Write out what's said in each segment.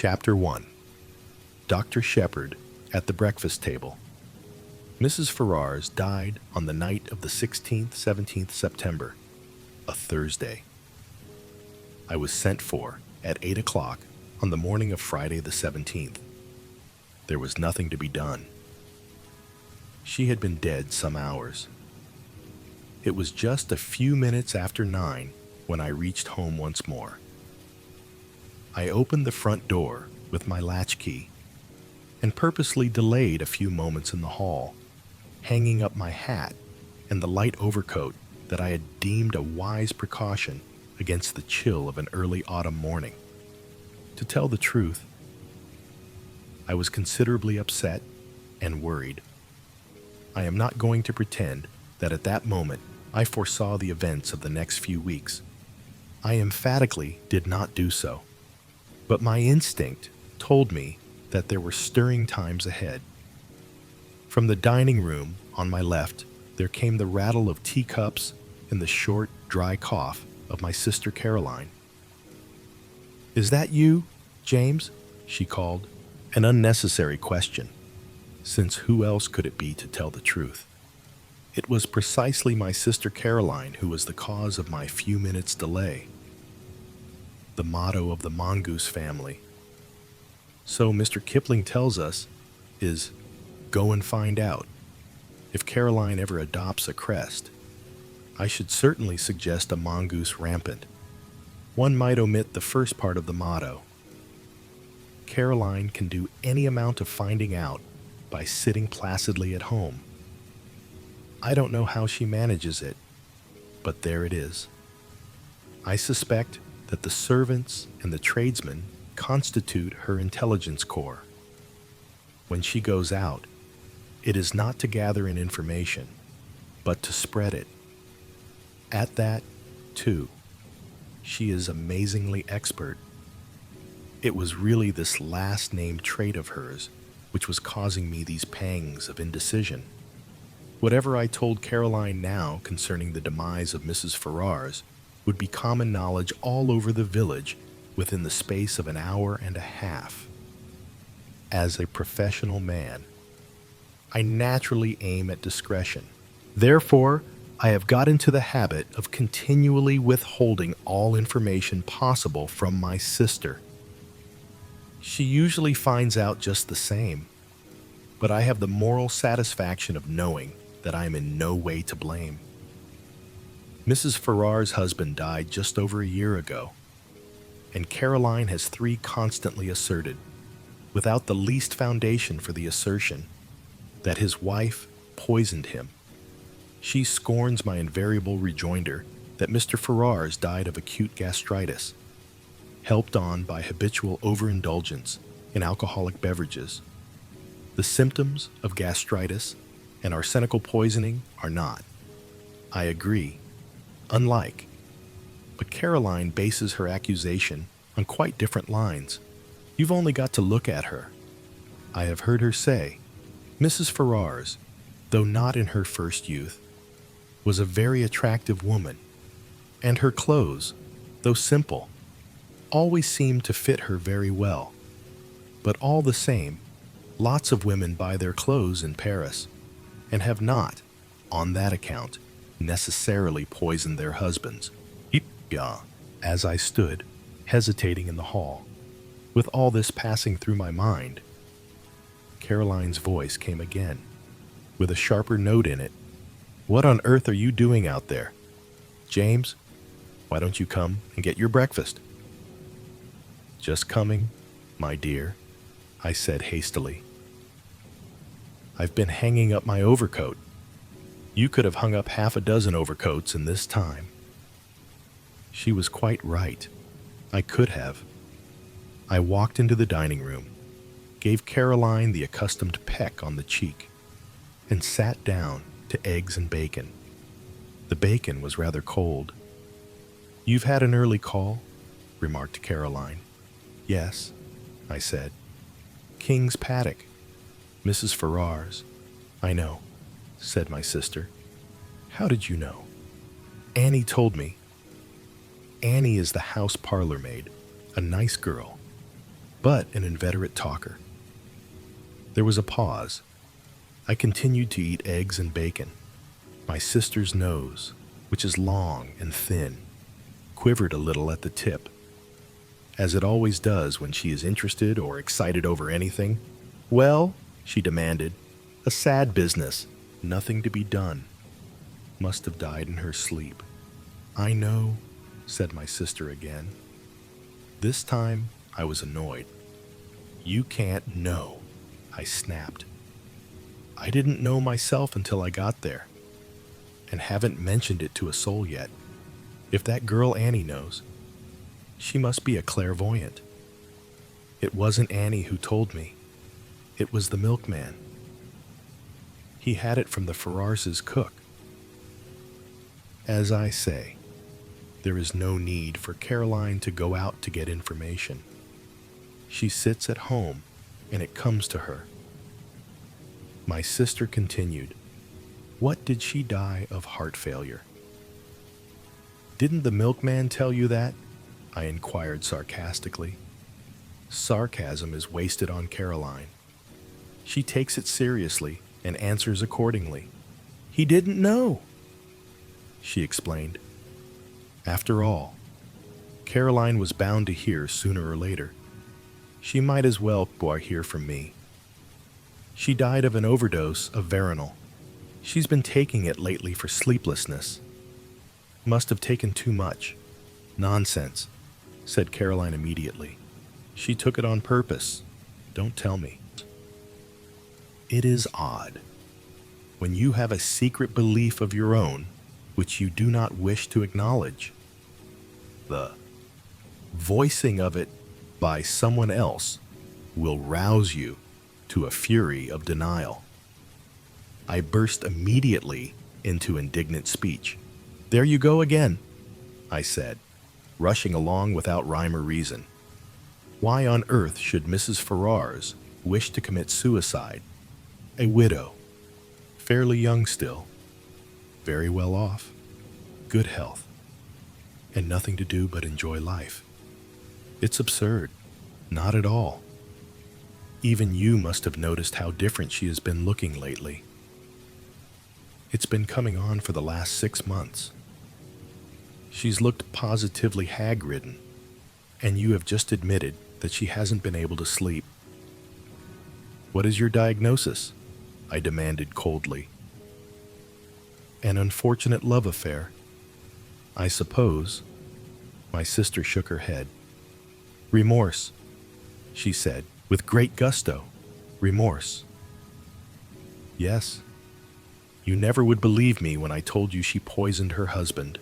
Chapter 1. Dr. Shepherd at the breakfast table. Mrs. Ferrars died on the night of the 17th September, a Thursday. I was sent for at 8 o'clock on the morning of Friday the 17th. There was nothing to be done. She had been dead some hours. It was just a few minutes after 9 when I reached home once more. I opened the front door with my latchkey and purposely delayed a few moments in the hall, hanging up my hat and the light overcoat that I had deemed a wise precaution against the chill of an early autumn morning. To tell the truth, I was considerably upset and worried. I am not going to pretend that at that moment I foresaw the events of the next few weeks. I emphatically did not do so. But my instinct told me that there were stirring times ahead. From the dining room on my left, there came the rattle of teacups and the short, dry cough of my sister Caroline. "Is that you, James?" she called, an unnecessary question, since who else could it be to tell the truth? It was precisely my sister Caroline who was the cause of my few minutes' delay. The motto of the mongoose family, so Mr. Kipling tells us, is "Go and find out." If Caroline ever adopts a crest, I should certainly suggest a mongoose rampant. One might omit the first part of the motto. Caroline can do any amount of finding out by sitting placidly at home. I don't know how she manages it, but there it is. I suspect that the servants and the tradesmen constitute her intelligence corps. When she goes out, it is not to gather in information, but to spread it. At that, too, she is amazingly expert. It was really this last named trait of hers which was causing me these pangs of indecision. Whatever I told Caroline now concerning the demise of Mrs. Ferrars would be common knowledge all over the village within the space of an hour and a half. As a professional man, I naturally aim at discretion. Therefore, I have got into the habit of continually withholding all information possible from my sister. She usually finds out just the same, but I have the moral satisfaction of knowing that I am in no way to blame. Mrs. Ferrars' husband died just over a year ago, and Caroline has 3 constantly asserted, without the least foundation for the assertion, that his wife poisoned him. She scorns my invariable rejoinder that Mr. Ferrars died of acute gastritis, helped on by habitual overindulgence in alcoholic beverages. The symptoms of gastritis and arsenical poisoning are not, I agree, unlike, but Caroline bases her accusation on quite different lines. You've only got to look at her. I have heard her say, Mrs. Ferrars, though not in her first youth, was a very attractive woman, and her clothes, though simple, always seemed to fit her very well. But all the same, lots of women buy their clothes in Paris, and have not, on that account, necessarily poisoned their husbands. As I stood, hesitating in the hall, with all this passing through my mind, Caroline's voice came again, with a sharper note in it. "What on earth are you doing out there? James, why don't you come and get your breakfast?" "Just coming, my dear," I said hastily. "I've been hanging up my overcoat. You could have hung up half a dozen overcoats in this time." She was quite right. I could have. I walked into the dining room, gave Caroline the accustomed peck on the cheek, and sat down to eggs and bacon. The bacon was rather cold. "You've had an early call?" remarked Caroline. "Yes," I said. "King's paddock. Mrs. Ferrars." "I know," said my sister. "How did you know?" "Annie told me." Annie is the house parlor maid, a nice girl. but an inveterate talker. There was a pause. I continued to eat eggs and bacon. My sister's nose, which is long and thin, quivered a little at the tip, as it always does when she is interested or excited over anything. "Well," she demanded, "a sad business. Nothing to be done. Must have died in her sleep." "I know," said my sister again. This time, I was annoyed. "You can't know," I snapped. "I didn't know myself until I got there, and haven't mentioned it to a soul yet. If that girl Annie knows, she must be a clairvoyant. It wasn't Annie who told me. It was the milkman. He had it from the Ferrars' cook. As I say, there is no need for Caroline to go out to get information. She sits at home, and it comes to her." My sister continued, "What did she die of heart failure?" "Didn't the milkman tell you that?" I inquired sarcastically. Sarcasm is wasted on Caroline. She takes it seriously and answers accordingly. "He didn't know," she explained. After all, Caroline was bound to hear sooner or later. She might as well hear from me. She died of an overdose of Veronal. She's been taking it lately for sleeplessness. Must have taken too much. "Nonsense," said Caroline immediately. "She took it on purpose. Don't tell me." It is odd. When you have a secret belief of your own, which you do not wish to acknowledge, the voicing of it by someone else will rouse you to a fury of denial. I burst immediately into indignant speech. "There you go again," I said, rushing along without rhyme or reason. Why on earth should Mrs. Ferrars wish to commit suicide? A widow, fairly young still, very well off, good health, and nothing to do but enjoy life. It's absurd. Not at all. Even you must have noticed how different she has been looking lately. It's been coming on for the last 6 months. She's looked positively hag-ridden, and you have just admitted that she hasn't been able to sleep. What is your diagnosis? I demanded coldly. An unfortunate love affair, I suppose. My sister shook her head. Remorse, she said, with great gusto. Remorse. Yes. You never would believe me when I told you she poisoned her husband.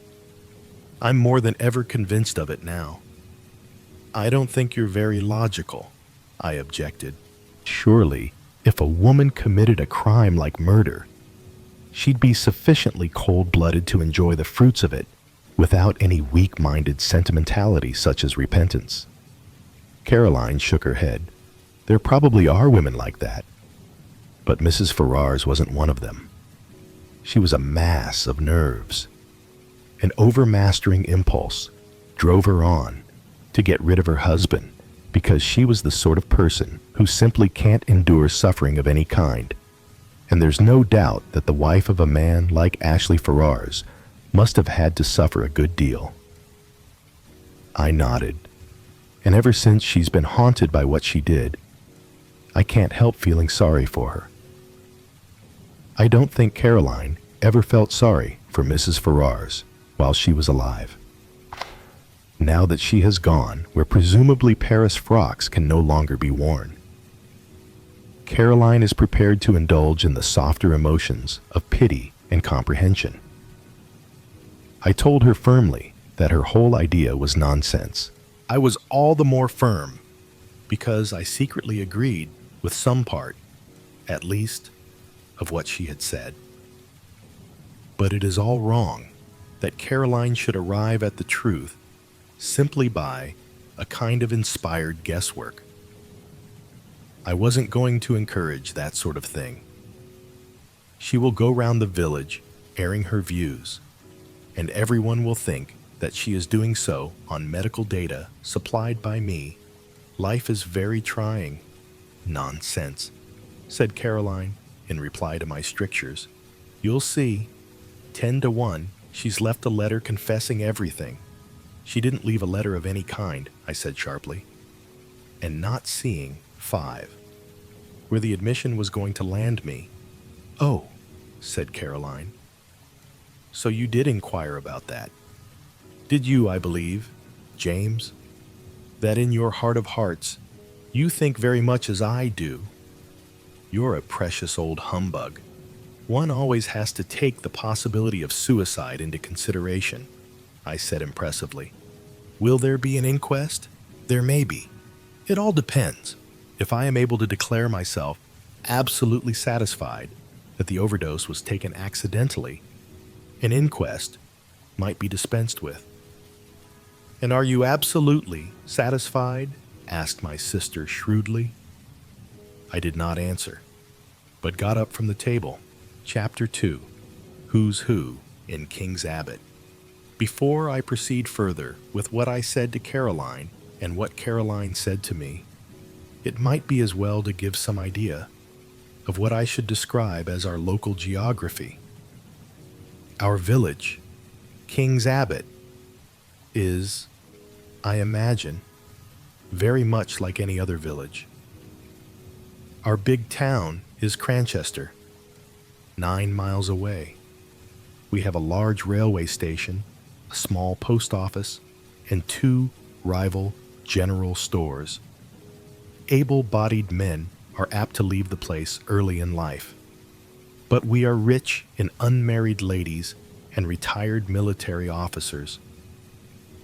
I'm more than ever convinced of it now. I don't think you're very logical, I objected. Surely, if a woman committed a crime like murder, she'd be sufficiently cold-blooded to enjoy the fruits of it without any weak-minded sentimentality such as repentance. Caroline shook her head. There probably are women like that, but Mrs. Ferrars wasn't one of them. She was a mass of nerves. An overmastering impulse drove her on to get rid of her husband because she was the sort of person who simply can't endure suffering of any kind. And there's no doubt that the wife of a man like Ashley Ferrars must have had to suffer a good deal. I nodded, and ever since she's been haunted by what she did, I can't help feeling sorry for her. I don't think Caroline ever felt sorry for Mrs. Ferrars while she was alive. Now that she has gone where presumably Paris frocks can no longer be worn, Caroline is prepared to indulge in the softer emotions of pity and comprehension. I told her firmly that her whole idea was nonsense. I was all the more firm because I secretly agreed with some part, at least, of what she had said. But it is all wrong that Caroline should arrive at the truth simply by a kind of inspired guesswork. I wasn't going to encourage that sort of thing. She will go round the village airing her views, and everyone will think that she is doing so on medical data supplied by me Life is very trying. Nonsense, said Caroline in reply to my strictures. You'll see. 10 to 1, she's left a letter confessing everything. She didn't leave a letter of any kind, I said sharply. And not seeing 5, where the admission was going to land me. Oh, said Caroline. So you did inquire about that. Did you, I believe, James, that in your heart of hearts, you think very much as I do? You're a precious old humbug. One always has to take the possibility of suicide into consideration, I said impressively. Will there be an inquest? There may be. It all depends. If I am able to declare myself absolutely satisfied that the overdose was taken accidentally, an inquest might be dispensed with. And are you absolutely satisfied? Asked my sister shrewdly. I did not answer, but got up from the table. Chapter 2, Who's Who in King's Abbot. Before I proceed further with what I said to Caroline and what Caroline said to me, it might be as well to give some idea of what I should describe as our local geography. Our village, King's Abbot, is, I imagine, very much like any other village. Our big town is Cranchester, 9 miles away. We have a large railway station, a small post office, and 2 rival general stores. Able-bodied men are apt to leave the place early in life. But we are rich in unmarried ladies and retired military officers.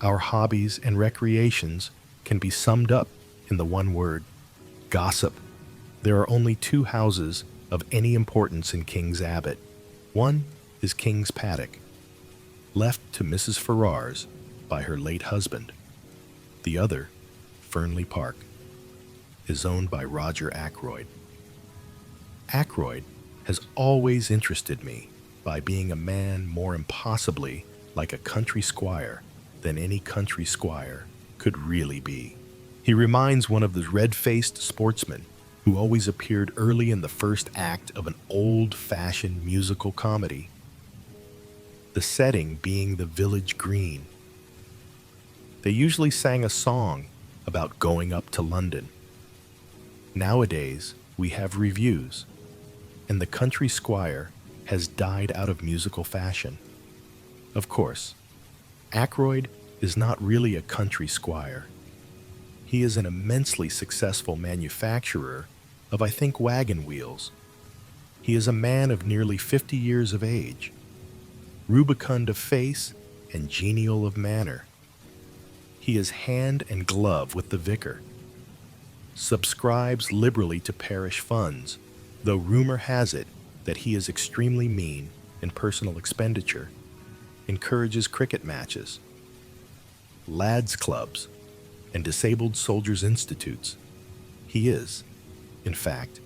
Our hobbies and recreations can be summed up in the one word, gossip. There are only 2 houses of any importance in King's Abbot. One is King's Paddock, left to Mrs. Ferrars by her late husband. The other, Fernley Park, is owned by Roger Ackroyd. Ackroyd has always interested me by being a man more impossibly like a country squire than any country squire could really be. He reminds one of the red-faced sportsmen who always appeared early in the first act of an old-fashioned musical comedy, the setting being the village green. They usually sang a song about going up to London. Nowadays, we have reviews, and the country squire has died out of musical fashion. Of course, Ackroyd is not really a country squire. He is an immensely successful manufacturer of, I think, wagon wheels. He is a man of nearly 50 years of age, rubicund of face and genial of manner. He is hand and glove with the vicar, subscribes liberally to parish funds, though rumor has it that he is extremely mean in personal expenditure, encourages cricket matches, lads' clubs, and disabled soldiers' institutes. He is, in fact,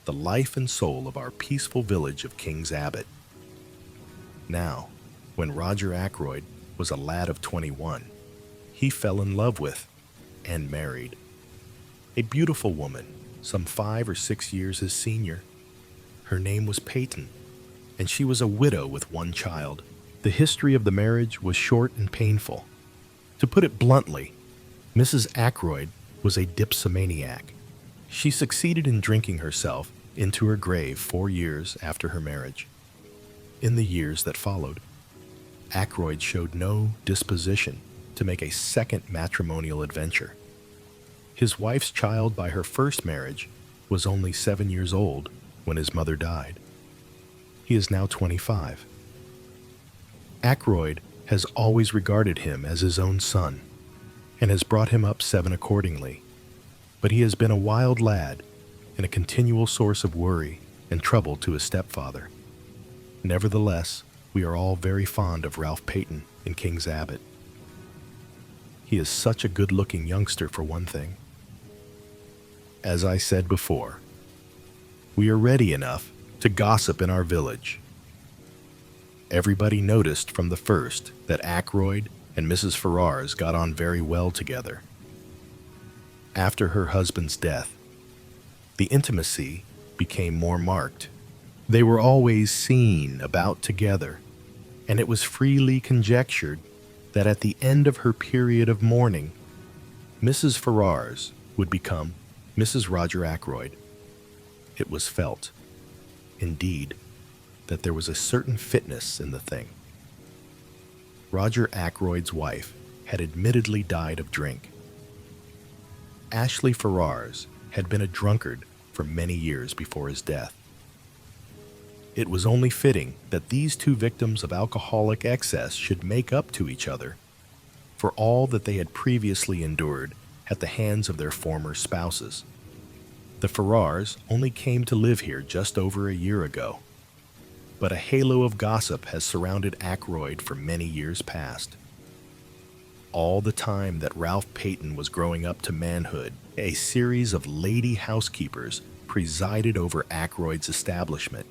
the life and soul of our peaceful village of King's Abbot. Now, when Roger Ackroyd was a lad of 21, he fell in love with and married a beautiful woman, some 5 or 6 years his senior. Her name was Peyton, and she was a widow with 1 child. The history of the marriage was short and painful. To put it bluntly, Mrs. Ackroyd was a dipsomaniac. She succeeded in drinking herself into her grave 4 years after her marriage. In the years that followed, Ackroyd showed no disposition to make a second matrimonial adventure. His wife's child by her first marriage was only 7 years old when his mother died. He is now 25. Ackroyd has always regarded him as his own son and has brought him up 7 accordingly. But he has been a wild lad and a continual source of worry and trouble to his stepfather. Nevertheless, we are all very fond of Ralph Peyton in King's Abbot. He is such a good-looking youngster, for one thing. As I said before, we are ready enough to gossip in our village. Everybody noticed from the first that Ackroyd and Mrs. Ferrars got on very well together. After her husband's death, the intimacy became more marked. They were always seen about together, and it was freely conjectured that at the end of her period of mourning, Mrs. Ferrars would become Mrs. Roger Ackroyd. It was felt, indeed, that there was a certain fitness in the thing. Roger Ackroyd's wife had admittedly died of drink. Ashley Ferrars had been a drunkard for many years before his death. It was only fitting that these two victims of alcoholic excess should make up to each other for all that they had previously endured at the hands of their former spouses. The Ferrars only came to live here just over a year ago, but a halo of gossip has surrounded Ackroyd for many years past. All the time that Ralph Peyton was growing up to manhood, a series of lady housekeepers presided over Ackroyd's establishment,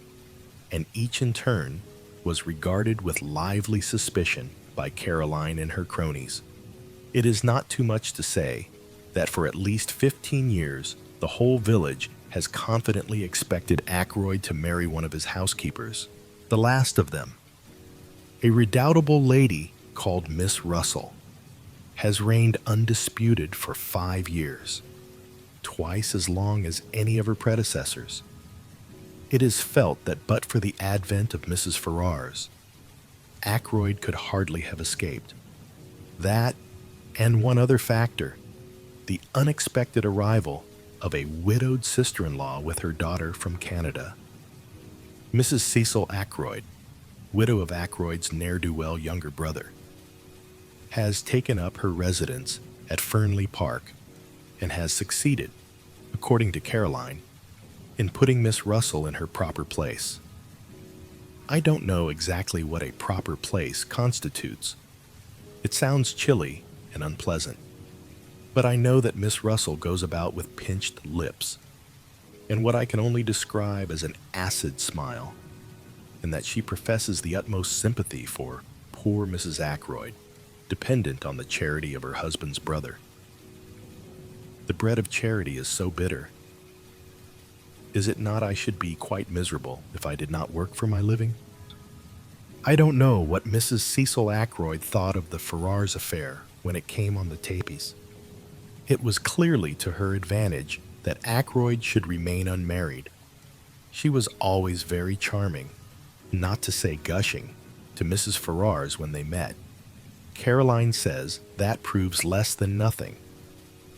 and each in turn was regarded with lively suspicion by Caroline and her cronies. It is not too much to say that for at least 15 years, the whole village has confidently expected Ackroyd to marry one of his housekeepers, the last of them. A redoubtable lady called Miss Russell has reigned undisputed for 5 years, twice as long as any of her predecessors. It is felt that but for the advent of Mrs. Ferrars, Ackroyd could hardly have escaped. That, and one other factor, the unexpected arrival of a widowed sister-in-law with her daughter from Canada. Mrs. Cecil Ackroyd, widow of Ackroyd's ne'er-do-well younger brother, has taken up her residence at Fernley Park and has succeeded, according to Caroline, in putting Miss Russell in her proper place. I don't know exactly what a proper place constitutes. It sounds chilly and unpleasant, but I know that Miss Russell goes about with pinched lips and what I can only describe as an acid smile, and that she professes the utmost sympathy for poor Mrs. Ackroyd, dependent on the charity of her husband's brother. The bread of charity is so bitter. Is it not I should be quite miserable if I did not work for my living? I don't know what Mrs. Cecil Ackroyd thought of the Ferrars affair when it came on the tapes. It was clearly to her advantage that Ackroyd should remain unmarried. She was always very charming, not to say gushing, to Mrs. Ferrars when they met. Caroline says that proves less than nothing.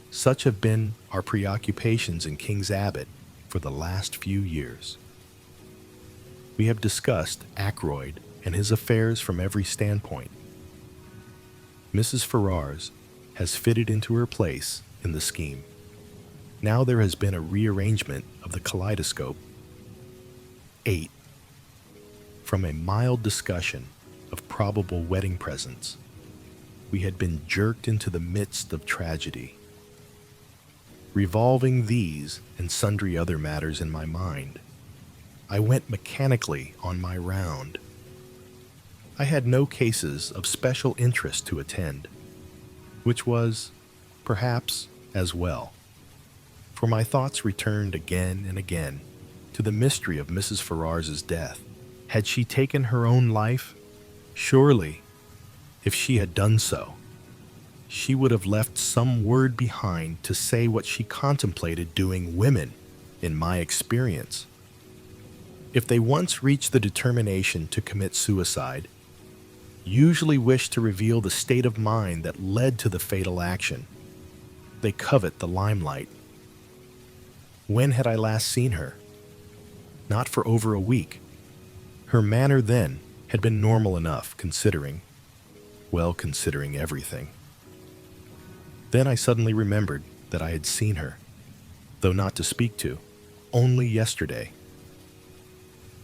Such have been our preoccupations in King's Abbot for the last few years. We have discussed Ackroyd and his affairs from every standpoint. Mrs. Ferrars has fitted into her place in the scheme. Now there has been a rearrangement of the kaleidoscope. 8. From a mild discussion of probable wedding presents, we had been jerked into the midst of tragedy. Revolving these and sundry other matters in my mind, I went mechanically on my round. I had no cases of special interest to attend, which was, perhaps, as well, for my thoughts returned again and again to the mystery of Mrs. Ferrars's death. Had she taken her own life? Surely, if she had done so, she would have left some word behind to say what she contemplated doing. Women, in my experience, if they once reach the determination to commit suicide, usually wish to reveal the state of mind that led to the fatal action. They covet the limelight. When had I last seen her? Not for over a week. Her manner then had been normal enough, considering everything. Then I suddenly remembered that I had seen her, though not to speak to, only yesterday.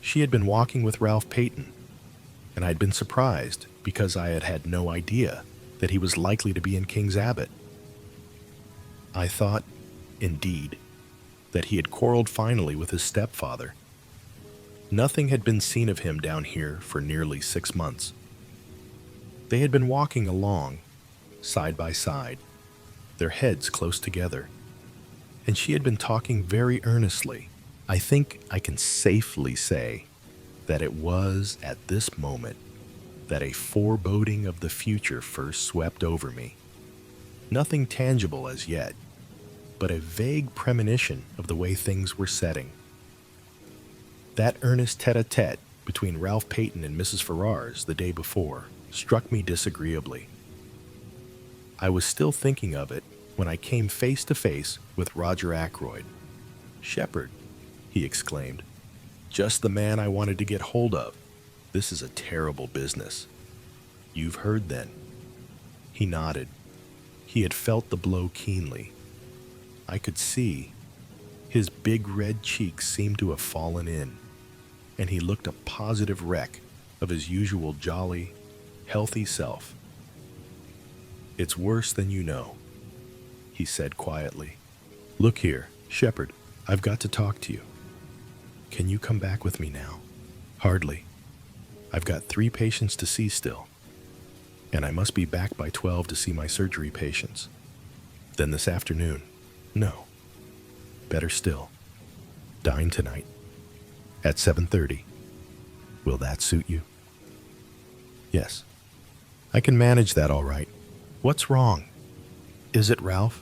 She had been walking with Ralph Peyton, and I had been surprised because I had had no idea that he was likely to be in King's Abbot. I thought, indeed, that he had quarreled finally with his stepfather. Nothing had been seen of him down here for nearly 6 months. They had been walking along, side by side, their heads close together, and she had been talking very earnestly. I think I can safely say that it was at this moment that a foreboding of the future first swept over me. Nothing tangible as yet, but a vague premonition of the way things were setting. That earnest tete-a-tete between Ralph Peyton and Mrs. Ferrars the day before struck me disagreeably. I was still thinking of it when I came face to face with Roger Ackroyd. "Shepherd," he exclaimed, "just the man I wanted to get hold of. This is a terrible business." "You've heard then?" He nodded. He had felt the blow keenly. I could see. His big red cheeks seemed to have fallen in, and he looked a positive wreck of his usual jolly, healthy self. "It's worse than you know," he said quietly. "Look here, Shepherd, I've got to talk to you. Can you come back with me now?" "Hardly. I've got 3 patients to see still, and I must be back by 12 to see my surgery patients. Then this afternoon, no. Better still, dine tonight at 7:30. Will that suit you?" "Yes, I can manage that all right. What's wrong? Is it Ralph?"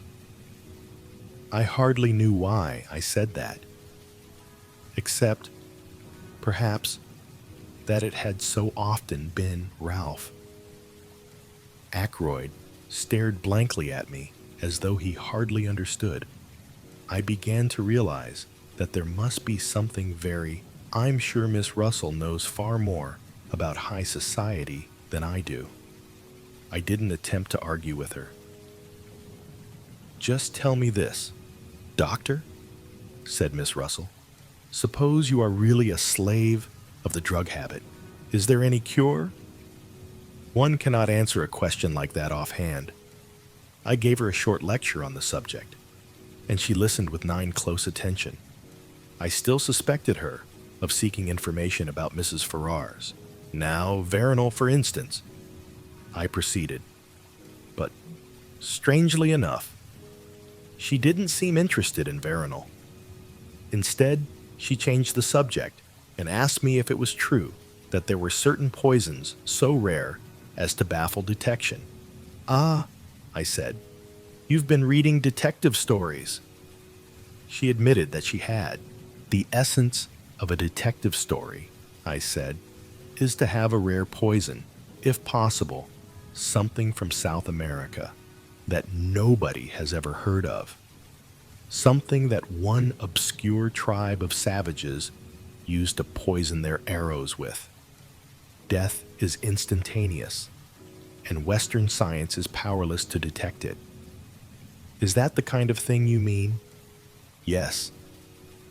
I hardly knew why I said that, except, perhaps, that it had so often been Ralph. Ackroyd stared blankly at me as though he hardly understood. I began to realize that there must be something I'm sure Miss Russell knows far more about high society than I do. I didn't attempt to argue with her. "Just tell me this, Doctor," said Miss Russell. "Suppose you are really a slave of the drug habit. Is there any cure?" One cannot answer a question like that offhand. I gave her a short lecture on the subject, and she listened with close attention. I still suspected her of seeking information about Mrs. Ferrars. "Now, Veronal, for instance," I proceeded. But, strangely enough, she didn't seem interested in Veronal. Instead, she changed the subject and asked me if it was true that there were certain poisons so rare as to baffle detection. "Ah," I said, "you've been reading detective stories." She admitted that she had. "The essence of a detective story," I said, "is to have a rare poison, if possible, something from South America that nobody has ever heard of. Something that one obscure tribe of savages used to poison their arrows with. Death is instantaneous, and Western science is powerless to detect it. Is that the kind of thing you mean?" "Yes.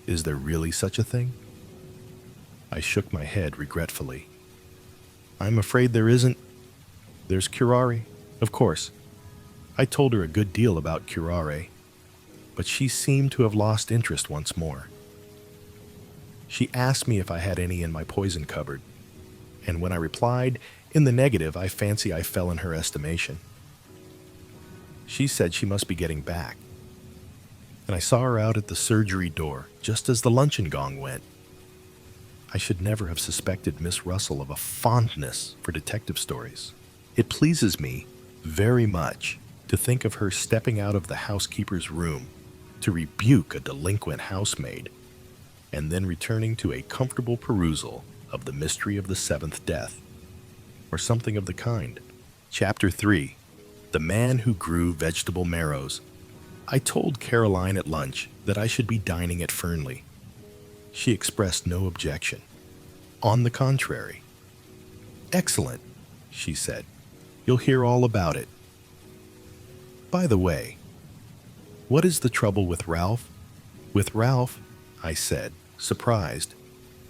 Is there really such a thing?" I shook my head regretfully. "I'm afraid there isn't. There's curare, of course." I told her a good deal about curare, but she seemed to have lost interest once more. She asked me if I had any in my poison cupboard, and when I replied in the negative, I fancy I fell in her estimation. She said she must be getting back, and I saw her out at the surgery door just as the luncheon gong went. I should never have suspected Miss Russell of a fondness for detective stories. It pleases me very much to think of her stepping out of the housekeeper's room to rebuke a delinquent housemaid, and then returning to a comfortable perusal of the mystery of the 7th death, or something of the kind. Chapter 3. The Man Who Grew Vegetable Marrows. I told Caroline at lunch that I should be dining at Fernley. She expressed no objection. On the contrary. "Excellent," she said. "You'll hear all about it. By the way, what is the trouble with Ralph?" "With Ralph," I said, surprised,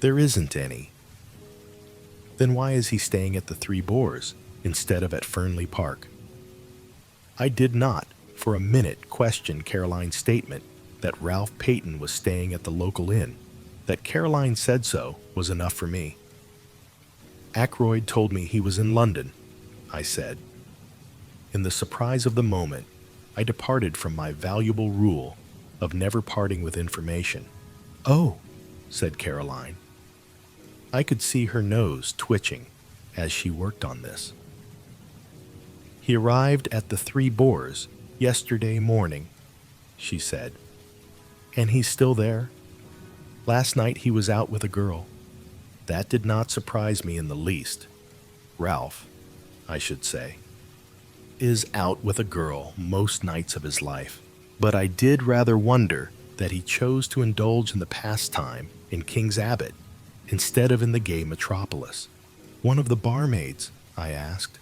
"there isn't any." "Then why is he staying at the Three Boars instead of at Fernley Park?" I did not, for a minute, question Caroline's statement that Ralph Peyton was staying at the local inn. That Caroline said so was enough for me. "Ackroyd told me he was in London," I said. In the surprise of the moment, I departed from my valuable rule of never parting with information. "Oh," said Caroline. I could see her nose twitching as she worked on this. "He arrived at the Three Boars yesterday morning," she said. "And he's still there. Last night he was out with a girl. That did not surprise me in the least. Ralph, I should say, is out with a girl most nights of his life. But I did rather wonder that he chose to indulge in the pastime in King's Abbot instead of in the gay metropolis." "One of the barmaids?" I asked.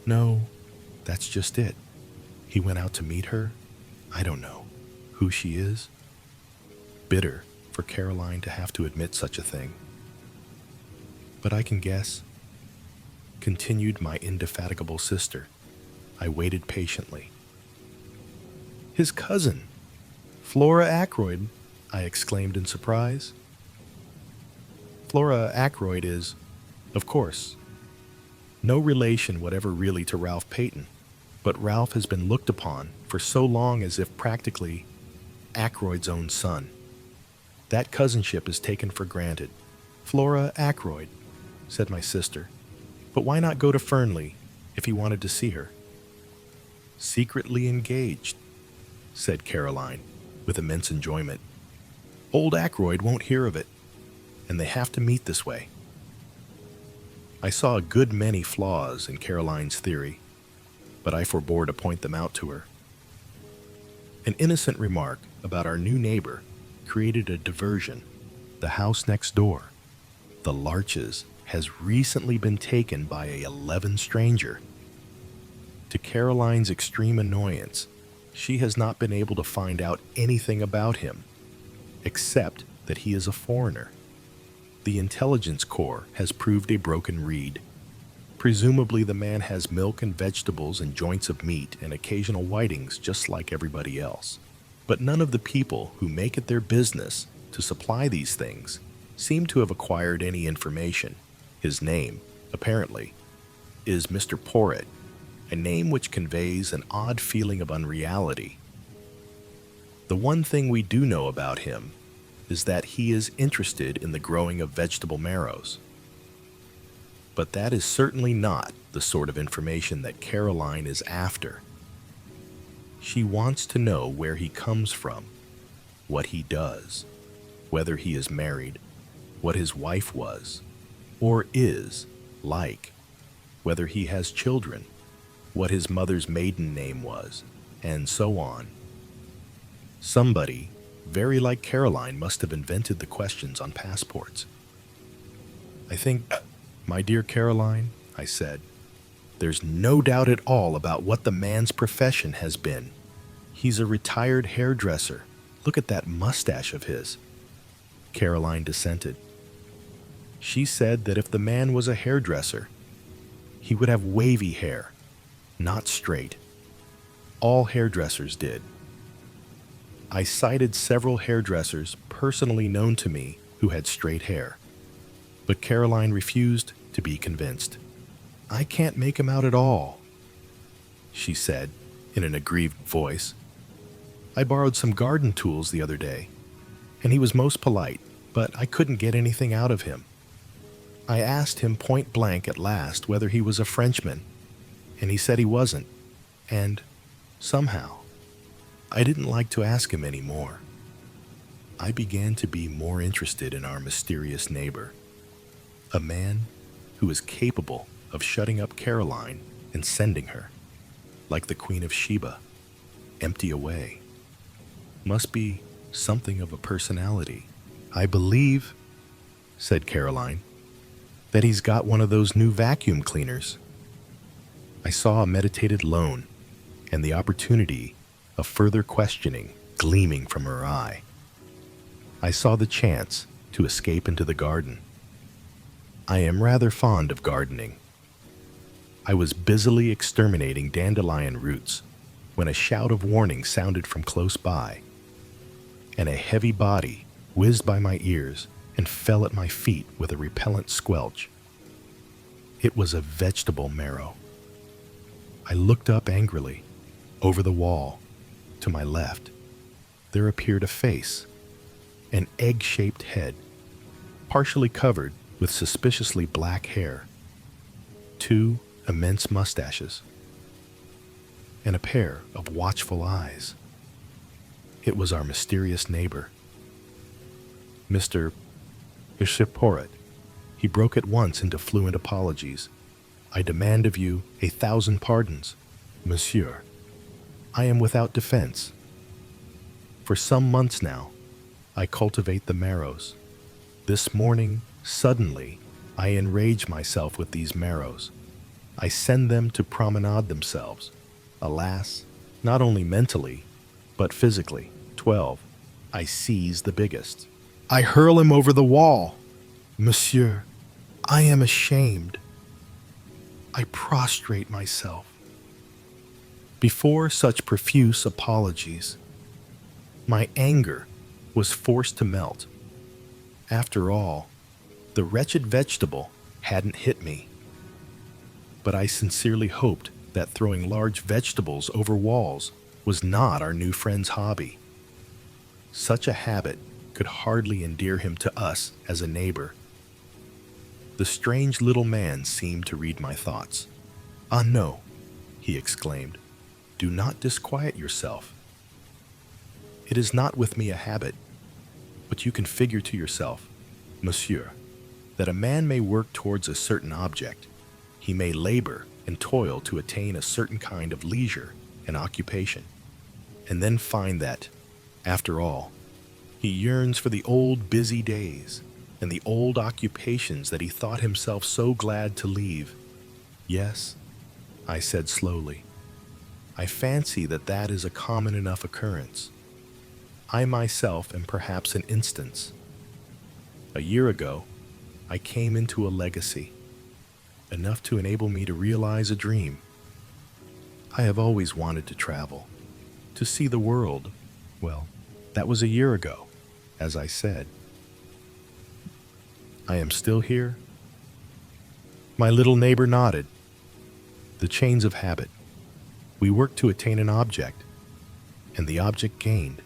"No, that's just it. He went out to meet her. I don't know who she is." Bitter for Caroline to have to admit such a thing. "But I can guess," continued my indefatigable sister. I waited patiently. "His cousin, Flora Ackroyd," I exclaimed in surprise. "Flora Ackroyd is, of course, no relation whatever really to Ralph Peyton, but Ralph has been looked upon for so long as if practically Ackroyd's own son. That cousinship is taken for granted." "Flora Ackroyd," said my sister. "But why not go to Fernley if he wanted to see her?" "Secretly engaged," said Caroline with immense enjoyment. "Old Ackroyd won't hear of it, and they have to meet this way." I saw a good many flaws in Caroline's theory, but I forbore to point them out to her. An innocent remark about our new neighbor created a diversion. The house next door, the Larches, has recently been taken by a 11 stranger. To Caroline's extreme annoyance, she has not been able to find out anything about him, except that he is a foreigner. The intelligence corps has proved a broken reed. Presumably the man has milk and vegetables and joints of meat and occasional whitings just like everybody else. But none of the people who make it their business to supply these things seem to have acquired any information. His name, apparently, is Mr. Poirot, a name which conveys an odd feeling of unreality. The one thing we do know about him is that he is interested in the growing of vegetable marrows. But that is certainly not the sort of information that Caroline is after. She wants to know where he comes from, what he does, whether he is married, what his wife was, or is, like, whether he has children, what his mother's maiden name was, and so on. Somebody, very like Caroline, must have invented the questions on passports. "I think, my dear Caroline," I said, "there's no doubt at all about what the man's profession has been. He's a retired hairdresser. Look at that mustache of his." Caroline dissented. She said that if the man was a hairdresser, he would have wavy hair, not straight. All hairdressers did. I cited several hairdressers personally known to me who had straight hair, but Caroline refused to be convinced. "I can't make him out at all," she said in an aggrieved voice. "I borrowed some garden tools the other day, and he was most polite, but I couldn't get anything out of him. I asked him point blank at last whether he was a Frenchman, and he said he wasn't, and, somehow, I didn't like to ask him any more." I began to be more interested in our mysterious neighbor, a man who is capable of shutting up Caroline and sending her, like the Queen of Sheba, empty away. Must be something of a personality. "I believe," said Caroline, "that he's got one of those new vacuum cleaners." I saw a meditated loan and the opportunity of further questioning gleaming from her eye. I saw the chance to escape into the garden. I am rather fond of gardening. I was busily exterminating dandelion roots when a shout of warning sounded from close by, and a heavy body whizzed by my ears and fell at my feet with a repellent squelch. It was a vegetable marrow. I looked up angrily, over the wall, to my left. there appeared a face, an egg-shaped head, partially covered with suspiciously black hair, 2 immense mustaches, and a pair of watchful eyes. It was our mysterious neighbor, Mr. Hercule Poirot. He broke at once into fluent apologies. "I demand of you 1,000 pardons, monsieur. I am without defense. For some months now, I cultivate the marrows. This morning, suddenly, I enrage myself with these marrows. I send them to promenade themselves. Alas, not only mentally, but physically. 12. I seize the biggest. I hurl him over the wall. Monsieur, I am ashamed. I prostrate myself. Before such profuse apologies, my anger was forced to melt. After all, the wretched vegetable hadn't hit me. But I sincerely hoped that throwing large vegetables over walls was not our new friend's hobby. Such a habit could hardly endear him to us as a neighbor. The strange little man seemed to read my thoughts. "Ah, no," he exclaimed. "Do not disquiet yourself. It is not with me a habit, but you can figure to yourself, monsieur, that a man may work towards a certain object. He may labor and toil to attain a certain kind of leisure and occupation, and then find that, after all, he yearns for the old busy days and the old occupations that he thought himself so glad to leave. Yes," I said slowly, "I fancy that that is a common enough occurrence. I myself am perhaps an instance. A year ago, I came into a legacy, enough to enable me to realize a dream. I have always wanted to travel, to see the world. Well, that was a year ago, as I said. I am still here." My little neighbor nodded. "The chains of habit. We work to attain an object, and the object gained.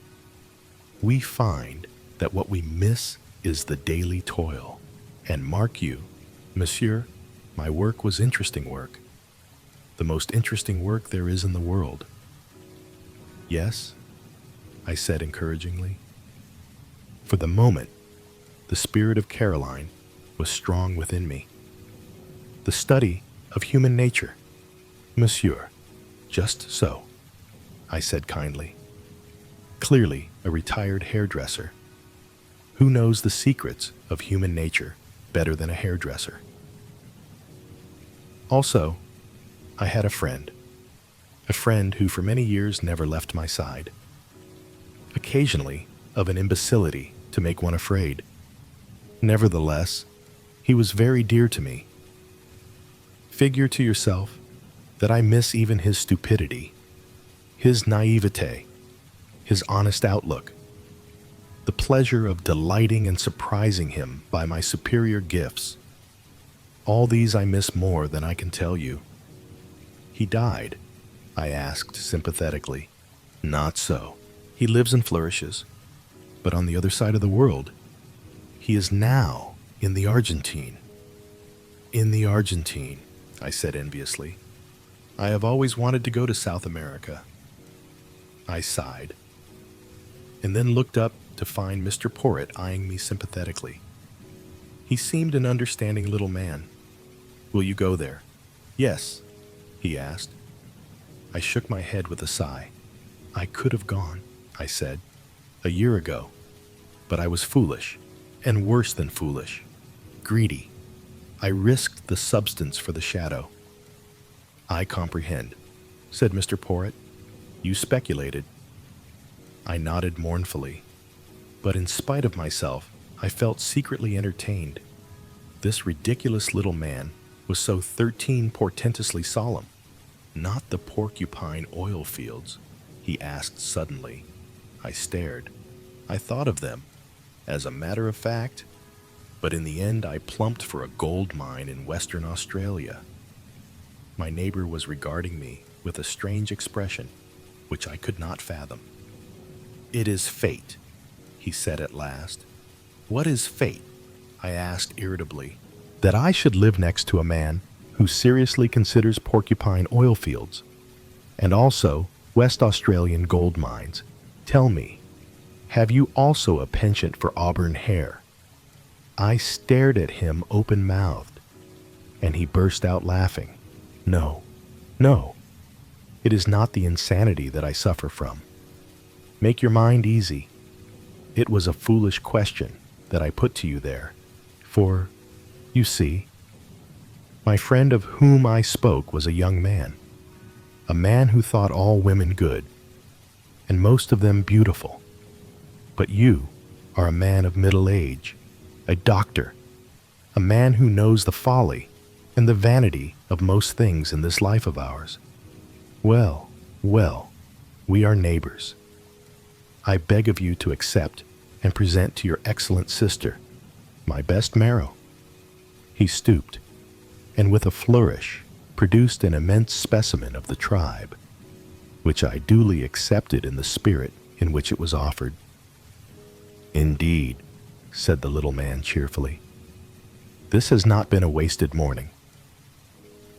We find that what we miss is the daily toil. And mark you, monsieur, my work was interesting work. The most interesting work there is in the world." "Yes," I said encouragingly. For the moment, the spirit of Caroline was strong within me. "The study of human nature, monsieur. Just so," I said kindly. Clearly a retired hairdresser. Who knows the secrets of human nature better than a hairdresser? Also, I had a friend who for many years never left my side. Occasionally of an imbecility to make one afraid. Nevertheless, he was very dear to me. Figure to yourself that I miss even his stupidity, his naivete, his honest outlook, the pleasure of delighting and surprising him by my superior gifts. All these I miss more than I can tell you." "He died?" I asked sympathetically. "Not so. He lives and flourishes, but on the other side of the world. He is now in the Argentine." "In the Argentine," I said enviously. "I have always wanted to go to South America." I sighed, and then looked up to find Mr. Poirot eyeing me sympathetically. He seemed an understanding little man. "Will you go there?" "Yes," he asked. I shook my head with a sigh. "I could have gone," I said, "a year ago, but I was foolish, and worse than foolish, greedy. I risked the substance for the shadow." "I comprehend," said Mr. Poirot. "You speculated." I nodded mournfully, but in spite of myself, I felt secretly entertained. This ridiculous little man was so portentously solemn. "Not the porcupine oil fields?" he asked suddenly. I stared. I thought of them, as a matter of fact, but in the end I plumped for a gold mine in Western Australia. My neighbor was regarding me with a strange expression, which I could not fathom. "It is fate," he said at last. "What is fate?" I asked irritably. "That I should live next to a man who seriously considers porcupine oil fields, and also West Australian gold mines. Tell me, have you also a penchant for auburn hair?" I stared at him open-mouthed, and he burst out laughing. "No, no. It is not the insanity that I suffer from. Make your mind easy. It was a foolish question that I put to you there, for, you see, my friend of whom I spoke was a young man, a man who thought all women good, and most of them beautiful. But you are a man of middle age, a doctor, a man who knows the folly and the vanity of most things in this life of ours. Well, well, we are neighbors. I beg of you to accept and present to your excellent sister my best marrow." He stooped, and with a flourish produced an immense specimen of the tribe, which I duly accepted in the spirit in which it was offered. "Indeed," said the little man cheerfully, "this has not been a wasted morning.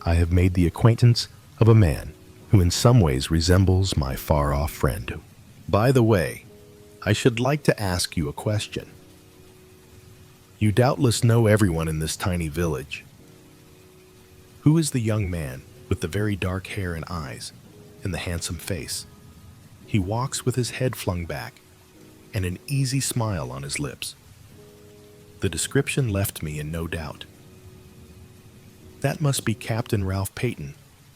I have made the acquaintance of a man who in some ways resembles my far-off friend. By the way, I should like to ask you a question. You doubtless know everyone in this tiny village. Who is the young man with the very dark hair and eyes and the handsome face? He walks with his head flung back and an easy smile on his lips." The description left me in no doubt. "That must be Captain Ralph Peyton,"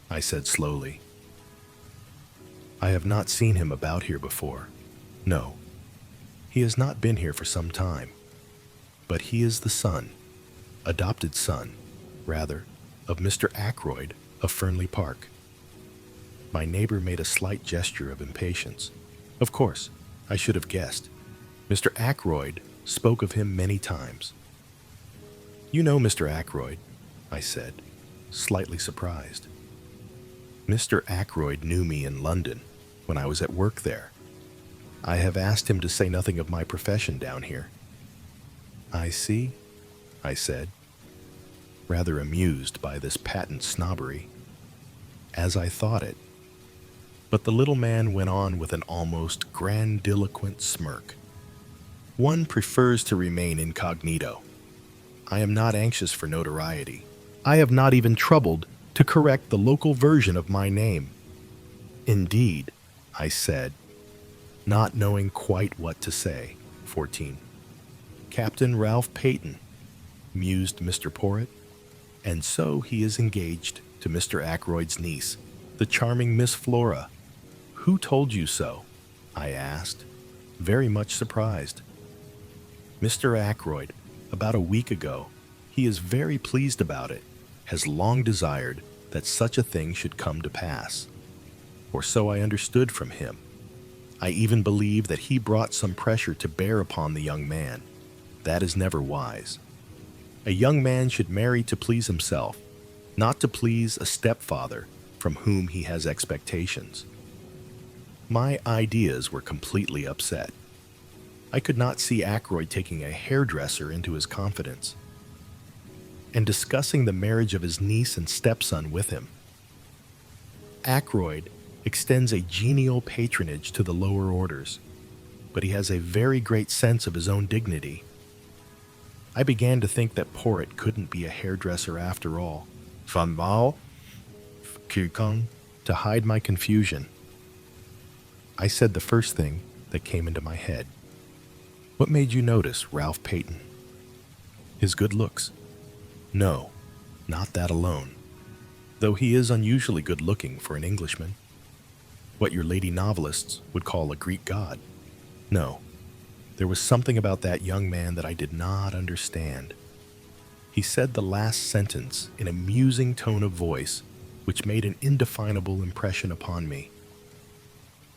I said slowly. "I have not seen him about here before. No, he has not been here for some time. But he is the son, adopted son, rather, of Mr. Ackroyd of Fernley Park." My neighbor made a slight gesture of impatience. Of course, I should have guessed. Mr. Ackroyd spoke of him many times. "You know Mr. Ackroyd," I said, slightly surprised. "Mr. Ackroyd knew me in London when I was at work there. I have asked him to say nothing of my profession down here." "I see," I said, rather amused by this patent snobbery, as I thought it. But the little man went on with an almost grandiloquent smirk. "One prefers to remain incognito. I am not anxious for notoriety. I have not even troubled to correct the local version of my name." "Indeed," I said, not knowing quite what to say. 14. "Captain Ralph Peyton," mused Mr. Poirot, "and so he is engaged to Mr. Ackroyd's niece, the charming Miss Flora. Who told you so?" I asked, very much surprised. "Mr. Ackroyd, about a week ago. He is very pleased about it, has long desired that such a thing should come to pass. Or so I understood from him. I even believe that he brought some pressure to bear upon the young man. That is never wise. A young man should marry to please himself, not to please a stepfather from whom he has expectations." My ideas were completely upset. I could not see Ackroyd taking a hairdresser into his confidence and discussing the marriage of his niece and stepson with him. Ackroyd extends a genial patronage to the lower orders, but he has a very great sense of his own dignity. I began to think that Poirot couldn't be a hairdresser after all. Van Baal, to hide my confusion, I said the first thing that came into my head. "What made you notice Ralph Peyton?" "His good looks." "No, not that alone, though he is unusually good-looking for an Englishman. What your lady novelists would call a Greek god. No, there was something about that young man that I did not understand." He said the last sentence in a musing tone of voice which made an indefinable impression upon me.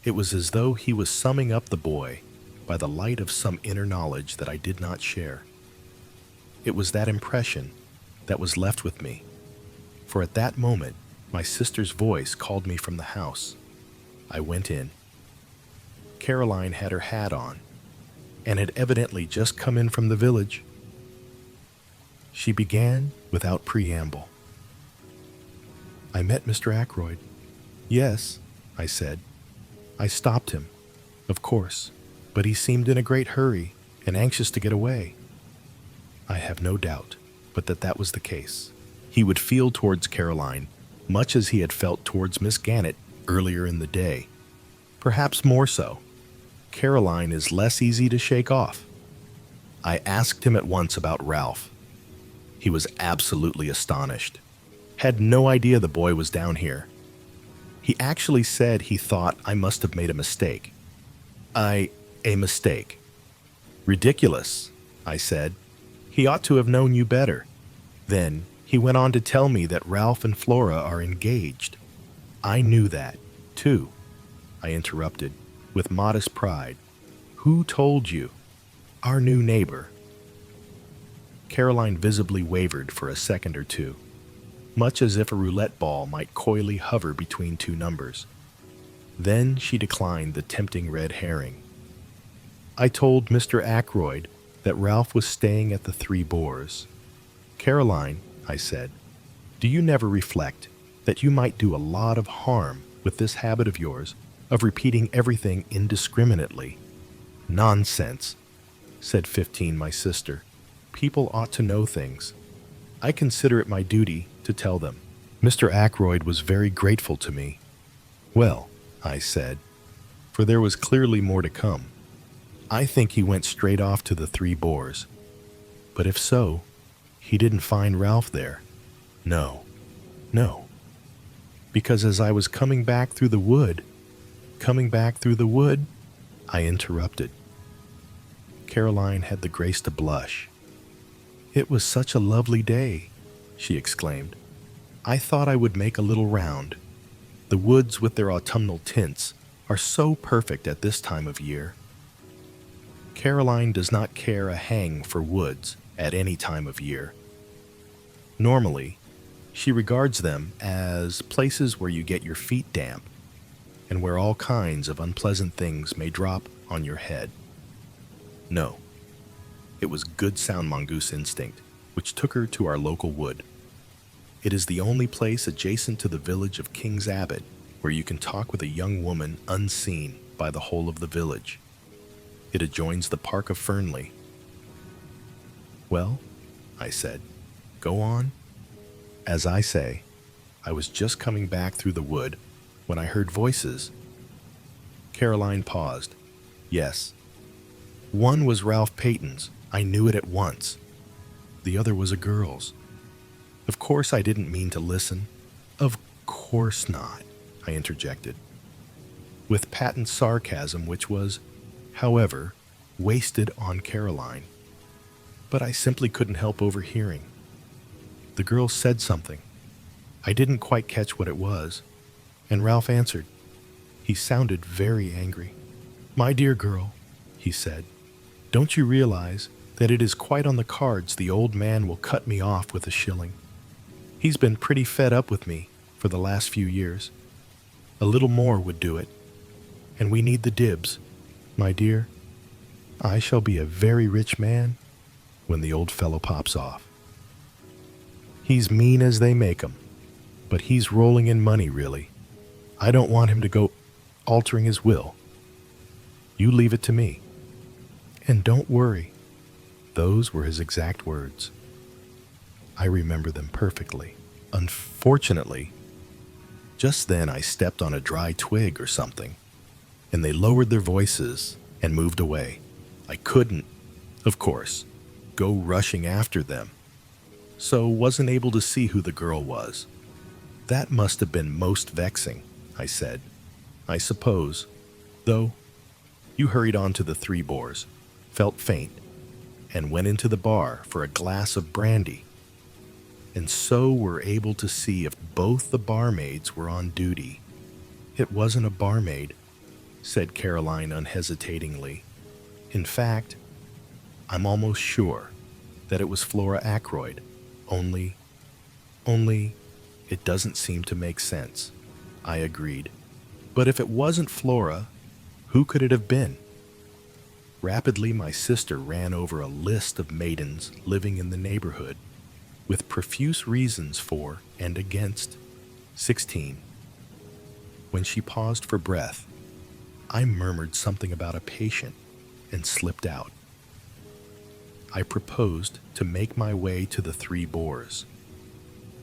It was as though he was summing up the boy by the light of some inner knowledge that I did not share. It was that impression that was left with me, for at that moment my sister's voice called me from the house. I went in. Caroline had her hat on and had evidently just come in from the village. She began without preamble. "I met Mr. Ackroyd." "Yes," I said. "I stopped him, of course, but he seemed in a great hurry and anxious to get away." I have no doubt but that was the case. He would feel towards Caroline much as he had felt towards Miss Gannett earlier in the day. Perhaps more so. Caroline is less easy to shake off. I asked him at once about Ralph. He was absolutely astonished. Had no idea the boy was down here. He actually said he thought I must have made a mistake. A mistake. Ridiculous, I said. He ought to have known you better. Then he went on to tell me that Ralph and Flora are engaged. I knew that, too, I interrupted, with modest pride. Who told you? Our new neighbor. Caroline visibly wavered for a second or two, much as if a roulette ball might coyly hover between two numbers. Then she declined the tempting red herring. "I told Mr. Ackroyd that Ralph was staying at the Three Boars. Caroline," I said, "do you never reflect that you might do a lot of harm with this habit of yours of repeating everything indiscriminately?" "Nonsense," said 15, my sister. "People ought to know things. I consider it my duty to tell them. Mr. Ackroyd was very grateful to me." "Well," I said, for there was clearly more to come, "I think he went straight off to the Three Boars. But if so, he didn't find Ralph there." No. Because as I was coming back through the wood, I interrupted. Caroline had the grace to blush. "It was such a lovely day," she exclaimed. "I thought I would make a little round. The woods with their autumnal tints are so perfect at this time of year." Caroline does not care a hang for woods at any time of year. Normally, she regards them as places where you get your feet damp and where all kinds of unpleasant things may drop on your head. No, it was good sound mongoose instinct which took her to our local wood. It is the only place adjacent to the village of King Abbot where you can talk with a young woman unseen by the whole of the village. It adjoins the Park of Fernley. "Well," I said, "go on." As I say, I was just coming back through the wood when I heard voices. Caroline paused. "Yes. One was Ralph Peyton's. I knew it at once. The other was a girl's. Of course I didn't mean to listen." "Of course not," I interjected, with patent sarcasm which was, however, wasted on Caroline. But I simply couldn't help overhearing. The girl said something. I didn't quite catch what it was, and Ralph answered. He sounded very angry. "My dear girl," he said, "don't you realize that it is quite on the cards the old man will cut me off with a shilling? He's been pretty fed up with me for the last few years. A little more would do it. And we need the dibs. My dear, I shall be a very rich man when the old fellow pops off. He's mean as they make 'em, but he's rolling in money, really. I don't want him to go altering his will. You leave it to me. And don't worry." Those were his exact words. I remember them perfectly. Unfortunately, just then I stepped on a dry twig or something, and they lowered their voices and moved away. I couldn't, of course, go rushing after them, so wasn't able to see who the girl was. "That must have been most vexing," I said. "I suppose, though." You hurried on to the Three Boars, felt faint, and went into the bar for a glass of brandy, and so were able to see if both the barmaids were on duty. "It wasn't a barmaid," said Caroline unhesitatingly. "In fact, I'm almost sure that it was Flora Ackroyd, only, it doesn't seem to make sense." I agreed. "But if it wasn't Flora, Who could it have been? Rapidly, my sister ran over a list of maidens living in the neighborhood, with profuse reasons for and against. 16. When she paused for breath, I murmured something about a patient and slipped out. I proposed to make my way to the Three Boars.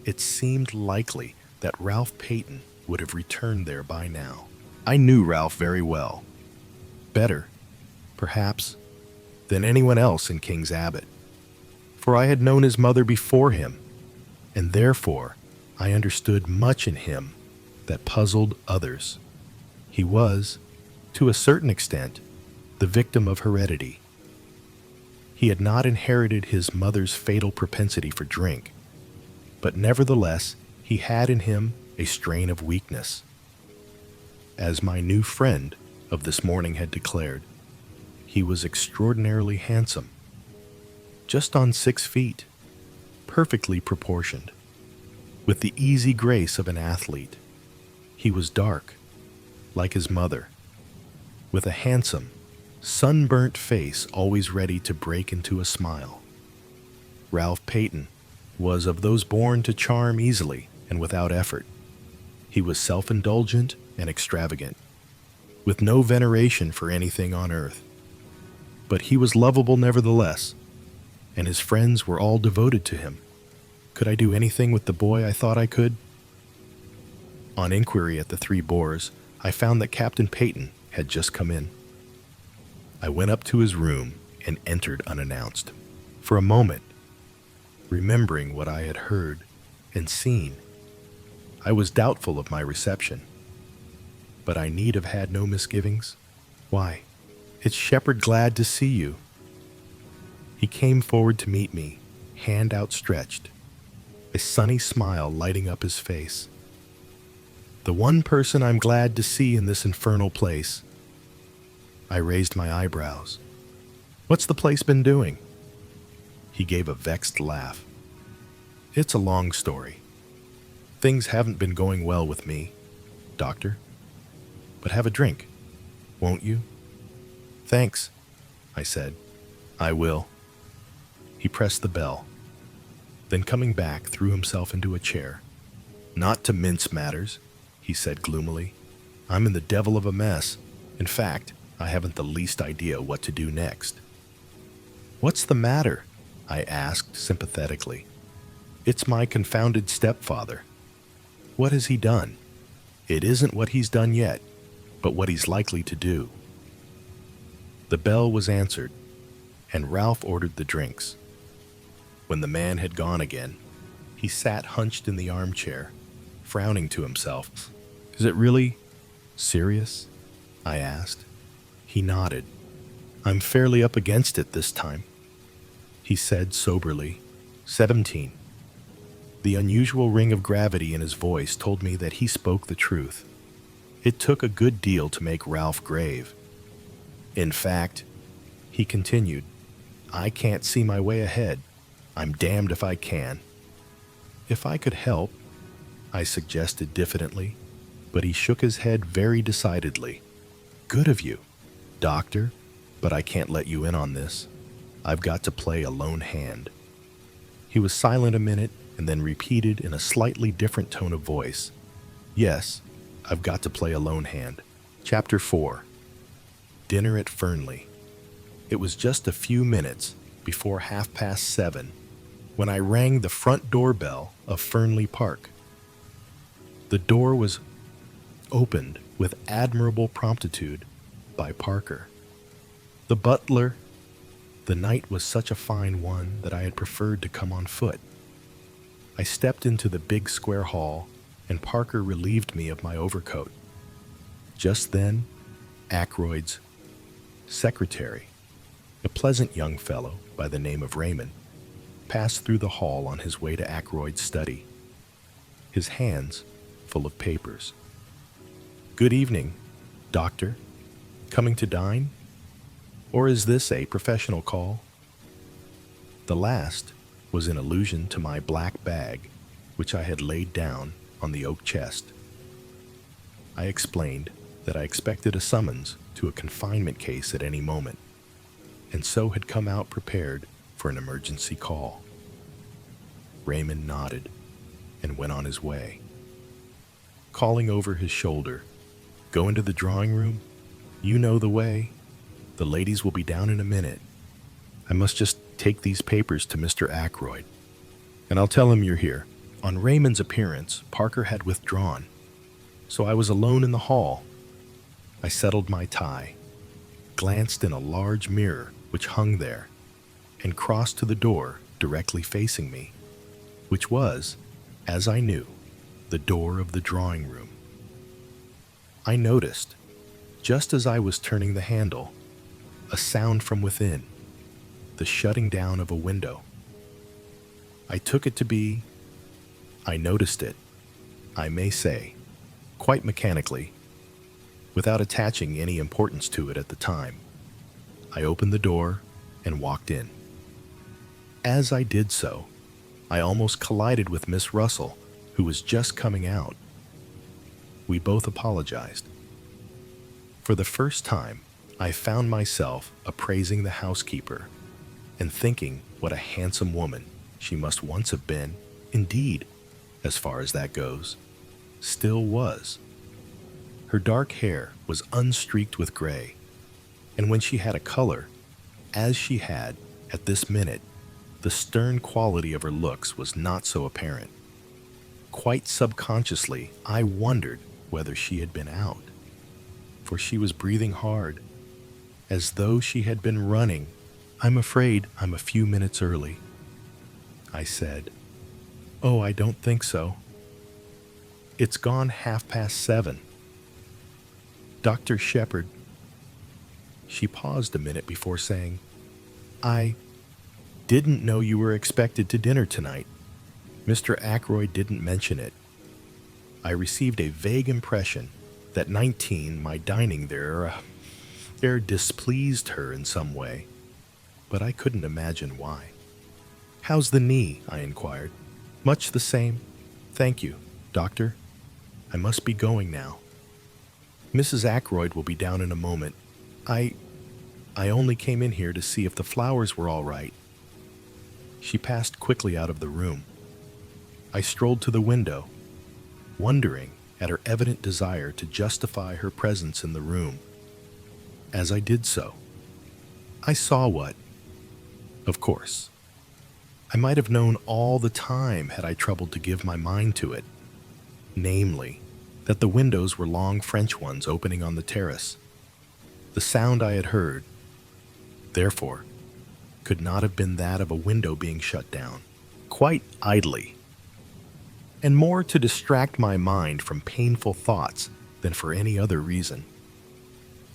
It seemed likely that Ralph Peyton would have returned there by now. I knew Ralph very well. Better, perhaps, than anyone else in King's Abbot, for I had known his mother before him, and therefore I understood much in him that puzzled others. He was, to a certain extent, the victim of heredity. He had not inherited his mother's fatal propensity for drink, but nevertheless he had in him a strain of weakness. As my new friend of this morning had declared, he was extraordinarily handsome, just on 6 feet, perfectly proportioned, with the easy grace of an athlete. He was dark, like his mother, with a handsome, sunburnt face always ready to break into a smile. Ralph Peyton was of those born to charm easily and without effort. He was self-indulgent and extravagant, with no veneration for anything on earth. But he was lovable nevertheless, and his friends were all devoted to him. Could I do anything with the boy I thought I could? On inquiry at the Three Boars, I found that Captain Peyton had just come in. I went up to his room and entered unannounced. For a moment, remembering what I had heard and seen, I was doubtful of my reception. But I need have had no misgivings. Why, it's Shepherd glad to see you. He came forward to meet me, hand outstretched, a sunny smile lighting up his face. The one person I'm glad to see in this infernal place. I raised my eyebrows. What's the place been doing? He gave a vexed laugh. It's a long story. Things haven't been going well with me, Doctor. But have a drink, won't you? Thanks, I said. I will. He pressed the bell, then coming back, threw himself into a chair. Not to mince matters, he said gloomily. I'm in the devil of a mess. In fact, I haven't the least idea what to do next. What's the matter? I asked sympathetically. It's my confounded stepfather. What has he done? It isn't what he's done yet, but what he's likely to do. The bell was answered, and Ralph ordered the drinks. When the man had gone again, he sat hunched in the armchair, frowning to himself. Is it really serious? I asked. He nodded. I'm fairly up against it this time, he said soberly. 17. The unusual ring of gravity in his voice told me that he spoke the truth. It took a good deal to make Ralph grave. In fact, he continued, I can't see my way ahead. I'm damned if I can. If I could help, I suggested diffidently, but he shook his head very decidedly. Good of you, Doctor, but I can't let you in on this. I've got to play a lone hand. He was silent a minute and then repeated in a slightly different tone of voice. Yes, I've got to play a lone hand. Chapter 4. Dinner at Fernley. It was just a few minutes before 7:30 when I rang the front doorbell of Fernley Park. The door was opened with admirable promptitude by Parker. The butler. The night was such a fine one that I had preferred to come on foot. I stepped into the big square hall, and Parker relieved me of my overcoat. Just then, Ackroyd's secretary, a pleasant young fellow by the name of Raymond, passed through the hall on his way to Ackroyd's study, his hands full of papers. Good evening, Doctor. Coming to dine? Or is this a professional call? The last was in allusion to my black bag, which I had laid down on the oak chest. I explained that I expected a summons to into a confinement case at any moment, and so had come out prepared for an emergency call. Raymond nodded and went on his way. Calling over his shoulder, "Go into the drawing room. You know the way. The ladies will be down in a minute. I must just take these papers to Mr. Ackroyd, and I'll tell him you're here." On Raymond's appearance, Parker had withdrawn, so I was alone in the hall. I settled my tie, glanced in a large mirror which hung there, and crossed to the door directly facing me, which was, as I knew, the door of the drawing room. I noticed, just as I was turning the handle, a sound from within, the shutting down of a window. I took it to be, I noticed it, I may say, quite mechanically, without attaching any importance to it at the time. I opened the door and walked in. As I did so, I almost collided with Miss Russell, who was just coming out. We both apologized. For the first time, I found myself appraising the housekeeper and thinking what a handsome woman she must once have been, indeed, as far as that goes, still was. Her dark hair was unstreaked with gray, and when she had a color, as she had at this minute, the stern quality of her looks was not so apparent. Quite subconsciously, I wondered whether she had been out, for she was breathing hard, as though she had been running. "I'm afraid I'm a few minutes early," I said. "Oh, I don't think so. It's gone 7:30. Dr. Shepherd." She paused a minute before saying, "I didn't know you were expected to dinner tonight. Mr. Ackroyd didn't mention it." I received a vague impression that 19, my dining there displeased her in some way, but I couldn't imagine why. "How's the knee?" I inquired. "Much the same, thank you, doctor. I must be going now. Mrs. Ackroyd will be down in a moment. I only came in here to see if the flowers were all right." She passed quickly out of the room. I strolled to the window, wondering at her evident desire to justify her presence in the room. As I did so, I saw what, of course, I might have known all the time had I troubled to give my mind to it, namely, that the windows were long French ones opening on the terrace. The sound I had heard, therefore, could not have been that of a window being shut down, quite idly, and more to distract my mind from painful thoughts than for any other reason.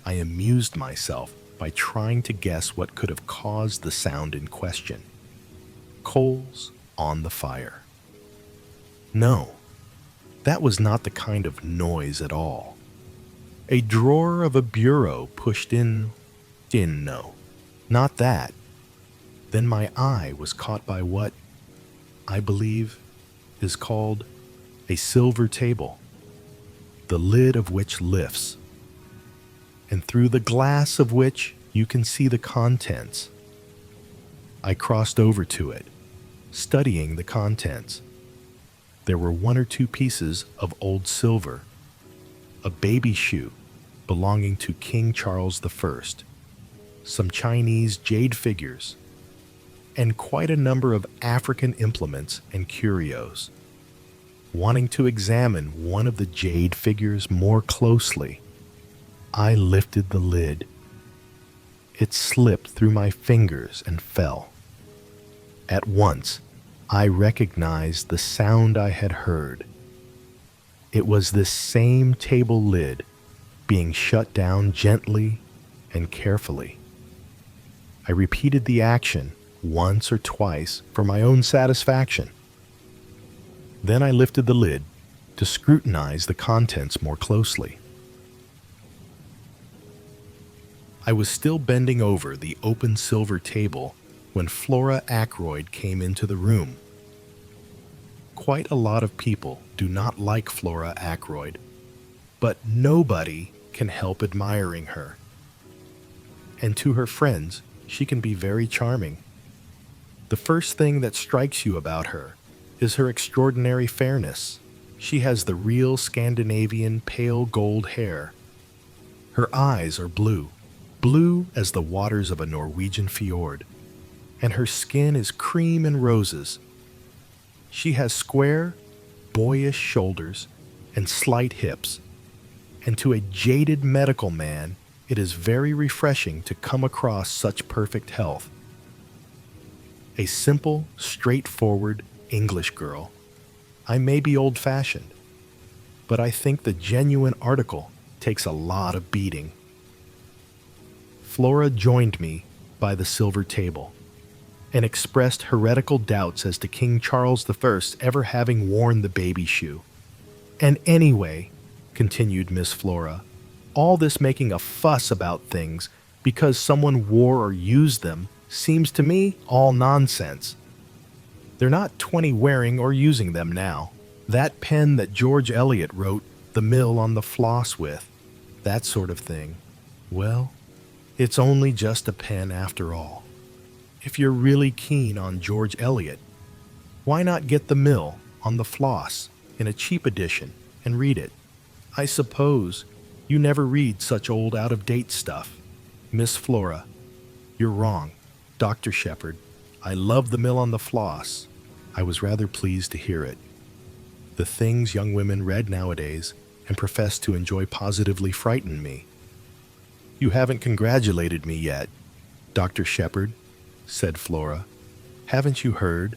I amused myself by trying to guess what could have caused the sound in question. Coals on the fire. No, that was not the kind of noise at all. A drawer of a bureau pushed in, no, not that. Then my eye was caught by what, I believe, is called a silver table, the lid of which lifts, and through the glass of which you can see the contents. I crossed over to it, studying the contents. There were 1 or 2 pieces of old silver, a baby shoe belonging to King Charles I, some Chinese jade figures, and quite a number of African implements and curios. Wanting to examine one of the jade figures more closely, I lifted the lid. It slipped through my fingers and fell. At once, I recognized the sound I had heard. It was this same table lid being shut down gently and carefully. I repeated the action once or twice for my own satisfaction. Then I lifted the lid to scrutinize the contents more closely. I was still bending over the open silver table when Flora Ackroyd came into the room. Quite a lot of people do not like Flora Ackroyd, but nobody can help admiring her. and to her friends, she can be very charming. The first thing that strikes you about her is her extraordinary fairness. She has the real Scandinavian pale gold hair. Her eyes are blue, blue as the waters of a Norwegian fjord, and her skin is cream and roses. She has square, boyish shoulders and slight hips, and to a jaded medical man, it is very refreshing to come across such perfect health. A simple, straightforward English girl. I may be old-fashioned, but I think the genuine article takes a lot of beating. Flora joined me by the silver table and expressed heretical doubts as to King Charles I ever having worn the baby shoe. And anyway, continued Miss Flora, all this making a fuss about things because someone wore or used them seems to me all nonsense. They're not 20 wearing or using them now. That pen that George Eliot wrote The Mill on the Floss with, that sort of thing. Well, it's only just a pen after all. If you're really keen on George Eliot, why not get The Mill on the Floss in a cheap edition and read it? I suppose you never read such old out-of-date stuff. Miss Flora, you're wrong. Dr. Shepherd, I love The Mill on the Floss. I was rather pleased to hear it. The things young women read nowadays and profess to enjoy positively frighten me. You haven't congratulated me yet, Dr. Shepherd, said Flora. Haven't you heard?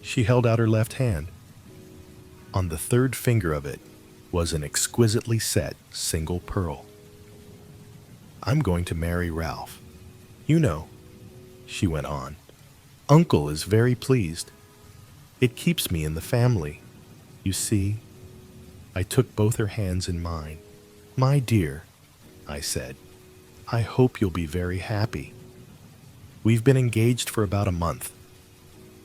She held out her left hand. On the third finger of it was an exquisitely set single pearl. I'm going to marry Ralph. You know, she went on, Uncle is very pleased. It keeps me in the family. You see, I took both her hands in mine. My dear, I said, I hope you'll be very happy. We've been engaged for about a month,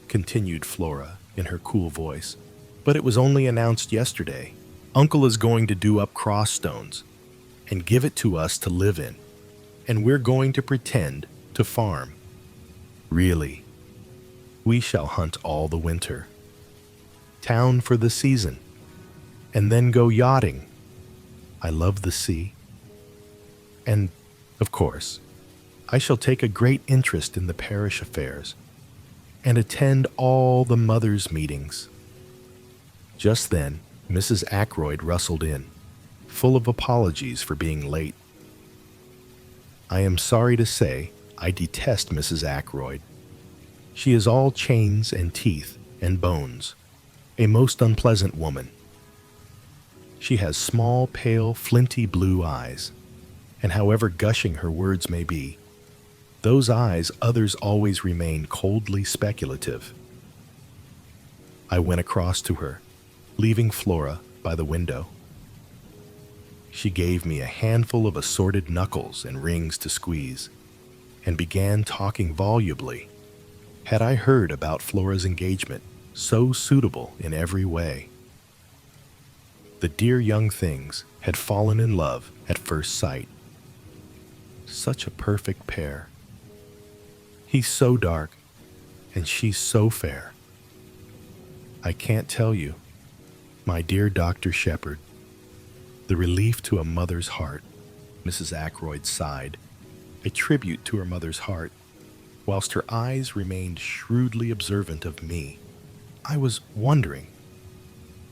continued Flora in her cool voice, but it was only announced yesterday. Uncle is going to do up Crossstones and give it to us to live in, and we're going to pretend to farm. Really, we shall hunt all the winter, town for the season, and then go yachting. I love the sea. And, of course, I shall take a great interest in the parish affairs and attend all the mothers' meetings. Just then, Mrs. Ackroyd rustled in, full of apologies for being late. I am sorry to say I detest Mrs. Ackroyd. She is all chains and teeth and bones, a most unpleasant woman. She has small, pale, flinty blue eyes, and however gushing her words may be, those eyes others always remain coldly speculative. I went across to her, leaving Flora by the window. She gave me a handful of assorted knuckles and rings to squeeze, and began talking volubly. Had I heard about Flora's engagement, so suitable in every way? The dear young things had fallen in love at first sight. Such a perfect pair. He's so dark, and she's so fair. I can't tell you, my dear Dr. Shepherd, the relief to a mother's heart. Mrs. Ackroyd sighed, a tribute to her mother's heart, whilst her eyes remained shrewdly observant of me. I was wondering,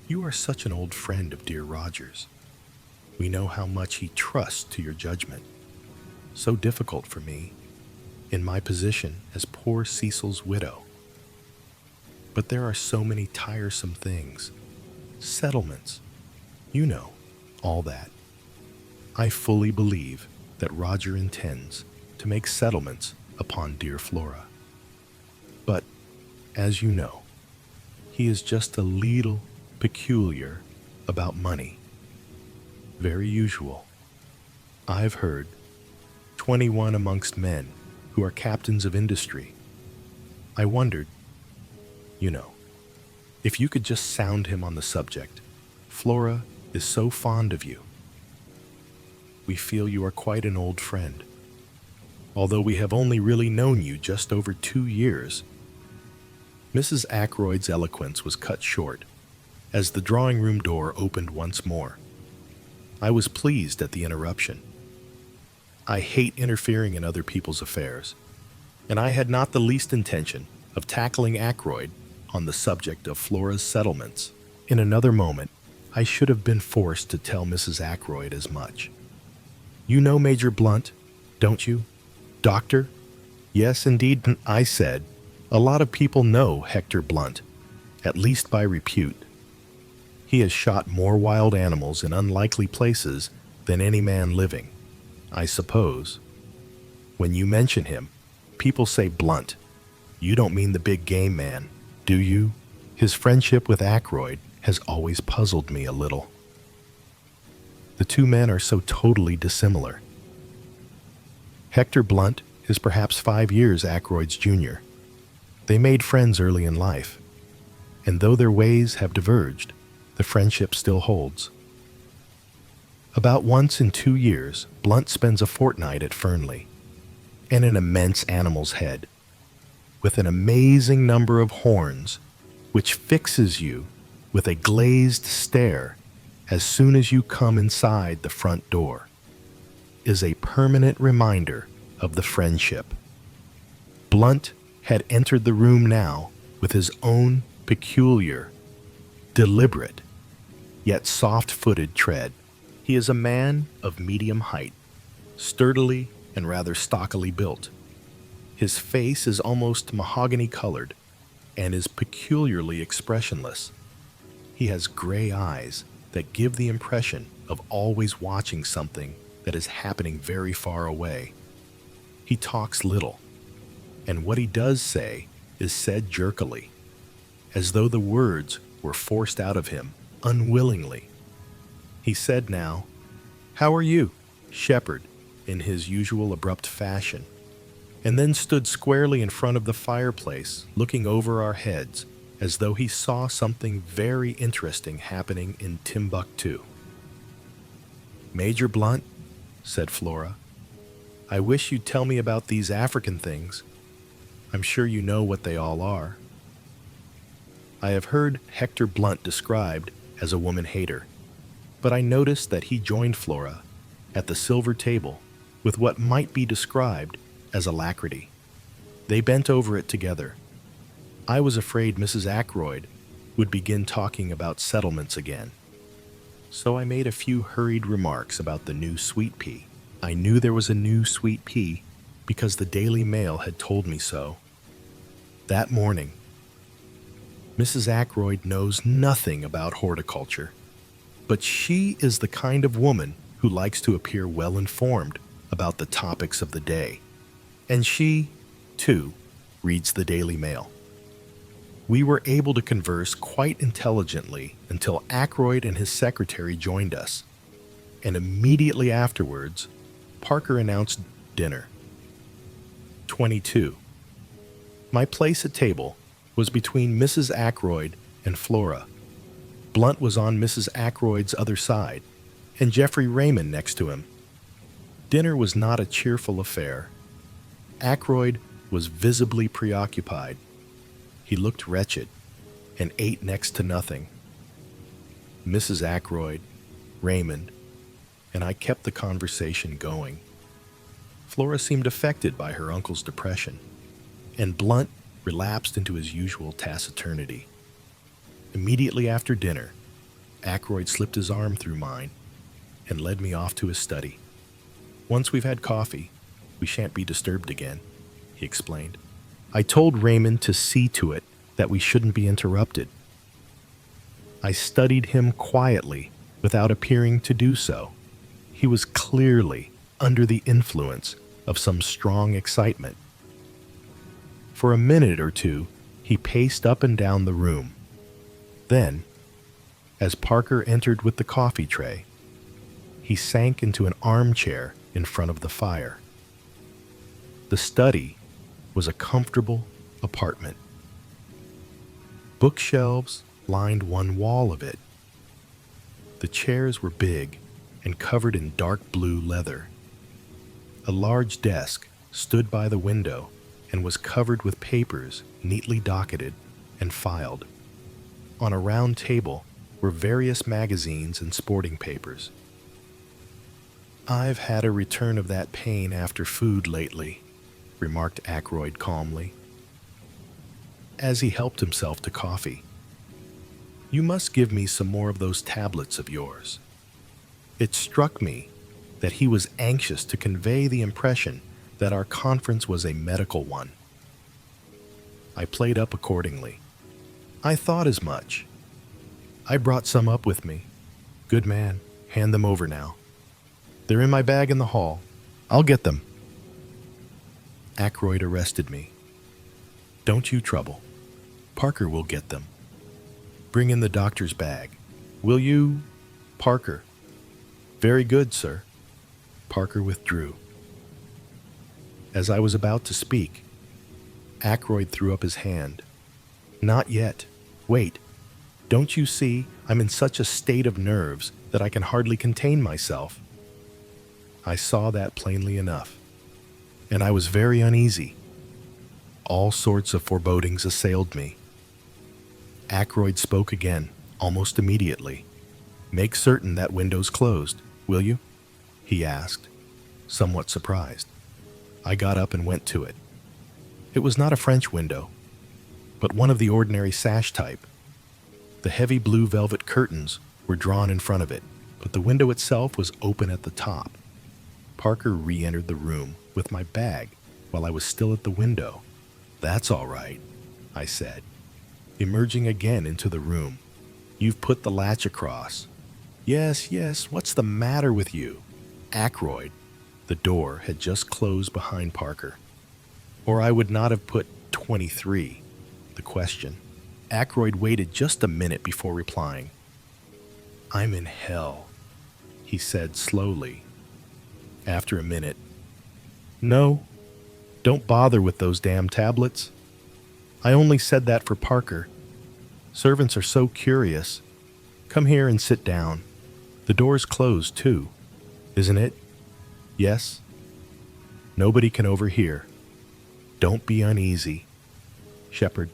you are such an old friend of dear Roger's. We know how much he trusts to your judgment. So difficult for me, in my position as poor Cecil's widow. But there are so many tiresome things. Settlements. You know, all that. I fully believe that Roger intends to make settlements upon dear Flora. But, as you know, he is just a leetle peculiar about money. Very usual. I've heard 21 amongst men who are captains of industry. I wondered, you know, if you could just sound him on the subject. Flora is so fond of you. We feel you are quite an old friend. although we have only really known you just over 2 years." Mrs. Ackroyd's eloquence was cut short as the drawing room door opened once more. I was pleased at the interruption. I hate interfering in other people's affairs, and I had not the least intention of tackling Ackroyd on the subject of Flora's settlements. In another moment, I should have been forced to tell Mrs. Ackroyd as much. "You know Major Blunt, don't you, Doctor?" "Yes, indeed," I said. "A lot of people know Hector Blunt, at least by repute. He has shot more wild animals in unlikely places than any man living. I suppose, when you mention him, people say Blunt. You don't mean the big game man, do you?" His friendship with Ackroyd has always puzzled me a little. The two men are so totally dissimilar. Hector Blunt is perhaps 5 years Ackroyd's junior. They made friends early in life, and though their ways have diverged, the friendship still holds. About once in 2 years, Blunt spends a fortnight at Fernley, and an immense animal's head, with an amazing number of horns, which fixes you with a glazed stare as soon as you come inside the front door, is a permanent reminder of the friendship. Blunt had entered the room now with his own peculiar, deliberate, yet soft-footed tread. He is a man of medium height, sturdily and rather stockily built. His face is almost mahogany-colored and is peculiarly expressionless. He has gray eyes that give the impression of always watching something that is happening very far away. He talks little, and what he does say is said jerkily, as though the words were forced out of him unwillingly. He said now, "How are you, Shepherd?" in his usual abrupt fashion, and then stood squarely in front of the fireplace, looking over our heads, as though he saw something very interesting happening in Timbuktu. "Major Blunt," said Flora, "I wish you'd tell me about these African things. I'm sure you know what they all are." I have heard Hector Blunt described as a woman-hater, but I noticed that he joined Flora at the silver table with what might be described as alacrity. They bent over it together. I was afraid Mrs. Ackroyd would begin talking about settlements again, so I made a few hurried remarks about the new sweet pea. I knew there was a new sweet pea because the Daily Mail had told me so. That morning, Mrs. Ackroyd knows nothing about horticulture, but she is the kind of woman who likes to appear well-informed about the topics of the day, and she, too, reads the Daily Mail. We were able to converse quite intelligently until Ackroyd and his secretary joined us, and immediately afterwards, Parker announced dinner. 22. My place at table was between Mrs. Ackroyd and Flora. Blunt was on Mrs. Ackroyd's other side, and Geoffrey Raymond next to him. Dinner was not a cheerful affair. Ackroyd was visibly preoccupied. He looked wretched and ate next to nothing. Mrs. Ackroyd, Raymond, and I kept the conversation going. Flora seemed affected by her uncle's depression, and Blunt relapsed into his usual taciturnity. Immediately after dinner, Ackroyd slipped his arm through mine and led me off to his study. "Once we've had coffee, we shan't be disturbed again," he explained. I told Raymond to see to it that we shouldn't be interrupted. I studied him quietly without appearing to do so. He was clearly under the influence of some strong excitement. For a minute or two, he paced up and down the room. Then, as Parker entered with the coffee tray, he sank into an armchair in front of the fire. The study was a comfortable apartment. Bookshelves lined one wall of it. The chairs were big and covered in dark blue leather. A large desk stood by the window and was covered with papers neatly docketed and filed. On a round table were various magazines and sporting papers. "I've had a return of that pain after food lately," remarked Ackroyd calmly, as he helped himself to coffee. "You must give me some more of those tablets of yours." It struck me that he was anxious to convey the impression that our conference was a medical one. I played up accordingly. "I thought as much. I brought some up with me. Good man, hand them over now. They're in my bag in the hall. I'll get them." Ackroyd arrested me. "Don't you trouble. Parker will get them. Bring in the doctor's bag. Will you, Parker?" "Very good, sir." Parker withdrew. As I was about to speak, Ackroyd threw up his hand. "Not yet. Wait. Don't you see I'm in such a state of nerves that I can hardly contain myself?" I saw that plainly enough, and I was very uneasy. All sorts of forebodings assailed me. Ackroyd spoke again, almost immediately. "Make certain that window's closed, will you?" he asked, somewhat surprised. I got up and went to it. It was not a French window, but one of the ordinary sash type. The heavy blue velvet curtains were drawn in front of it, but the window itself was open at the top. Parker re-entered the room with my bag while I was still at the window. "That's all right," I said, emerging again into the room. "You've put the latch across." Yes, what's the matter with you?" Ackroyd. The door had just closed behind Parker. Or I would not have put 23, the question. Ackroyd waited just a minute before replying. "I'm in hell," he said slowly. After a minute, "No, don't bother with those damn tablets. I only said that for Parker. Servants are so curious. Come here and sit down. The door's closed, too, isn't it? Yes? Nobody can overhear. Don't be uneasy. Shepherd,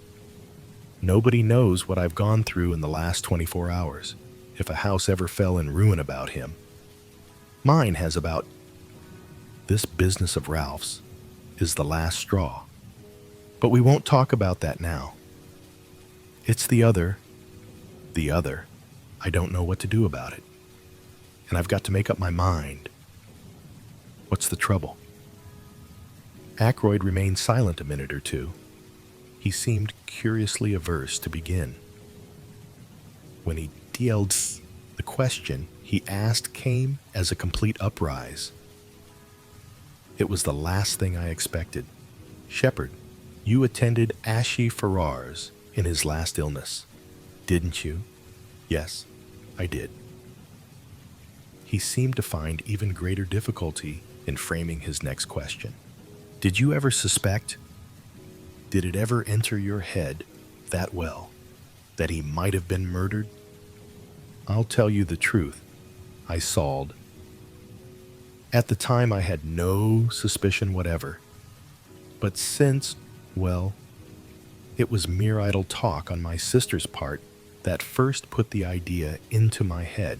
nobody knows what I've gone through in the last 24 hours, if a house ever fell in ruin about him. Mine has about... This business of Ralph's is the last straw. But we won't talk about that now. It's the other. I don't know what to do about it. And I've got to make up my mind. What's the trouble?" Ackroyd remained silent a minute or two. He seemed curiously averse to begin. When he yelled, the question he asked came as a complete uprise. It was the last thing I expected. "Shepherd, you attended Ashy Farrar's in his last illness, didn't you?" "Yes, I did." He seemed to find even greater difficulty in framing his next question. "Did you ever suspect? Did it ever enter your head that well that he might have been murdered?" "I'll tell you the truth," I sawed. "At the time I had no suspicion whatever. But since, well, it was mere idle talk on my sister's part that first put the idea into my head.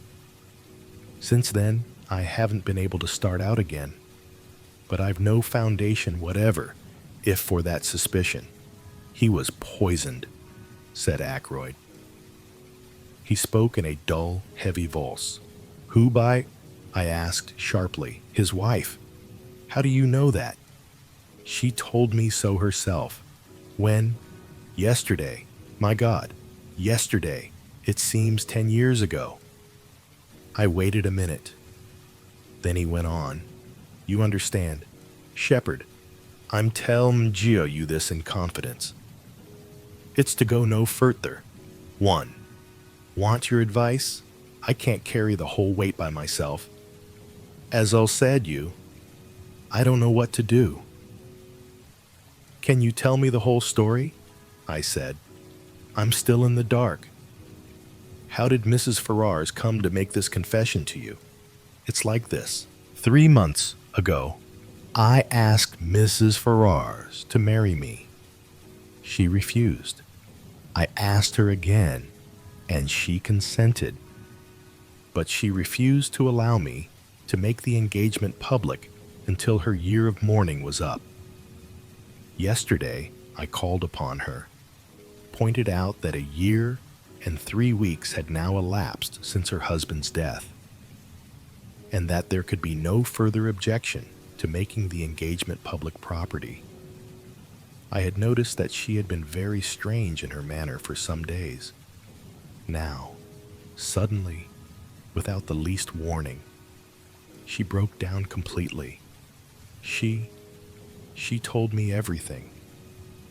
Since then, I haven't been able to start out again. But I've no foundation whatever, if for that suspicion. He was poisoned," said Ackroyd. He spoke in a dull, heavy voice. "Who by?" I asked sharply. "His wife. How do you know that?" "She told me so herself. When? Yesterday. My God, yesterday. It seems 10 years ago." I waited a minute. Then he went on. "You understand. Shepherd, I'm telling you this in confidence. It's to go no further. 1. Want your advice? I can't carry the whole weight by myself. As I'll said you, I don't know what to do." "Can you tell me the whole story?" I said. "I'm still in the dark. How did Mrs. Farrar's come to make this confession to you? It's like this. 3 months ago, I asked Mrs. Ferrars to marry me. She refused. I asked her again, and she consented. But she refused to allow me to make the engagement public until her year of mourning was up. Yesterday, I called upon her, pointed out that a year and 3 weeks had now elapsed since her husband's death, and that there could be no further objection to making the engagement public property. I had noticed that she had been very strange in her manner for some days. Now, suddenly, without the least warning, she broke down completely. She told me everything.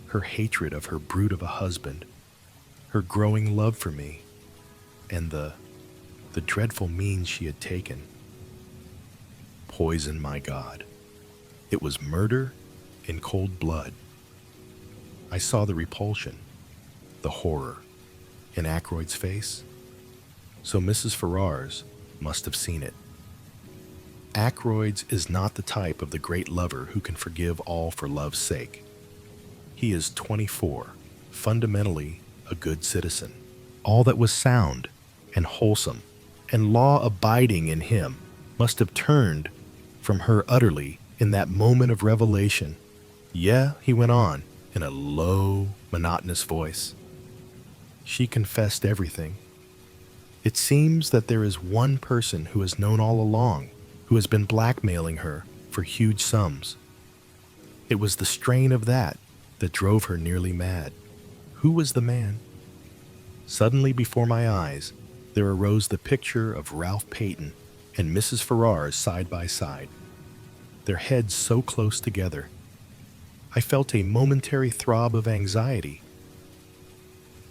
Her hatred of her brute of a husband, her growing love for me, and the dreadful means she had taken. Poison, my God. It was murder in cold blood. I saw the repulsion, the horror, in Ackroyd's face, so Mrs. Ferrars must have seen it. Ackroyd is not the type of the great lover who can forgive all for love's sake. He is 24, fundamentally a good citizen. All that was sound and wholesome and law-abiding in him must have turned from her utterly in that moment of revelation. Yeah, he went on in a low, monotonous voice. She confessed everything. It seems that there is one person who has known all along, who has been blackmailing her for huge sums. It was the strain of that drove her nearly mad. Who was the man? Suddenly before my eyes, there arose the picture of Ralph Peyton and Mrs. Ferrars side by side, their heads so close together. I felt a momentary throb of anxiety.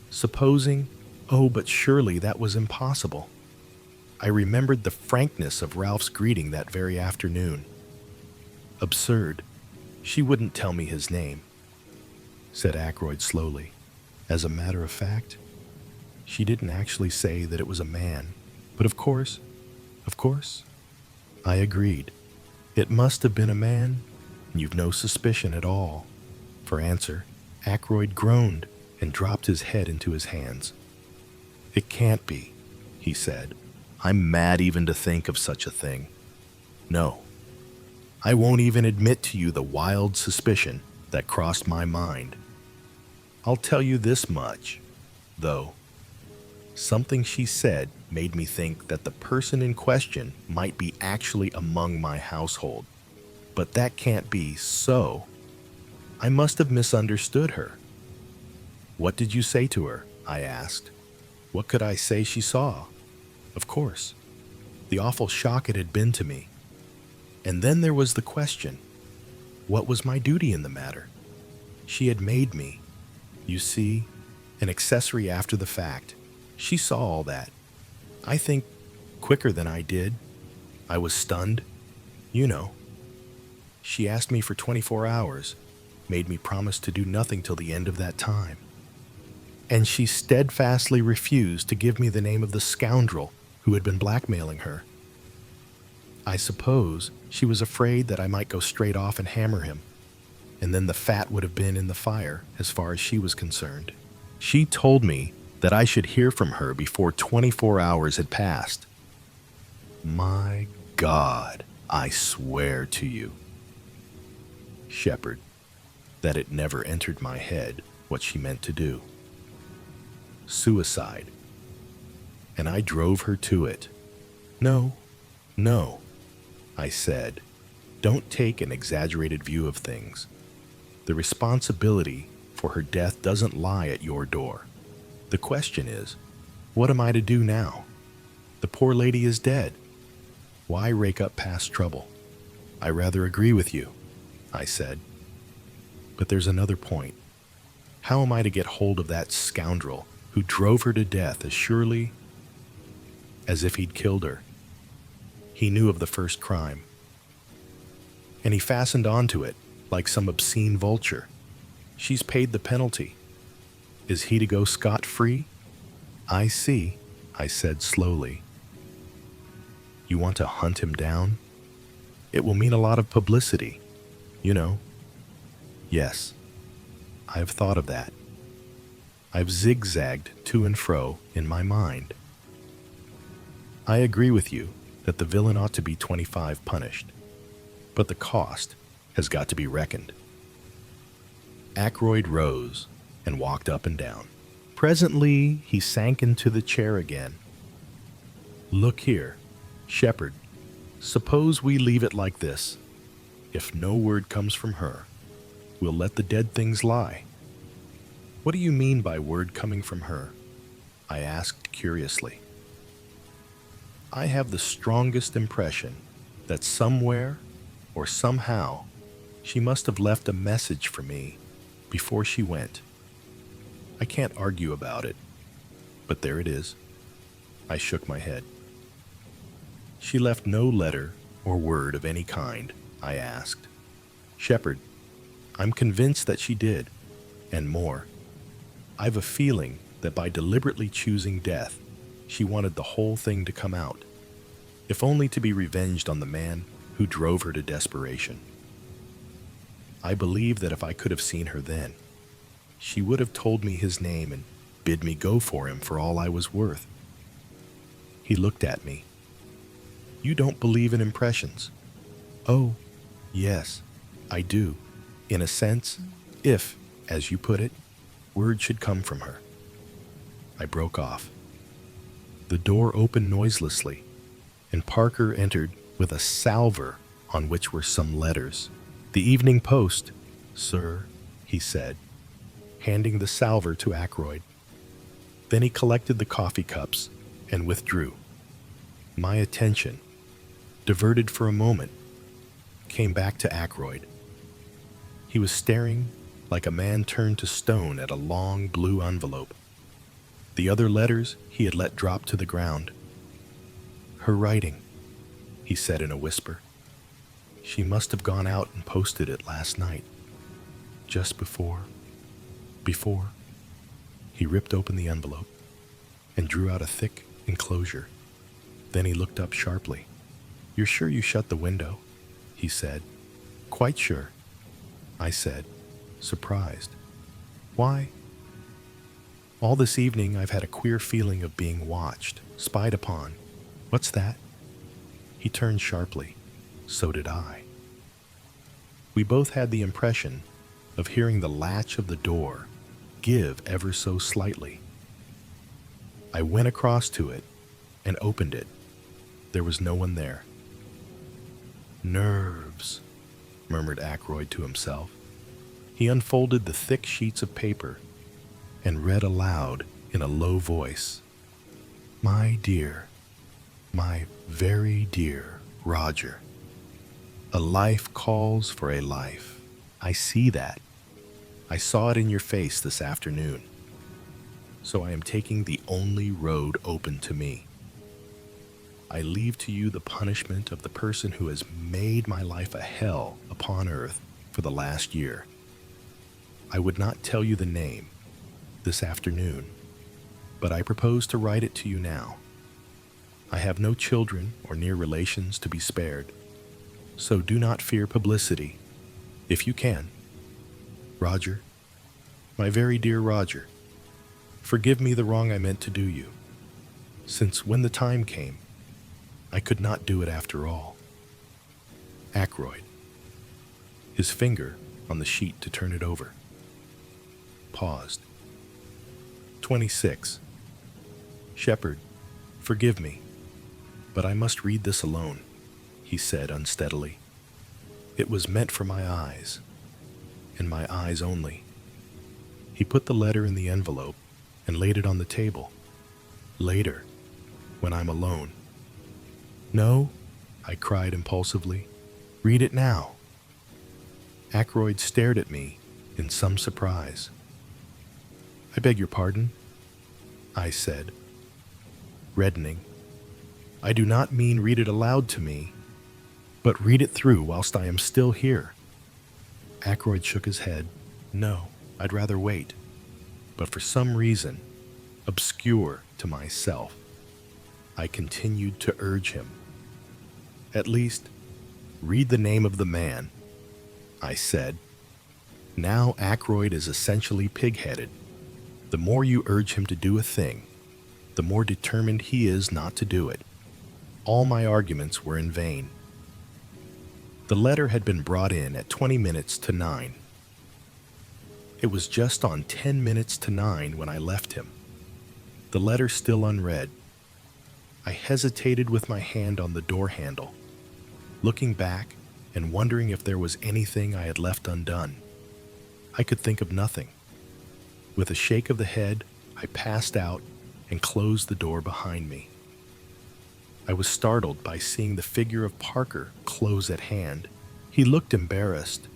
Supposing, oh, but surely that was impossible. I remembered the frankness of Ralph's greeting that very afternoon. Absurd. She wouldn't tell me his name, said Ackroyd slowly. As a matter of fact, she didn't actually say that it was a man, but of course, I agreed. It must have been a man, and you've no suspicion at all. For answer, Ackroyd groaned and dropped his head into his hands. It can't be, he said. I'm mad even to think of such a thing. No, I won't even admit to you the wild suspicion that crossed my mind. I'll tell you this much, though. Something she said made me think that the person in question might be actually among my household. But that can't be so. I must have misunderstood her. What did you say to her? I asked. What could I say she saw? Of course, the awful shock it had been to me. And then there was the question. What was my duty in the matter? She had made me, you see, an accessory after the fact. She saw all that. I think quicker than I did. I was stunned. You know. She asked me for 24 hours, made me promise to do nothing till the end of that time. And she steadfastly refused to give me the name of the scoundrel who had been blackmailing her. I suppose she was afraid that I might go straight off and hammer him, and then the fat would have been in the fire as far as she was concerned. She told me that I should hear from her before 24 hours had passed. My God, I swear to you, Shepherd, that it never entered my head what she meant to do. Suicide. And I drove her to it. No, I said, don't take an exaggerated view of things. The responsibility for her death doesn't lie at your door. The question is, what am I to do now? The poor lady is dead. Why rake up past trouble? I rather agree with you, I said. But there's another point. How am I to get hold of that scoundrel who drove her to death as surely as if he'd killed her? He knew of the first crime, and he fastened onto it like some obscene vulture. She's paid the penalty. Is he to go scot-free? I see, I said slowly. You want to hunt him down? It will mean a lot of publicity. You know, yes, I've thought of that. I've zigzagged to and fro in my mind. I agree with you that the villain ought to be 25 punished, but the cost has got to be reckoned. Ackroyd rose and walked up and down. Presently, he sank into the chair again. Look here, Shepherd, suppose we leave it like this. If no word comes from her, we'll let the dead things lie. What do you mean by word coming from her? I asked curiously. I have the strongest impression that somewhere or somehow she must have left a message for me before she went. I can't argue about it, but there it is. I shook my head. She left no letter or word of any kind, I asked. Shepherd, I'm convinced that she did, and more. I've a feeling that by deliberately choosing death, she wanted the whole thing to come out, if only to be revenged on the man who drove her to desperation. I believe that if I could have seen her then, she would have told me his name and bid me go for him for all I was worth. He looked at me. You don't believe in impressions? Oh, yes, I do, in a sense, if, as you put it, word should come from her. I broke off. The door opened noiselessly, and Parker entered with a salver on which were some letters. The Evening Post, sir, he said, handing the salver to Ackroyd. Then he collected the coffee cups and withdrew. My attention, diverted for a moment, came back to Ackroyd. He was staring like a man turned to stone at a long blue envelope. The other letters he had let drop to the ground. Her writing, he said in a whisper. She must have gone out and posted it last night. Just before. He ripped open the envelope and drew out a thick enclosure. Then he looked up sharply. You're sure you shut the window? He said. Quite sure, I said, surprised. Why? All this evening I've had a queer feeling of being watched, spied upon. What's that? He turned sharply. So did I. We both had the impression of hearing the latch of the door give ever so slightly. I went across to it and opened it. There was no one there. Nerves, murmured Ackroyd to himself. He unfolded the thick sheets of paper and read aloud in a low voice. My dear, my very dear Roger, a life calls for a life. I see that. I saw it in your face this afternoon. So I am taking the only road open to me. I leave to you the punishment of the person who has made my life a hell upon earth for the last year. I would not tell you the name this afternoon, but I propose to write it to you now. I have no children or near relations to be spared, so do not fear publicity, if you can. Roger, my very dear Roger, forgive me the wrong I meant to do you, since when the time came, I could not do it after all. Ackroyd, his finger on the sheet to turn it over. Paused. 26. Shepherd, forgive me, but I must read this alone, he said unsteadily. It was meant for my eyes, and my eyes only. He put the letter in the envelope and laid it on the table. Later, when I'm alone. No, I cried impulsively. Read it now. Ackroyd stared at me in some surprise. I beg your pardon, I said, reddening. I do not mean read it aloud to me, but read it through whilst I am still here. Ackroyd shook his head. No, I'd rather wait. But for some reason, obscure to myself, I continued to urge him. At least, read the name of the man. I said. Now Ackroyd is essentially pig-headed. The more you urge him to do a thing, the more determined he is not to do it. All my arguments were in vain. The letter had been brought in at 20 minutes to 9. It was just on 10 minutes to 9 when I left him. The letter still unread. I hesitated with my hand on the door handle, looking back and wondering if there was anything I had left undone. I could think of nothing. With a shake of the head, I passed out and closed the door behind me. I was startled by seeing the figure of Parker close at hand. He looked embarrassed,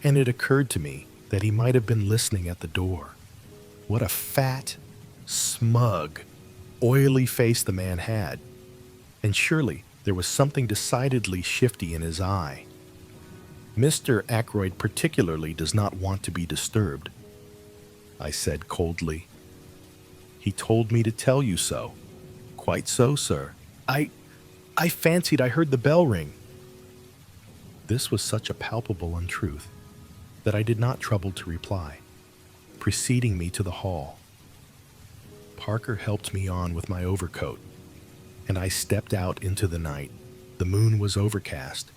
and it occurred to me that he might have been listening at the door. What a fat, smug, oily face the man had, and surely there was something decidedly shifty in his eye. Mr. Ackroyd particularly does not want to be disturbed, I said coldly. He told me to tell you so. Quite so, sir. I fancied I heard the bell ring. This was such a palpable untruth that I did not trouble to reply, preceding me to the hall. Parker helped me on with my overcoat, and I stepped out into the night. The moon was overcast,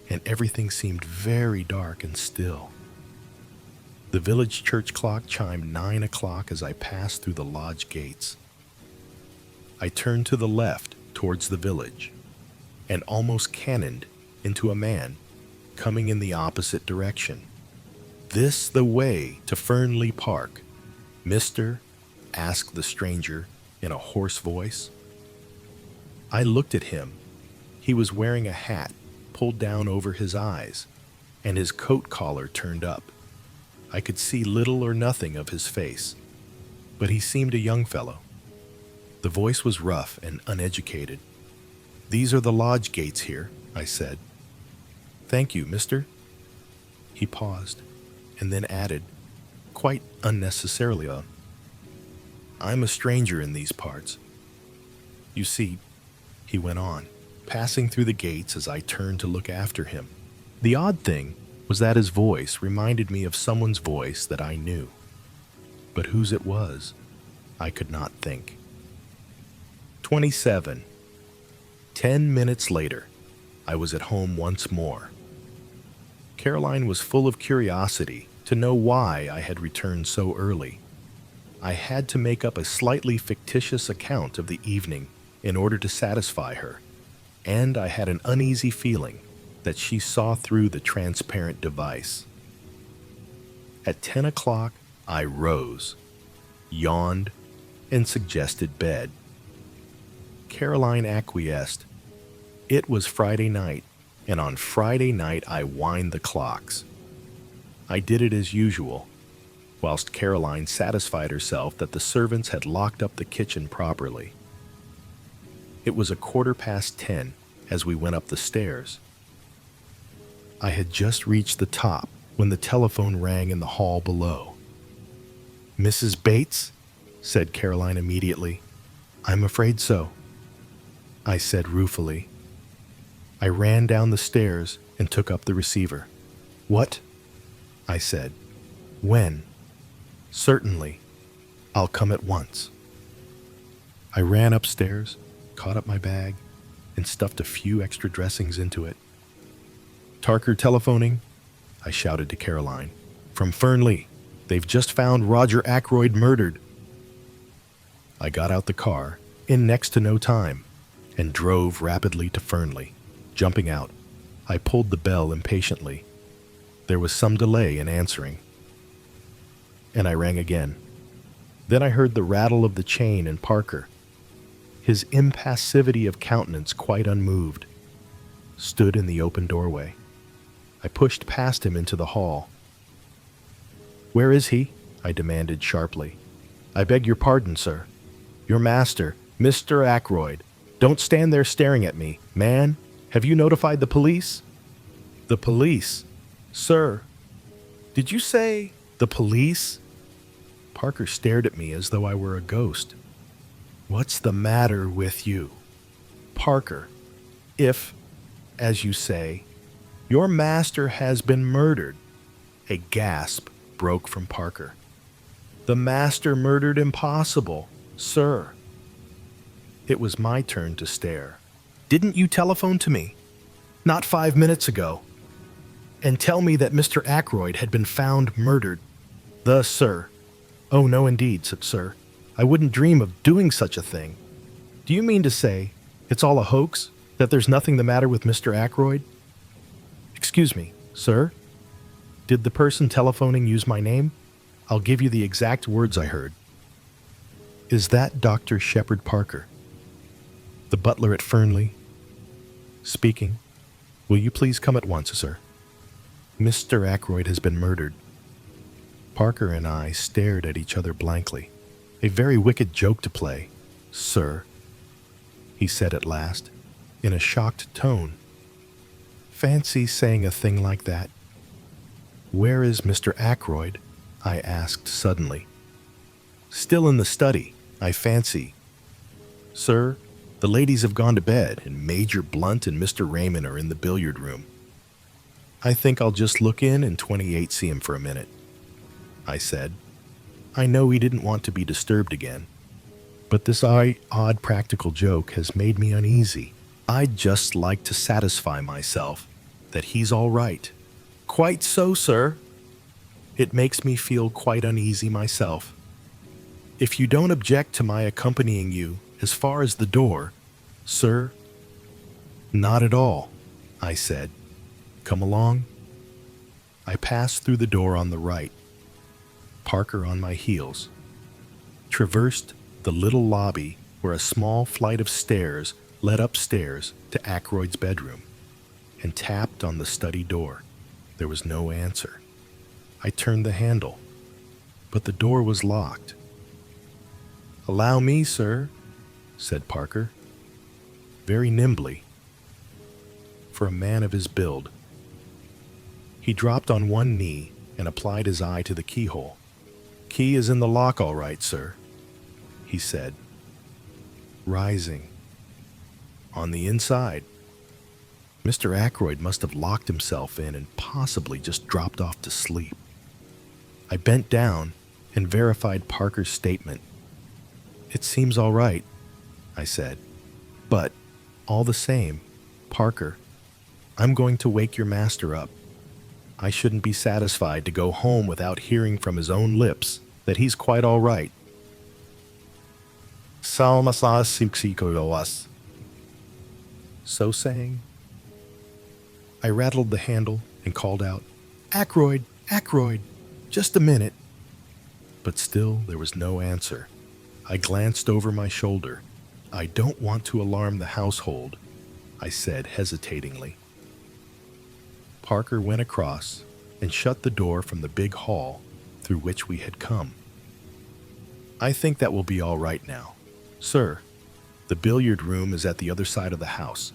and everything seemed very dark and still. The village church clock chimed 9 o'clock as I passed through the lodge gates. I turned to the left towards the village, and almost cannoned into a man coming in the opposite direction. "This the way to Fernley Park, mister?" asked the stranger in a hoarse voice. I looked at him. He was wearing a hat pulled down over his eyes, and his coat collar turned up. I could see little or nothing of his face, but he seemed a young fellow. The voice was rough and uneducated. "These are the lodge gates here," I said. "Thank you, mister." He paused, and then added, quite unnecessarily, "I'm a stranger in these parts. You see," he went on, passing through the gates as I turned to look after him. The odd thing was that his voice reminded me of someone's voice that I knew. But whose it was, I could not think. 27. 10 minutes later, I was at home once more. Caroline was full of curiosity to know why I had returned so early. I had to make up a slightly fictitious account of the evening in order to satisfy her, and I had an uneasy feeling that she saw through the transparent device. At 10 o'clock, I rose, yawned, and suggested bed. Caroline acquiesced. It was Friday night, and on Friday night I wind the clocks. I did it as usual, whilst Caroline satisfied herself that the servants had locked up the kitchen properly. It was 10:15 as we went up the stairs. I had just reached the top when the telephone rang in the hall below. "Mrs. Bates?" said Caroline immediately. "I'm afraid so," I said ruefully. I ran down the stairs and took up the receiver. "What?" I said. "When?" "Certainly. I'll come at once." I ran upstairs, caught up my bag, and stuffed a few extra dressings into it. "Tarker telephoning," I shouted to Caroline. "From Fernley. They've just found Roger Ackroyd murdered." I got out the car, in next to no time, and drove rapidly to Fernley. Jumping out, I pulled the bell impatiently. There was some delay in answering, and I rang again. Then I heard the rattle of the chain and Parker, his impassivity of countenance quite unmoved, stood in the open doorway. I pushed past him into the hall. "Where is he?" I demanded sharply. "I beg your pardon, sir. Your master, Mr. Ackroyd. Don't stand there staring at me. Man, have you notified the police?" "The police? Sir, did you say the police?" Parker stared at me as though I were a ghost. "What's the matter with you? Parker, if, as you say, your master has been murdered, A gasp broke from Parker. "The master murdered impossible, sir." It was my turn to stare. "Didn't you telephone to me? Not 5 minutes ago. And tell me that Mr. Ackroyd had been found murdered?" Sir. "Oh, no indeed, sir. I wouldn't dream of doing such a thing. Do you mean to say it's all a hoax? That there's nothing the matter with Mr. Ackroyd?" "Excuse me, sir? Did the person telephoning use my name? I'll give you the exact words I heard." "Is that Dr. Shepard Parker, the butler at Fernley?" "Speaking. Will you please come at once, sir? Mr. Ackroyd has been murdered." Parker and I stared at each other blankly. "A very wicked joke to play, sir," he said at last, in a shocked tone. "Fancy saying a thing like that." "Where is Mr. Ackroyd?" I asked suddenly. "Still in the study, I fancy. Sir, the ladies have gone to bed, and Major Blunt and Mr. Raymond are in the billiard room. I think I'll just look in and 28 see him for a minute," I said. I know he didn't want to be disturbed again, but this odd practical joke has made me uneasy. I'd just like to satisfy myself that he's all right. "Quite so, sir. It makes me feel quite uneasy myself. If you don't object to my accompanying you as far as the door, sir." "Not at all," I said. "Come along." I passed through the door on the right, Parker on my heels, traversed the little lobby where a small flight of stairs led upstairs to Ackroyd's bedroom, and tapped on the study door. There was no answer. I turned the handle, but the door was locked. "Allow me, sir," said Parker, very nimbly, for a man of his build. He dropped on one knee and applied his eye to the keyhole. "Key is in the lock all right, sir," he said, rising. "On the inside." Mr. Ackroyd must have locked himself in and possibly just dropped off to sleep. I bent down and verified Parker's statement. "It seems all right," I said. "But, all the same, Parker, I'm going to wake your master up. I shouldn't be satisfied to go home without hearing from his own lips that he's quite all right." So saying, I rattled the handle and called out, "Ackroyd, Ackroyd, just a minute." But still there was no answer. I glanced over my shoulder. "I don't want to alarm the household," I said hesitatingly. Parker went across and shut the door from the big hall through which we had come. "I think that will be all right now. Sir, the billiard room is at the other side of the house,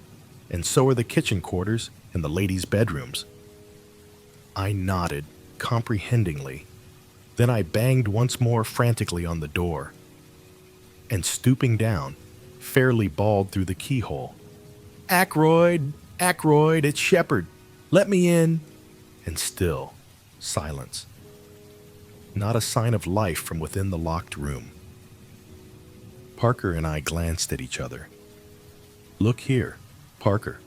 and so are the kitchen quarters and the ladies' bedrooms." I nodded comprehendingly. Then I banged once more frantically on the door, and stooping down, fairly bawled through the keyhole, "Ackroyd, Ackroyd, it's Shepard. Let me in." And still silence. Not a sign of life from within the locked room. Parker and I glanced at each other. "Look here, Parker,"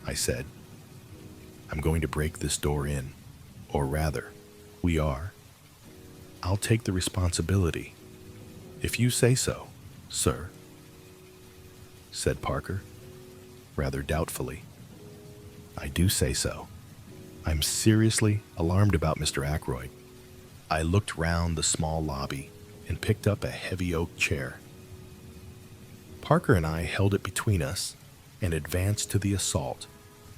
I said. "I'm going to break this door in. Or rather, we are. I'll take the responsibility, if you say so, sir," said Parker, rather doubtfully. "I do say so. I'm seriously alarmed about Mr. Ackroyd." I looked round the small lobby and picked up a heavy oak chair. Parker and I held it between us and advanced to the assault.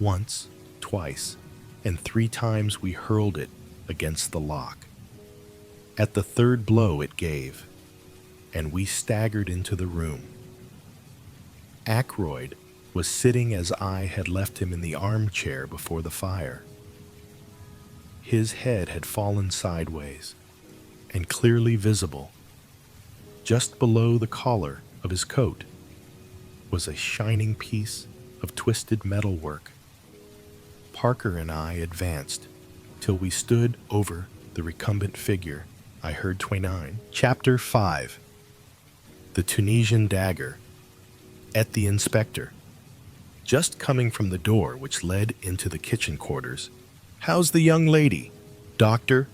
Once, twice, and 3 times we hurled it against the lock. At the 3rd blow it gave, and we staggered into the room. Ackroyd was sitting as I had left him in the armchair before the fire. His head had fallen sideways, and clearly visible, just below the collar of his coat, was a shining piece of twisted metalwork. Parker and I advanced, till we stood over the recumbent figure. I heard 29. Chapter 5. The Tunisian Dagger. At the inspector. Just coming from the door which led into the kitchen quarters. How's the young lady? Doctor?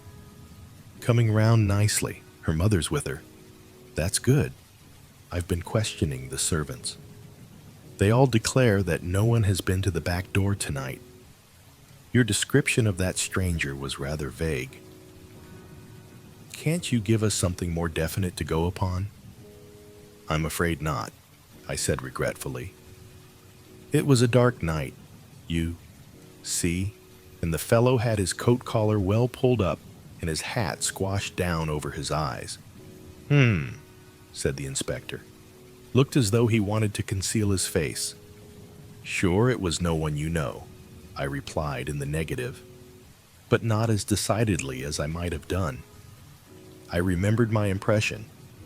Coming round nicely. Her mother's with her. That's good. I've been questioning the servants. They all declare that no one has been to the back door tonight. Your description of that stranger was rather vague. Can't you give us something more definite to go upon? I'm afraid not, I said regretfully. It was a dark night, you see, and the fellow had his coat collar well pulled up and his hat squashed down over his eyes. Said the inspector. Looked as though he wanted to conceal his face. Sure, it was no one you know, I replied in the negative, but not as decidedly as I might have done. I remembered my impression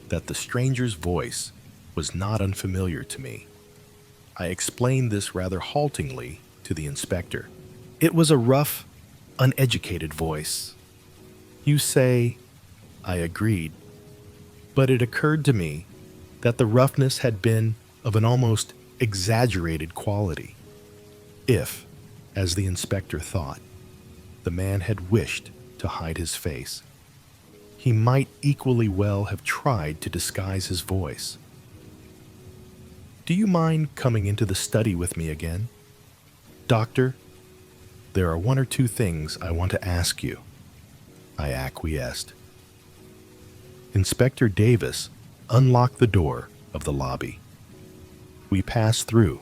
that the stranger's voice was not unfamiliar to me. I explained this rather haltingly to the inspector. It was a rough, uneducated voice. You say, I agreed, but it occurred to me that the roughness had been of an almost exaggerated quality. If, as the inspector thought, the man had wished to hide his face, he might equally well have tried to disguise his voice. Do you mind coming into the study with me again? Doctor, there are one or two things I want to ask you. I acquiesced. Inspector Davis unlocked the door of the lobby. We passed through,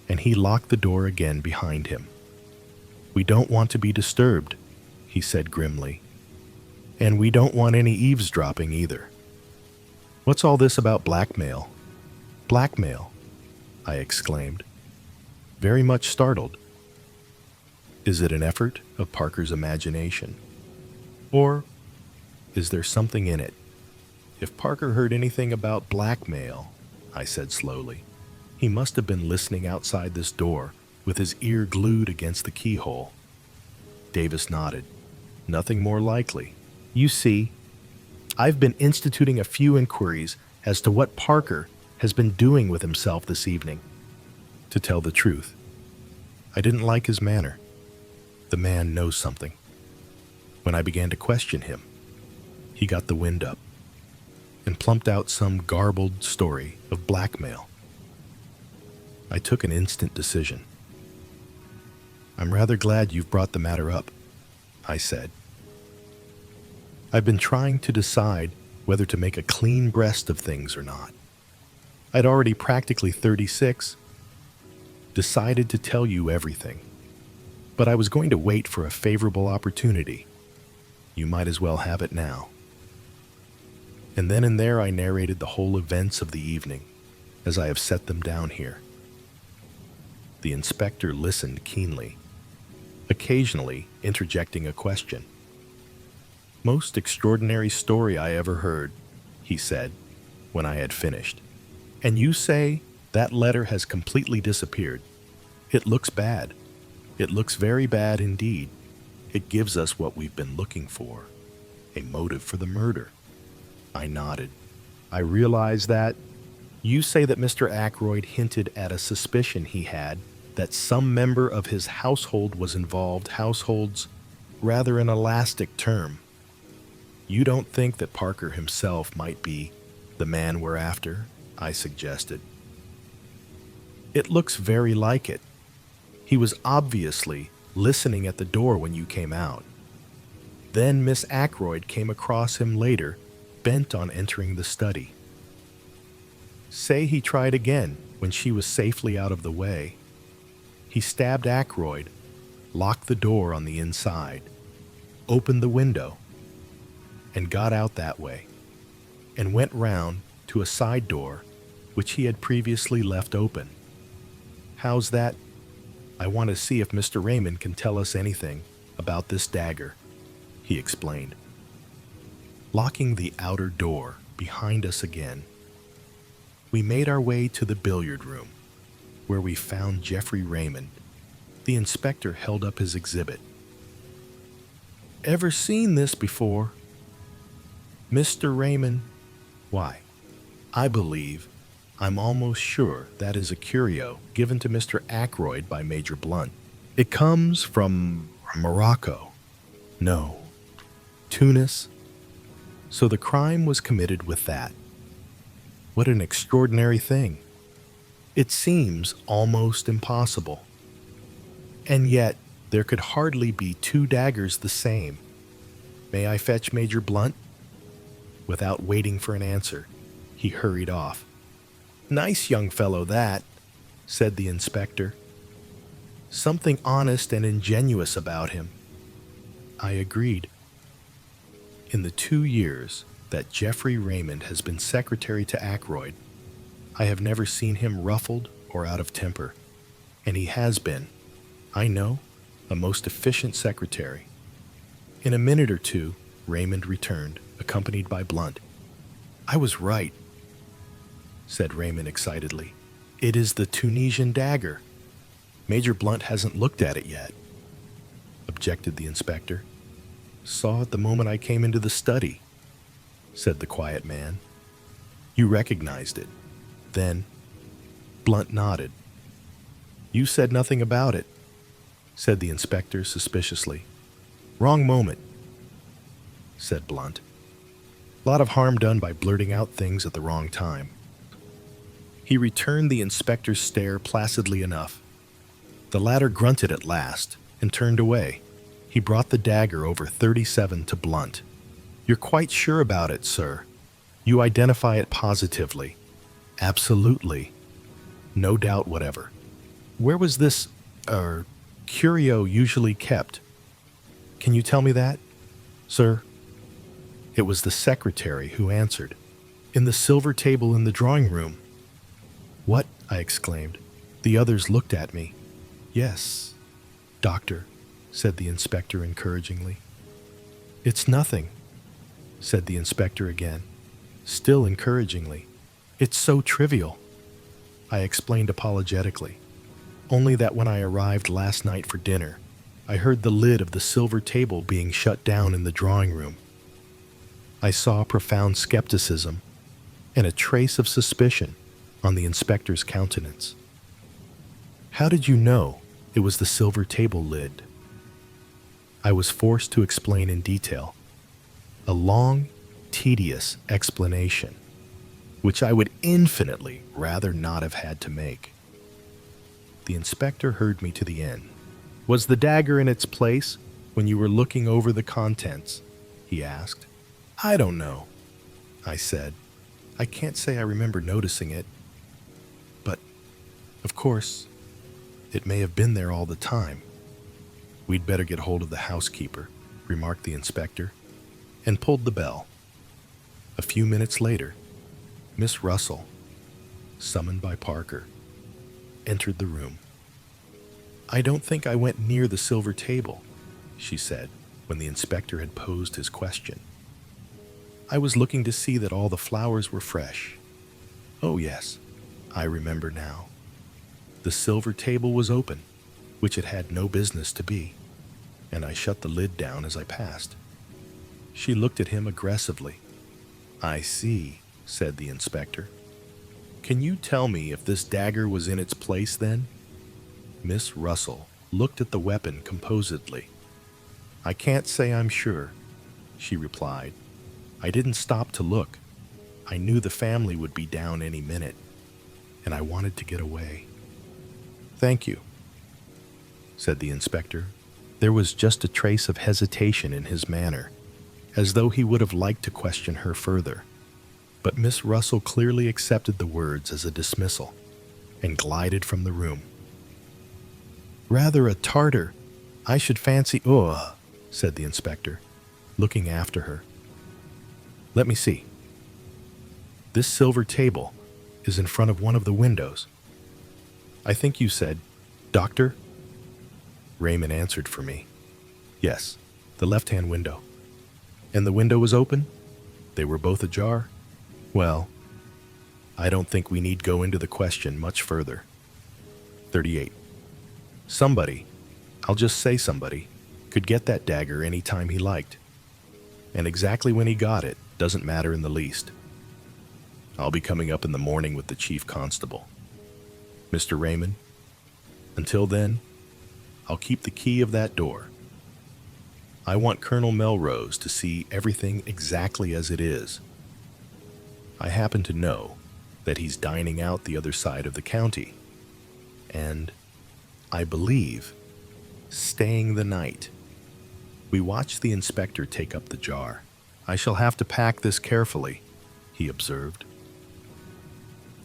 and he locked the door again behind him. We don't want to be disturbed, he said grimly. And we don't want any eavesdropping either. What's all this about blackmail? Blackmail, I exclaimed, very much startled. Is it an effort of Parker's imagination? Or is there something in it? If Parker heard anything about blackmail, I said slowly, he must have been listening outside this door with his ear glued against the keyhole. Davis nodded. Nothing more likely. You see, I've been instituting a few inquiries as to what Parker has been doing with himself this evening. To tell the truth, I didn't like his manner. The man knows something. When I began to question him, he got the wind up and plumped out some garbled story of blackmail. I took an instant decision. I'm rather glad you've brought the matter up, I said. I've been trying to decide whether to make a clean breast of things or not. I'd already practically 36, decided to tell you everything, but I was going to wait for a favorable opportunity. You might as well have it now. And then and there I narrated the whole events of the evening, as I have set them down here. The inspector listened keenly, occasionally interjecting a question. Most extraordinary story I ever heard, he said, when I had finished. And you say that letter has completely disappeared. It looks bad. It looks very bad indeed. It gives us what we've been looking for, a motive for the murder. I nodded. I realize that. You say that Mr. Ackroyd hinted at a suspicion he had that some member of his household was involved. Household's rather an elastic term. You don't think that Parker himself might be the man we're after? I suggested. It looks very like it. He was obviously listening at the door when you came out. Then Miss Ackroyd came across him later, bent on entering the study. Say he tried again when she was safely out of the way. He stabbed Ackroyd, locked the door on the inside, opened the window, and got out that way, and went round to a side door which he had previously left open. How's that? I want to see if Mr. Raymond can tell us anything about this dagger, he explained. Locking the outer door behind us again, we made our way to the billiard room, where we found Geoffrey Raymond. The inspector held up his exhibit. ever seen this before. Mr. Raymond, why, I believe, I'm almost sure that is a curio given to Mr. Ackroyd by Major Blunt. It comes from Morocco. No, Tunis. So the crime was committed with that. What an extraordinary thing. It seems almost impossible. And yet, there could hardly be two daggers the same. May I fetch Major Blunt? Without waiting for an answer, he hurried off. Nice young fellow that, said the inspector. Something honest and ingenuous about him. I agreed. In the 2 years that Geoffrey Raymond has been secretary to Ackroyd, I have never seen him ruffled or out of temper, and he has been, I know, a most efficient secretary. In a minute or two, Raymond returned, accompanied by Blunt. I was right, said Raymond excitedly. It is the Tunisian dagger. Major Blunt hasn't looked at it yet, objected the inspector. Saw it the moment I came into the study, said the quiet man. You recognized it. Then, Blunt nodded. You said nothing about it, said the inspector suspiciously. Wrong moment, said Blunt. Lot of harm done by blurting out things at the wrong time. He returned the inspector's stare placidly enough. The latter grunted at last and turned away. He brought the dagger over 37 to Blunt. You're quite sure about it, sir? You identify it positively? Absolutely. No doubt whatever. Where was this, curio usually kept? Can you tell me that, sir? It was the secretary who answered. In the silver table in the drawing room. What? I exclaimed. The others looked at me. Yes, doctor, said the inspector encouragingly. It's nothing, said the inspector again, still encouragingly. It's so trivial, I explained apologetically. Only that when I arrived last night for dinner, I heard the lid of the silver table being shut down in the drawing room. I saw profound skepticism and a trace of suspicion on the inspector's countenance. How did you know it was the silver table lid? I was forced to explain in detail. A long, tedious explanation, which I would infinitely rather not have had to make. The inspector heard me to the end. Was the dagger in its place when you were looking over the contents? He asked. I don't know, I said. I can't say I remember noticing it. But, of course, it may have been there all the time. We'd better get hold of the housekeeper, remarked the inspector, and pulled the bell. A few minutes later, Miss Russell, summoned by Parker, entered the room. I don't think I went near the silver table, she said, when the inspector had posed his question. I was looking to see that all the flowers were fresh. Oh yes, I remember now. The silver table was open, which it had no business to be, and I shut the lid down as I passed. She looked at him aggressively. I see, said the inspector. Can you tell me if this dagger was in its place then? Miss Russell looked at the weapon composedly. I can't say I'm sure, she replied. I didn't stop to look. I knew the family would be down any minute, and I wanted to get away. Thank you, said the inspector. There was just a trace of hesitation in his manner, as though he would have liked to question her further. But Miss Russell clearly accepted the words as a dismissal and glided from the room. Rather a Tartar, I should fancy. Ugh, said the inspector, looking after her. Let me see. This silver table is in front of one of the windows. I think you said, Doctor? Raymond answered for me. Yes, the left-hand window. And the window was open? They were both ajar? Well, I don't think we need go into the question much further. 38. Somebody, I'll just say somebody, could get that dagger any time he liked. And exactly when he got it doesn't matter in the least. I'll be coming up in the morning with the chief constable. Mr. Raymond, until then, I'll keep the key of that door. I want Colonel Melrose to see everything exactly as it is. I happen to know that he's dining out the other side of the county, and, I believe, staying the night. We watched the inspector take up the jar. I shall have to pack this carefully, he observed.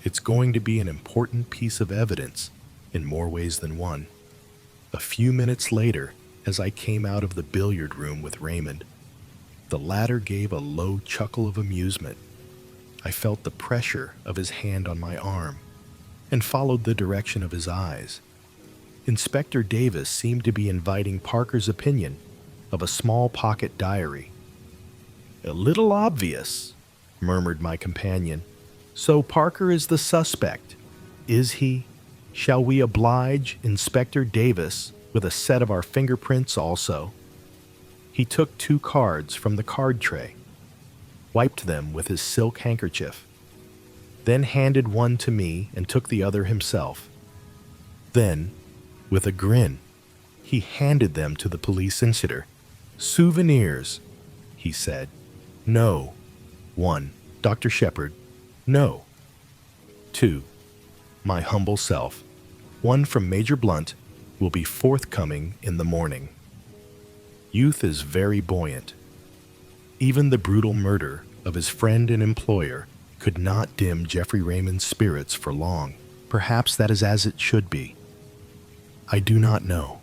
It's going to be an important piece of evidence in more ways than one. A few minutes later, as I came out of the billiard room with Raymond, the latter gave a low chuckle of amusement. I felt the pressure of his hand on my arm and followed the direction of his eyes. Inspector Davis seemed to be inviting Parker's opinion of a small pocket diary. "A little obvious," murmured my companion. "So Parker is the suspect, is he? Shall we oblige Inspector Davis with a set of our fingerprints also?" He took 2 cards from the card tray, wiped them with his silk handkerchief, then handed one to me and took the other himself. Then, with a grin, he handed them to the police inspector. "Souvenirs," he said. "No. 1. Dr. Shepard. No. 2. My humble self. 1 from Major Blunt will be forthcoming in the morning." Youth is very buoyant. Even the brutal murder of his friend and employer could not dim Geoffrey Raymond's spirits for long. Perhaps that is as it should be. I do not know.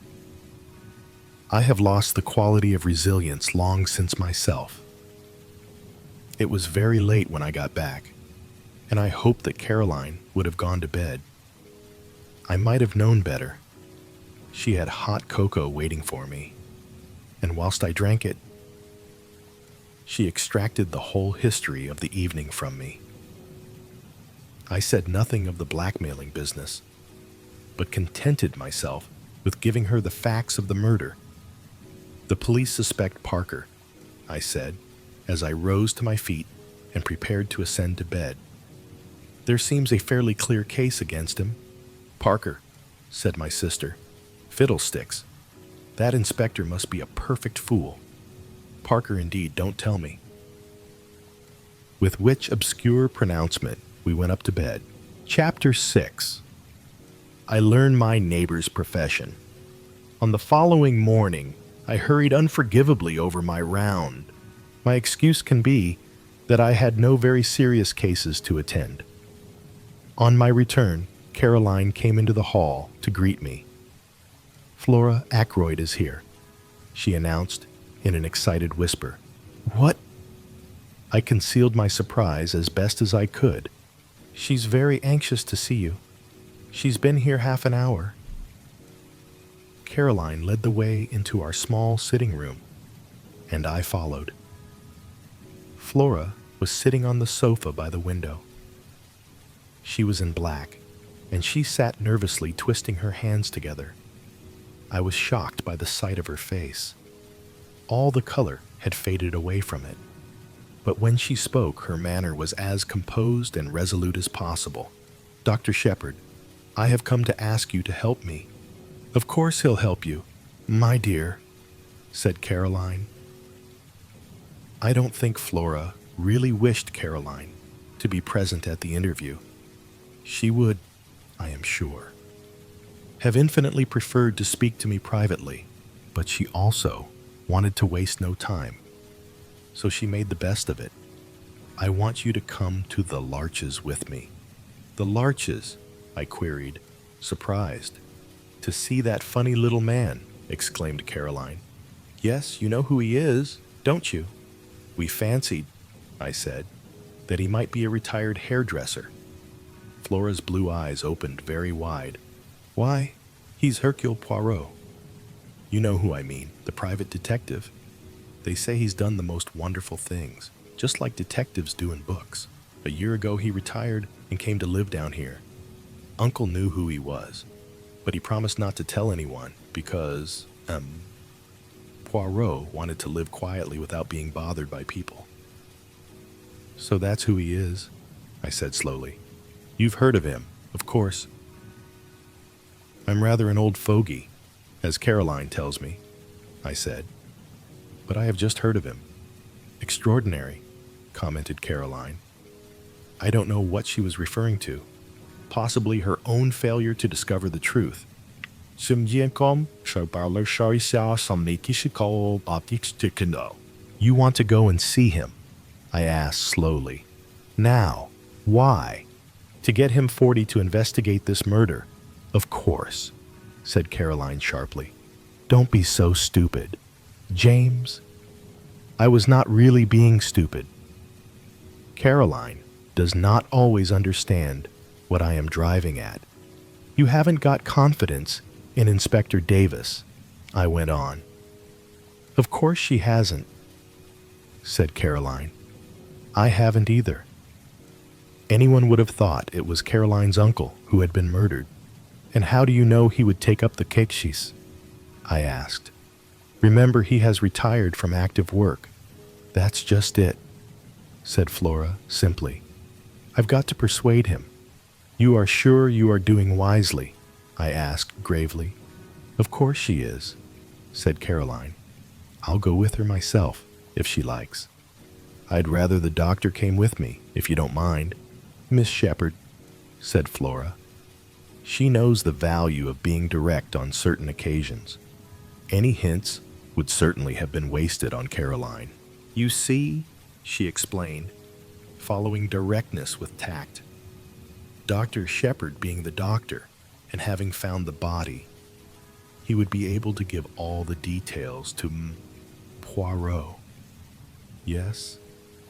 I have lost the quality of resilience long since myself. It was very late when I got back, and I hoped that Caroline would have gone to bed. I might have known better. She had hot cocoa waiting for me, and whilst I drank it, she extracted the whole history of the evening from me. I said nothing of the blackmailing business, but contented myself with giving her the facts of the murder. "The police suspect Parker," I said, as I rose to my feet and prepared to ascend to bed. "There seems a fairly clear case against him." "Parker," said my sister. "Fiddlesticks. That inspector must be a perfect fool." "Parker indeed, don't tell me." With which obscure pronouncement we went up to bed. Chapter 6. I learn my neighbor's profession. On the following morning, I hurried unforgivably over my round. My excuse can be that I had no very serious cases to attend. On my return, Caroline came into the hall to greet me. "Flora Ackroyd is here," she announced in an excited whisper. "What?" I concealed my surprise as best as I could. "She's very anxious to see you. She's been here half an hour." Caroline led the way into our small sitting room, and I followed. Flora was sitting on the sofa by the window. She was in black, and she sat nervously twisting her hands together. I was shocked by the sight of her face. All the color had faded away from it, but when she spoke, her manner was as composed and resolute as possible. "Dr. Shepard, I have come to ask you to help me." "Of course he'll help you, my dear," said Caroline. I don't think Flora really wished Caroline to be present at the interview. She would, I am sure, have infinitely preferred to speak to me privately, but she also wanted to waste no time, so she made the best of it. "I want you to come to the Larches with me." "The Larches?" I queried, surprised. "To see that funny little man," exclaimed Caroline. "Yes, you know who he is, don't you?" "We fancied," I said, "that he might be a retired hairdresser." Flora's blue eyes opened very wide. "Why, he's Hercule Poirot. You know who I mean, the private detective. They say he's done the most wonderful things, just like detectives do in books. A year ago he retired and came to live down here. Uncle knew who he was, but he promised not to tell anyone because, Poirot wanted to live quietly without being bothered by people. So that's who he is, I said slowly. You've heard of him, of course. I'm rather an old fogey, as Caroline tells me, I said. But I have just heard of him. Extraordinary, commented Caroline. I don't know what she was referring to. Possibly her own failure to discover the truth. You want to go and see him? I asked slowly. Now, why? To get him 40 to investigate this murder. Of course, said Caroline sharply. Don't be so stupid. James, I was not really being stupid. Caroline does not always understand what I am driving at. You haven't got confidence in Inspector Davis, I went on. Of course she hasn't, said Caroline. I haven't either. Anyone would have thought it was Caroline's uncle who had been murdered. And how do you know he would take up the kekshis? I asked. Remember, he has retired from active work. That's just it, said Flora simply. I've got to persuade him. You are sure you are doing wisely? I asked gravely. Of course she is, said Caroline. I'll go with her myself, if she likes. I'd rather the doctor came with me, if you don't mind. Miss Shepherd, said Flora. She knows the value of being direct on certain occasions. Any hints would certainly have been wasted on Caroline. You see, she explained, following directness with tact. Dr. Shepherd being the doctor and having found the body, he would be able to give all the details to Poirot. Yes,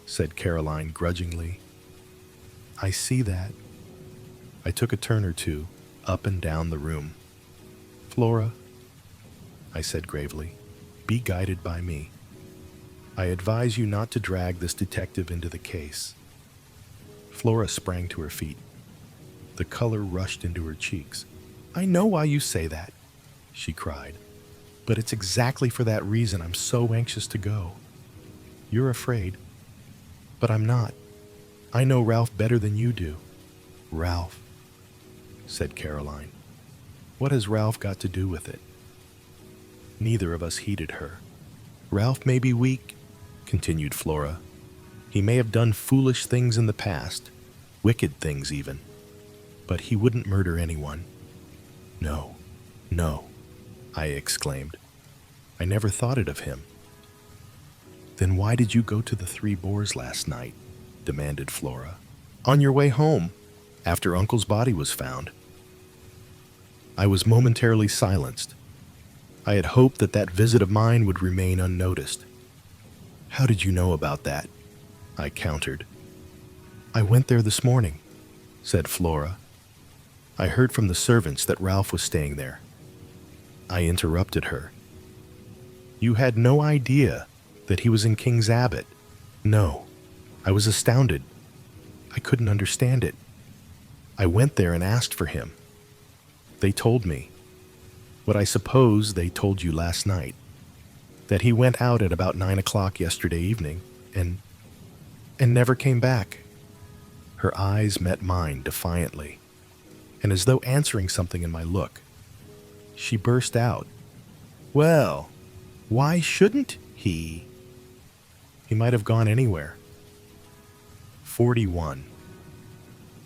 said Caroline grudgingly. I see that. I took a turn or two up and down the room. Flora, I said gravely, be guided by me. I advise you not to drag this detective into the case. Flora sprang to her feet. The color rushed into her cheeks. I know why you say that, she cried, but it's exactly for that reason I'm so anxious to go. You're afraid, but I'm not. I know Ralph better than you do. Ralph, said Caroline. What has Ralph got to do with it? Neither of us heeded her. Ralph may be weak, continued Flora. He may have done foolish things in the past, wicked things even, but he wouldn't murder anyone. No, no, I exclaimed. I never thought it of him. Then why did you go to the Three Boars last night? Demanded Flora. On your way home, after Uncle's body was found. I was momentarily silenced. I had hoped that that visit of mine would remain unnoticed. How did you know about that? I countered. I went there this morning, said Flora. I heard from the servants that Ralph was staying there. I interrupted her. You had no idea that he was in King Abbot? No. I was astounded. I couldn't understand it. I went there and asked for him. They told me what I suppose they told you last night, that he went out at about 9 o'clock yesterday evening and never came back. Her eyes met mine defiantly, and as though answering something in my look, she burst out, Well, why shouldn't he? He might have gone anywhere. 41.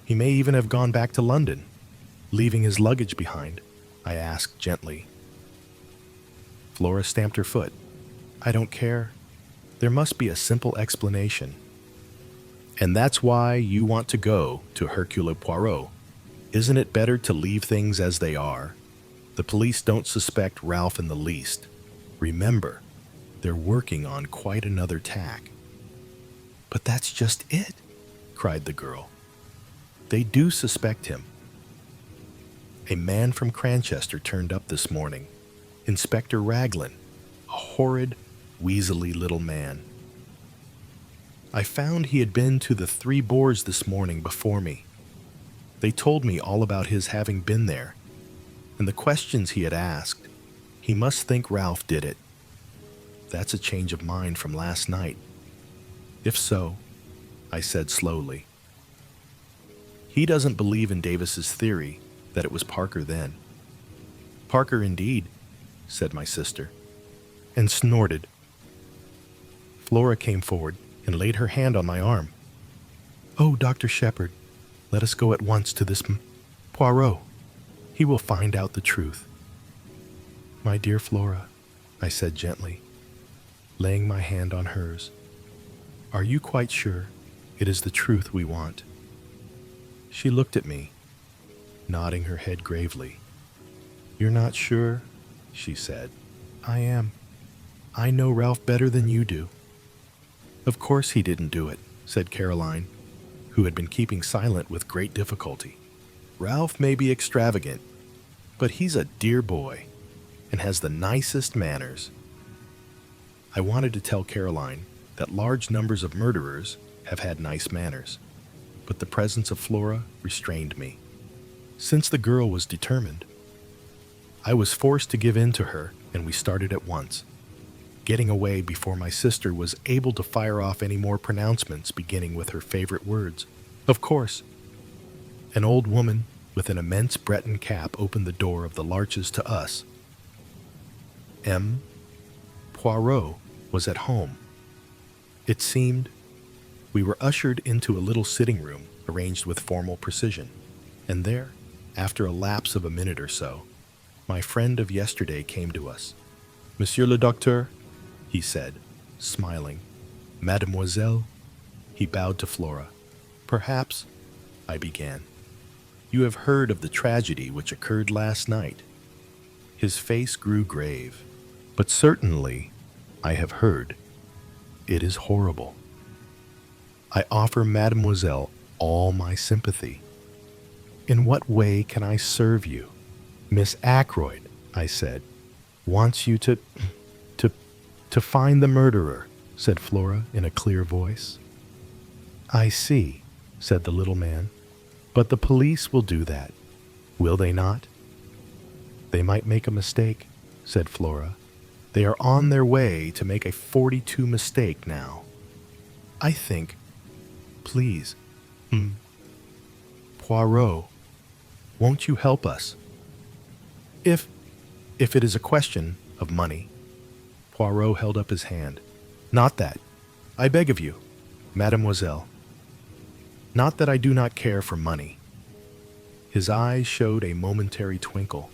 He may even have gone back to London, leaving his luggage behind, I asked gently. Flora stamped her foot. I don't care. There must be a simple explanation. And that's why you want to go to Hercule Poirot. Isn't it better to leave things as they are? The police don't suspect Ralph in the least. Remember, they're working on quite another tack. But that's just it, cried the girl. They do suspect him. A man from Cranchester turned up this morning. Inspector Raglan, a horrid, weaselly little man. I found he had been to the Three Boars this morning before me. They told me all about his having been there, and the questions he had asked. He must think Ralph did it. that's a change of mind from last night. If so, I said slowly. He doesn't believe in Davis's theory that it was Parker then. Parker indeed, said my sister, and snorted. Flora came forward and laid her hand on my arm. Oh, Dr. Shepherd, let us go at once to this Poirot. He will find out the truth. My dear Flora, I said gently, laying my hand on hers, are you quite sure it is the truth we want? She looked at me, nodding her head gravely. You're not sure? She said. I am. I know Ralph better than you do. Of course he didn't do it, said Caroline, who had been keeping silent with great difficulty. Ralph may be extravagant, but he's a dear boy and has the nicest manners. I wanted to tell Caroline that large numbers of murderers have had nice manners, but the presence of Flora restrained me. Since the girl was determined, I was forced to give in to her, and we started at once, getting away before my sister was able to fire off any more pronouncements, beginning with her favorite words. Of course. An old woman with an immense Breton cap opened the door of the Larches to us. M. Poirot was at home. It seemed we were ushered into a little sitting room arranged with formal precision, and there, after a lapse of a minute or so, my friend of yesterday came to us. Monsieur le Docteur, he said, smiling. Mademoiselle, he bowed to Flora. Perhaps, I began, you have heard of the tragedy which occurred last night. His face grew grave. But certainly, I have heard. It is horrible. I offer Mademoiselle all my sympathy. In what way can I serve you? Miss Ackroyd, I said, wants you to find the murderer, said Flora in a clear voice. I see, said the little man, but the police will do that, will they not? They might make a mistake, said Flora. They are on their way to make a 42 mistake now. I think, please, Poirot, won't you help us? If it is a question of money. Poirot held up his hand. Not that. I beg of you, mademoiselle. Not that I do not care for money. His eyes showed a momentary twinkle.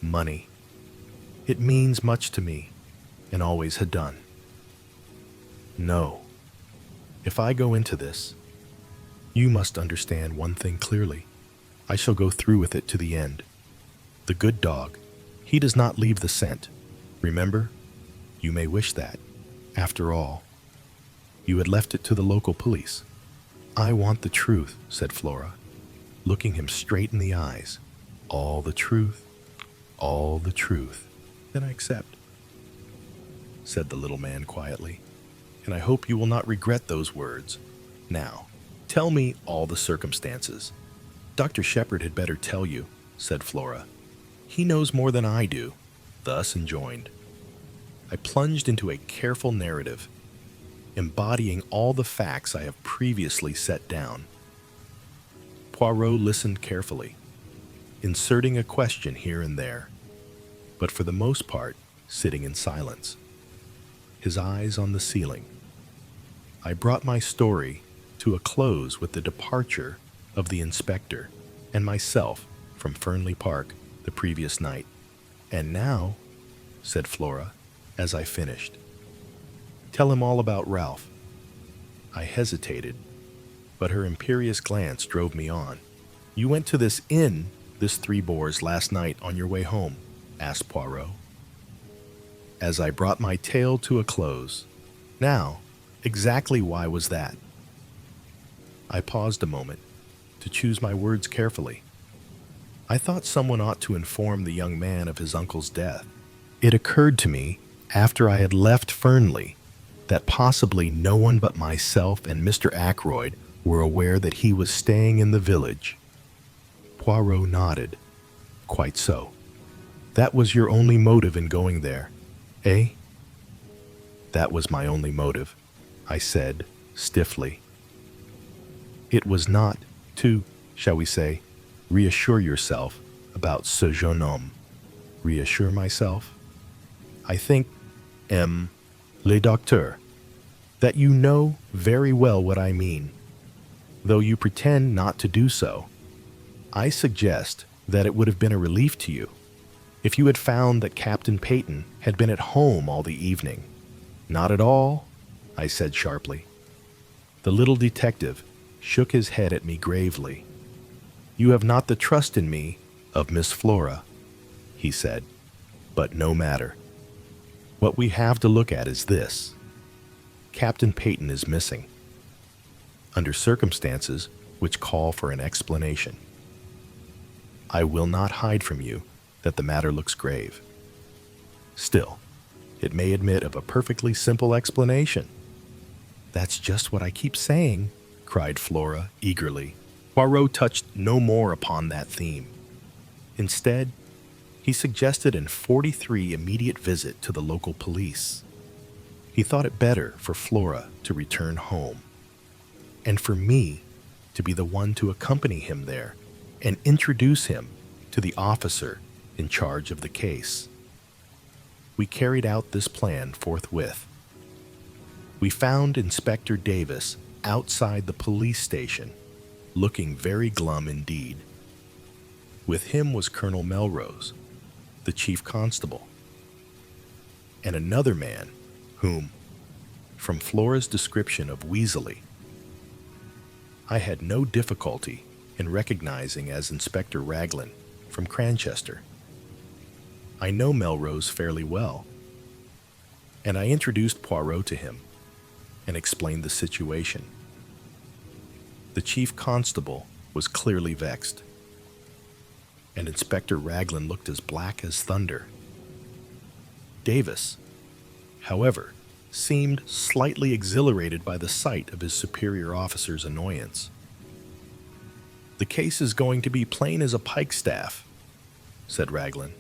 Money. It means much to me, and always had done. No. If I go into this, you must understand one thing clearly. I shall go through with it to the end. The good dog, he does not leave the scent. Remember, you may wish that. After all, you had left it to the local police. I want the truth, said Flora, looking him straight in the eyes. All the truth, all the truth. Then I accept, said the little man quietly, and I hope you will not regret those words. Now, tell me all the circumstances. Dr. Shepherd had better tell you, said Flora. He knows more than I do, thus enjoined. I plunged into a careful narrative, embodying all the facts I have previously set down. Poirot listened carefully, inserting a question here and there, but for the most part, sitting in silence, his eyes on the ceiling. I brought my story to a close with the departure of the inspector and myself from Fernley Park the previous night. And now, said Flora, as I finished, tell him all about Ralph. I hesitated, but her imperious glance drove me on. You went to this inn, this Three Boars, last night on your way home, asked Poirot, as I brought my tale to a close. Now, exactly why was that? I paused a moment to choose my words carefully. I thought someone ought to inform the young man of his uncle's death. It occurred to me, after I had left Fernley, that possibly no one but myself and Mr. Ackroyd were aware that he was staying in the village. Poirot nodded. Quite so. That was your only motive in going there, eh? That was my only motive, I said, stiffly. It was not to, shall we say, reassure yourself about ce jeune homme. Reassure myself? I think, le docteur, that you know very well what I mean, though you pretend not to do so. I suggest that it would have been a relief to you if you had found that Captain Peyton had been at home all the evening. Not at all, I said sharply. The little detective shook his head at me gravely. You have not the trust in me of Miss Flora, he said, but no matter. What we have to look at is this. Captain Peyton is missing, under circumstances which call for an explanation. I will not hide from you that the matter looks grave. Still, it may admit of a perfectly simple explanation. That's just what I keep saying, cried Flora eagerly. Poirot touched no more upon that theme. Instead, he suggested an 43 immediate visit to the local police. He thought it better for Flora to return home, and for me to be the one to accompany him there and introduce him to the officer in charge of the case. We carried out this plan forthwith. We found Inspector Davis outside the police station, looking very glum indeed. With him was Colonel Melrose, the chief constable, and another man whom, from Flora's description of Weasley, I had no difficulty in recognizing as Inspector Raglan from Cranchester. I know Melrose fairly well, and I introduced Poirot to him and explained the situation. The chief constable was clearly vexed, and Inspector Raglan looked as black as thunder. Davis, however, seemed slightly exhilarated by the sight of his superior officer's annoyance. The case is going to be plain as a pikestaff, said Raglan.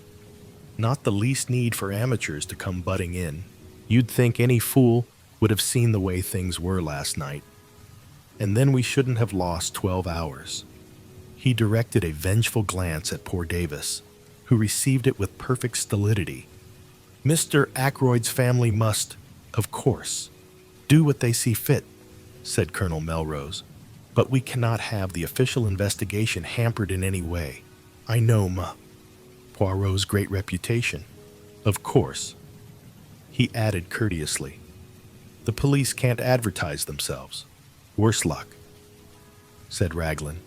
Not the least need for amateurs to come butting in. You'd think any fool would have seen the way things were last night, and then we shouldn't have lost 12 hours. He directed a vengeful glance at poor Davis, who received it with perfect stolidity. Mr. Ackroyd's family must, of course, do what they see fit, said Colonel Melrose, but we cannot have the official investigation hampered in any way. I know Poirot's great reputation. Of course, he added courteously. The police can't advertise themselves. Worse luck, said Raglan.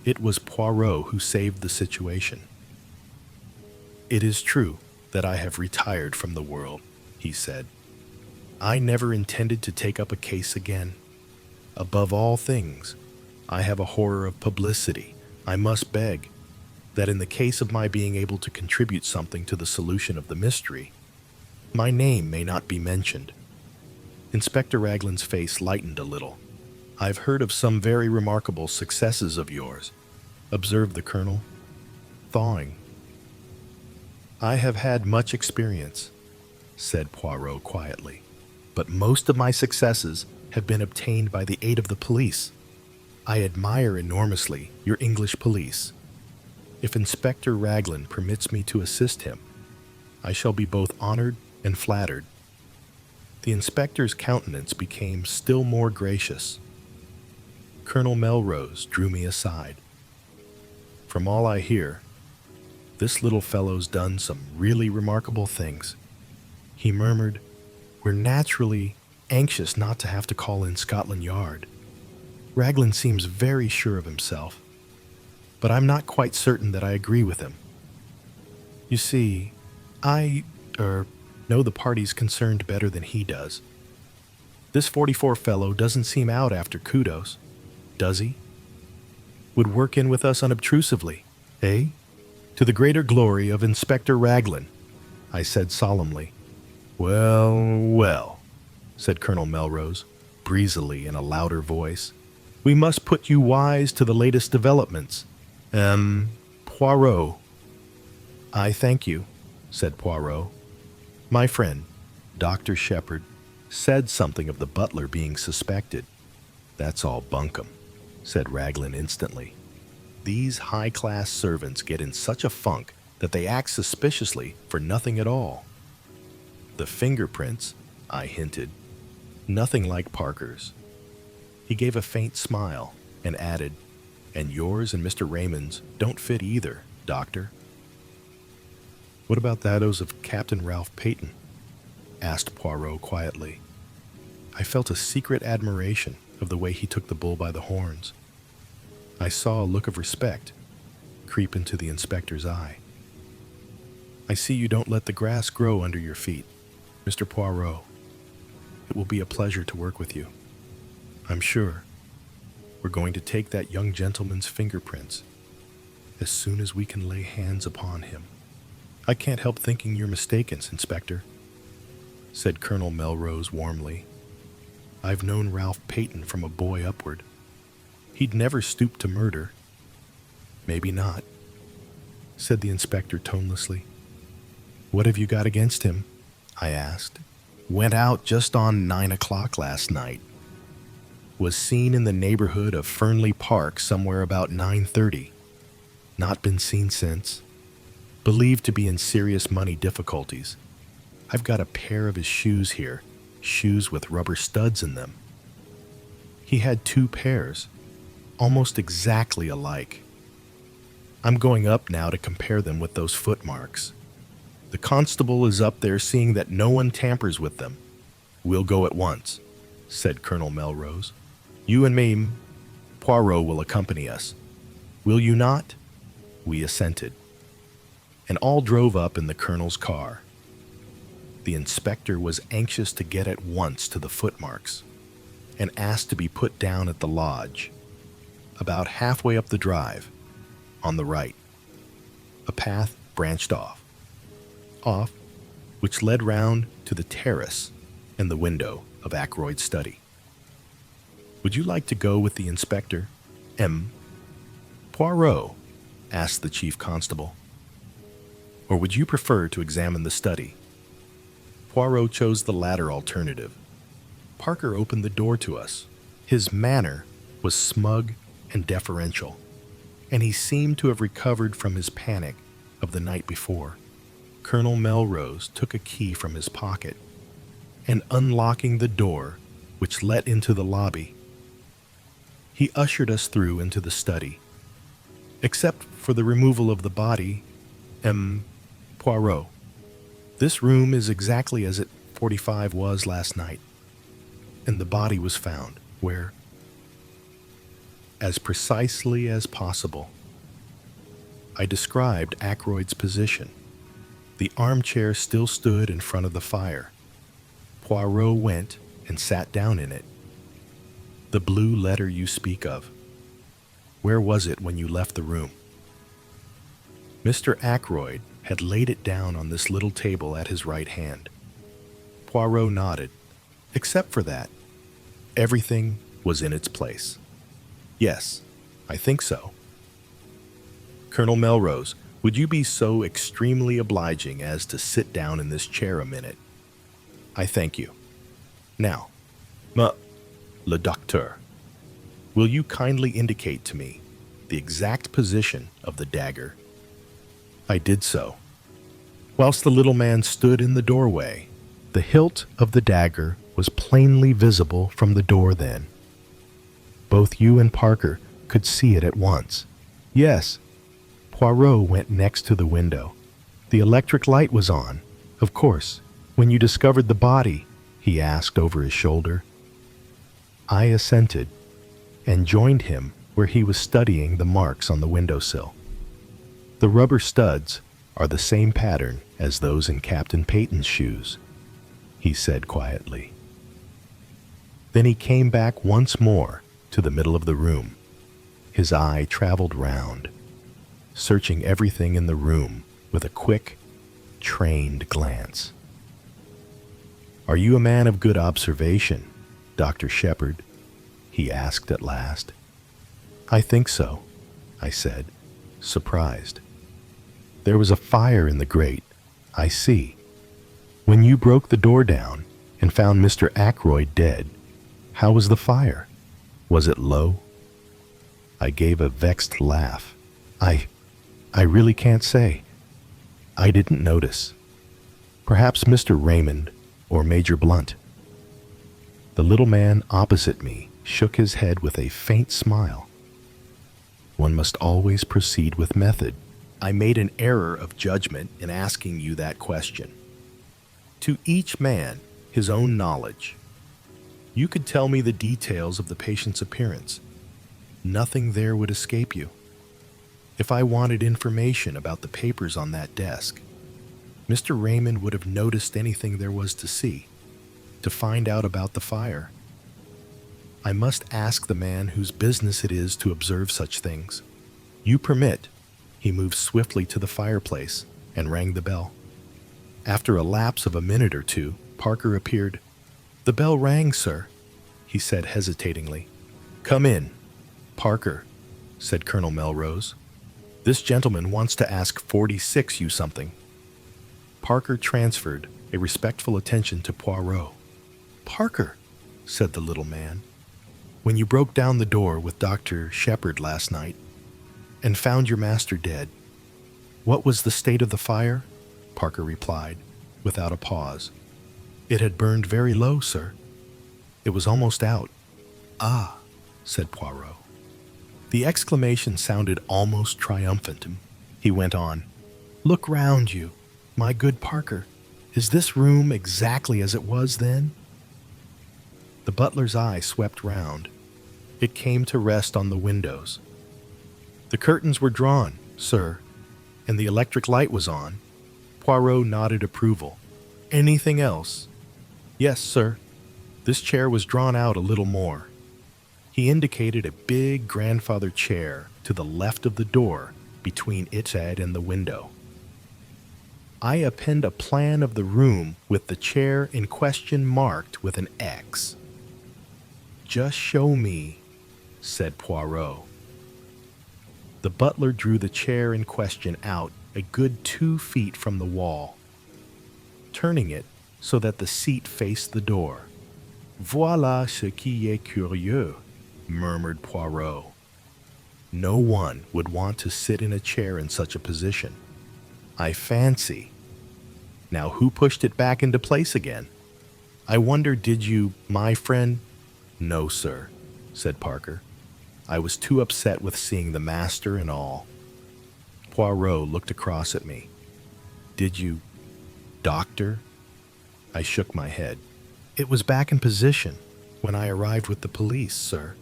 It was Poirot who saved the situation. It is true that I have retired from the world, he said. I never intended to take up a case again. Above all things, I have a horror of publicity. I must beg that in the case of my being able to contribute something to the solution of the mystery, my name may not be mentioned. Inspector Raglan's face lightened a little. I've heard of some very remarkable successes of yours, observed the colonel, thawing. I have had much experience, said Poirot quietly, but most of my successes have been obtained by the aid of the police. I admire enormously your English police. If Inspector Raglan permits me to assist him, I shall be both honored and flattered. The inspector's countenance became still more gracious. Colonel Melrose drew me aside. From all I hear, this little fellow's done some really remarkable things. He murmured, We're naturally anxious not to have to call in Scotland Yard. Raglan seems very sure of himself, but I'm not quite certain that I agree with him. You see, I know the parties concerned better than he does. This 44 fellow doesn't seem out after kudos, does he? Would work in with us unobtrusively, eh? To the greater glory of Inspector Raglan, I said solemnly. Well, said Colonel Melrose, breezily in a louder voice. We must put you wise to the latest developments. Poirot. I thank you, said Poirot. My friend, Dr. Shepherd, said something of the butler being suspected. That's all bunkum, said Raglan instantly. These high-class servants get in such a funk that they act suspiciously for nothing at all. The fingerprints, I hinted, nothing like Parker's. He gave a faint smile and added, and yours and Mr. Raymond's don't fit either, Doctor. What about those of Captain Ralph Peyton? Asked Poirot quietly. I felt a secret admiration of the way he took the bull by the horns. I saw a look of respect creep into the inspector's eye. I see you don't let the grass grow under your feet, Mr. Poirot. It will be a pleasure to work with you. I'm sure we're going to take that young gentleman's fingerprints as soon as we can lay hands upon him. I can't help thinking you're mistaken, Inspector, said Colonel Melrose warmly. I've known Ralph Peyton from a boy upward. He'd never stoop to murder. Maybe not, said the inspector tonelessly. What have you got against him? I asked. Went out just on 9 o'clock last night. Was seen in the neighborhood of Fernley Park somewhere about 9:30. Not been seen since. Believed to be in serious money difficulties. I've got a pair of his shoes here, shoes with rubber studs in them. He had 2 pairs, almost exactly alike. I'm going up now to compare them with those footmarks. The constable is up there seeing that no one tampers with them. We'll go at once, said Colonel Melrose. You and me, Poirot will accompany us. Will you not? We assented, and all drove up in the colonel's car. The inspector was anxious to get at once to the footmarks and asked to be put down at the lodge, about halfway up the drive, on the right. A path branched off, which led round to the terrace and the window of Ackroyd's study. Would you like to go with the inspector, M. Poirot? Asked the chief constable. Or would you prefer to examine the study? Poirot chose the latter alternative. Parker opened the door to us. His manner was smug and deferential, and he seemed to have recovered from his panic of the night before. Colonel Melrose took a key from his pocket, and unlocking the door which led into the lobby, he ushered us through into the study. Except for the removal of the body, M. Poirot, this room is exactly as it 45 was last night, and the body was found where? As precisely as possible. I described Ackroyd's position. The armchair still stood in front of the fire. Poirot went and sat down in it. The blue letter you speak of, where was it when you left the room? Mr. Ackroyd had laid it down on this little table at his right hand. Poirot nodded. Except for that, everything was in its place. Yes, I think so. Colonel Melrose, would you be so extremely obliging as to sit down in this chair a minute? I thank you. Now, le docteur, will you kindly indicate to me the exact position of the dagger? I did so. Whilst the little man stood in the doorway, the hilt of the dagger was plainly visible from the door then. Both you and Parker could see it at once. Yes, Poirot went next to the window. The electric light was on, of course, when you discovered the body, he asked over his shoulder. I assented, and joined him where he was studying the marks on the windowsill. The rubber studs are the same pattern as those in Captain Peyton's shoes, he said quietly. Then he came back once more to the middle of the room. His eye traveled round, searching everything in the room with a quick, trained glance. Are you a man of good observation, Dr. Shepherd? He asked at last. I think so, I said, surprised. There was a fire in the grate, I see. When you broke the door down and found Mr. Ackroyd dead. How was the fire? Was it low? I gave a vexed laugh. I really can't say. I didn't notice. Perhaps Mr. Raymond or Major Blunt. The little man opposite me shook his head with a faint smile. One must always proceed with method. I made an error of judgment in asking you that question. To each man, his own knowledge. You could tell me the details of the patient's appearance. Nothing there would escape you. If I wanted information about the papers on that desk, Mr. Raymond would have noticed anything there was to see, to find out about the fire. I must ask the man whose business it is to observe such things. You permit. He moved swiftly to the fireplace and rang the bell. After a lapse of a minute or two, Parker appeared. "The bell rang, sir," he said hesitatingly. "Come in." "Parker," said Colonel Melrose. "This gentleman wants to ask 46 you something." Parker transferred a respectful attention to Poirot. "Parker," said the little man, "when you broke down the door with Dr. Shepherd last night and found your master dead, what was the state of the fire?" Parker replied, without a pause. "It had burned very low, sir. It was almost out." "Ah," said Poirot. The exclamation sounded almost triumphant. He went on, "Look round you, my good Parker. Is this room exactly as it was then?" The butler's eye swept round. It came to rest on the windows. "The curtains were drawn, sir, and the electric light was on." Poirot nodded approval. "Anything else?" "Yes, sir. This chair was drawn out a little more." He indicated a big grandfather chair to the left of the door between its head and the window. "I append a plan of the room with the chair in question marked with an X." "Just show me," said Poirot. The butler drew the chair in question out a good 2 feet from the wall, turning it so that the seat faced the door. "Voilà ce qui est curieux," murmured Poirot. "No one would want to sit in a chair in such a position, I fancy. Now who pushed it back into place again? I wonder, did you, my friend?" "No, sir," said Parker. "I was too upset with seeing the master and all." Poirot looked across at me. "Did you, doctor?" I shook my head. "It was back in position when I arrived with the police, sir,"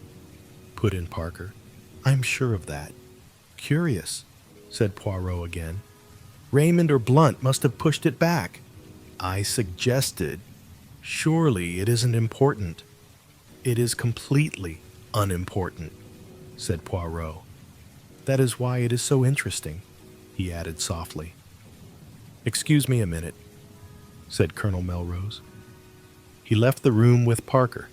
put in Parker. "I'm sure of that." "Curious," said Poirot again. "Raymond or Blunt must have pushed it back." I suggested, "Surely it isn't important." "It is completely unimportant," said Poirot. "That is why it is so interesting," he added softly. "Excuse me a minute," said Colonel Melrose. He left the room with Parker.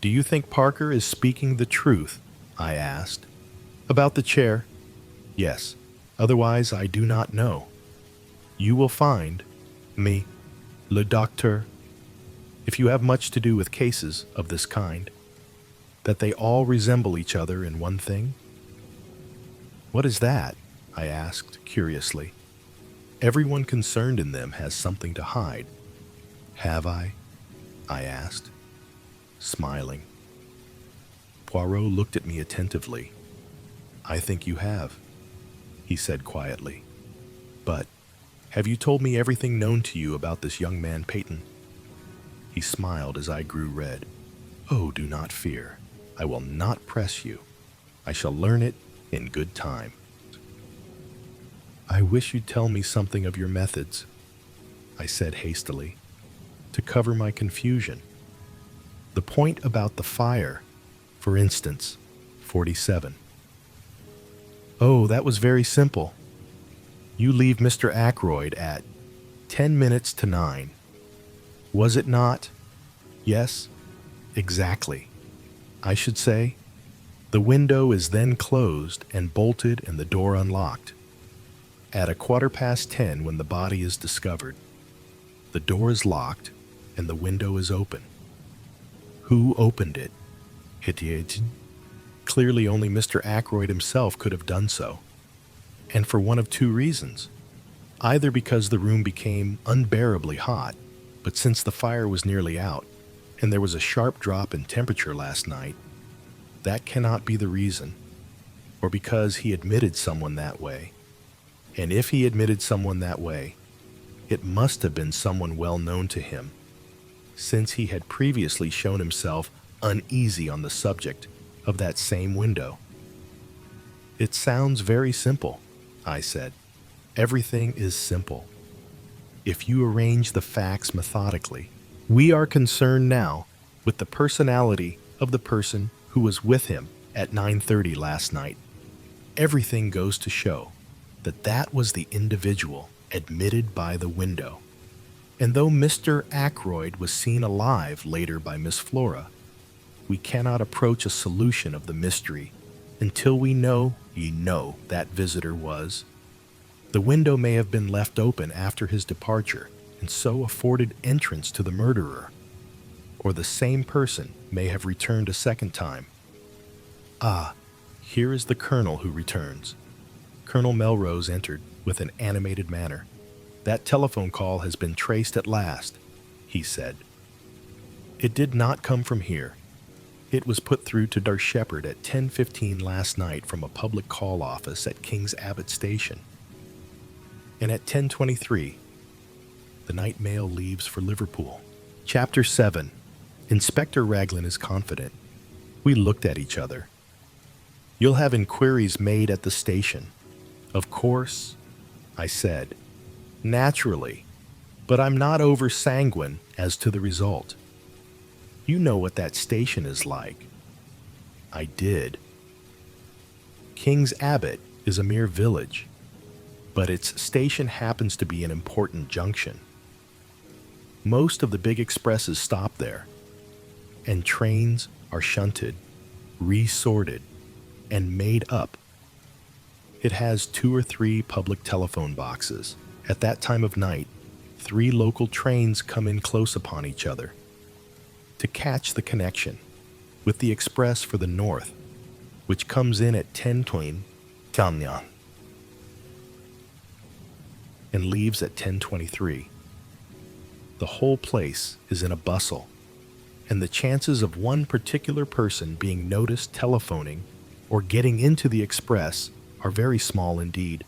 "Do you think Parker is speaking the truth?" I asked. "About the chair?" "Yes. Otherwise I do not know. You will find, me, le docteur, if you have much to do with cases of this kind, that they all resemble each other in one thing." "What is that?" I asked curiously. "Everyone concerned in them has something to hide." "Have I?" I asked, smiling. Poirot looked at me attentively. "I think you have," he said quietly. "But have you told me everything known to you about this young man Peyton?" He smiled as I grew red. "Oh, do not fear. I will not press you. I shall learn it in good time." "I wish you'd tell me something of your methods," I said hastily, to cover my confusion. "The point about the fire, for instance, 47. "Oh, that was very simple. You leave Mr. Ackroyd at 10 minutes to 9. Was it not?" "Yes, exactly. I should say, the window is then closed and bolted and the door unlocked. At 10:15, when the body is discovered, the door is locked and the window is open. Who opened it? Hitiatin? Clearly only Mr. Ackroyd himself could have done so, and for one of two reasons. Either because the room became unbearably hot, but since the fire was nearly out, and there was a sharp drop in temperature last night, that cannot be the reason, or because he admitted someone that way. And if he admitted someone that way, it must have been someone well known to him, since he had previously shown himself uneasy on the subject of that same window. It sounds very simple, I said. Everything is simple. If you arrange the facts methodically, we are concerned now with the personality of the person who was with him at 9:30 last night. Everything goes to show that that was the individual admitted by the window. And though Mr. Ackroyd was seen alive later by Miss Flora, we cannot approach a solution of the mystery until we know that visitor was. The window may have been left open after his departure and so afforded entrance to the murderer, or the same person may have returned a second time. Ah, here is the Colonel who returns. Colonel Melrose entered with an animated manner. That telephone call has been traced at last, he said. It did not come from here. It was put through to Dar Shepherd at 10:15 last night from a public call office at King's Abbot Station. And at 10:23, the night mail leaves for Liverpool. Chapter 7. Inspector Raglan is confident. We looked at each other. You'll have inquiries made at the station. Of course, I said. Naturally, but I'm not over-sanguine as to the result. You know what that station is like. I did. King's Abbot is a mere village, but its station happens to be an important junction. Most of the big expresses stop there, and trains are shunted, resorted, and made up. It has 2 or 3 public telephone boxes. At that time of night, 3 local trains come in close upon each other to catch the connection with the express for the north, which comes in at 10:20 and leaves at 10:23. The whole place is in a bustle, and the chances of one particular person being noticed telephoning or getting into the express are very small indeed.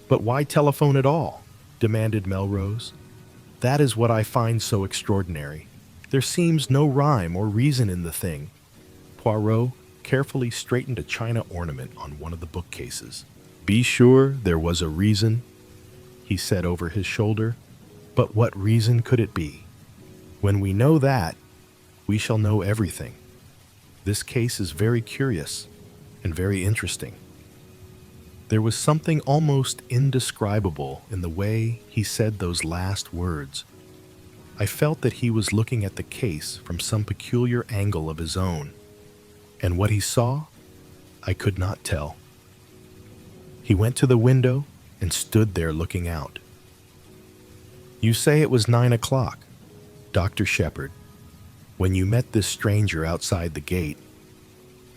But why telephone at all? Demanded Melrose. That is what I find so extraordinary. There seems no rhyme or reason in the thing. Poirot carefully straightened a china ornament on one of the bookcases. Be sure there was a reason, he said over his shoulder. But what reason could it be? When we know that, we shall know everything. This case is very curious and very interesting. There was something almost indescribable in the way he said those last words. I felt that he was looking at the case from some peculiar angle of his own, and what he saw, I could not tell. He went to the window and stood there looking out. You say it was 9 o'clock, Dr. Shepherd, when you met this stranger outside the gate.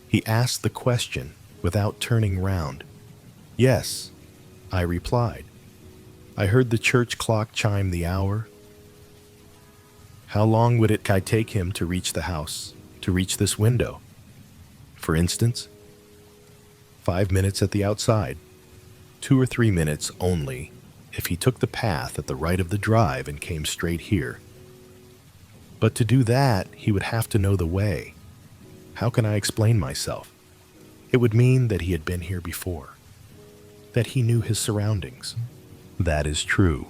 He asked the question without turning round. Yes, I replied. I heard the church clock chime the hour. How long would it take him to reach the house, to reach this window? For instance, 5 minutes at the outside, 2 or 3 minutes only if he took the path at the right of the drive and came straight here. But to do that, he would have to know the way. How can I explain myself? It would mean that he had been here before, that he knew his surroundings. That is true,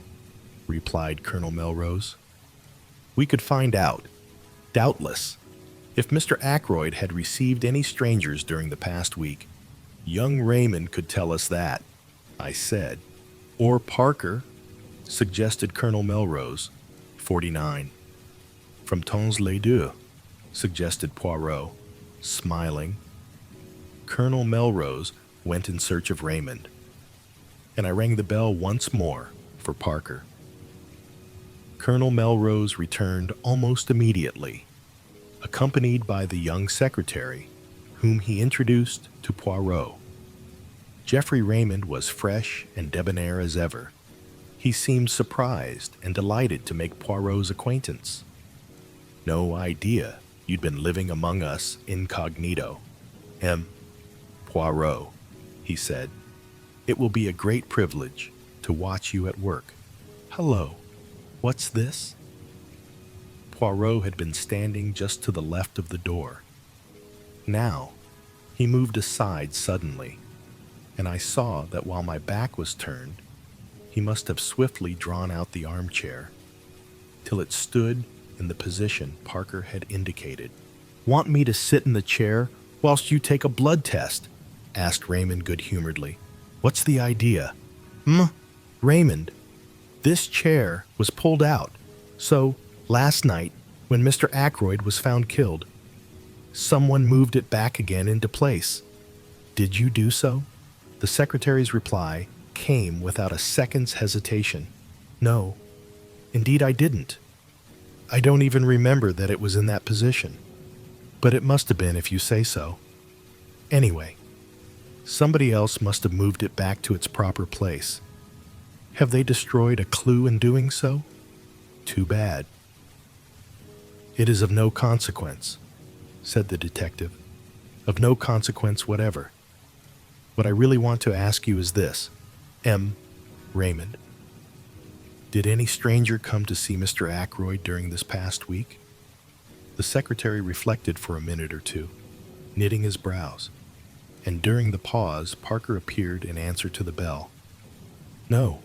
replied Colonel Melrose. We could find out, doubtless. If Mr. Ackroyd had received any strangers during the past week, young Raymond could tell us that, I said. Or Parker, suggested Colonel Melrose, 49. From Tons-les-Deux, suggested Poirot, smiling. Colonel Melrose went in search of Raymond, and I rang the bell once more for Parker. Colonel Melrose returned almost immediately, accompanied by the young secretary, whom he introduced to Poirot. Geoffrey Raymond was fresh and debonair as ever. He seemed surprised and delighted to make Poirot's acquaintance. "No idea you'd been living among us incognito, Poirot," he said. "It will be a great privilege to watch you at work. Hello, what's this?" Poirot had been standing just to the left of the door. Now, he moved aside suddenly, and I saw that while my back was turned, he must have swiftly drawn out the armchair, till it stood in the position Parker had indicated. "Want me to sit in the chair whilst you take a blood test?" asked Raymond good-humoredly. "What's the idea?" Raymond, this chair was pulled out, so last night, when Mr. Ackroyd was found killed, someone moved it back again into place. Did you do so?" The secretary's reply came without a second's hesitation. "No, indeed I didn't. I don't even remember that it was in that position, but it must have been if you say so. Anyway, somebody else must have moved it back to its proper place. Have they destroyed a clue in doing so? Too bad." "It is of no consequence," said the detective. "Of no consequence whatever. What I really want to ask you is this, Raymond. Did any stranger come to see Mr. Ackroyd during this past week?" The secretary reflected for a minute or two, knitting his brows, and during the pause Parker appeared in answer to the bell. "No,"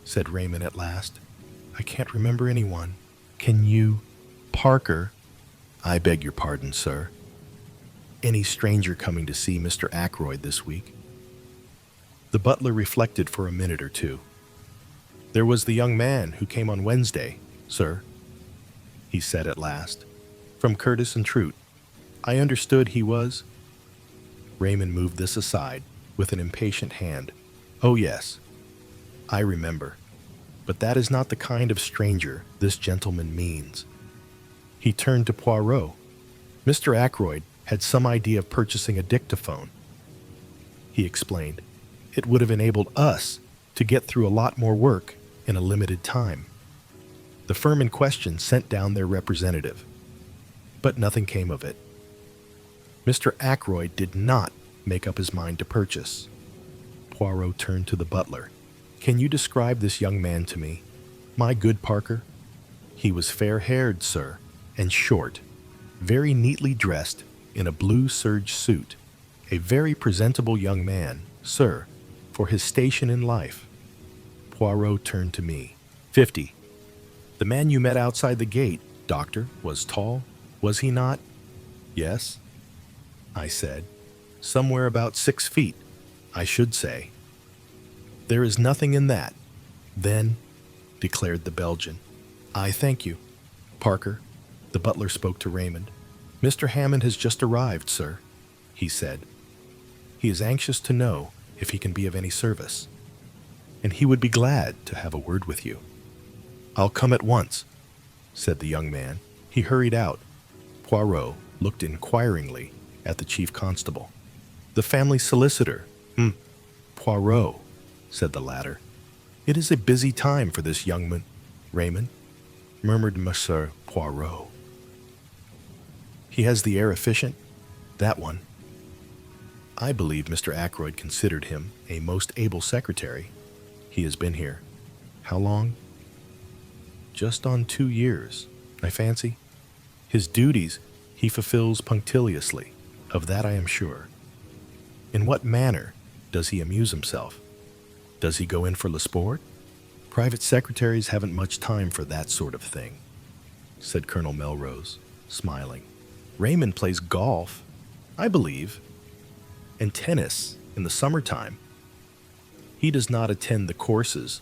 said Raymond at last. "I can't remember anyone. Can you—" "Parker, I beg your pardon, sir. Any stranger coming to see Mr. Ackroyd this week?" The butler reflected for a minute or two. "There was the young man who came on Wednesday, sir," he said at last, "from Curtis and Trout. I understood he was—" Raymond moved this aside with an impatient hand. "Oh yes, I remember. But that is not the kind of stranger this gentleman means." He turned to Poirot. "Mr. Ackroyd had some idea of purchasing a dictaphone," he explained. "It would have enabled us to get through a lot more work in a limited time. The firm in question sent down their representative, but nothing came of it. Mr. Ackroyd did not make up his mind to purchase." Poirot turned to the butler. "Can you describe this young man to me, my good Parker?" "He was fair-haired, sir, and short, very neatly dressed in a blue serge suit, a very presentable young man, sir, for his station in life." Poirot turned to me. 50. "The man you met outside the gate, doctor, was tall, was he not?" "Yes," I said. "Somewhere about 6 feet, I should say." "There is nothing in that, then," declared the Belgian. "I thank you. Parker," the butler spoke to Raymond. "Mr. Hammond has just arrived, sir," he said. "He is anxious to know if he can be of any service, and he would be glad to have a word with you." "I'll come at once," said the young man. He hurried out. Poirot looked inquiringly at the chief constable. "The family solicitor, Poirot," said the latter. "It is a busy time for this young man, Raymond," murmured Monsieur Poirot. "He has the air efficient, that one." "I believe Mr. Ackroyd considered him a most able secretary. He has been here. How long?" "Just on 2 years, I fancy. His duties he fulfills punctiliously, of that I am sure." "In what manner does he amuse himself? Does he go in for le sport?" "Private secretaries haven't much time for that sort of thing," said Colonel Melrose, smiling. "Raymond plays golf, I believe, and tennis in the summertime. He does not attend the courses,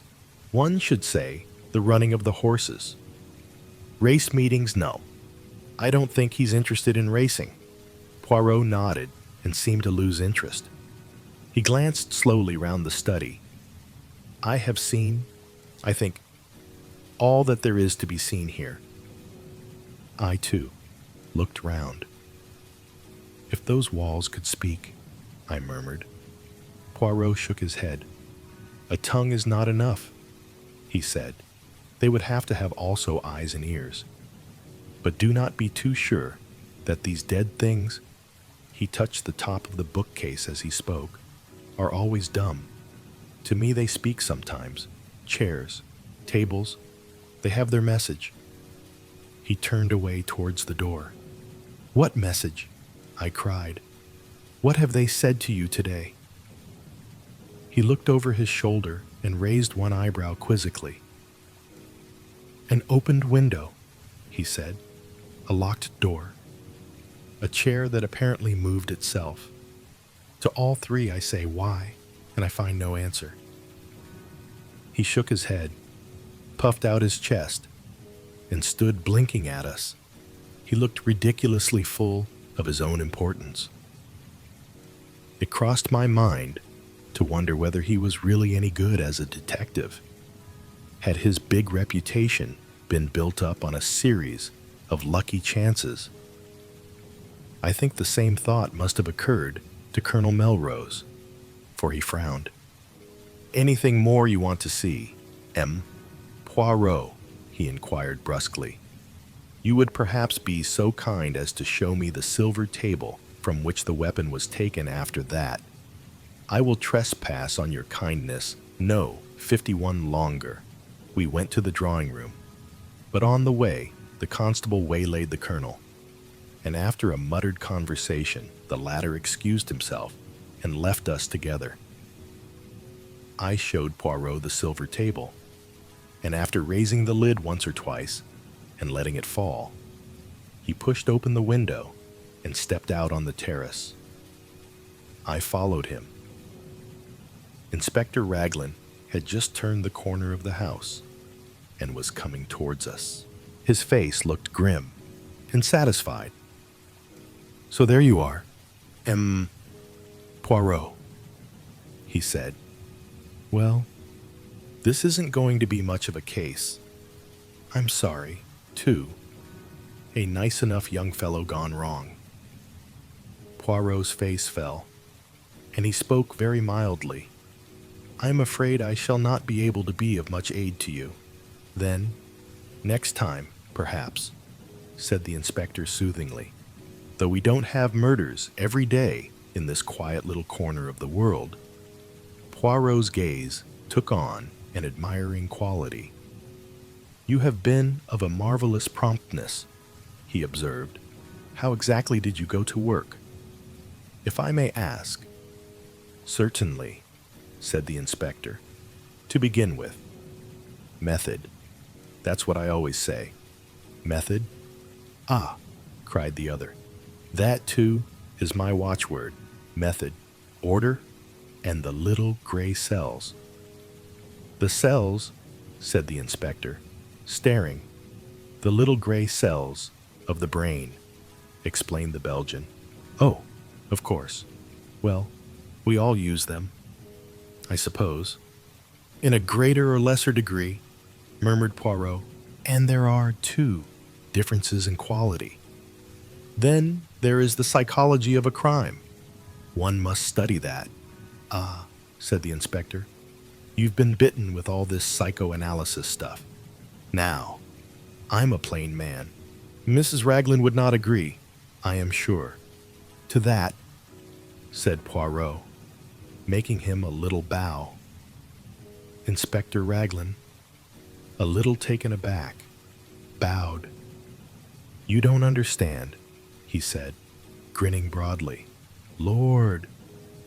one should say the running of the horses. Race meetings, no. I don't think he's interested in racing." Poirot nodded and seemed to lose interest. He glanced slowly round the study. "I have seen, I think, all that there is to be seen here. I, too, looked round. If those walls could speak, I murmured. Poirot shook his head. A tongue is not enough, he said. They would have to have also eyes and ears. But do not be too sure that these dead things, he touched the top of the bookcase as he spoke, are always dumb. To me they speak sometimes. Chairs, tables, they have their message. He turned away towards the door. What message? I cried. What have they said to you today? He looked over his shoulder and raised one eyebrow quizzically. An opened window, he said. A locked door. A chair that apparently moved itself. To all three I say why, and I find no answer. He shook his head, puffed out his chest, and stood blinking at us. He looked ridiculously full of his own importance. It crossed my mind to wonder whether he was really any good as a detective. Had his big reputation been built up on a series of lucky chances? I think the same thought must have occurred to Colonel Melrose, for he frowned. Anything more you want to see, M. Poirot? He inquired brusquely. You would perhaps be so kind as to show me the silver table from which the weapon was taken after that. I will trespass on your kindness no 51 longer. We went to the drawing room, but on the way the constable waylaid the colonel, and after a muttered conversation the latter excused himself and left us together. I showed Poirot the silver table, and after raising the lid once or twice and letting it fall, he pushed open the window and stepped out on the terrace. I followed him. Inspector Raglan had just turned the corner of the house and was coming towards us. His face looked grim and satisfied. So there you are, M. Poirot, he said. Well, this isn't going to be much of a case. I'm sorry, too. A nice enough young fellow gone wrong. Poirot's face fell, and he spoke very mildly. I am afraid I shall not be able to be of much aid to you. Then, next time, perhaps, said the inspector soothingly. Though we don't have murders every day in this quiet little corner of the world. Poirot's gaze took on an admiring quality. You have been of a marvelous promptness, he observed. How exactly did you go to work? If I may ask. Certainly, said the inspector. To begin with, method. That's what I always say. Method? Ah, cried the other. That, too, is my watchword. Method, order, and the little gray cells. The cells, said the inspector, staring. The little gray cells of the brain, explained the Belgian. Oh, of course. Well, we all use them, I suppose. In a greater or lesser degree, murmured Poirot, and there are, too, differences in quality. Then there is the psychology of a crime. One must study that. Ah, said the inspector, you've been bitten with all this psychoanalysis stuff. Now, I'm a plain man. Mrs. Raglan would not agree, I am sure. To that, said Poirot, making him a little bow. Inspector Raglan, a little taken aback, bowed. You don't understand, he said, grinning broadly. Lord,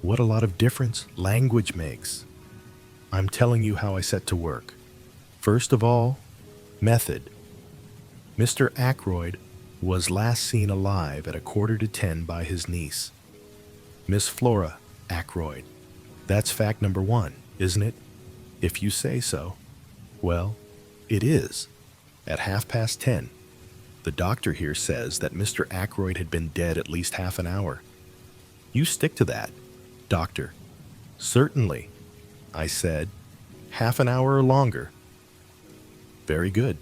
what a lot of difference language makes. I'm telling you how I set to work. First of all, method. Mr. Ackroyd was last seen alive at 9:45 by his niece, Miss Flora Ackroyd. That's fact number one, isn't it? If you say so. Well, it is. At 10:30. The doctor here says that Mr. Ackroyd had been dead at least half an hour. You stick to that, doctor. Certainly, I said. Half an hour or longer. Very good.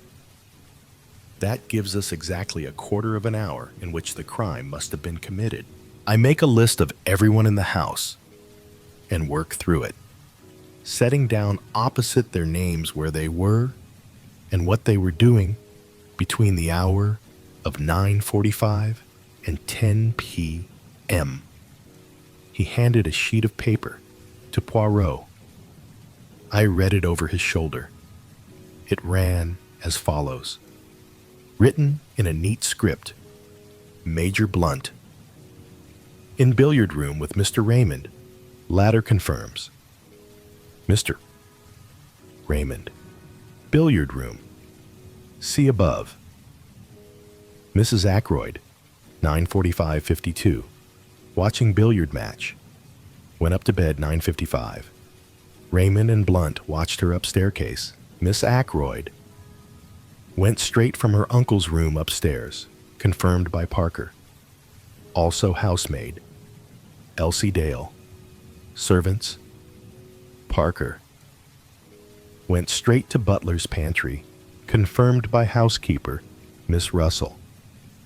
That gives us exactly a quarter of an hour in which the crime must have been committed. I make a list of everyone in the house and work through it, setting down opposite their names where they were and what they were doing between the hour of 9:45 and 10 p.m. He handed a sheet of paper to Poirot. I read it over his shoulder. It ran as follows. Written in a neat script. Major Blunt. In billiard room with Mr. Raymond. Latter confirms. Mr. Raymond. Billiard room. See above. Mrs. Ackroyd. 9:45:52. Watching billiard match. Went up to bed 9:55. Raymond and Blunt watched her up staircase. Miss Ackroyd went straight from her uncle's room upstairs, confirmed by Parker. Also housemaid. Elsie Dale. Servants. Parker. Went straight to butler's pantry, confirmed by housekeeper, Miss Russell,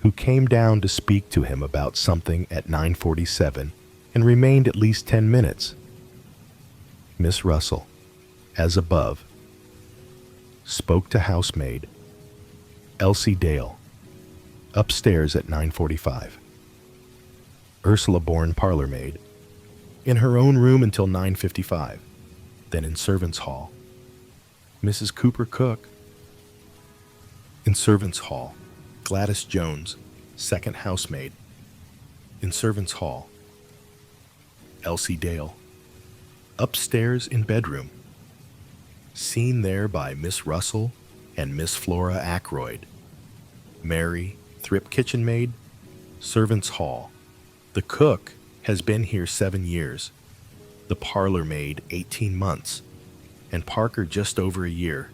who came down to speak to him about something at 9:47 and remained at least 10 minutes. Miss Russell, as above, spoke to housemaid, Elsie Dale, upstairs at 9:45. Ursula Bourne parlor-maid, in her own room until 9:55, then in servants' hall. Mrs. Cooper cook. In servants' hall, Gladys Jones, second housemaid. In servants' hall, Elsie Dale. Upstairs in bedroom. Seen there by Miss Russell and Miss Flora Ackroyd. Mary, Thrip kitchen maid, servants' hall. The cook has been here 7 years. The parlor maid 18 months. And Parker just over a year.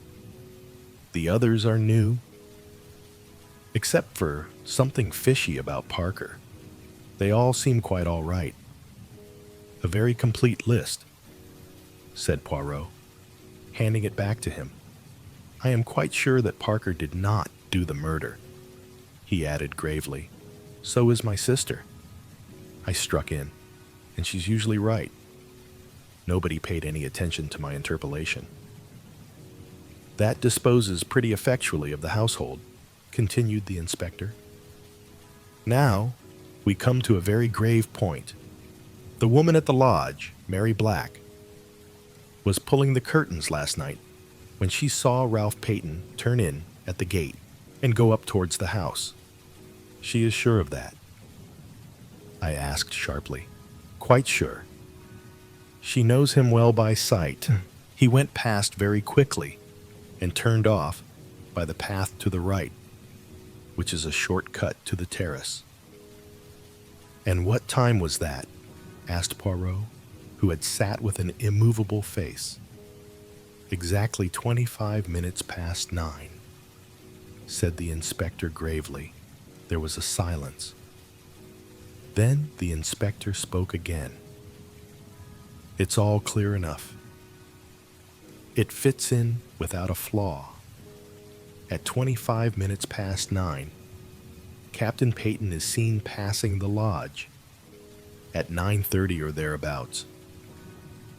The others are new. Except for something fishy about Parker. They all seem quite all right. A very complete list, said Poirot, handing it back to him. I am quite sure that Parker did not do the murder. He added gravely, so is my sister. I struck in, and she's usually right. Nobody paid any attention to my interpolation. That disposes pretty effectually of the household, continued the inspector. Now, we come to a very grave point. The woman at the lodge, Mary Black, was pulling the curtains last night when she saw Ralph Peyton turn in at the gate and go up towards the house. She is sure of that? I asked sharply. Quite sure. She knows him well by sight. He went past very quickly and turned off by the path to the right, which is a short cut to the terrace. And what time was that? Asked Poirot, who had sat with an immovable face. Exactly 25 minutes past 9, said the inspector gravely. There was a silence. Then the inspector spoke again. It's all clear enough. It fits in without a flaw. At 25 minutes past 9, Captain Peyton is seen passing the lodge. At 9:30 or thereabouts,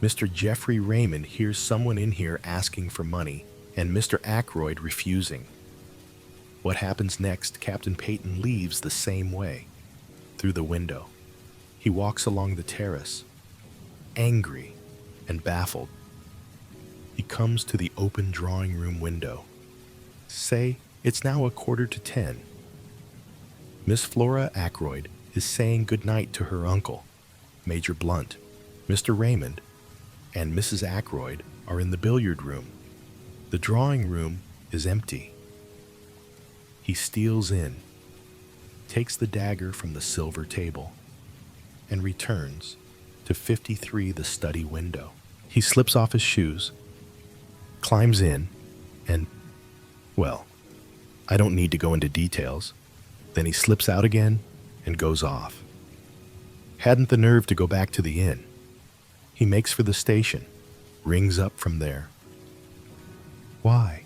Mr. Geoffrey Raymond hears someone in here asking for money and Mr. Ackroyd refusing. What happens next? Captain Peyton leaves the same way, through the window. He walks along the terrace, angry and baffled. He comes to the open drawing room window. Say, it's now 9:45. Miss Flora Ackroyd is saying good night to her uncle, Major Blunt. Mr. Raymond and Mrs. Ackroyd are in the billiard room. The drawing room is empty. He steals in, takes the dagger from the silver table, and returns to 53 the study window. He slips off his shoes, climbs in, and, well, I don't need to go into details. Then he slips out again and goes off. Hadn't the nerve to go back to the inn. He makes for the station, rings up from there. Why?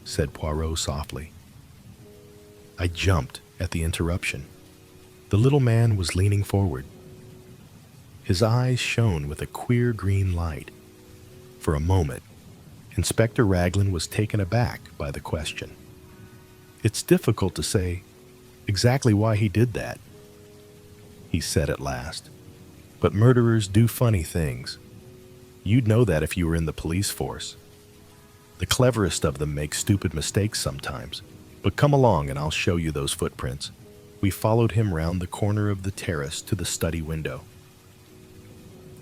said Poirot softly. I jumped at the interruption. The little man was leaning forward. His eyes shone with a queer green light. For a moment, Inspector Raglan was taken aback by the question. It's difficult to say exactly why he did that, he said at last. But murderers do funny things. You'd know that if you were in the police force. The cleverest of them make stupid mistakes sometimes. But come along and I'll show you those footprints. We followed him round the corner of the terrace to the study window.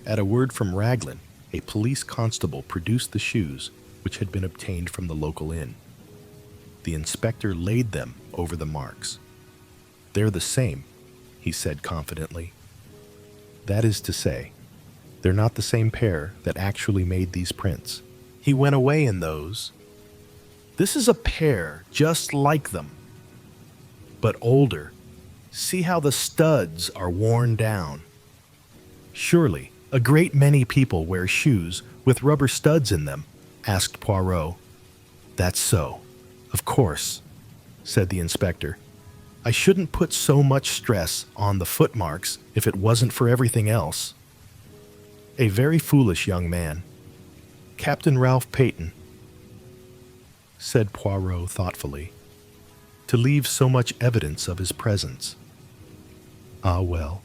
At a word from Raglan, a police constable produced the shoes which had been obtained from the local inn. The inspector laid them over the marks. They're the same, he said confidently. That is to say, they're not the same pair that actually made these prints. He went away in those. This is a pair just like them, but older. See how the studs are worn down. Surely, a great many people wear shoes with rubber studs in them, asked Poirot. That's so, of course, said the inspector. I shouldn't put so much stress on the footmarks if it wasn't for everything else. A very foolish young man. Captain Ralph Peyton, said Poirot thoughtfully, to leave so much evidence of his presence. Ah, well,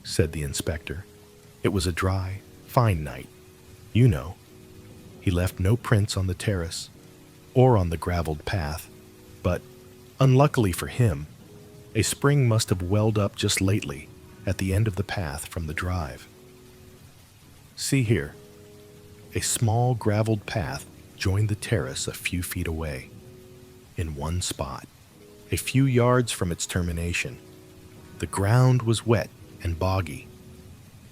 said the inspector. It was a dry, fine night. You know, he left no prints on the terrace or on the graveled path, but, unluckily for him, a spring must have welled up just lately at the end of the path from the drive. See here. A small graveled path joined the terrace a few feet away. In one spot, a few yards from its termination, the ground was wet and boggy.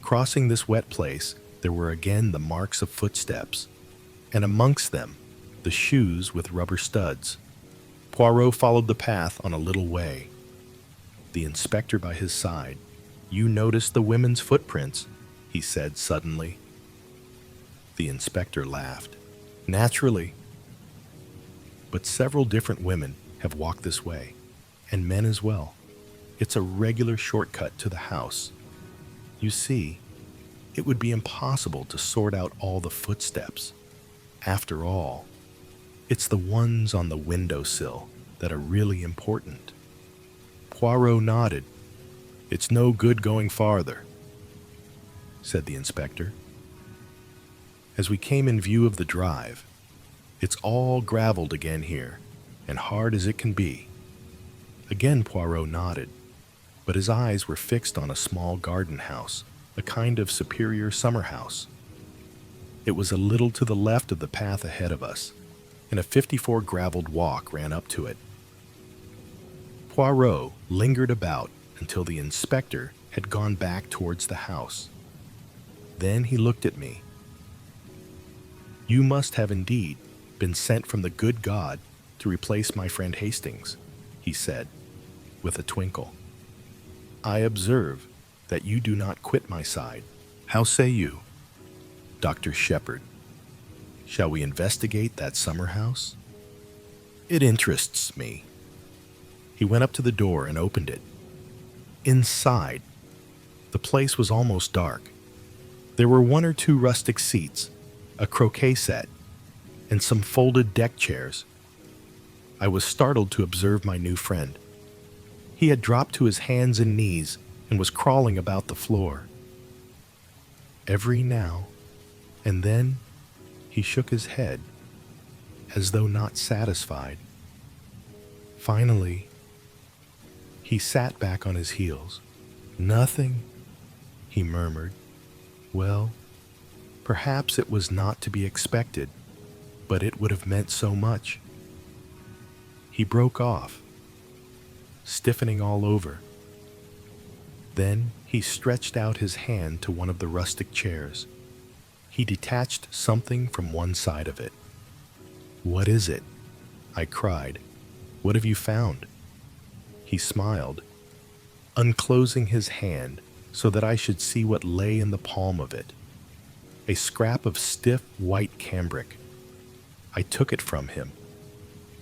Crossing this wet place, there were again the marks of footsteps, and amongst them, the shoes with rubber studs. Poirot followed the path on a little way. The inspector by his side. You noticed the women's footprints, he said suddenly. The inspector laughed. Naturally. But several different women have walked this way, and men as well. It's a regular shortcut to the house. You see, it would be impossible to sort out all the footsteps. After all, it's the ones on the windowsill that are really important. Poirot nodded. It's no good going farther, said the inspector. As we came in view of the drive, it's all graveled again here, and hard as it can be. Again Poirot nodded, but his eyes were fixed on a small garden house, a kind of superior summer house. It was a little to the left of the path ahead of us, and a 54 graveled walk ran up to it. Poirot lingered about until the inspector had gone back towards the house. Then he looked at me. You must have indeed been sent from the good God to replace my friend Hastings, he said, with a twinkle. I observe that you do not quit my side. How say you, Dr. Shepherd? Shall we investigate that summer house? It interests me. He went up to the door and opened it. Inside, the place was almost dark. There were one or two rustic seats, a croquet set, and some folded deck chairs. I was startled to observe my new friend. He had dropped to his hands and knees and was crawling about the floor. Every now and then he shook his head, as though not satisfied. Finally, he sat back on his heels. Nothing, he murmured. Well, perhaps it was not to be expected, but it would have meant so much. He broke off, stiffening all over. Then he stretched out his hand to one of the rustic chairs. He detached something from one side of it. What is it? I cried. What have you found? He smiled, unclosing his hand so that I should see what lay in the palm of it. A scrap of stiff white cambric. I took it from him.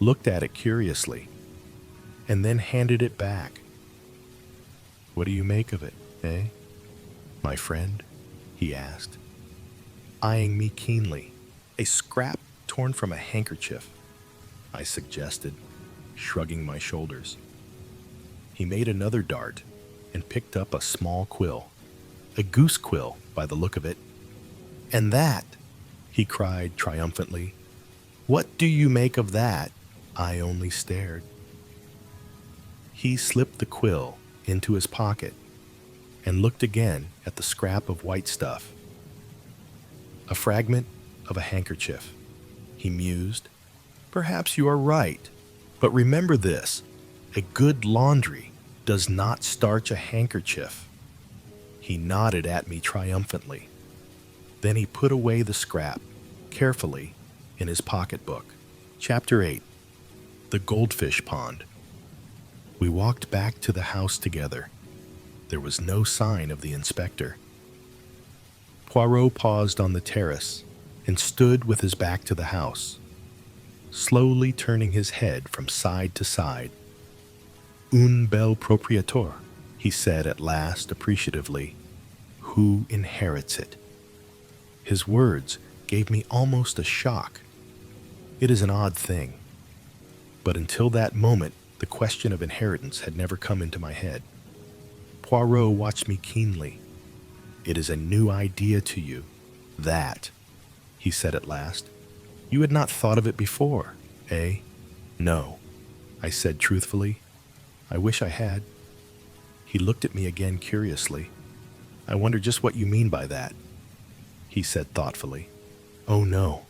looked at it curiously, and then handed it back. "What do you make of it, eh, my friend?" he asked, eyeing me keenly. "A scrap torn from a handkerchief," I suggested, shrugging my shoulders. He made another dart and picked up a small quill, a goose quill by the look of it. "And that," he cried triumphantly. "What do you make of that?" I only stared. He slipped the quill into his pocket and looked again at the scrap of white stuff. "A fragment of a handkerchief," he mused. "Perhaps you are right, but remember this: a good laundry does not starch a handkerchief." He nodded at me triumphantly. Then he put away the scrap carefully in his pocketbook. Chapter 8. The Goldfish Pond. We walked back to the house together. There was no sign of the inspector. Poirot paused on the terrace and stood with his back to the house, slowly turning his head from side to side. "Un bel propriétaire," he said at last appreciatively. "Who inherits it?" His words gave me almost a shock. It is an odd thing, but until that moment, the question of inheritance had never come into my head. Poirot watched me keenly. "It is a new idea to you, that," he said at last. "You had not thought of it before, eh?" "No," I said truthfully. "I wish I had." He looked at me again curiously. "I wonder just what you mean by that," he said thoughtfully. "Oh no."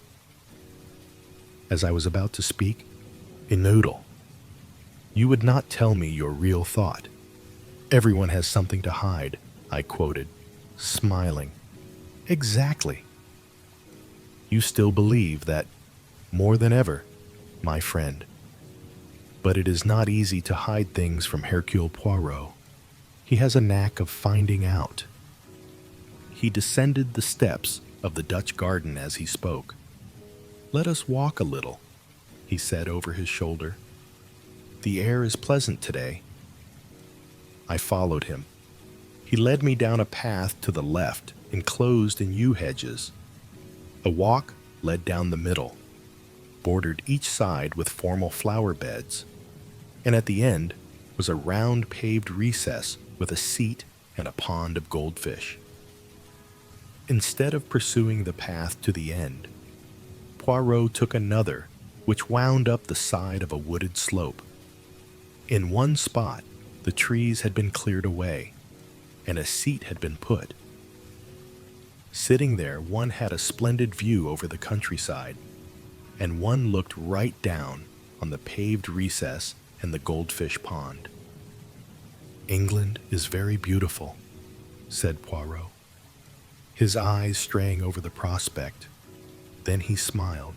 As I was about to speak, a noodle. "You would not tell me your real thought. Everyone has something to hide," I quoted, smiling. "Exactly. You still believe that more than ever, my friend. But it is not easy to hide things from Hercule Poirot. He has a knack of finding out." He descended the steps of the Dutch garden as he spoke. "Let us walk a little," he said over his shoulder. "The air is pleasant today." I followed him. He led me down a path to the left, enclosed in yew hedges. A walk led down the middle, bordered each side with formal flower beds, and at the end was a round paved recess with a seat and a pond of goldfish. Instead of pursuing the path to the end, Poirot took another which wound up the side of a wooded slope. In one spot, the trees had been cleared away, and a seat had been put. Sitting there, one had a splendid view over the countryside, and one looked right down on the paved recess and the goldfish pond. "England is very beautiful," said Poirot, his eyes straying over the prospect. Then he smiled.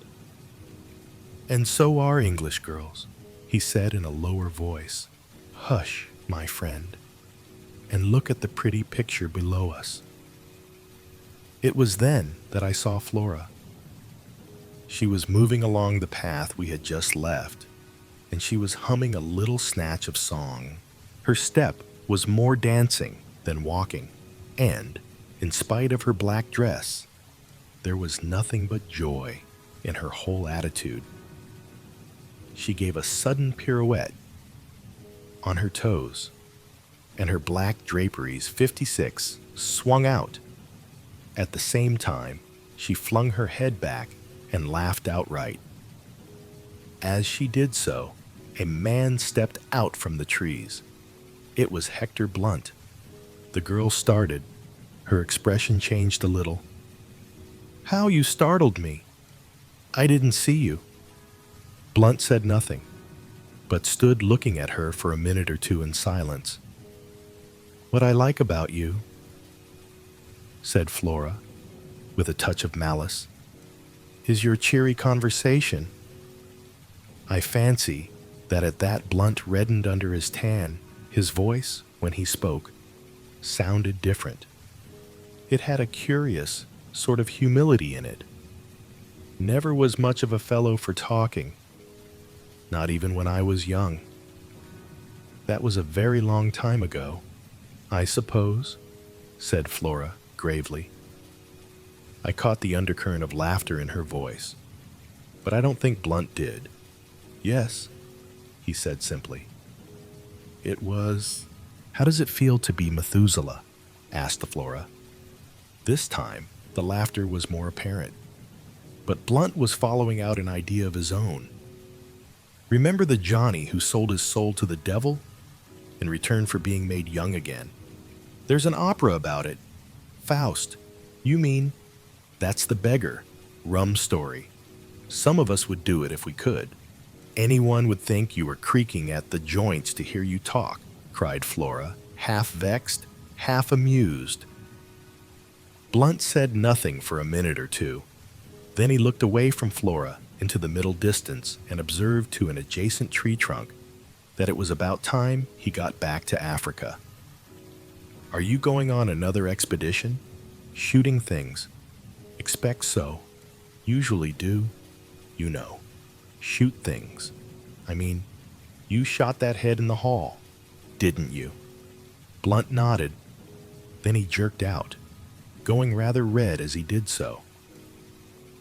"And so are English girls," he said in a lower voice. "Hush, my friend, and look at the pretty picture below us." It was then that I saw Flora. She was moving along the path we had just left, and she was humming a little snatch of song. Her step was more dancing than walking, and, in spite of her black dress, there was nothing but joy in her whole attitude. She gave a sudden pirouette on her toes, and her black draperies, 56, swung out. At the same time, she flung her head back and laughed outright. As she did so, a man stepped out from the trees. It was Hector Blunt. The girl started. Her expression changed a little. "How you startled me! I didn't see you." Blunt said nothing, but stood looking at her for a minute or two in silence. "What I like about you," said Flora, with a touch of malice, "is your cheery conversation." I fancy that at that Blunt reddened under his tan. His voice, when he spoke, sounded different. It had a curious sort of humility in it. Never was much of a fellow for talking. Not even when I was young. That was a very long time ago, I suppose, said Flora gravely. I caught the undercurrent of laughter in her voice, but I don't think Blunt did. Yes, he said simply. It was... How does it feel to be Methuselah? Asked Flora. This time, the laughter was more apparent. But Blunt was following out an idea of his own. Remember the Johnny who sold his soul to the devil in return for being made young again? There's an opera about it. Faust. You mean, that's the beggar. Rum story. Some of us would do it if we could. Anyone would think you were creaking at the joints to hear you talk, cried Flora, half vexed, half amused. Blunt said nothing for a minute or two. Then he looked away from Flora into the middle distance and observed to an adjacent tree trunk that it was about time he got back to Africa. Are you going on another expedition? Shooting things. Expect so. Usually do. You know. Shoot things. I mean, you shot that head in the hall, didn't you? Blunt nodded. Then he jerked out, going rather red as he did so.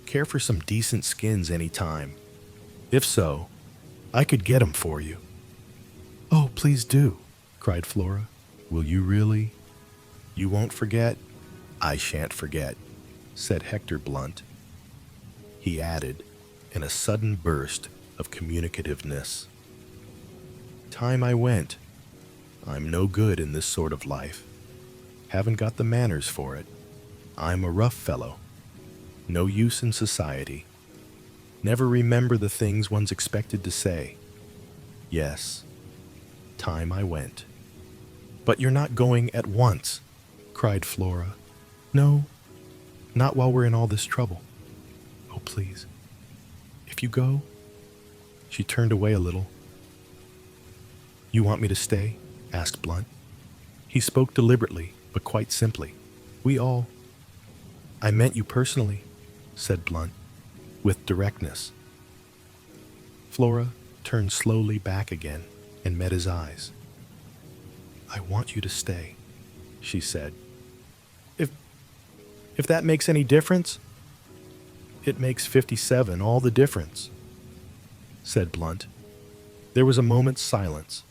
Care for some decent skins any time? If so, I could get 'em for you. Oh, please do, cried Flora. Will you really? You won't forget? I shan't forget, said Hector Blunt. He added, in a sudden burst of communicativeness. Time I went. I'm no good in this sort of life. Haven't got the manners for it. I'm a rough fellow. No use in society. Never remember the things one's expected to say. Yes, time I went. But you're not going at once, cried Flora. No, not while we're in all this trouble. Oh, please. If you go... She turned away a little. You want me to stay? Asked Blunt. He spoke deliberately, but quite simply. We all... I meant you personally, said Blunt, with directness. Flora turned slowly back again and met his eyes. I want you to stay, she said. If that makes any difference? It makes 57 all the difference, said Blunt. There was a moment's silence.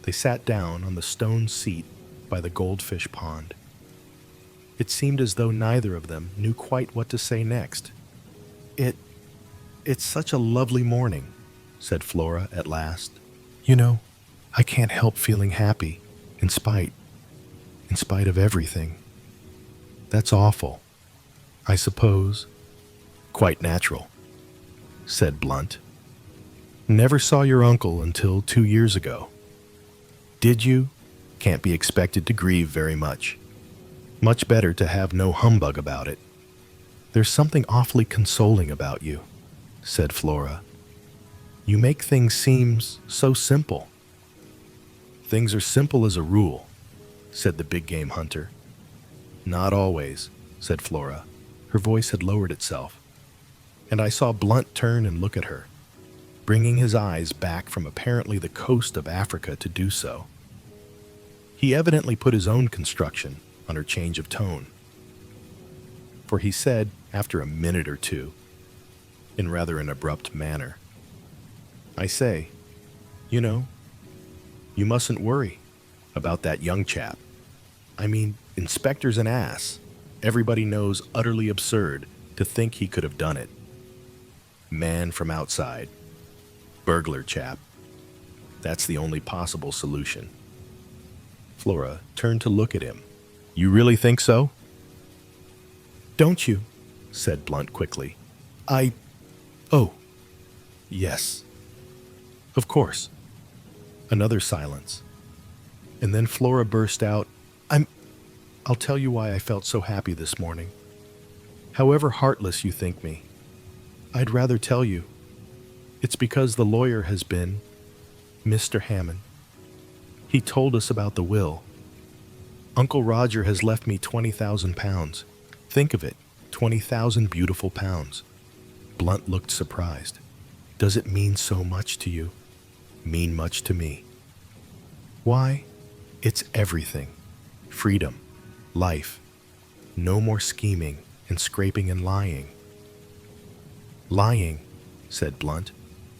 They sat down on the stone seat by the goldfish pond. It seemed as though neither of them knew quite what to say next. It's such a lovely morning, said Flora at last. You know, I can't help feeling happy, in spite of everything. That's awful, I suppose. Quite natural, said Blunt. Never saw your uncle until 2 years ago. Did you? Can't be expected to grieve very much. Much better to have no humbug about it. There's something awfully consoling about you, said Flora. You make things seem so simple. Things are simple as a rule, said the big game hunter. Not always, said Flora. Her voice had lowered itself, and I saw Blunt turn and look at her, bringing his eyes back from apparently the coast of Africa to do so. He evidently put his own construction on her change of tone, for he said, after a minute or two, in rather an abrupt manner, I say, you know, you mustn't worry about that young chap. I mean, Inspector's an ass. Everybody knows utterly absurd to think he could have done it. Man from outside. Burglar chap. That's the only possible solution. Flora turned to look at him. You really think so? Don't you? Said Blunt quickly. Oh, yes. Of course. Another silence. And then Flora burst out, I'll tell you why I felt so happy this morning. However heartless you think me, I'd rather tell you. It's because the lawyer has been Mr. Hammond. He told us about the will. Uncle Roger has left me 20,000 pounds. Think of it, 20,000 beautiful pounds. Blunt looked surprised. Does it mean so much to you? Mean much to me? Why, it's everything. Freedom, life, no more scheming and scraping and lying. Lying, said Blunt,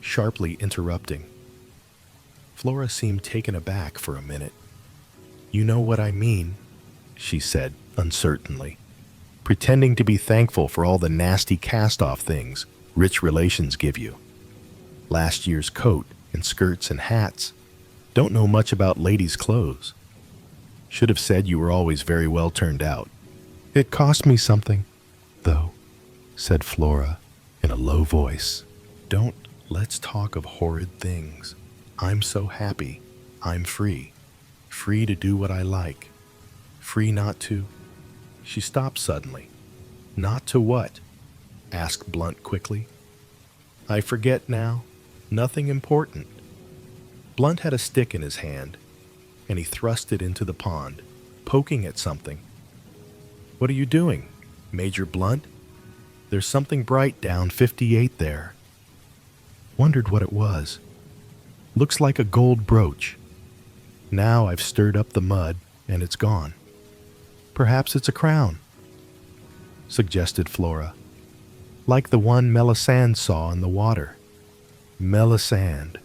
sharply interrupting. Flora seemed taken aback for a minute. You know what I mean, she said uncertainly, pretending to be thankful for all the nasty cast-off things rich relations give you. Last year's coat and skirts and hats. Don't know much about ladies' clothes. Should have said you were always very well turned out. It cost me something, though, said Flora in a low voice. Let's talk of horrid things. I'm so happy. I'm free. Free to do what I like. Free not to. She stopped suddenly. Not to what? Asked Blunt quickly. I forget now. Nothing important. Blunt had a stick in his hand, and he thrust it into the pond, poking at something. What are you doing, Major Blunt? There's something bright down 58 there. Wondered what it was. Looks like a gold brooch. Now I've stirred up the mud, and it's gone. Perhaps it's a crown, suggested Flora, like the one Melisande saw in the water. Melisande,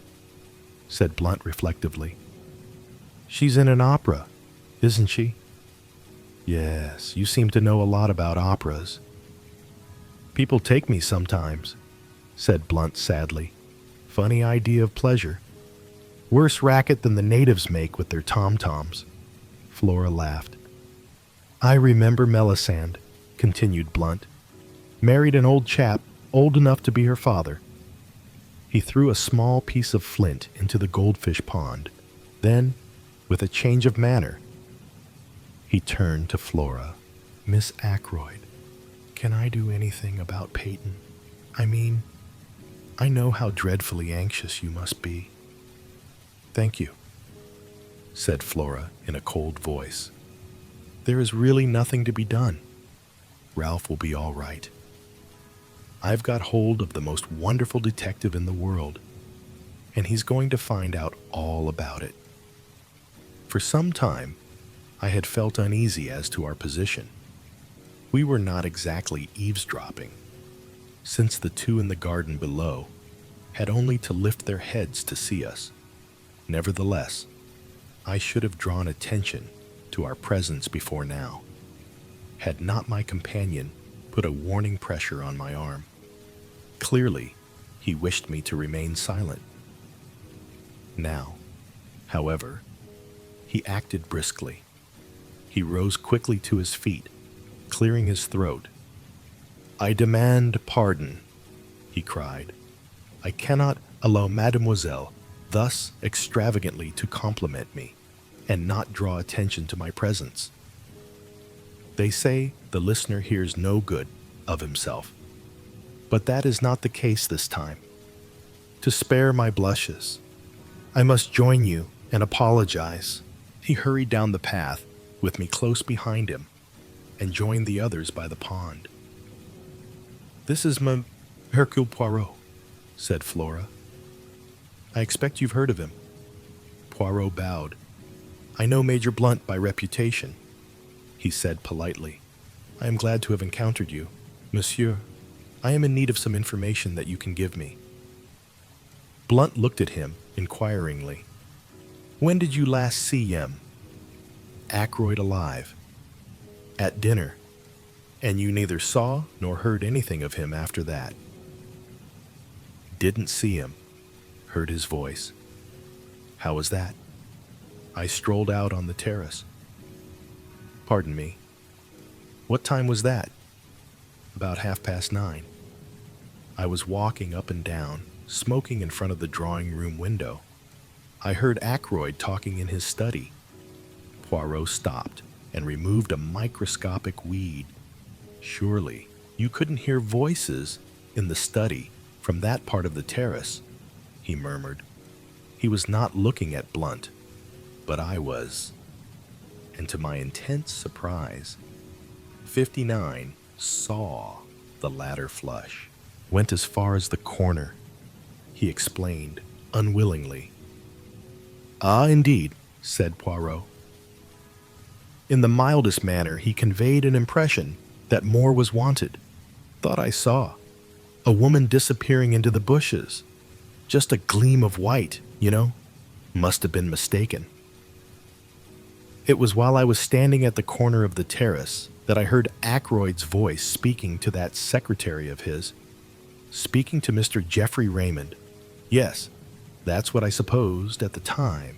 said Blunt reflectively. She's in an opera, isn't she? Yes, you seem to know a lot about operas. People take me sometimes, said Blunt sadly. Funny idea of pleasure. Worse racket than the natives make with their tom-toms. Flora laughed. I remember Melisande, continued Blunt. Married an old chap, old enough to be her father. He threw a small piece of flint into the goldfish pond. Then, with a change of manner, he turned to Flora. Miss Ackroyd, can I do anything about Peyton? I mean, I know how dreadfully anxious you must be. Thank you, said Flora in a cold voice. There is really nothing to be done. Ralph will be all right. I've got hold of the most wonderful detective in the world, and he's going to find out all about it. For some time, I had felt uneasy as to our position. We were not exactly eavesdropping, since the two in the garden below had only to lift their heads to see us. Nevertheless, I should have drawn attention to our presence before now, had not my companion put a warning pressure on my arm. Clearly, he wished me to remain silent. Now, however, he acted briskly. He rose quickly to his feet, clearing his throat. I demand pardon, he cried. I cannot allow mademoiselle thus extravagantly to compliment me and not draw attention to my presence. They say the listener hears no good of himself, but that is not the case this time. To spare my blushes, I must join you and apologize. He hurried down the path with me close behind him and joined the others by the pond. This is Hercule Poirot, said Flora. I expect you've heard of him. Poirot bowed. I know Major Blunt by reputation, he said politely. I am glad to have encountered you. Monsieur, I am in need of some information that you can give me. Blunt looked at him inquiringly. When did you last see him? Ackroyd alive. At dinner. And you neither saw nor heard anything of him after that? Didn't see him. Heard his voice. How was that? I strolled out on the terrace. Pardon me. What time was that? About 9:30. I was walking up and down, smoking in front of the drawing-room window. I heard Ackroyd talking in his study. Poirot stopped and removed a microscopic weed. Surely, you couldn't hear voices in the study from that part of the terrace, he murmured. He was not looking at Blunt, but I was. And to my intense surprise, 59 saw the latter flush, went as far as the corner. he explained, unwillingly. Ah, indeed, said Poirot. In the mildest manner, he conveyed an impression that more was wanted. Thought I saw a woman disappearing into the bushes. Just a gleam of white, you know. Must have been mistaken. It was while I was standing at the corner of the terrace that I heard Ackroyd's voice speaking to that secretary of his. Speaking to Mr. Geoffrey Raymond. Yes, that's what I supposed at the time.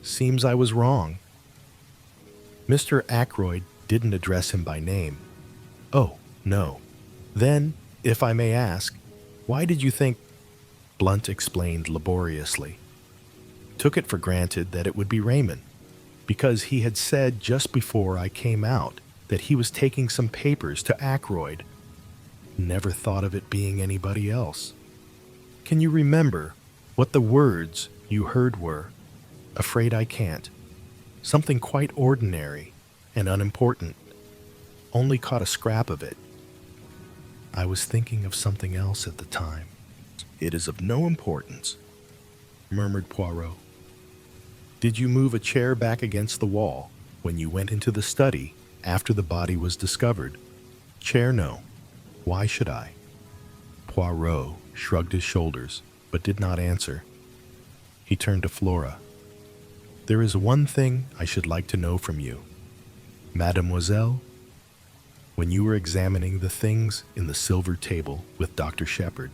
Seems I was wrong. Mr. Ackroyd didn't address him by name. Oh, no. Then, if I may ask, why did you think... Blunt explained laboriously. Took it for granted that it would be Raymond, because he had said just before I came out that he was taking some papers to Ackroyd. Never thought of it being anybody else. Can you remember what the words you heard were? Afraid I can't. Something quite ordinary and unimportant. Only caught a scrap of it. I was thinking of something else at the time. It is of no importance, murmured Poirot. Did you move a chair back against the wall when you went into the study after the body was discovered? Chair, no. Why should I? Poirot shrugged his shoulders, but did not answer. He turned to Flora. There is one thing I should like to know from you. Mademoiselle, when you were examining the things in the silver table with Dr. Shepherd,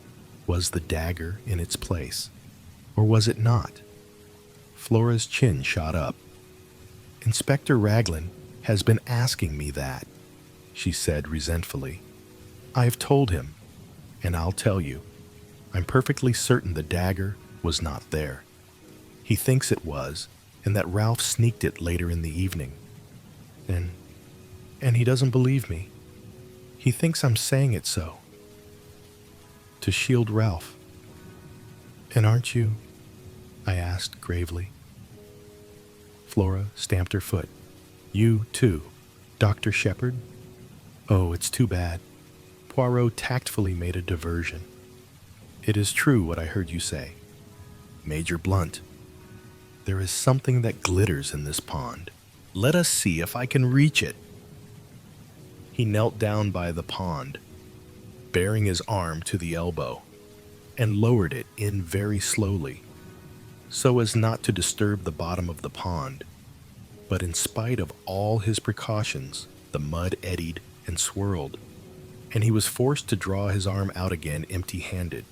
was the dagger in its place, or was it not? Flora's chin shot up. Inspector Raglan has been asking me that, she said resentfully. I've told him, and I'll tell you, I'm perfectly certain the dagger was not there. He thinks it was, and that Ralph sneaked it later in the evening. And he doesn't believe me. He thinks I'm saying it so. To shield Ralph. And aren't you? I asked gravely. Flora stamped her foot. You, too, Dr. Shepherd? Oh, it's too bad. Poirot tactfully made a diversion. It is true what I heard you say. Major Blunt, there is something that glitters in this pond. Let us see if I can reach it. He knelt down by the pond, baring his arm to the elbow, and lowered it in very slowly, so as not to disturb the bottom of the pond. But in spite of all his precautions, the mud eddied and swirled, and he was forced to draw his arm out again empty-handed.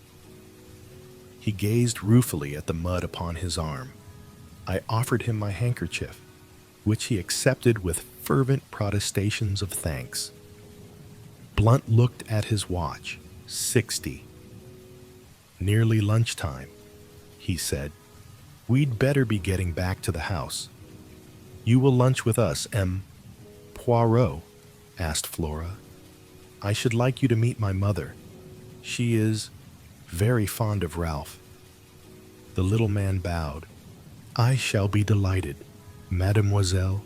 He gazed ruefully at the mud upon his arm. I offered him my handkerchief, which he accepted with fervent protestations of thanks. Blunt looked at his watch. 60. Nearly lunchtime, he said. We'd better be getting back to the house. You will lunch with us, M. Poirot, asked Flora. I should like you to meet my mother. She is very fond of Ralph. The little man bowed. I shall be delighted, mademoiselle.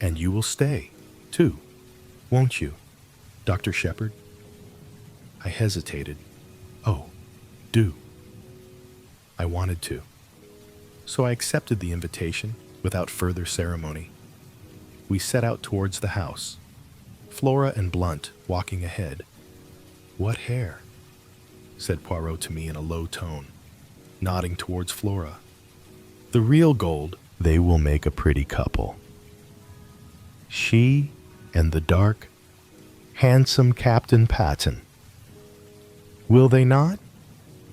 And you will stay, too, won't you, Dr. Shepherd? I hesitated. Oh, do. I wanted to. So I accepted the invitation without further ceremony. We set out towards the house, Flora and Blunt walking ahead. What hair? Said Poirot to me in a low tone, nodding towards Flora. The real gold, they will make a pretty couple. She and the dark, handsome Captain Patten. Will they not?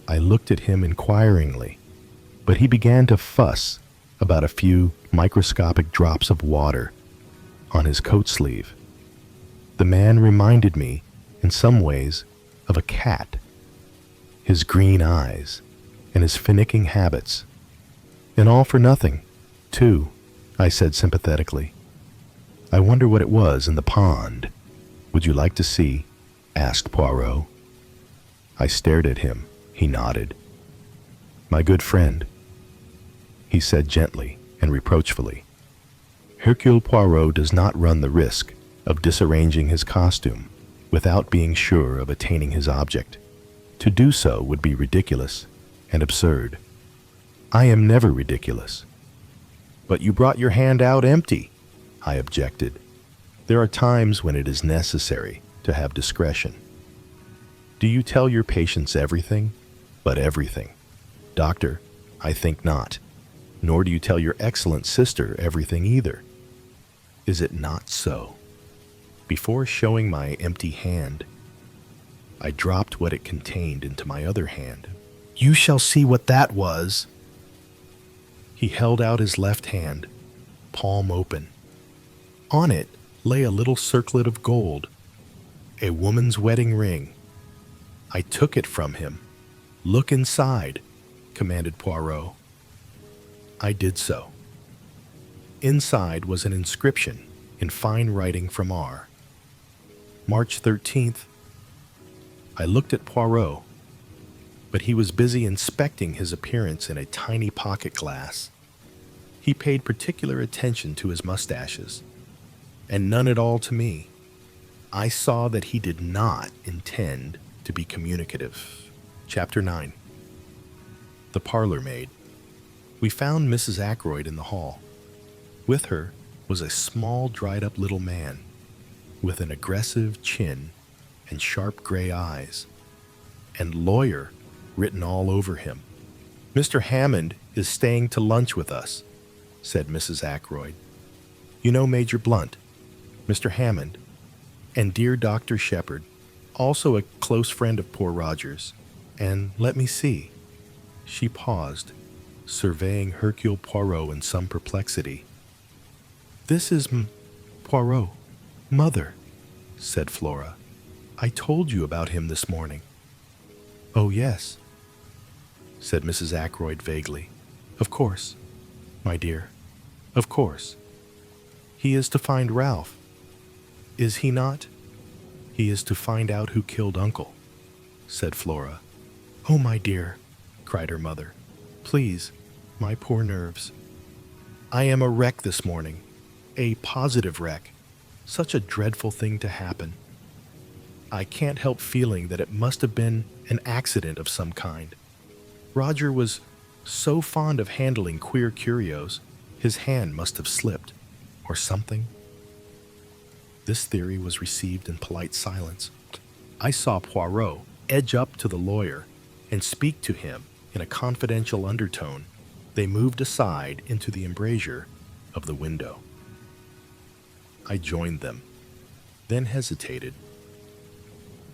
I looked at him inquiringly, but he began to fuss about a few microscopic drops of water on his coat sleeve. The man reminded me, in some ways, of a cat. His green eyes and his finicking habits. And all for nothing, too, I said sympathetically. I wonder what it was in the pond. Would you like to see? Asked Poirot. I stared at him. He nodded. My good friend, he said gently and reproachfully, Hercule Poirot does not run the risk of disarranging his costume without being sure of attaining his object. To do so would be ridiculous and absurd. I am never ridiculous. But you brought your hand out empty, I objected. There are times when it is necessary to have discretion. Do you tell your patients everything? But everything. Doctor, I think not. Nor do you tell your excellent sister everything either. Is it not so? Before showing my empty hand, I dropped what it contained into my other hand. You shall see what that was. He held out his left hand, palm open. On it lay a little circlet of gold, a woman's wedding ring. I took it from him. Look inside, commanded Poirot. I did so. Inside was an inscription in fine writing from R. March 13th. I looked at Poirot, but he was busy inspecting his appearance in a tiny pocket glass. He paid particular attention to his mustaches, and none at all to me. I saw that he did not intend to be communicative. Chapter 9. The parlor maid. We found Mrs. Ackroyd in the hall. With her was a small, dried-up little man with an aggressive chin and sharp gray eyes, and lawyer written all over him. Mr. Hammond is staying to lunch with us, said Mrs. Ackroyd. You know Major Blunt, Mr. Hammond, and dear Dr. Shepherd, also a close friend of poor Roger's, and let me see. She paused, surveying Hercule Poirot in some perplexity. This is Poirot, mother, said Flora. I told you about him this morning. Oh, yes, said Mrs. Ackroyd vaguely. Of course, my dear, of course. He is to find Ralph, is he not? He is to find out who killed Uncle, said Flora. Oh, my dear, cried her mother. Please, my poor nerves. I am a wreck this morning, a positive wreck. Such a dreadful thing to happen. I can't help feeling that it must have been an accident of some kind. Roger was so fond of handling queer curios, his hand must have slipped, or something. This theory was received in polite silence. I saw Poirot edge up to the lawyer and speak to him in a confidential undertone. They moved aside into the embrasure of the window. I joined them, then hesitated.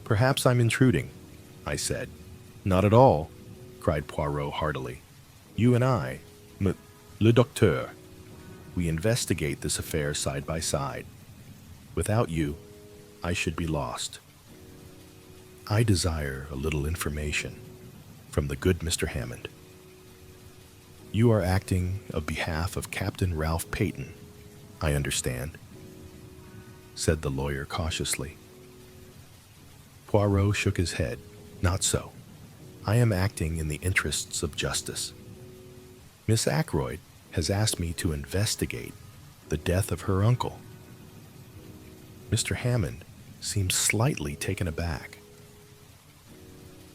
Perhaps I'm intruding, I said. Not at all, cried Poirot heartily. You and I, le docteur, we investigate this affair side by side. Without you, I should be lost. I desire a little information from the good Mr. Hammond. You are acting on behalf of Captain Ralph Peyton, I understand, said the lawyer cautiously. Poirot shook his head. Not so. I am acting in the interests of justice. Miss Ackroyd has asked me to investigate the death of her uncle. Mr. Hammond seemed slightly taken aback.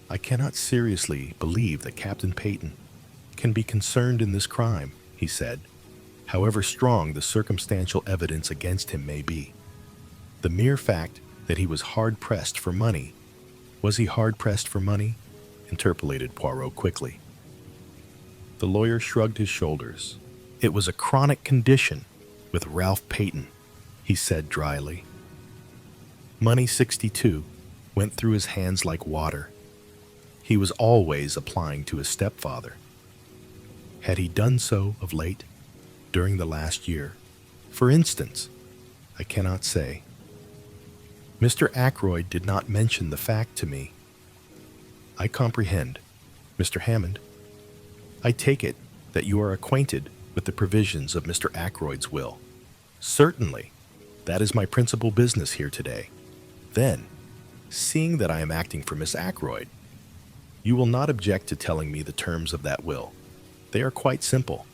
I cannot seriously believe that Captain Peyton can be concerned in this crime, he said, however strong the circumstantial evidence against him may be. The mere fact that he was hard-pressed for money. Was he hard-pressed for money? Interpolated Poirot quickly. The lawyer shrugged his shoulders. It was a chronic condition with Ralph Peyton, he said dryly. Money 62 went through his hands like water. He was always applying to his stepfather. Had he done so of late, during the last year? For instance, I cannot say. Mr. Ackroyd did not mention the fact to me. I comprehend, Mr. Hammond. I take it that you are acquainted with the provisions of Mr. Ackroyd's will. Certainly, that is my principal business here today. Then, seeing that I am acting for Miss Ackroyd, you will not object to telling me the terms of that will. They are quite simple,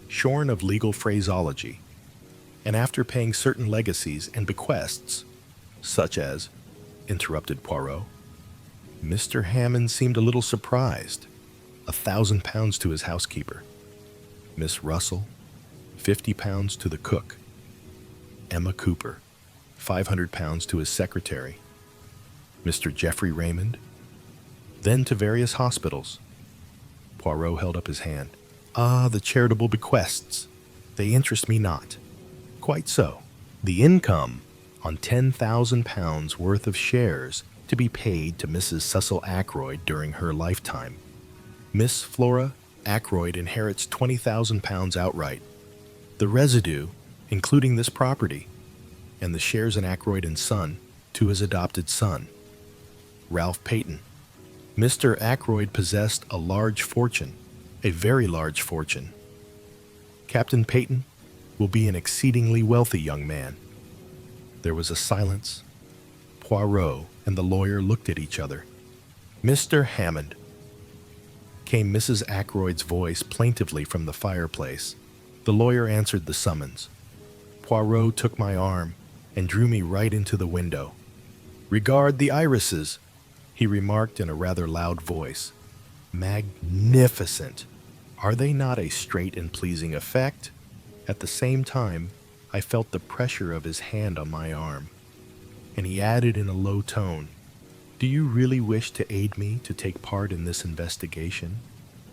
shorn of legal phraseology, and after paying certain legacies and bequests, such as, interrupted Poirot. Mr. Hammond seemed a little surprised. £1,000 to his housekeeper. Miss Russell, £50 to the cook. Emma Cooper, £500 to his secretary. Mr. Geoffrey Raymond, then to various hospitals. Poirot held up his hand. Ah, the charitable bequests. They interest me not. Quite so. The income on £10,000 worth of shares to be paid to Mrs. Cecil Ackroyd during her lifetime. Miss Flora Ackroyd inherits £20,000 outright. The residue, including this property, and the shares in Ackroyd and Son, to his adopted son, Ralph Peyton. Mr. Ackroyd possessed a large fortune, a very large fortune. Captain Peyton will be an exceedingly wealthy young man. There was a silence. Poirot and the lawyer looked at each other. Mr. Hammond, came Mrs. Ackroyd's voice plaintively from the fireplace. The lawyer answered the summons. Poirot took my arm and drew me right into the window. Regard the irises, he remarked in a rather loud voice. Magnificent! Are they not a straight and pleasing effect? At the same time, I felt the pressure of his hand on my arm, and he added in a low tone, Do you really wish to aid me to take part in this investigation?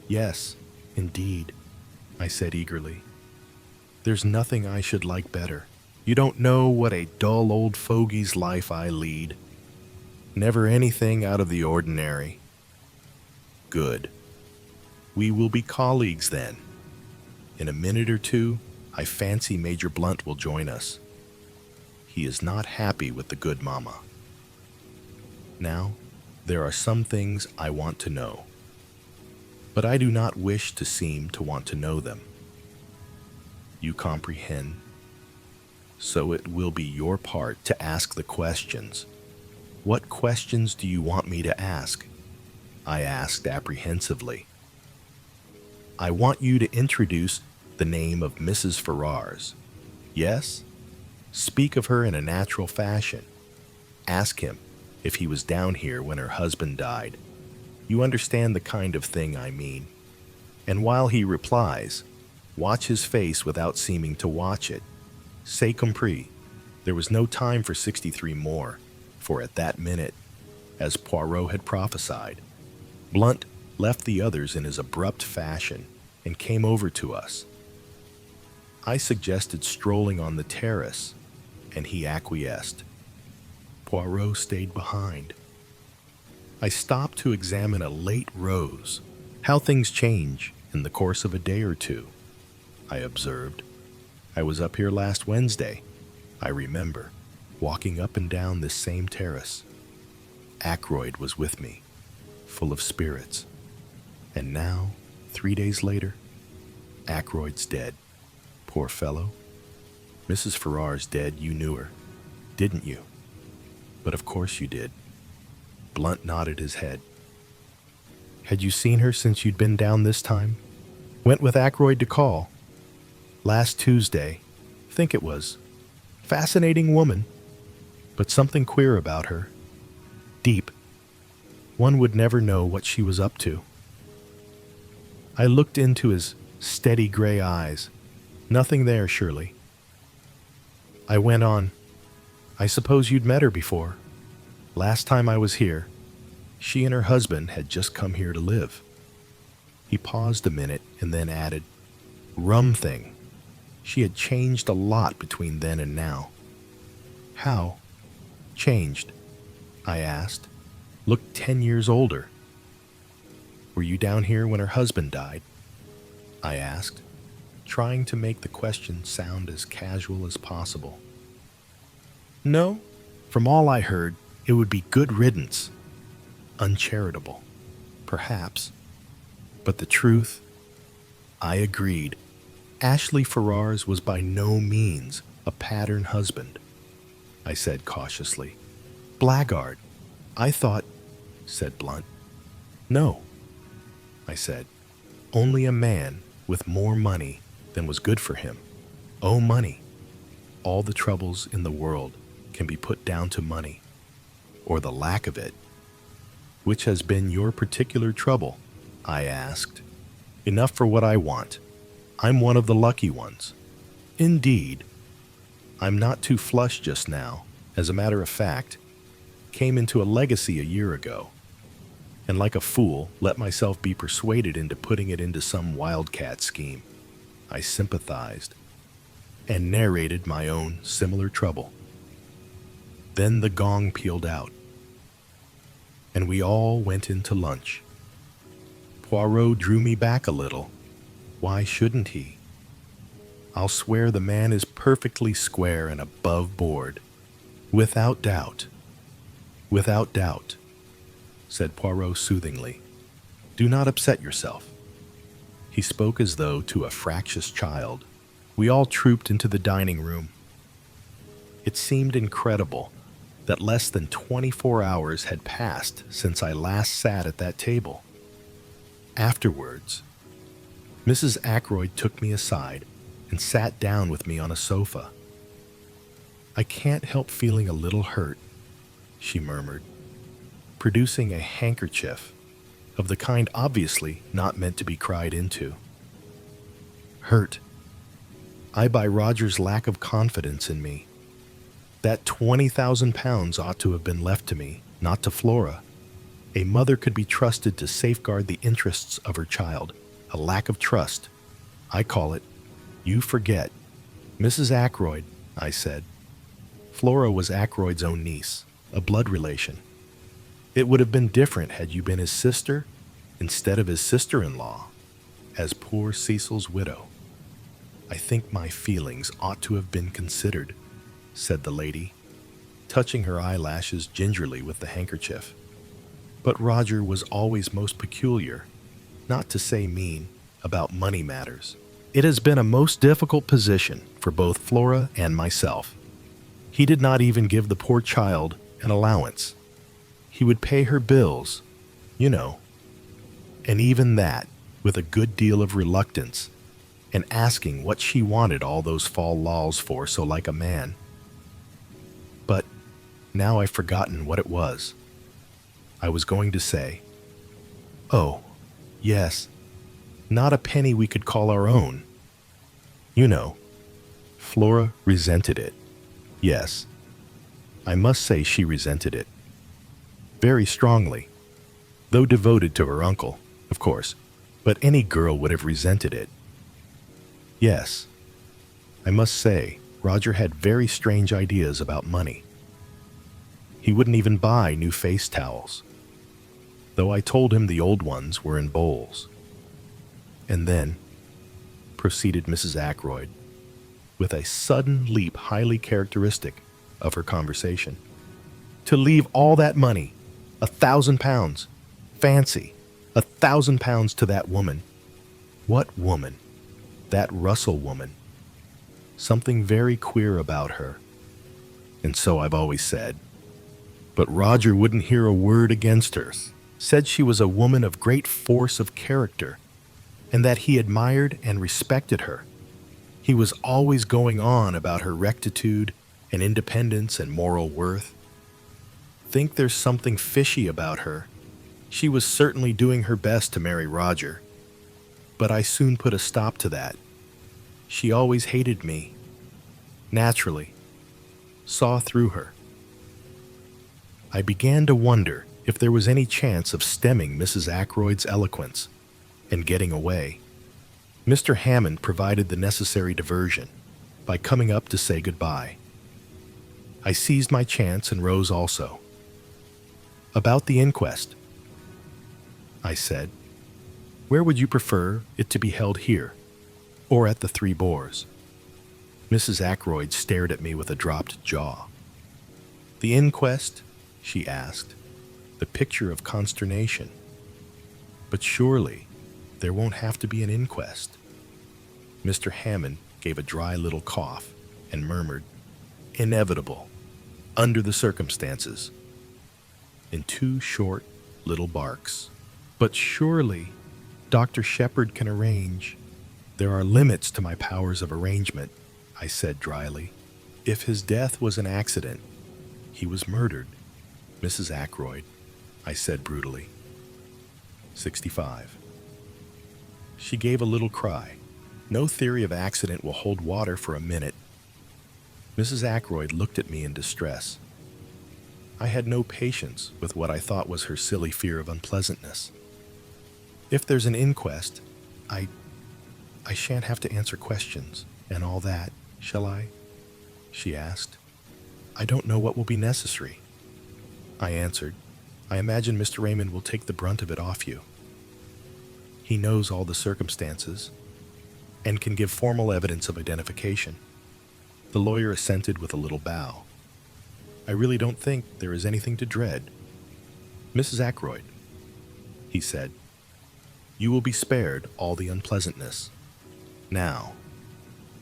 Yes, indeed, I said eagerly. There's nothing I should like better. You don't know what a dull old fogey's life I lead. Never anything out of the ordinary. Good. We will be colleagues then. In a minute or two, I fancy Major Blunt will join us. He is not happy with the good mamma. Now, there are some things I want to know, but I do not wish to seem to want to know them. You comprehend? So it will be your part to ask the questions. What questions do you want me to ask? I asked apprehensively. I want you to introduce the name of Mrs. Ferrars. Yes? Speak of her in a natural fashion. Ask him if he was down here when her husband died. You understand the kind of thing I mean. And while he replies, watch his face without seeming to watch it. C'est compris. There was no time for 63 more, for at that minute, as Poirot had prophesied, Blunt left the others in his abrupt fashion and came over to us. I suggested strolling on the terrace, and he acquiesced. Poirot stayed behind. I stopped to examine a late rose. How things change in the course of a day or two, I observed. I was up here last Wednesday, I remember, walking up and down this same terrace. Ackroyd was with me, full of spirits. And now, 3 days later, Ackroyd's dead. Poor fellow. Mrs. Ferrars dead, you knew her, didn't you? But of course you did. Blunt nodded his head. Had you seen her since you'd been down this time? Went with Ackroyd to call. Last Tuesday, think it was. Fascinating woman, but something queer about her. Deep. One would never know what she was up to. I looked into his steady gray eyes. Nothing there, surely. I went on. I suppose you'd met her before. Last time I was here, she and her husband had just come here to live. He paused a minute and then added, Rum thing. She had changed a lot between then and now. How? Changed? I asked. Looked 10 years older. Were you down here when her husband died? I asked, trying to make the question sound as casual as possible. No, from all I heard, it would be good riddance. Uncharitable, perhaps. But the truth, I agreed. Ashley Ferrars was by no means a pattern husband, I said cautiously. Blackguard. I thought, said Blunt. No, I said. Only a man with more money than was good for him. Oh, money. All the troubles in the world can be put down to money, or the lack of it. Which has been your particular trouble? I asked. Enough for what I want. I'm one of the lucky ones. Indeed. I'm not too flush just now. As a matter of fact, came into a legacy a year ago, and like a fool, let myself be persuaded into putting it into some wildcat scheme. I sympathized and narrated my own similar trouble. Then the gong pealed out, and we all went into lunch. Poirot drew me back a little. Why shouldn't he? I'll swear the man is perfectly square and above board. Without doubt. Without doubt, said Poirot soothingly. Do not upset yourself. He spoke as though to a fractious child. We all trooped into the dining room. It seemed incredible that less than 24 hours had passed since I last sat at that table. Afterwards, Mrs. Ackroyd took me aside and sat down with me on a sofa. I can't help feeling a little hurt, she murmured, producing a handkerchief of the kind obviously not meant to be cried into. Hurt. I by Roger's lack of confidence in me. That 20,000 pounds ought to have been left to me, not to Flora. A mother could be trusted to safeguard the interests of her child. A lack of trust. I call it, you forget. Mrs. Ackroyd, I said. Flora was Ackroyd's own niece, a blood relation. It would have been different had you been his sister instead of his sister-in-law, as poor Cecil's widow. I think my feelings ought to have been considered, said the lady, touching her eyelashes gingerly with the handkerchief. But Roger was always most peculiar, not to say mean, about money matters. It has been a most difficult position for both Flora and myself. He did not even give the poor child an allowance. He would pay her bills, you know, and even that with a good deal of reluctance, and asking what she wanted all those fal lals for so like a man. But now I've forgotten what it was. I was going to say, oh, yes, not a penny we could call our own. You know, Flora resented it. Yes, I must say she resented it. Very strongly, though devoted to her uncle, of course, but any girl would have resented it. Yes, I must say, Roger had very strange ideas about money. He wouldn't even buy new face towels, though I told him the old ones were in bowls. And then, proceeded Mrs. Ackroyd, with a sudden leap highly characteristic of her conversation, to leave all that money, 1,000 pounds, fancy, 1,000 pounds to that woman. What woman? That Russell woman. Something very queer about her. And so I've always said. But Roger wouldn't hear a word against her. Said she was a woman of great force of character, and that he admired and respected her. He was always going on about her rectitude and independence and moral worth. Think there's something fishy about her. She was certainly doing her best to marry Roger. But I soon put a stop to that. She always hated me. Naturally. Saw through her. I began to wonder if there was any chance of stemming Mrs. Ackroyd's eloquence and getting away. Mr. Hammond provided the necessary diversion by coming up to say goodbye. I seized my chance and rose also. About the inquest, I said. Where would you prefer it to be held here, or at the Three Boars? Mrs. Ackroyd stared at me with a dropped jaw. The inquest, she asked, the picture of consternation. But surely there won't have to be an inquest. Mr. Hammond gave a dry little cough and murmured, inevitable, under the circumstances, in two short little barks. But surely Dr. Shepherd can arrange. There are limits to my powers of arrangement, I said dryly. If his death was an accident, he was murdered, Mrs. Ackroyd, I said brutally. 65. She gave a little cry. No theory of accident will hold water for a minute. Mrs. Ackroyd looked at me in distress. I had no patience with what I thought was her silly fear of unpleasantness. If there's an inquest, I shan't have to answer questions and all that, shall I? She asked. I don't know what will be necessary. I answered, I imagine Mr. Raymond will take the brunt of it off you. He knows all the circumstances and can give formal evidence of identification. The lawyer assented with a little bow. I really don't think there is anything to dread. Mrs. Ackroyd, he said, you will be spared all the unpleasantness. Now,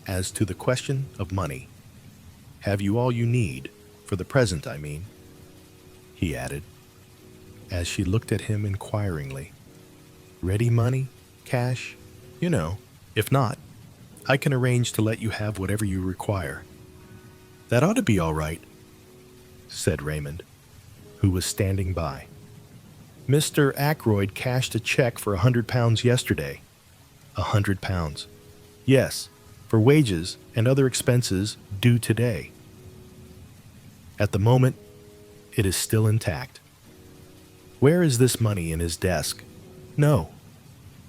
as to the question of money, have you all you need, for the present, I mean? He added, as she looked at him inquiringly. Ready money? Cash? You know. If not, I can arrange to let you have whatever you require. That ought to be all right, said Raymond, who was standing by. Mr. Ackroyd cashed a check for £100 yesterday. £100. Yes, for wages and other expenses due today. At the moment, it is still intact. Where is this money in his desk? No.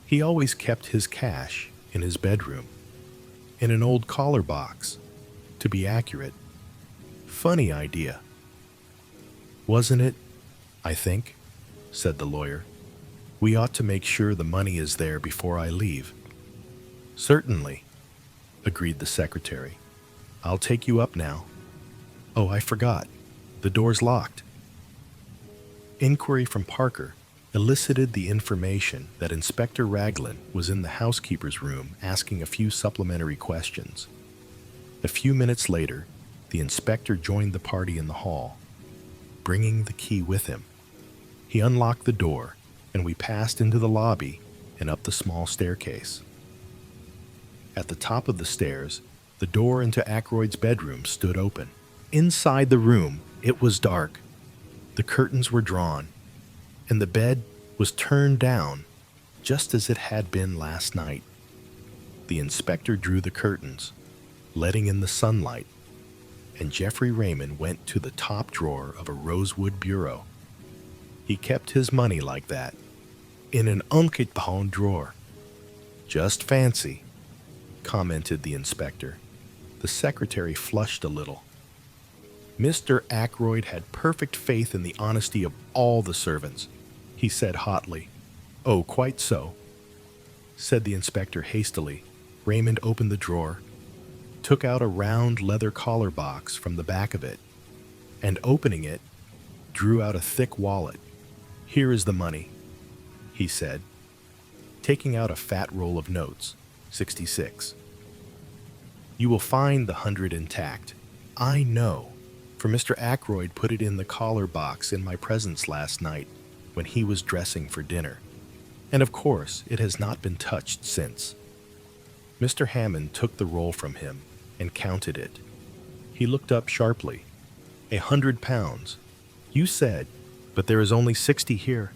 He always kept his cash in his bedroom, in an old collar box, to be accurate. Funny idea. Wasn't it? I think, said the lawyer. We ought to make sure the money is there before I leave. Certainly, agreed the secretary. I'll take you up now. Oh, I forgot. The door's locked. Inquiry from Parker elicited the information that Inspector Raglan was in the housekeeper's room asking a few supplementary questions. A few minutes later, the inspector joined the party in the hall, bringing the key with him. He unlocked the door, and we passed into the lobby and up the small staircase. At the top of the stairs, the door into Ackroyd's bedroom stood open. Inside the room, it was dark. The curtains were drawn, and the bed was turned down, just as it had been last night. The inspector drew the curtains, letting in the sunlight, and Geoffrey Raymond went to the top drawer of a rosewood bureau. He kept his money like that, in an unkeepable drawer. Just fancy, commented the inspector. The secretary flushed a little. Mr. Ackroyd had perfect faith in the honesty of all the servants, he said hotly. Oh, quite so, said the inspector hastily. Raymond opened the drawer, took out a round leather collar box from the back of it, and opening it, drew out a thick wallet. Here is the money, he said, taking out a fat roll of notes, 66. You will find the 100 intact. I know, for Mr. Ackroyd put it in the collar box in my presence last night when he was dressing for dinner, and of course it has not been touched since. Mr. Hammond took the roll from him and counted it. He looked up sharply. £100. You said, but there is only 60 here.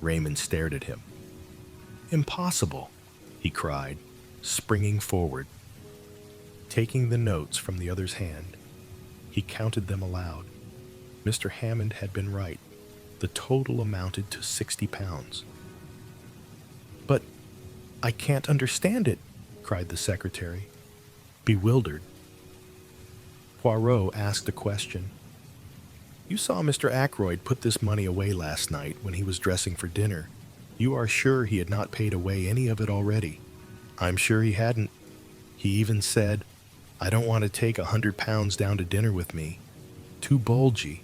Raymond stared at him. Impossible, he cried, springing forward. Taking the notes from the other's hand, he counted them aloud. Mr. Hammond had been right. The total amounted to £60. But I can't understand it, cried the secretary, bewildered. Poirot asked a question. You saw Mr. Ackroyd put this money away last night when he was dressing for dinner. You are sure he had not paid away any of it already? I'm sure he hadn't. He even said, I don't want to take £100 down to dinner with me. Too bulgy.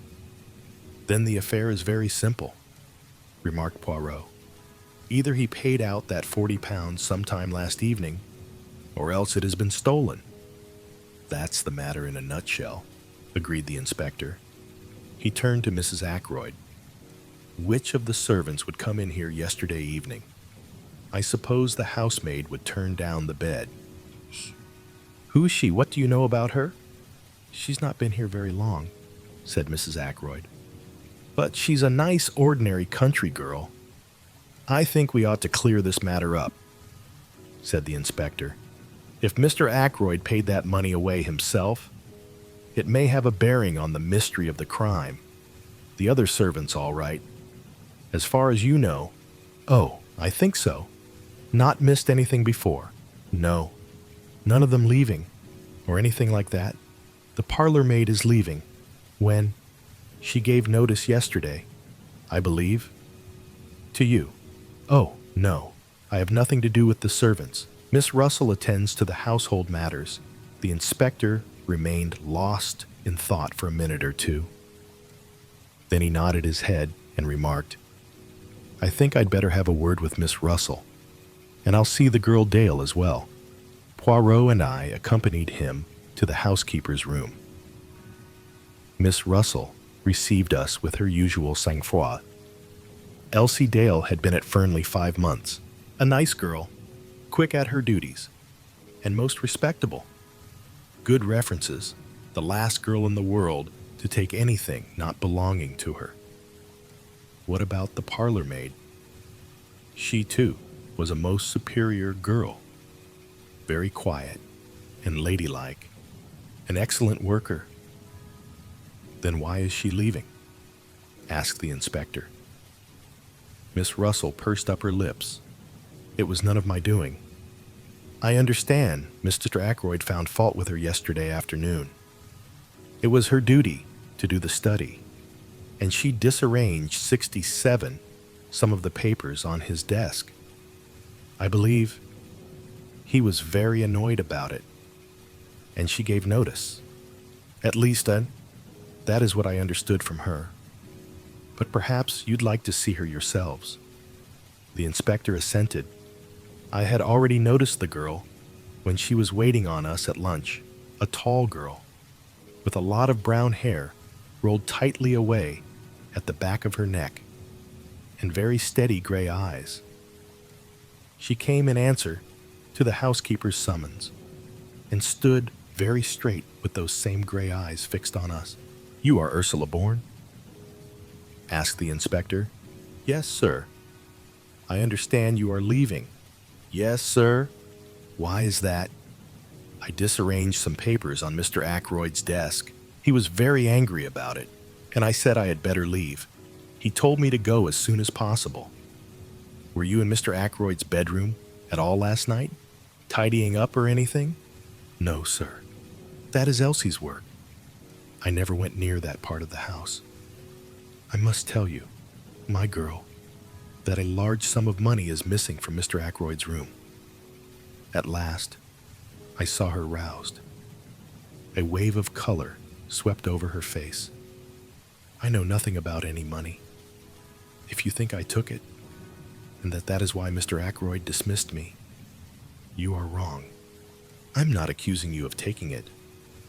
Then the affair is very simple, remarked Poirot. Either he paid out that £40 sometime last evening, or else it has been stolen. That's the matter in a nutshell, agreed the inspector. He turned to Mrs. Ackroyd. Which of the servants would come in here yesterday evening? I suppose the housemaid would turn down the bed. Who is she? What do you know about her? She's not been here very long, said Mrs. Ackroyd. But she's a nice, ordinary country girl. I think we ought to clear this matter up," said the inspector. "If Mr. Ackroyd paid that money away himself, it may have a bearing on the mystery of the crime. The other servants, all right. As far as you know—" "Oh, I think so. Not missed anything before. No. None of them leaving, or anything like that. The parlor maid is leaving. When? She gave notice yesterday, I believe. To you." "Oh, no. I have nothing to do with the servants. Miss Russell attends to the household matters." The inspector remained lost in thought for a minute or two. Then he nodded his head and remarked, "I think I'd better have a word with Miss Russell, and I'll see the girl Dale as well." Poirot and I accompanied him to the housekeeper's room. Miss Russell received us with her usual sang-froid. Elsie Dale had been at Fernley 5 months. A nice girl, quick at her duties, and most respectable. Good references, the last girl in the world to take anything not belonging to her. What about the parlor maid? She, too, was a most superior girl. Very quiet and ladylike. An excellent worker. Then why is she leaving? Asked the inspector. Miss Russell pursed up her lips. It was none of my doing. I understand Mr. Ackroyd found fault with her yesterday afternoon. It was her duty to do the study, and she disarranged 67 some of the papers on his desk. I believe he was very annoyed about it, and she gave notice. At least, that is what I understood from her. But perhaps you'd like to see her yourselves." The inspector assented. I had already noticed the girl when she was waiting on us at lunch, a tall girl, with a lot of brown hair rolled tightly away at the back of her neck, and very steady gray eyes. She came in answer to the housekeeper's summons, and stood very straight with those same gray eyes fixed on us. "You are Ursula Bourne?" asked the inspector. "Yes, sir." "I understand you are leaving." "Yes, sir." "Why is that?" "I disarranged some papers on Mr. Ackroyd's desk. He was very angry about it, and I said I had better leave. He told me to go as soon as possible." "Were you in Mr. Ackroyd's bedroom at all last night, tidying up or anything?" "No, sir. That is Elsie's work. I never went near that part of the house. I must tell you, my girl, that a large sum of money is missing from Mr. Ackroyd's room." At last, I saw her roused. A wave of color swept over her face. "I know nothing about any money. If you think I took it, and that is why Mr. Ackroyd dismissed me, you are wrong. I'm not accusing you of taking it,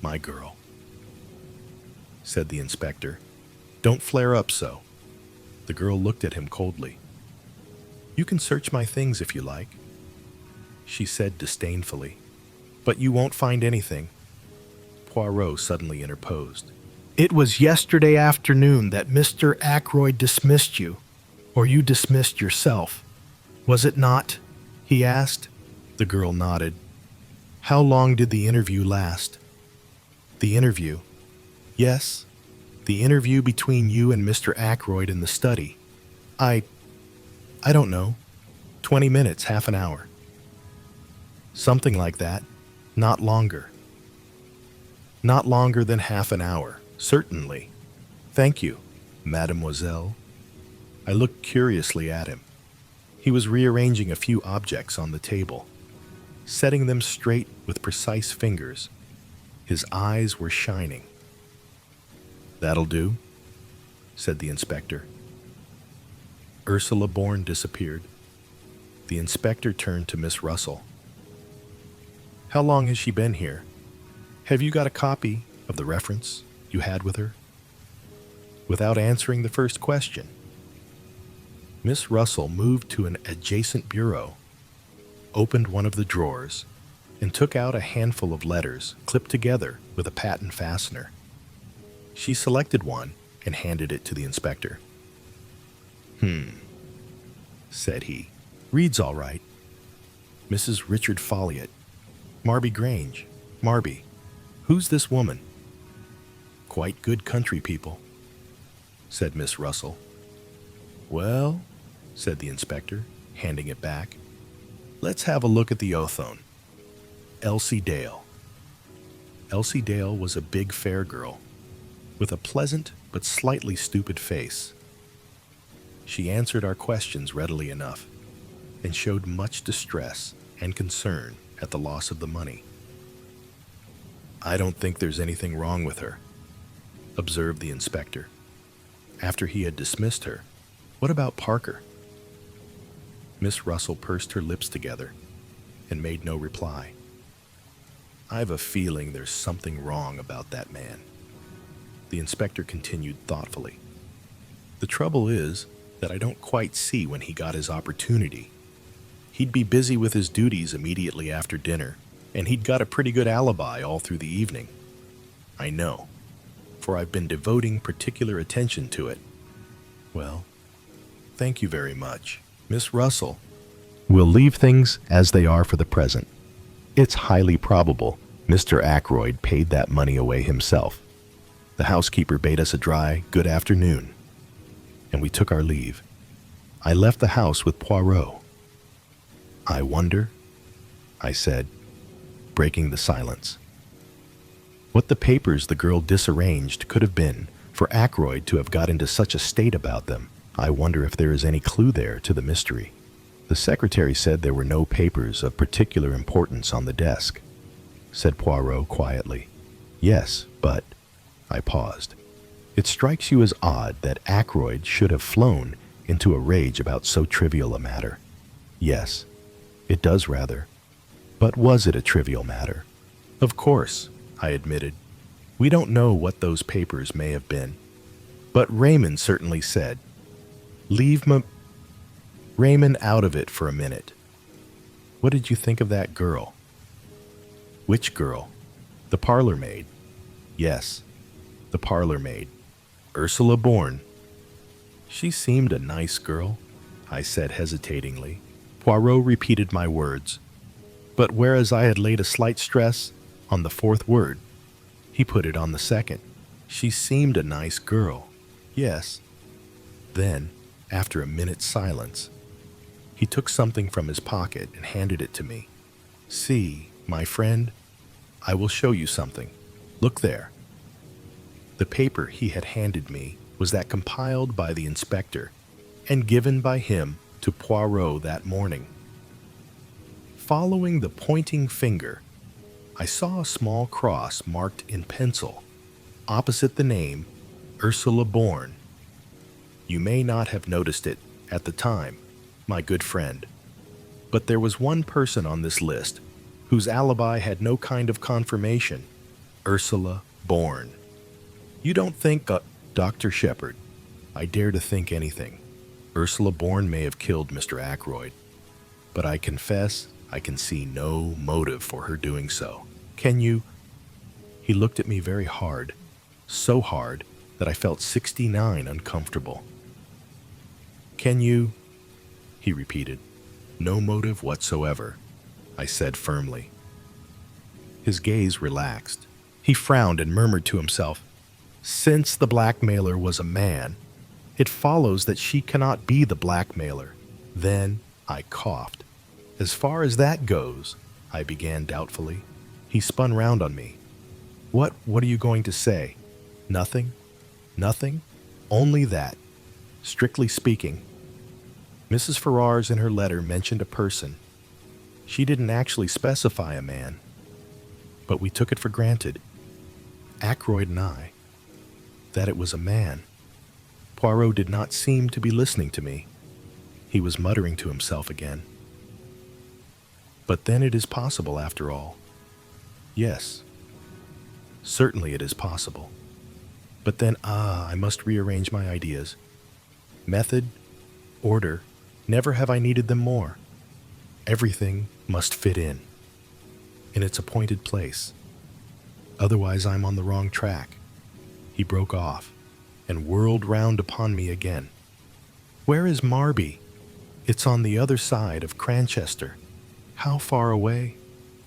my girl," said the inspector. "Don't flare up so." The girl looked at him coldly. "You can search my things if you like," she said disdainfully, "but you won't find anything." Poirot suddenly interposed. "It was yesterday afternoon that Mr. Ackroyd dismissed you, or you dismissed yourself, was it not?" he asked. The girl nodded. "How long did the interview last?" "The interview? Yes, the interview between you and Mr. Ackroyd in the study. I don't know, 20 minutes, half an hour. Something like that, not longer." "Not longer than half an hour, certainly. Thank you, mademoiselle." I looked curiously at him. He was rearranging a few objects on the table, setting them straight with precise fingers. His eyes were shining. "That'll do," said the inspector. Ursula Bourne disappeared. The inspector turned to Miss Russell. "How long has she been here? Have you got a copy of the reference you had with her?" Without answering the first question, Miss Russell moved to an adjacent bureau, opened one of the drawers, and took out a handful of letters clipped together with a patent fastener. She selected one and handed it to the inspector. Said he. Reads all right. Mrs. Richard Folliot, Marby Grange, Marby. Who's this woman? Quite good country people, said Miss Russell. Well, said the inspector, handing it back. Let's have a look at the Othone. Elsie Dale. Elsie Dale was a big, fair girl, with a pleasant but slightly stupid face. She answered our questions readily enough, and showed much distress and concern at the loss of the money. I don't think there's anything wrong with her, observed the inspector, after he had dismissed her. What about Parker? Miss Russell pursed her lips together and made no reply. I've a feeling there's something wrong about that man, the inspector continued thoughtfully. The trouble is that I don't quite see when he got his opportunity. He'd be busy with his duties immediately after dinner, and he'd got a pretty good alibi all through the evening. I know, for I've been devoting particular attention to it. Well, thank you very much, Miss Russell. We'll leave things as they are for the present. It's highly probable Mr. Ackroyd paid that money away himself. The housekeeper bade us a dry good afternoon, and we took our leave. I left the house with Poirot. I wonder, I said, breaking the silence, what the papers the girl disarranged could have been for Ackroyd to have got into such a state about them. I wonder if there is any clue there to the mystery. The secretary said there were no papers of particular importance on the desk, said Poirot quietly. Yes, but... I paused. It strikes you as odd that Ackroyd should have flown into a rage about so trivial a matter. Yes, it does rather. But was it a trivial matter? Of course, I admitted. We don't know what those papers may have been. But Raymond certainly said, leave Raymond out of it for a minute. What did you think of that girl? Which girl? The parlor maid. Yes, the parlor maid. Ursula Bourne. She seemed a nice girl, I said hesitatingly. Poirot repeated my words, but whereas I had laid a slight stress on the fourth word, he put it on the second. She seemed a nice girl. Yes. Then, after a minute's silence, he took something from his pocket and handed it to me. See, my friend, I will show you something. Look there. The paper he had handed me was that compiled by the inspector and given by him to Poirot that morning. Following the pointing finger, I saw a small cross marked in pencil opposite the name Ursula Bourne. You may not have noticed it at the time, my good friend, but there was one person on this list whose alibi had no kind of confirmation. Ursula Bourne. You don't think, Dr. Shepard, I dare to think anything. Ursula Bourne may have killed Mr. Ackroyd, but I confess I can see no motive for her doing so. Can you? He looked at me very hard, so hard that I felt 69 uncomfortable. Can you? He repeated. No motive whatsoever, I said firmly. His gaze relaxed. He frowned and murmured to himself, since the blackmailer was a man, it follows that she cannot be the blackmailer. Then I coughed. As far as that goes, I began doubtfully. He spun round on me. What are you going to say? Nothing? Nothing? Only that. Strictly speaking, Mrs. Ferrars in her letter mentioned a person. She didn't actually specify a man, but we took it for granted, Ackroyd and I, that it was a man. Poirot did not seem to be listening to me. He was muttering to himself again. But then it is possible, after all. Yes, certainly it is possible. But then, I must rearrange my ideas. Method, order, never have I needed them more. Everything must fit in its appointed place. Otherwise, I'm on the wrong track. He broke off. and whirled round upon me again. "Where is Marby?" "It's on the other side of Cranchester." "How far away?"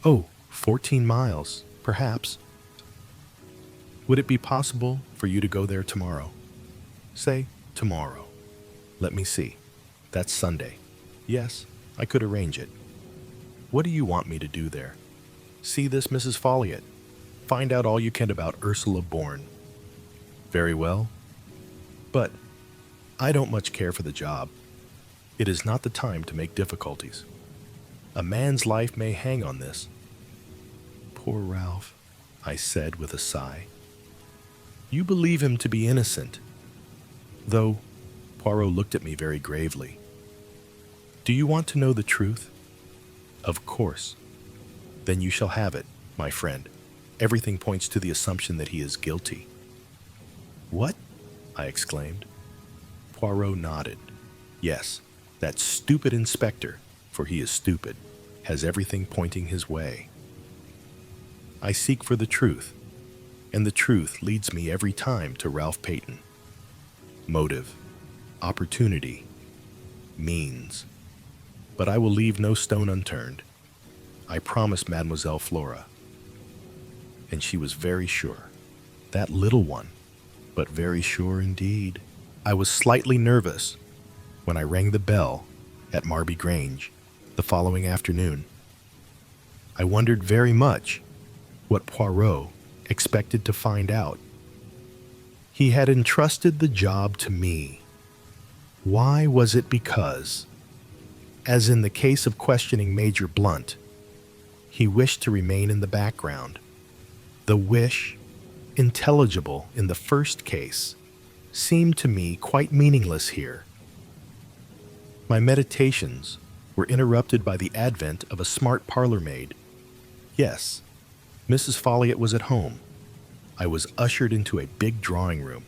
"Oh, 14 miles, perhaps." "Would it be possible for you to go there tomorrow?" "Say tomorrow. Let me see. That's Sunday. Yes, I could arrange it." "What do you want me to do there?" "See this Mrs. Folliot. Find out all you can about Ursula Bourne." "Very well. But I don't much care for the job. It is not the time to make difficulties. A man's life may hang on this." "Poor Ralph," I said with a sigh. "You believe him to be innocent, though." Poirot looked at me very gravely. "Do you want to know the truth?" "Of course." "Then you shall have it, my friend. Everything points to the assumption that he is guilty." "What?" I exclaimed. Poirot nodded. "Yes, that stupid inspector, for he is stupid, has everything pointing his way. I seek for the truth, and the truth leads me every time to Ralph Peyton. Motive, opportunity, means. But I will leave no stone unturned. I promised Mademoiselle Flora." And she was very sure. That little one, but very sure indeed. I was slightly nervous when I rang the bell at Marby Grange the following afternoon. I wondered very much what Poirot expected to find out. He had entrusted the job to me. Why was it because, as in the case of questioning Major Blunt, he wished to remain in the background? The wish, intelligible in the first case, seemed to me quite meaningless here. My meditations were interrupted by the advent of a smart parlor-maid. Yes, Mrs. Folliot was at home. I was ushered into a big drawing room,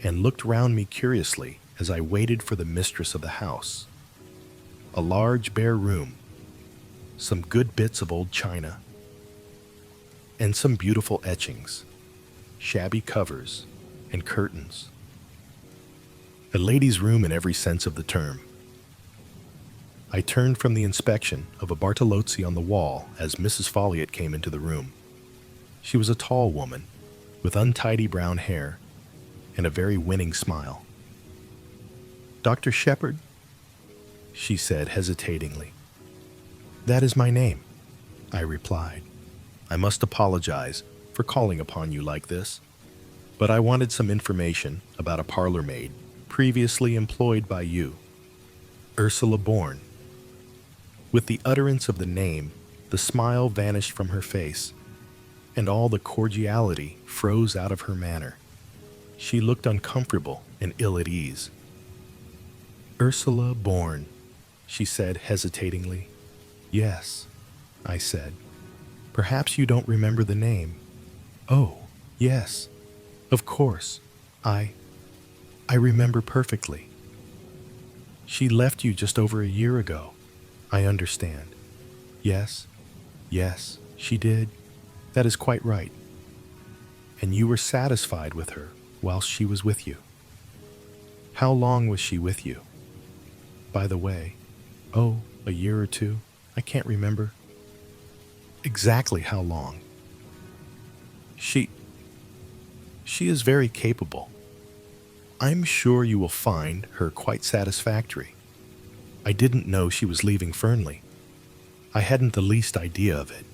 and looked round me curiously as I waited for the mistress of the house. A large bare room, some good bits of old china, and some beautiful etchings, shabby covers, and curtains. A lady's room in every sense of the term. I turned from the inspection of a Bartolozzi on the wall as Mrs. Folliot came into the room. She was a tall woman, with untidy brown hair, and a very winning smile. "Dr. Shepherd?" she said hesitatingly. "That is my name," I replied. "I must apologize for calling upon you like this, but I wanted some information about a parlor-maid previously employed by you, Ursula Bourne." With the utterance of the name, the smile vanished from her face, and all the cordiality froze out of her manner. She looked uncomfortable and ill at ease. "Ursula Bourne," she said hesitatingly. "Yes," I said. "Perhaps you don't remember the name." "Oh, yes, of course. I remember perfectly." "She left you just over a year ago." "I understand. Yes, she did. That is quite right. And you were satisfied with her whilst she was with you." "How long was she with you?" "By the way, oh, a year or two. I can't remember exactly how long." She is very capable. I'm sure you will find her quite satisfactory. I didn't know she was leaving Fernley. I hadn't the least idea of it."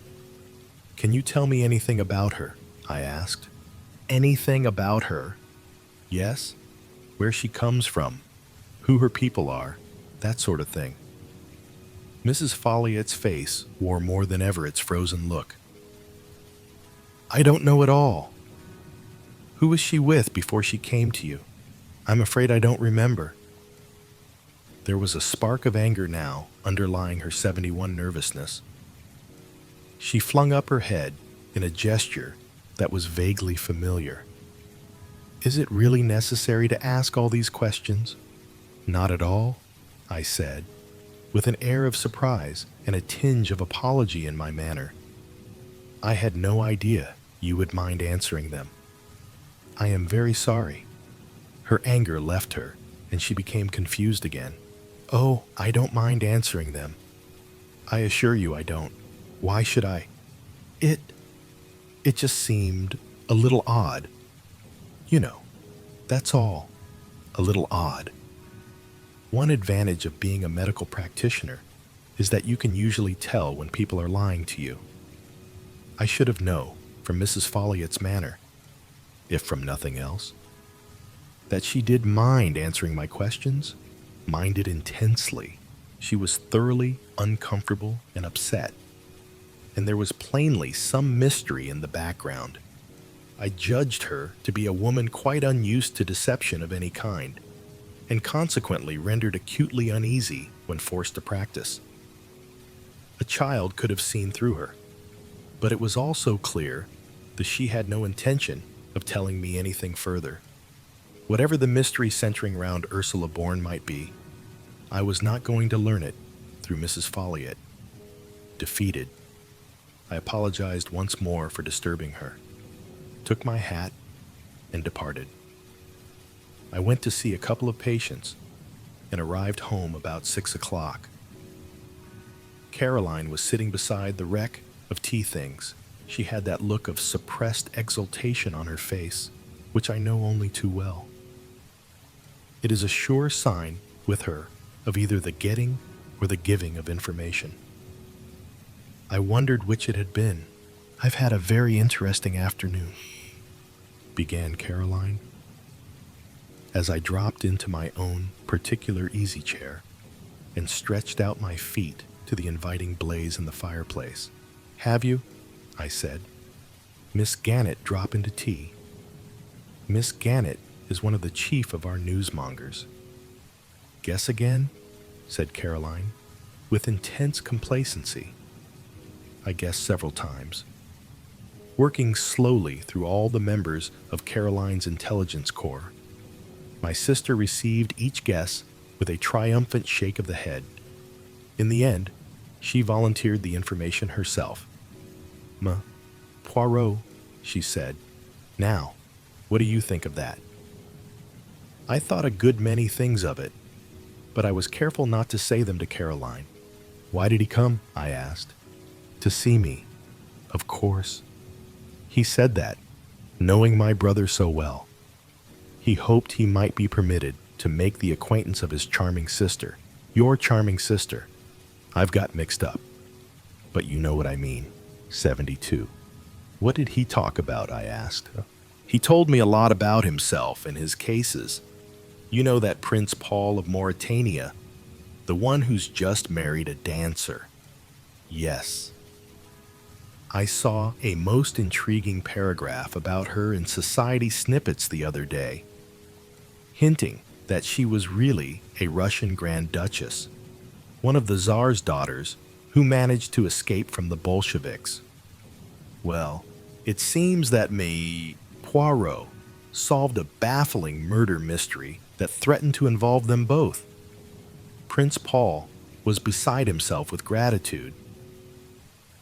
"Can you tell me anything about her?" I asked. "Anything about her?" "Yes. Where she comes from, who her people are, that sort of thing." Mrs. Folliot's face wore more than ever its frozen look. "I don't know at all." "Who was she with before she came to you?" "I'm afraid I don't remember." There was a spark of anger now underlying her 71 nervousness. She flung up her head in a gesture that was vaguely familiar. "Is it really necessary to ask all these questions?" "Not at all," I said, with an air of surprise and a tinge of apology in my manner. "I had no idea you would mind answering them. I am very sorry." Her anger left her, and she became confused again. "Oh, I don't mind answering them. I assure you I don't. Why should I? It just seemed a little odd. You know, that's all. A little odd." One advantage of being a medical practitioner is that you can usually tell when people are lying to you. I should have known from Mrs. Folliot's manner, if from nothing else, that she did mind answering my questions, minded intensely. She was thoroughly uncomfortable and upset, and there was plainly some mystery in the background. I judged her to be a woman quite unused to deception of any kind, and consequently rendered acutely uneasy when forced to practice. A child could have seen through her, but it was also clear that she had no intention of telling me anything further. Whatever the mystery centering around Ursula Bourne might be, I was not going to learn it through Mrs. Folliot. Defeated, I apologized once more for disturbing her, took my hat, and departed. I went to see a couple of patients and arrived home about 6 o'clock. Caroline was sitting beside the wreck of tea things. She had that look of suppressed exultation on her face, which I know only too well. It is a sure sign with her of either the getting or the giving of information. I wondered which it had been. "I've had a very interesting afternoon," began Caroline, as I dropped into my own particular easy chair and stretched out my feet to the inviting blaze in the fireplace. "Have you?" I said. "Miss Gannett drop into tea." Miss Gannett is one of the chief of our newsmongers. "Guess again?" said Caroline, with intense complacency. I guessed several times. Working slowly through all the members of Caroline's intelligence corps, my sister received each guess with a triumphant shake of the head. In the end, she volunteered the information herself. Poirot," she said. "Now, what do you think of that?" I thought a good many things of it, but I was careful not to say them to Caroline. "Why did he come?" I asked. "To see me, of course. He said that, knowing my brother so well. He hoped he might be permitted to make the acquaintance of his charming sister, your charming sister. I've got mixed up, but you know what I mean. 72. "What did he talk about?" I asked. "He told me a lot about himself and his cases. You know that Prince Paul of Mauritania, the one who's just married a dancer." "Yes." "I saw a most intriguing paragraph about her in Society Snippets the other day, hinting that she was really a Russian Grand Duchess, one of the Tsar's daughters who managed to escape from the Bolsheviks. Well, it seems that Poirot solved a baffling murder mystery that threatened to involve them both. Prince Paul was beside himself with gratitude.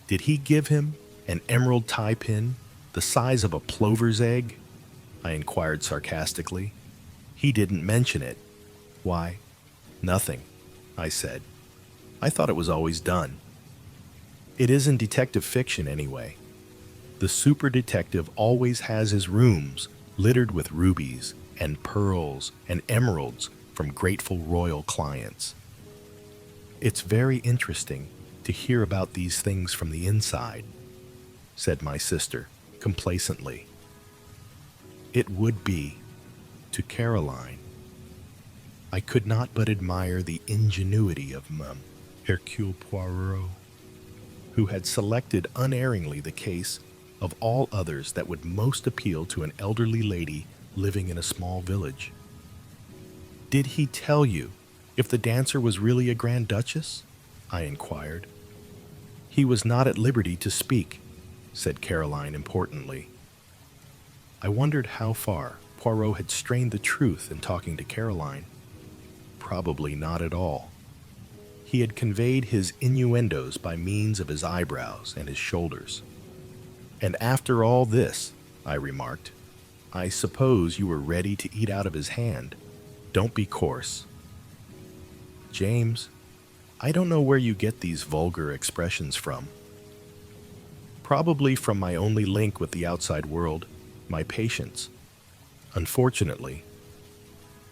Did he give him an emerald tie pin the size of a plover's egg?" I inquired sarcastically. "He didn't mention it." "Why, nothing," I said. "I thought it was always done. It is in detective fiction anyway. The super detective always has his rooms littered with rubies and pearls and emeralds from grateful royal clients. It's very interesting to hear about these things from the inside," said my sister complacently. It would be to Caroline. I could not but admire the ingenuity of Hercule Poirot, who had selected unerringly the case of all others that would most appeal to an elderly lady living in a small village. "Did he tell you if the dancer was really a Grand Duchess?" I inquired. "He was not at liberty to speak," said Caroline importantly. I wondered how far Poirot had strained the truth in talking to Caroline. Probably not at all. He had conveyed his innuendos by means of his eyebrows and his shoulders. "And after all this," I remarked, I suppose you were ready to eat out of his hand. Don't be coarse. James, I don't know where you get these vulgar expressions from. Probably from my only link with the outside world, my patients. Unfortunately,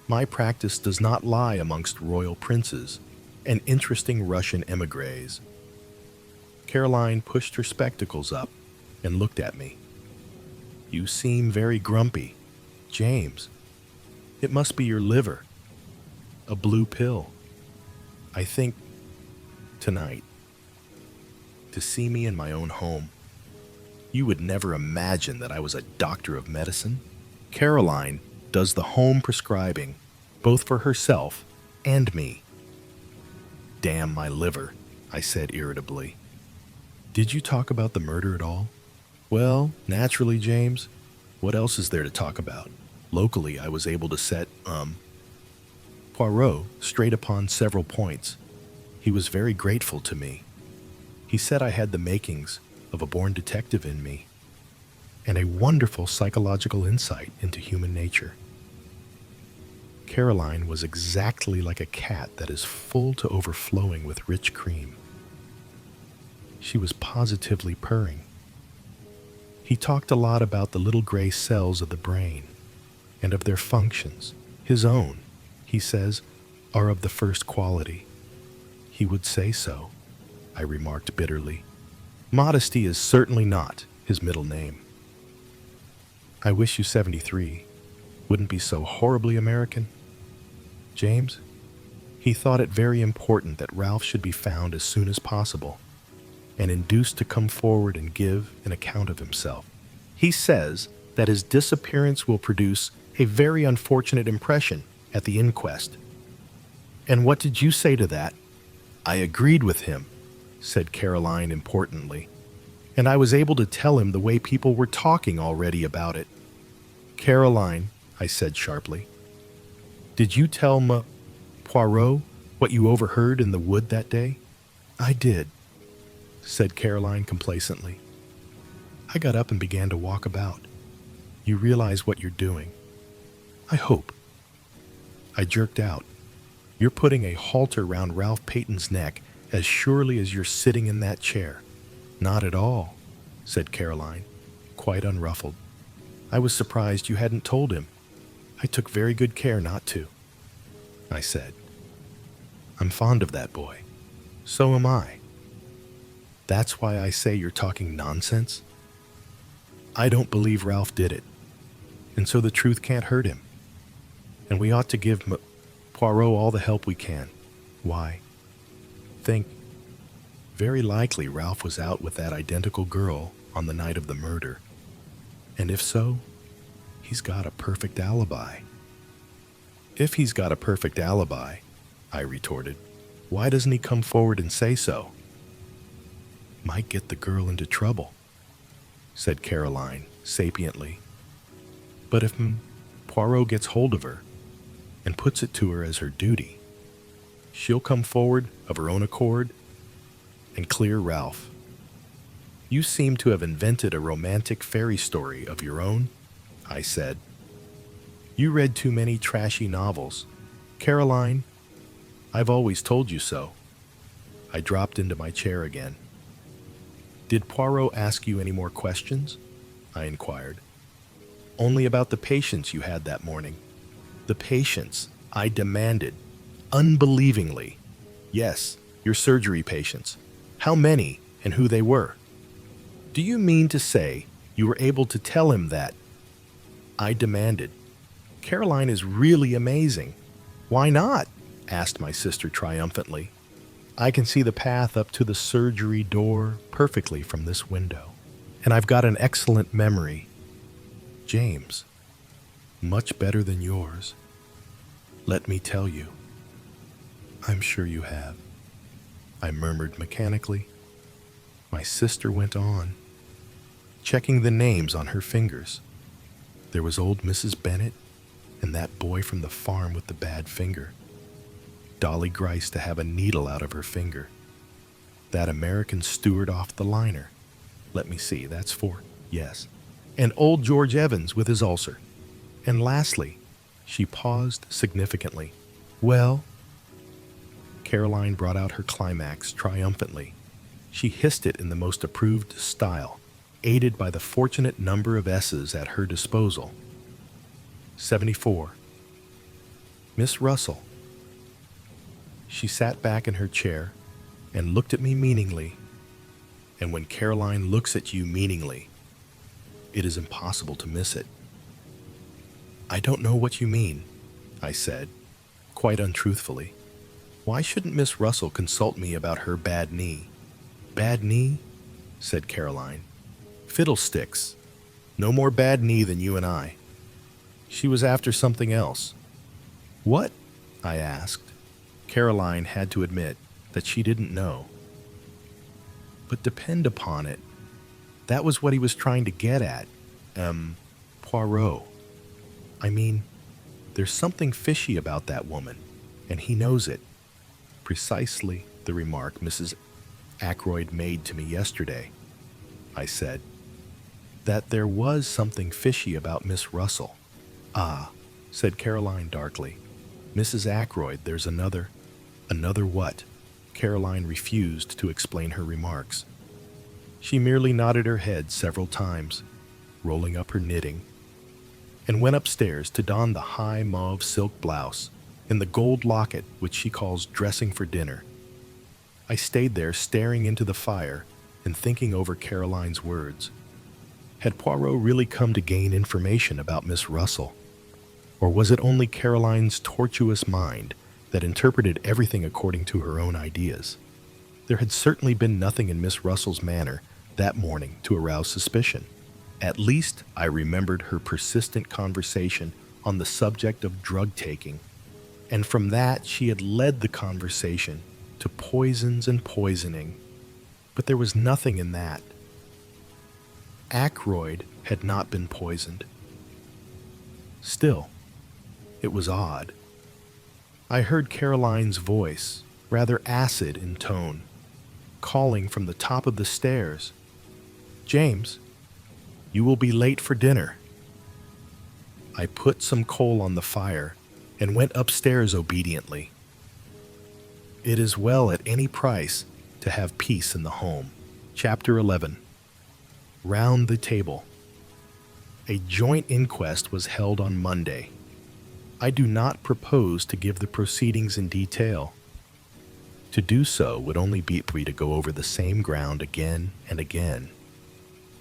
my practice does not lie amongst royal princes and interesting Russian émigrés. Caroline pushed her spectacles up and looked at me. You seem very grumpy. James, it must be your liver. A blue pill. I think tonight, to see me in my own home. You would never imagine that I was a doctor of medicine. Caroline does the home prescribing, both for herself and me. Damn my liver, I said irritably. Did you talk about the murder at all? Well, naturally, James. What else is there to talk about? Locally, I was able to set, Poirot straight upon several points. He was very grateful to me. He said I had the makings of a born detective in me, and a wonderful psychological insight into human nature. Caroline was exactly like a cat that is full to overflowing with rich cream. She was positively purring. He talked a lot about the little gray cells of the brain and of their functions. His own, he says, are of the first quality. He would say so, I remarked bitterly. Modesty is certainly not his middle name. I wish you 73 wouldn't be so horribly American. James, he thought it very important that Ralph should be found as soon as possible and induced to come forward and give an account of himself. He says that his disappearance will produce a very unfortunate impression at the inquest. And what did you say to that? I agreed with him, said Caroline importantly, and I was able to tell him the way people were talking already about it. Caroline, I said sharply, did you tell Poirot what you overheard in the wood that day? I did, said Caroline complacently. I got up and began to walk about. You realize what you're doing. I hope. I jerked out. You're putting a halter round Ralph Peyton's neck as surely as you're sitting in that chair. Not at all, said Caroline, quite unruffled. I was surprised you hadn't told him. I took very good care not to. I said, I'm fond of that boy. So am I. That's why I say you're talking nonsense. I don't believe Ralph did it, and so the truth can't hurt him. And we ought to give Poirot all the help we can. Why? Think. Very likely Ralph was out with that identical girl on the night of the murder. And if so, he's got a perfect alibi. If he's got a perfect alibi, I retorted, why doesn't he come forward and say so? Might get the girl into trouble, said Caroline sapiently. But if Poirot gets hold of her and puts it to her as her duty, she'll come forward of her own accord and clear Ralph. You seem to have invented a romantic fairy story of your own, I said. You read too many trashy novels. Caroline, I've always told you so. I dropped into my chair again. Did Poirot ask you any more questions? I inquired. Only about the patients you had that morning. The patients, I demanded, unbelievingly. Yes, your surgery patients. How many and who they were? Do you mean to say you were able to tell him that? I demanded. Caroline is really amazing. Why not? Asked my sister triumphantly. I can see the path up to the surgery door perfectly from this window, and I've got an excellent memory. James, much better than yours. Let me tell you. I'm sure you have, I murmured mechanically. My sister went on, checking the names on her fingers. There was old Mrs. Bennet and that boy from the farm with the bad finger. Dolly Grice to have a needle out of her finger. That American steward off the liner. Let me see, that's 4. Yes. And old George Evans with his ulcer. And lastly, she paused significantly. Well, Caroline brought out her climax triumphantly. She hissed it in the most approved style, aided by the fortunate number of S's at her disposal. 74. Miss Russell. She sat back in her chair and looked at me meaningly. And when Caroline looks at you meaningly, it is impossible to miss it. I don't know what you mean, I said, quite untruthfully. Why shouldn't Miss Russell consult me about her bad knee? Bad knee? Said Caroline. Fiddlesticks. No more bad knee than you and I. She was after something else. What? I asked. Caroline had to admit that she didn't know. But depend upon it, that was what he was trying to get at. Poirot. I mean, there's something fishy about that woman, and he knows it. Precisely the remark Mrs. Ackroyd made to me yesterday, I said. That there was something fishy about Miss Russell. Ah, said Caroline darkly. Mrs. Ackroyd, there's another. Another what? Caroline refused to explain her remarks. She merely nodded her head several times, rolling up her knitting, and went upstairs to don the high mauve silk blouse and the gold locket which she calls dressing for dinner. I stayed there staring into the fire and thinking over Caroline's words. Had Poirot really come to gain information about Miss Russell? Or was it only Caroline's tortuous mind that interpreted everything according to her own ideas? There had certainly been nothing in Miss Russell's manner that morning to arouse suspicion. At least I remembered her persistent conversation on the subject of drug taking, and from that she had led the conversation to poisons and poisoning. But there was nothing in that. Ackroyd had not been poisoned. Still, it was odd. I heard Caroline's voice, rather acid in tone, calling from the top of the stairs, "James, you will be late for dinner." I put some coal on the fire and went upstairs obediently. It is well at any price to have peace in the home. Chapter 11. Round the table. A joint inquest was held on Monday. I do not propose to give the proceedings in detail. To do so would only be free to go over the same ground again and again.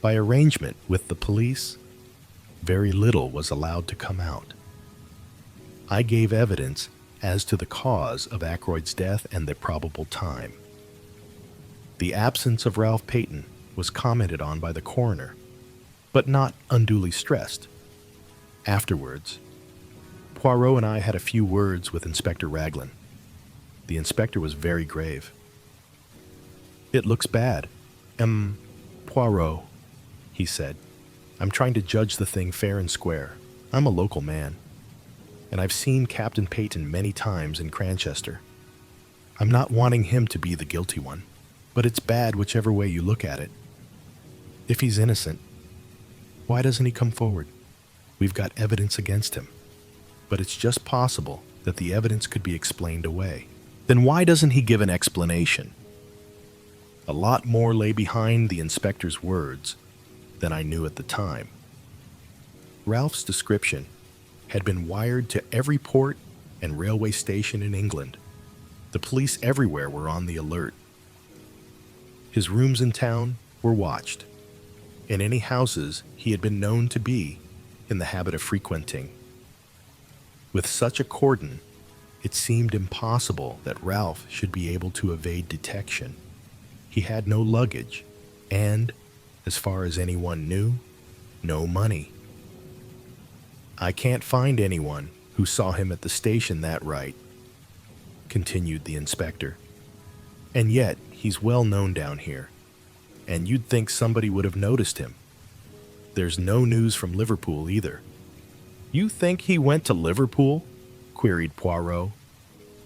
By arrangement with the police, very little was allowed to come out. I gave evidence as to the cause of Ackroyd's death and the probable time. The absence of Ralph Peyton was commented on by the coroner, but not unduly stressed. Afterwards, Poirot and I had a few words with Inspector Raglan. The inspector was very grave. "It looks bad. Poirot," he said. "I'm trying to judge the thing fair and square. I'm a local man, and I've seen Captain Peyton many times in Cranchester. I'm not wanting him to be the guilty one, but it's bad whichever way you look at it. If he's innocent, why doesn't he come forward? We've got evidence against him. But it's just possible that the evidence could be explained away. Then why doesn't he give an explanation?" A lot more lay behind the inspector's words than I knew at the time. Ralph's description had been wired to every port and railway station in England. The police everywhere were on the alert. His rooms in town were watched, and any houses he had been known to be in the habit of frequenting. With such a cordon, it seemed impossible that Ralph should be able to evade detection. He had no luggage, and, as far as anyone knew, no money. "I can't find anyone who saw him at the station that night," continued the inspector. "And yet, he's well known down here, and you'd think somebody would have noticed him. There's no news from Liverpool either." "You think he went to Liverpool?" queried Poirot.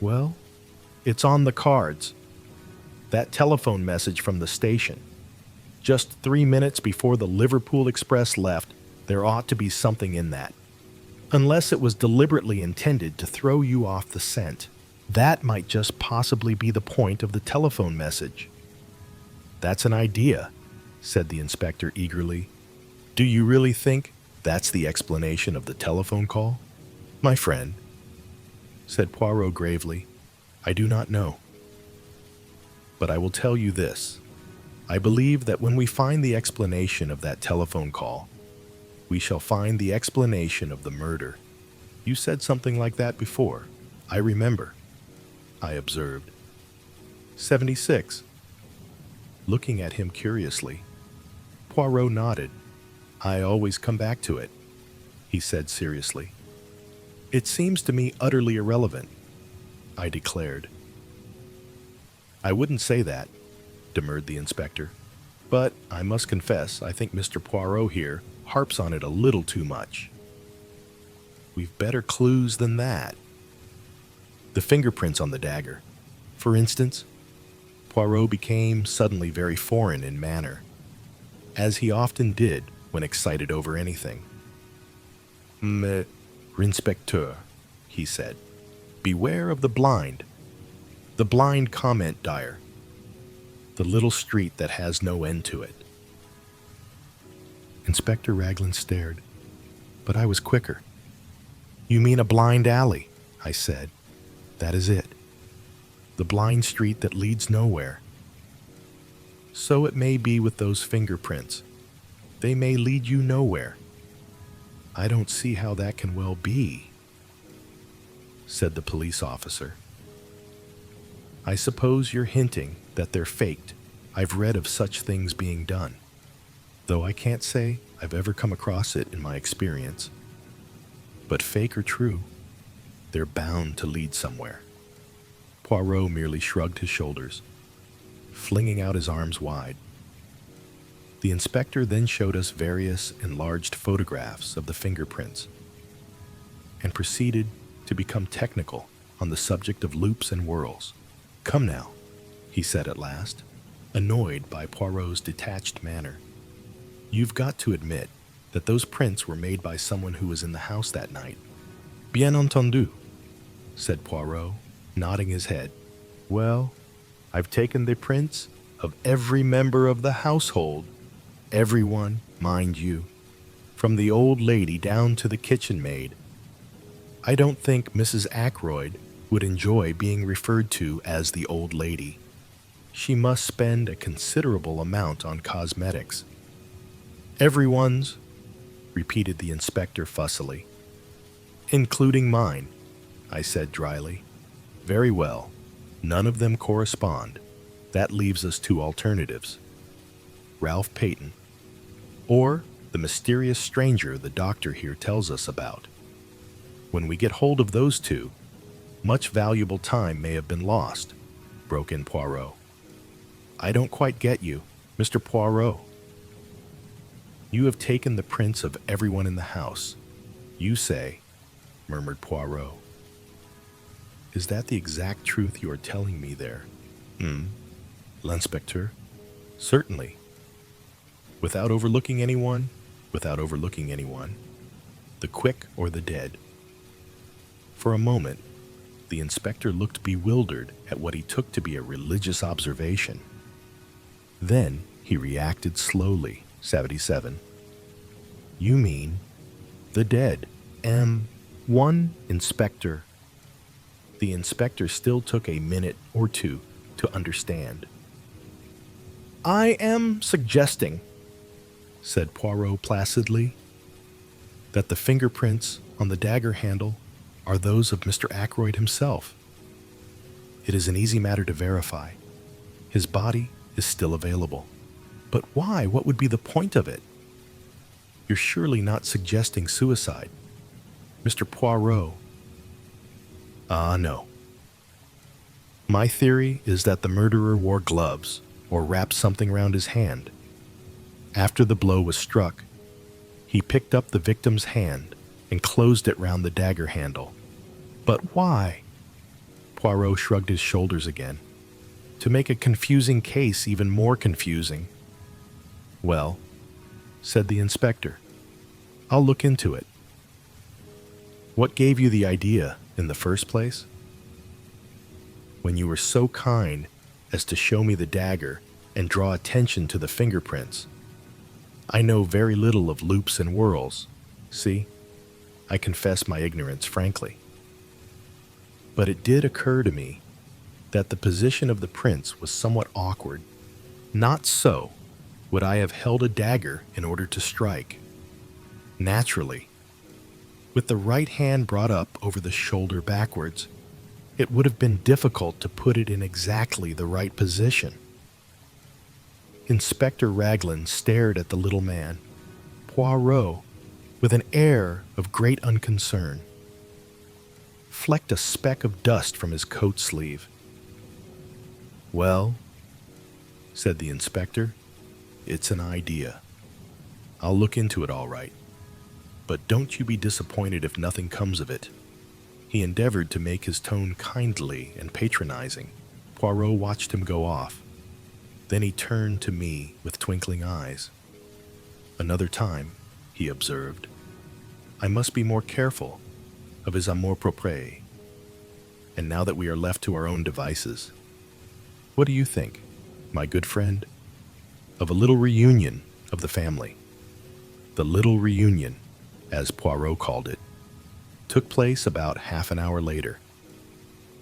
"Well, it's on the cards. That telephone message from the station. Just 3 minutes before the Liverpool Express left, there ought to be something in that." Unless it was deliberately intended to throw you off the scent. That might just possibly be the point of the telephone message. That's an idea, said the inspector eagerly. Do you really think that's the explanation of the telephone call? My friend, said Poirot gravely, I do not know. But I will tell you this. I believe that when we find the explanation of that telephone call, we shall find the explanation of the murder. You said something like that before. I remember, I observed. 76. Looking at him curiously, Poirot nodded. I always come back to it, he said seriously. It seems to me utterly irrelevant, I declared. I wouldn't say that, demurred the inspector. But I must confess, I think Mr. Poirot here harps on it a little too much. We've better clues than that. The fingerprints on the dagger, for instance. Poirot became suddenly very foreign in manner, as he often did when excited over anything. Inspecteur, he said, beware of the blind comment dyer, the little street that has no end to it. Inspector Raglan stared, but I was quicker. You mean a blind alley, I said. That is it. The blind street that leads nowhere. So it may be with those fingerprints. They may lead you nowhere. I don't see how that can well be, said the police officer. I suppose you're hinting that they're faked. I've read of such things being done, though I can't say I've ever come across it in my experience. But fake or true, they're bound to lead somewhere. Poirot merely shrugged his shoulders, flinging out his arms wide. The inspector then showed us various enlarged photographs of the fingerprints and proceeded to become technical on the subject of loops and whorls. Come now, he said at last, annoyed by Poirot's detached manner. You've got to admit that those prints were made by someone who was in the house that night. Bien entendu, said Poirot, nodding his head. Well, I've taken the prints of every member of the household. Everyone, mind you, from the old lady down to the kitchen maid. I don't think Mrs. Ackroyd would enjoy being referred to as the old lady. She must spend a considerable amount on cosmetics. Everyone's, repeated the inspector fussily. Including mine, I said dryly. Very well. None of them correspond. That leaves us two alternatives. Ralph Peyton, or the mysterious stranger the doctor here tells us about. When we get hold of those two, much valuable time may have been lost, broke in Poirot. I don't quite get you, Mr. Poirot. You have taken the prints of everyone in the house, you say, murmured Poirot. Is that the exact truth you are telling me there? L'inspecteur? Certainly. Without overlooking anyone, the quick or the dead. For a moment, the inspector looked bewildered at what he took to be a religious observation. Then he reacted slowly. 77. You mean the dead? One inspector. The inspector still took a minute or two to understand. I am suggesting, said Poirot placidly, that the fingerprints on the dagger handle are those of Mr. Ackroyd himself. It is an easy matter to verify. His body is still available. But why? What would be the point of it? You're surely not suggesting suicide, Mr. Poirot. No. My theory is that the murderer wore gloves or wrapped something around his hand. After the blow was struck, he picked up the victim's hand and closed it round the dagger handle. But why? Poirot shrugged his shoulders again. To make a confusing case even more confusing. Well, said the inspector, I'll look into it. What gave you the idea in the first place? When you were so kind as to show me the dagger and draw attention to the fingerprints. I know very little of loops and whorls. See, I confess my ignorance frankly. But it did occur to me that the position of the prints was somewhat awkward. Not so would I have held a dagger in order to strike. Naturally, with the right hand brought up over the shoulder backwards, it would have been difficult to put it in exactly the right position. Inspector Raglan stared at the little man, Poirot, with an air of great unconcern, flecked a speck of dust from his coat sleeve. "Well," said the inspector, "it's an idea. I'll look into it all right. But don't you be disappointed if nothing comes of it." He endeavored to make his tone kindly and patronizing. Poirot watched him go off. Then he turned to me with twinkling eyes. "Another time," he observed, "I must be more careful of his amour propre. And now that we are left to our own devices, what do you think, my good friend, of a little reunion of the family?" The little reunion, as Poirot called it, took place about half an hour later.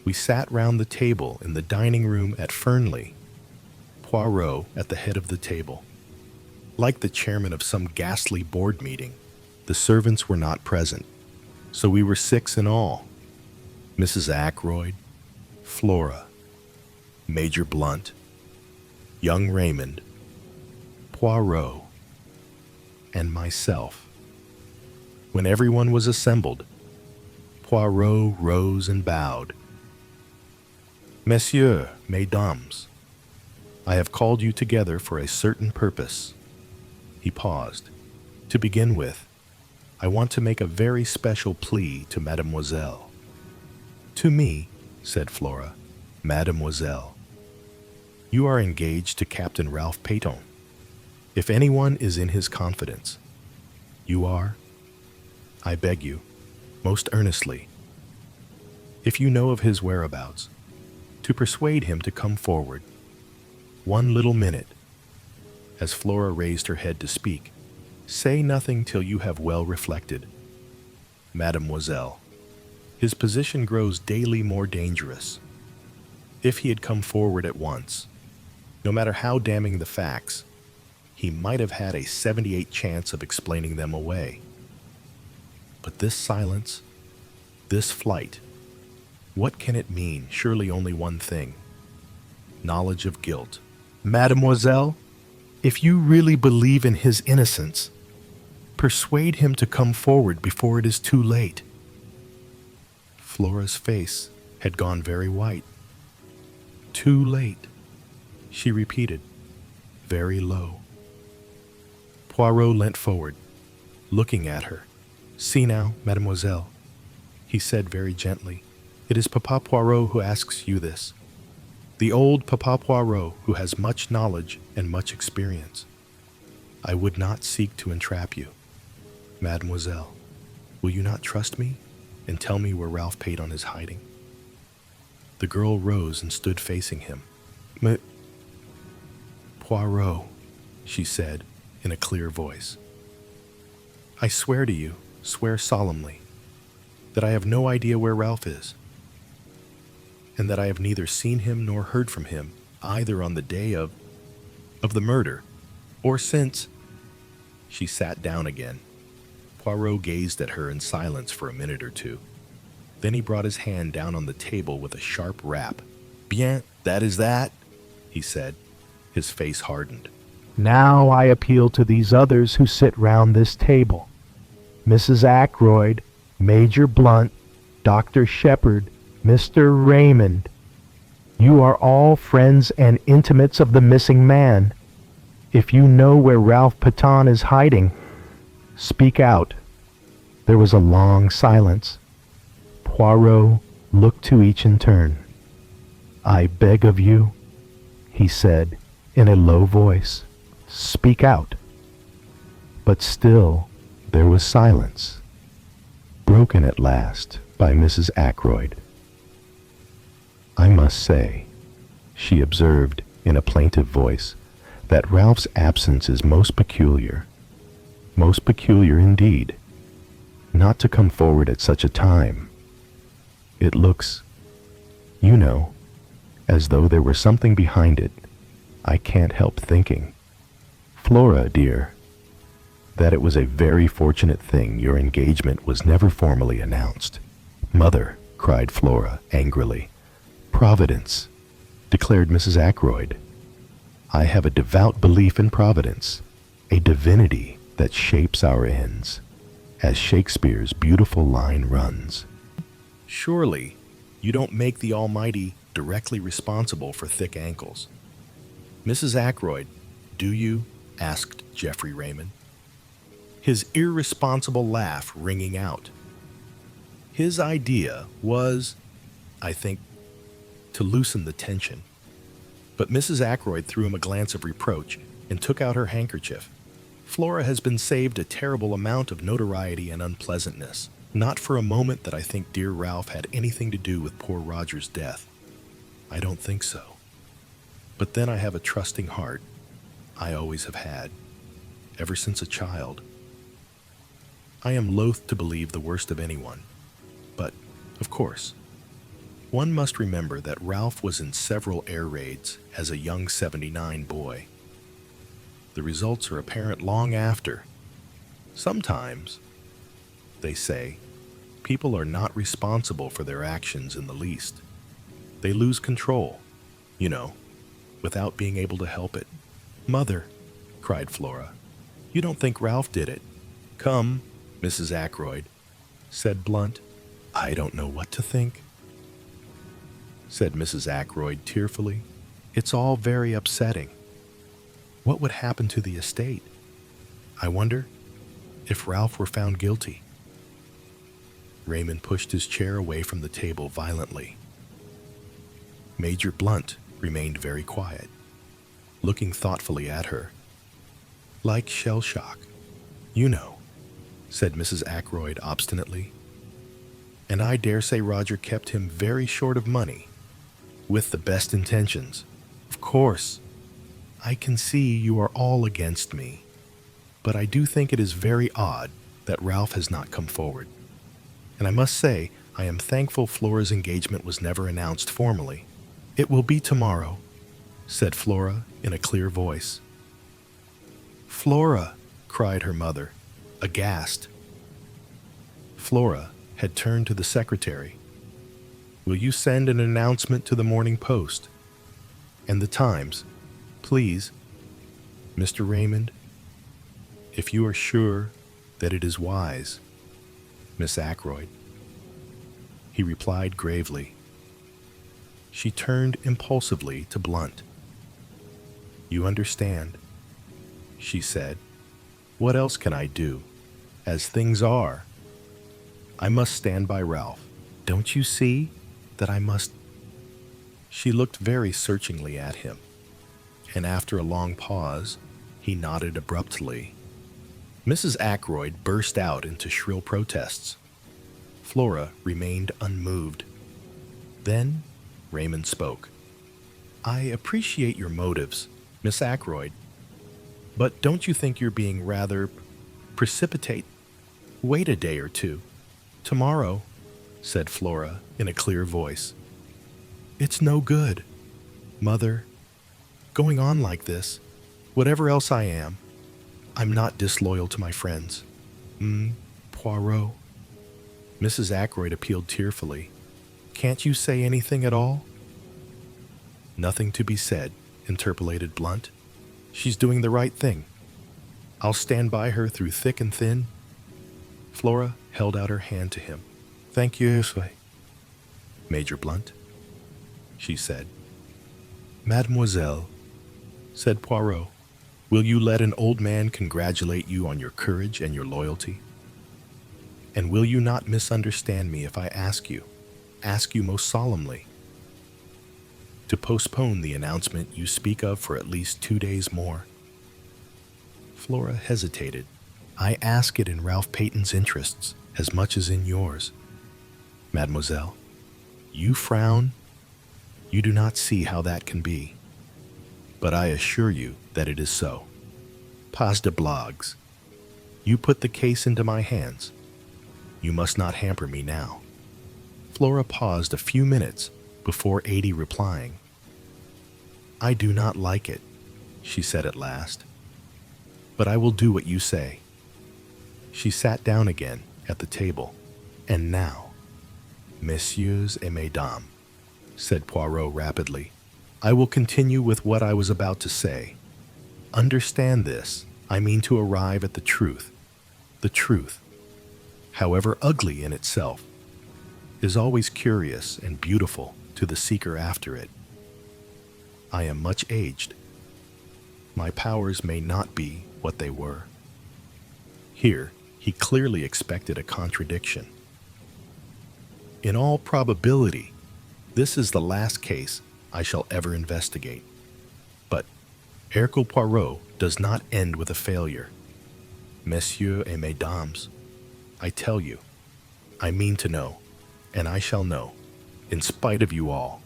We sat round the table in the dining room at Fernley, Poirot at the head of the table. Like the chairman of some ghastly board meeting, the servants were not present, so we were 6 in all: Mrs. Ackroyd, Flora, Major Blunt, young Raymond, Poirot, and myself. When everyone was assembled, Poirot rose and bowed. "Messieurs, mesdames, I have called you together for a certain purpose." He paused. "To begin with, I want to make a very special plea to Mademoiselle." "To me," said Flora. "Mademoiselle, you are engaged to Captain Ralph Peyton. If anyone is in his confidence, you are. I beg you, most earnestly, if you know of his whereabouts, to persuade him to come forward. 1 little minute." As Flora raised her head to speak, "Say nothing till you have well reflected. Mademoiselle, his position grows daily more dangerous. If he had come forward at once, no matter how damning the facts, he might have had a 78 chance of explaining them away. But this silence, this flight, what can it mean? Surely only one thing: knowledge of guilt. Mademoiselle, if you really believe in his innocence, persuade him to come forward before it is too late." Flora's face had gone very white. "Too late," she repeated, very low. Poirot leant forward, looking at her. "See now, mademoiselle," he said very gently, "it is Papa Poirot who asks you this. The old Papa Poirot who has much knowledge and much experience. I would not seek to entrap you. Mademoiselle, will you not trust me and tell me where Ralph Peyton is hiding?" The girl rose and stood facing him. "Poirot," she said in a clear voice, "I swear to you, swear solemnly, that I have no idea where Ralph is, and that I have neither seen him nor heard from him either on the day of the murder, or since." She sat down again. Poirot gazed at her in silence for a minute or two. Then he brought his hand down on the table with a sharp rap. "Bien, that is that," he said. His face hardened. "Now I appeal to these others who sit round this table. Mrs. Ackroyd, Major Blunt, Dr. Shepherd, Mr. Raymond. You are all friends and intimates of the missing man. If you know where Ralph Peyton is hiding, speak out." There was a long silence. Poirot looked to each in turn. "I beg of you," he said in a low voice, "speak out." But still there was silence. broken at last by Mrs. Ackroyd. "I must say," she observed in a plaintive voice, "that Ralph's absence is most peculiar indeed. Not to come forward at such a time. It looks, you know, as though there were something behind it. I can't help thinking, Flora, dear, that it was a very fortunate thing your engagement was never formally announced." "Mother," cried Flora angrily. "Providence," declared Mrs. Ackroyd. "I have a devout belief in Providence, a divinity that shapes our ends, as Shakespeare's beautiful line runs." Surely, you don't make the Almighty directly responsible for thick ankles. "Mrs. Ackroyd, do you?" asked Geoffrey Raymond, his irresponsible laugh ringing out. His idea was, I think, to loosen the tension. But Mrs. Ackroyd threw him a glance of reproach and took out her handkerchief. Flora has been saved a terrible amount of notoriety and unpleasantness. Not for a moment that I think dear Ralph had anything to do with poor Roger's death. I don't think so. But then I have a trusting heart. I always have had, ever since a child. I am loath to believe the worst of anyone. But, of course, one must remember that Ralph was in several air raids as a young 79 boy. The results are apparent long after. Sometimes, they say, people are not responsible for their actions in the least. They lose control, you know, without being able to help it. "Mother," cried Flora, "you don't think Ralph did it?" "Come, Mrs. Ackroyd," said Blunt. "I don't know what to think," said Mrs. Ackroyd tearfully. "It's all very upsetting. What would happen to the estate? I wonder if Ralph were found guilty." Raymond pushed his chair away from the table violently. Major Blunt remained very quiet, looking thoughtfully at her. "Like shell shock, you know," said Mrs. Ackroyd obstinately. "And I dare say Roger kept him very short of money, with the best intentions. Of course, I can see you are all against me, but I do think it is very odd that Ralph has not come forward. And I must say, I am thankful Flora's engagement was never announced formally." "It will be tomorrow," said Flora in a clear voice. "Flora!" cried her mother, aghast. Flora had turned to the secretary. "Will you send an announcement to the Morning Post and the Times, please, Mr. Raymond, if you are sure that it is wise, Miss Ackroyd?" He replied gravely. She turned impulsively to Blunt. "You understand," she said. "What else can I do? As things are, I must stand by Ralph. Don't you see that I must?" She looked very searchingly at him, and after a long pause, he nodded abruptly. Mrs. Ackroyd burst out into shrill protests. Flora remained unmoved. Then Raymond spoke. "I appreciate your motives, Miss Ackroyd, but don't you think you're being rather precipitate? Wait a day or two. Tomorrow," said Flora in a clear voice. "It's no good, Mother, going on like this. Whatever else I am, I'm not disloyal to my friends. Poirot." Mrs. Ackroyd appealed tearfully. "Can't you say anything at all?" "Nothing to be said," interpolated Blunt. "She's doing the right thing. I'll stand by her through thick and thin." Flora held out her hand to him. "Thank you, sir, Major Blunt," she said. "Mademoiselle," said Poirot, "will you let an old man congratulate you on your courage and your loyalty? And will you not misunderstand me if I ask you most solemnly, to postpone the announcement you speak of for at least 2 days more?" Flora hesitated. "I ask it in Ralph Peyton's interests as much as in yours. Mademoiselle, you frown. You do not see how that can be. But I assure you that it is so. Pas de blagues. You put the case into my hands. You must not hamper me now. Flora paused a few minutes before Adie replying. I do not like it, she said at last. But I will do what you say. She sat down again at the table. And now, messieurs et mesdames, said Poirot rapidly, I will continue with what I was about to say. Understand this, I mean to arrive at the truth. The truth, however ugly in itself, is always curious and beautiful to the seeker after it. I am much aged. My powers may not be what they were. Here, he clearly expected a contradiction. In all probability, this is the last case I shall ever investigate. But Hercule Poirot does not end with a failure. Messieurs et mesdames, I tell you, I mean to know, and I shall know, in spite of you all.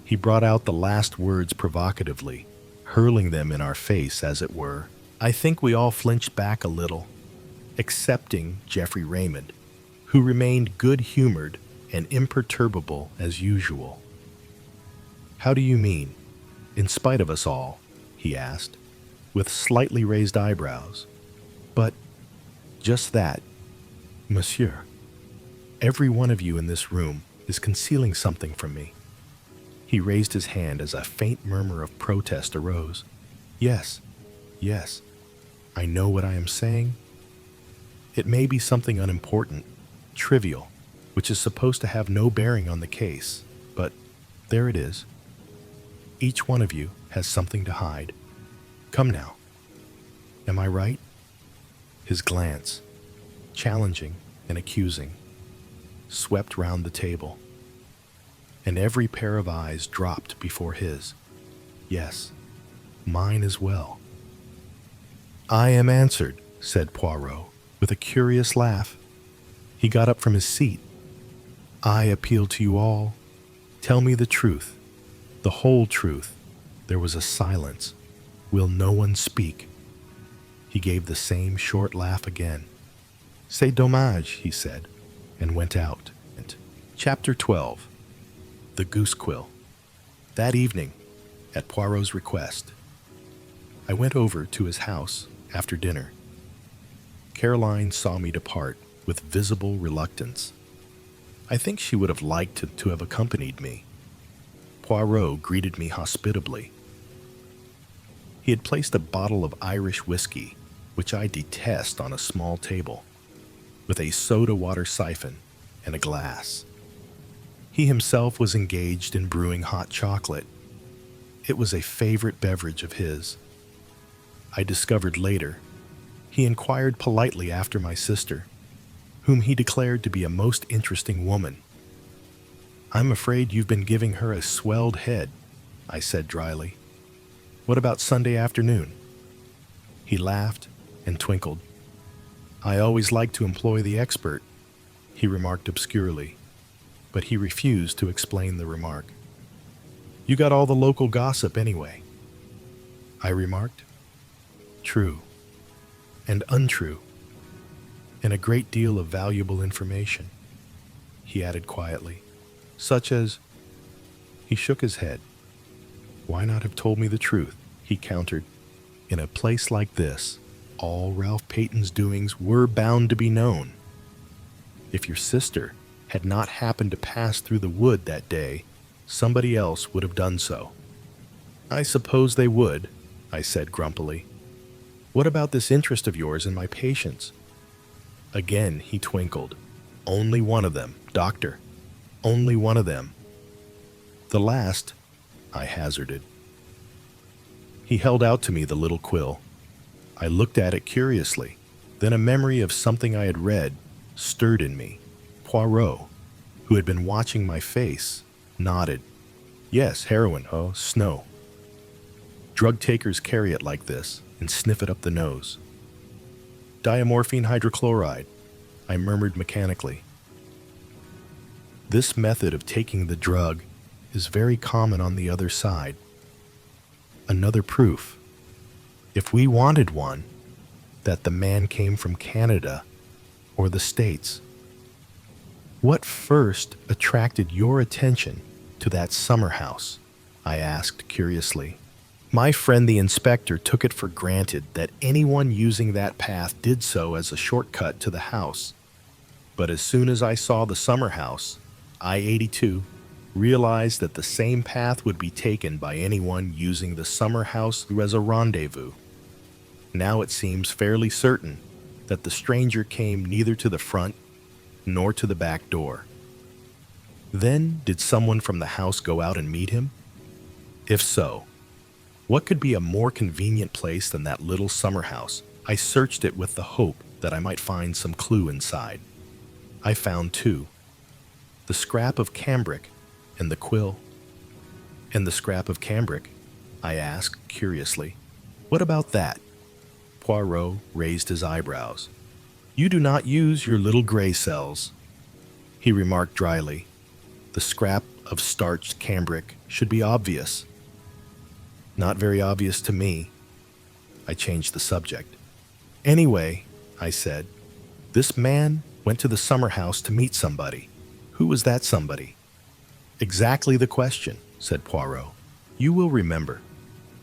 He brought out the last words provocatively, hurling them in our face, as it were. I think we all flinched back a little, excepting Geoffrey Raymond, who remained good-humored and imperturbable as usual. How do you mean, in spite of us all? He asked, with slightly raised eyebrows. But just that, monsieur. Every one of you in this room is concealing something from me. He raised his hand as a faint murmur of protest arose. Yes, yes, I know what I am saying. It may be something unimportant, trivial, which is supposed to have no bearing on the case, but there it is. Each one of you has something to hide. Come now. Am I right? His glance, challenging and accusing, swept round the table, and every pair of eyes dropped before his. Yes, mine as well. I am answered, said Poirot, with a curious laugh. He got up from his seat. I appeal to you all. Tell me the truth, the whole truth. There was a silence. Will no one speak? He gave the same short laugh again. C'est dommage, he said, and went out. Chapter 12. The Goose Quill. That evening, at Poirot's request, I went over to his house after dinner. Caroline saw me depart with visible reluctance. I think she would have liked to have accompanied me. Poirot greeted me hospitably. He had placed a bottle of Irish whiskey, which I detest, on a small table, with a soda water siphon and a glass. He himself was engaged in brewing hot chocolate. It was a favorite beverage of his. I discovered later, he inquired politely after my sister, whom he declared to be a most interesting woman. I'm afraid you've been giving her a swelled head, I said dryly. What about Sunday afternoon? He laughed and twinkled. I always like to employ the expert, he remarked obscurely, but he refused to explain the remark. You got all the local gossip anyway, I remarked. True and untrue, and a great deal of valuable information, he added quietly, such as... He shook his head. Why not have told me the truth, he countered. In a place like this, all Ralph Peyton's doings were bound to be known. If your sister had not happened to pass through the wood that day, somebody else would have done so. I suppose they would, I said grumpily. What about this interest of yours in my patients? Again he twinkled. Only one of them, doctor. Only one of them. The last, I hazarded. He held out to me the little quill. I looked at it curiously. Then a memory of something I had read stirred in me. Poirot, who had been watching my face, nodded. Yes, heroin, oh, snow. Drug takers carry it like this and sniff it up the nose. Diamorphine hydrochloride, I murmured mechanically. This method of taking the drug is very common on the other side. Another proof, if we wanted one, that the man came from Canada or the States. What first attracted your attention to that summer house? I asked curiously. My friend the inspector took it for granted that anyone using that path did so as a shortcut to the house. But as soon as I saw the summer house, I-82, realized that the same path would be taken by anyone using the summer house as a rendezvous. Now it seems fairly certain that the stranger came neither to the front nor to the back door. Then, did someone from the house go out and meet him? If so, what could be a more convenient place than that little summer house? I searched it with the hope that I might find some clue inside. I found two: the scrap of cambric and the quill. And the scrap of cambric? I asked curiously. What about that? Poirot raised his eyebrows. You do not use your little gray cells, he remarked dryly. The scrap of starched cambric should be obvious. Not very obvious to me. I changed the subject. Anyway, I said, this man went to the summer house to meet somebody. Who was that somebody? Exactly the question, said Poirot. You will remember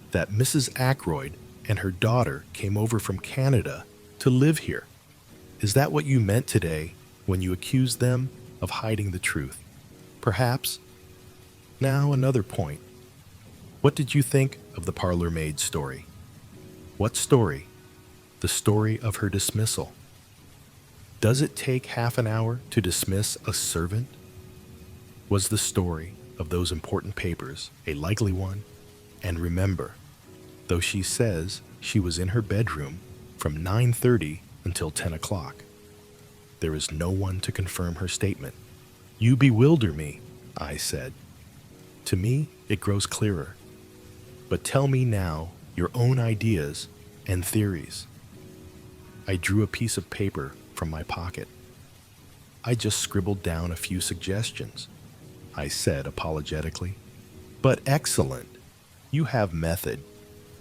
that Mrs. Ackroyd and her daughter came over from Canada to live here. Is that what you meant today when you accused them of hiding the truth? Perhaps. Now another point. What did you think of the parlor maid's story? What story? The story of her dismissal. Does it take half an hour to dismiss a servant? Was the story of those important papers a likely one? And remember, though she says she was in her bedroom from 9:30 until 10 o'clock, there is no one to confirm her statement. You bewilder me, I said. To me, it grows clearer. But tell me now your own ideas and theories. I drew a piece of paper from my pocket. I just scribbled down a few suggestions, I said apologetically. But excellent. You have method.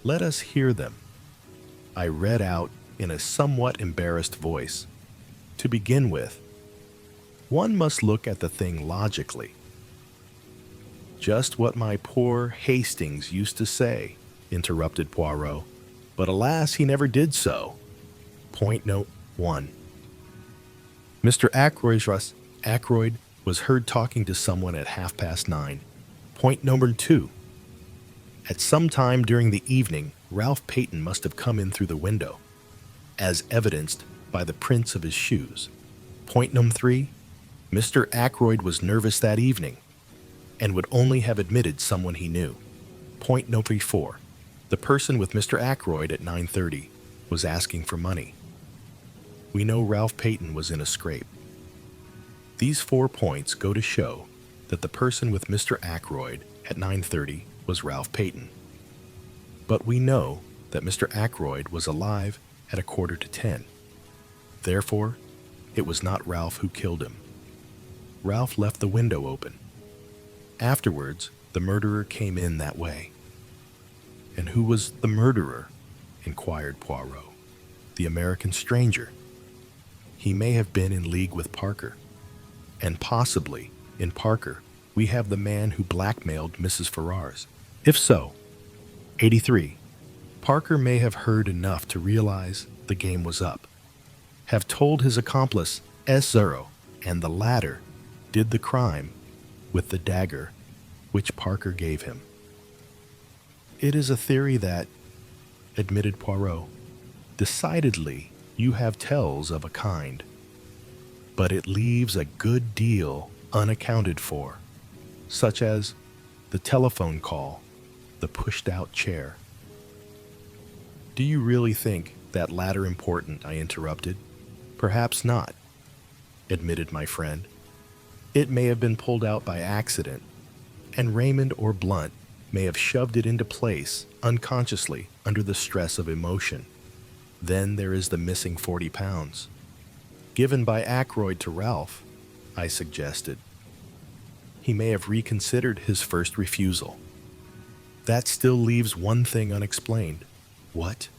Let us hear them. I read out in a somewhat embarrassed voice. To begin with, one must look at the thing logically. Just what my poor Hastings used to say, interrupted Poirot, but alas, he never did so. Point note 1. Mr. Ackroyd was heard talking to someone at 9:30. Point number 2. At some time during the evening, Ralph Peyton must have come in through the window, as evidenced by the prints of his shoes. Point number 3. Mr. Ackroyd was nervous that evening and would only have admitted someone he knew. Point number 4. The person with Mr. Ackroyd at 9:30 was asking for money. We know Ralph Peyton was in a scrape. These 4 points go to show that the person with Mr. Ackroyd at 9:30 was Ralph Peyton. But we know that Mr. Ackroyd was alive at 9:45. Therefore, it was not Ralph who killed him. Ralph left the window open. Afterwards, the murderer came in that way. And who was the murderer? Inquired Poirot. The American stranger. He may have been in league with Parker. And possibly, in Parker, we have the man who blackmailed Mrs. Ferrars. If so, 83. Parker may have heard enough to realize the game was up, have told his accomplice S0, and the latter did the crime with the dagger which Parker gave him. It is a theory that, admitted Poirot, decidedly you have tells of a kind, but it leaves a good deal unaccounted for, such as the telephone call, the pushed-out chair. Do you really think that latter important? I interrupted. Perhaps not, admitted my friend. It may have been pulled out by accident, and Raymond or Blunt may have shoved it into place unconsciously under the stress of emotion. Then there is the missing 40 pounds. given by Ackroyd to Ralph, I suggested. He may have reconsidered his first refusal. That still leaves one thing unexplained. What?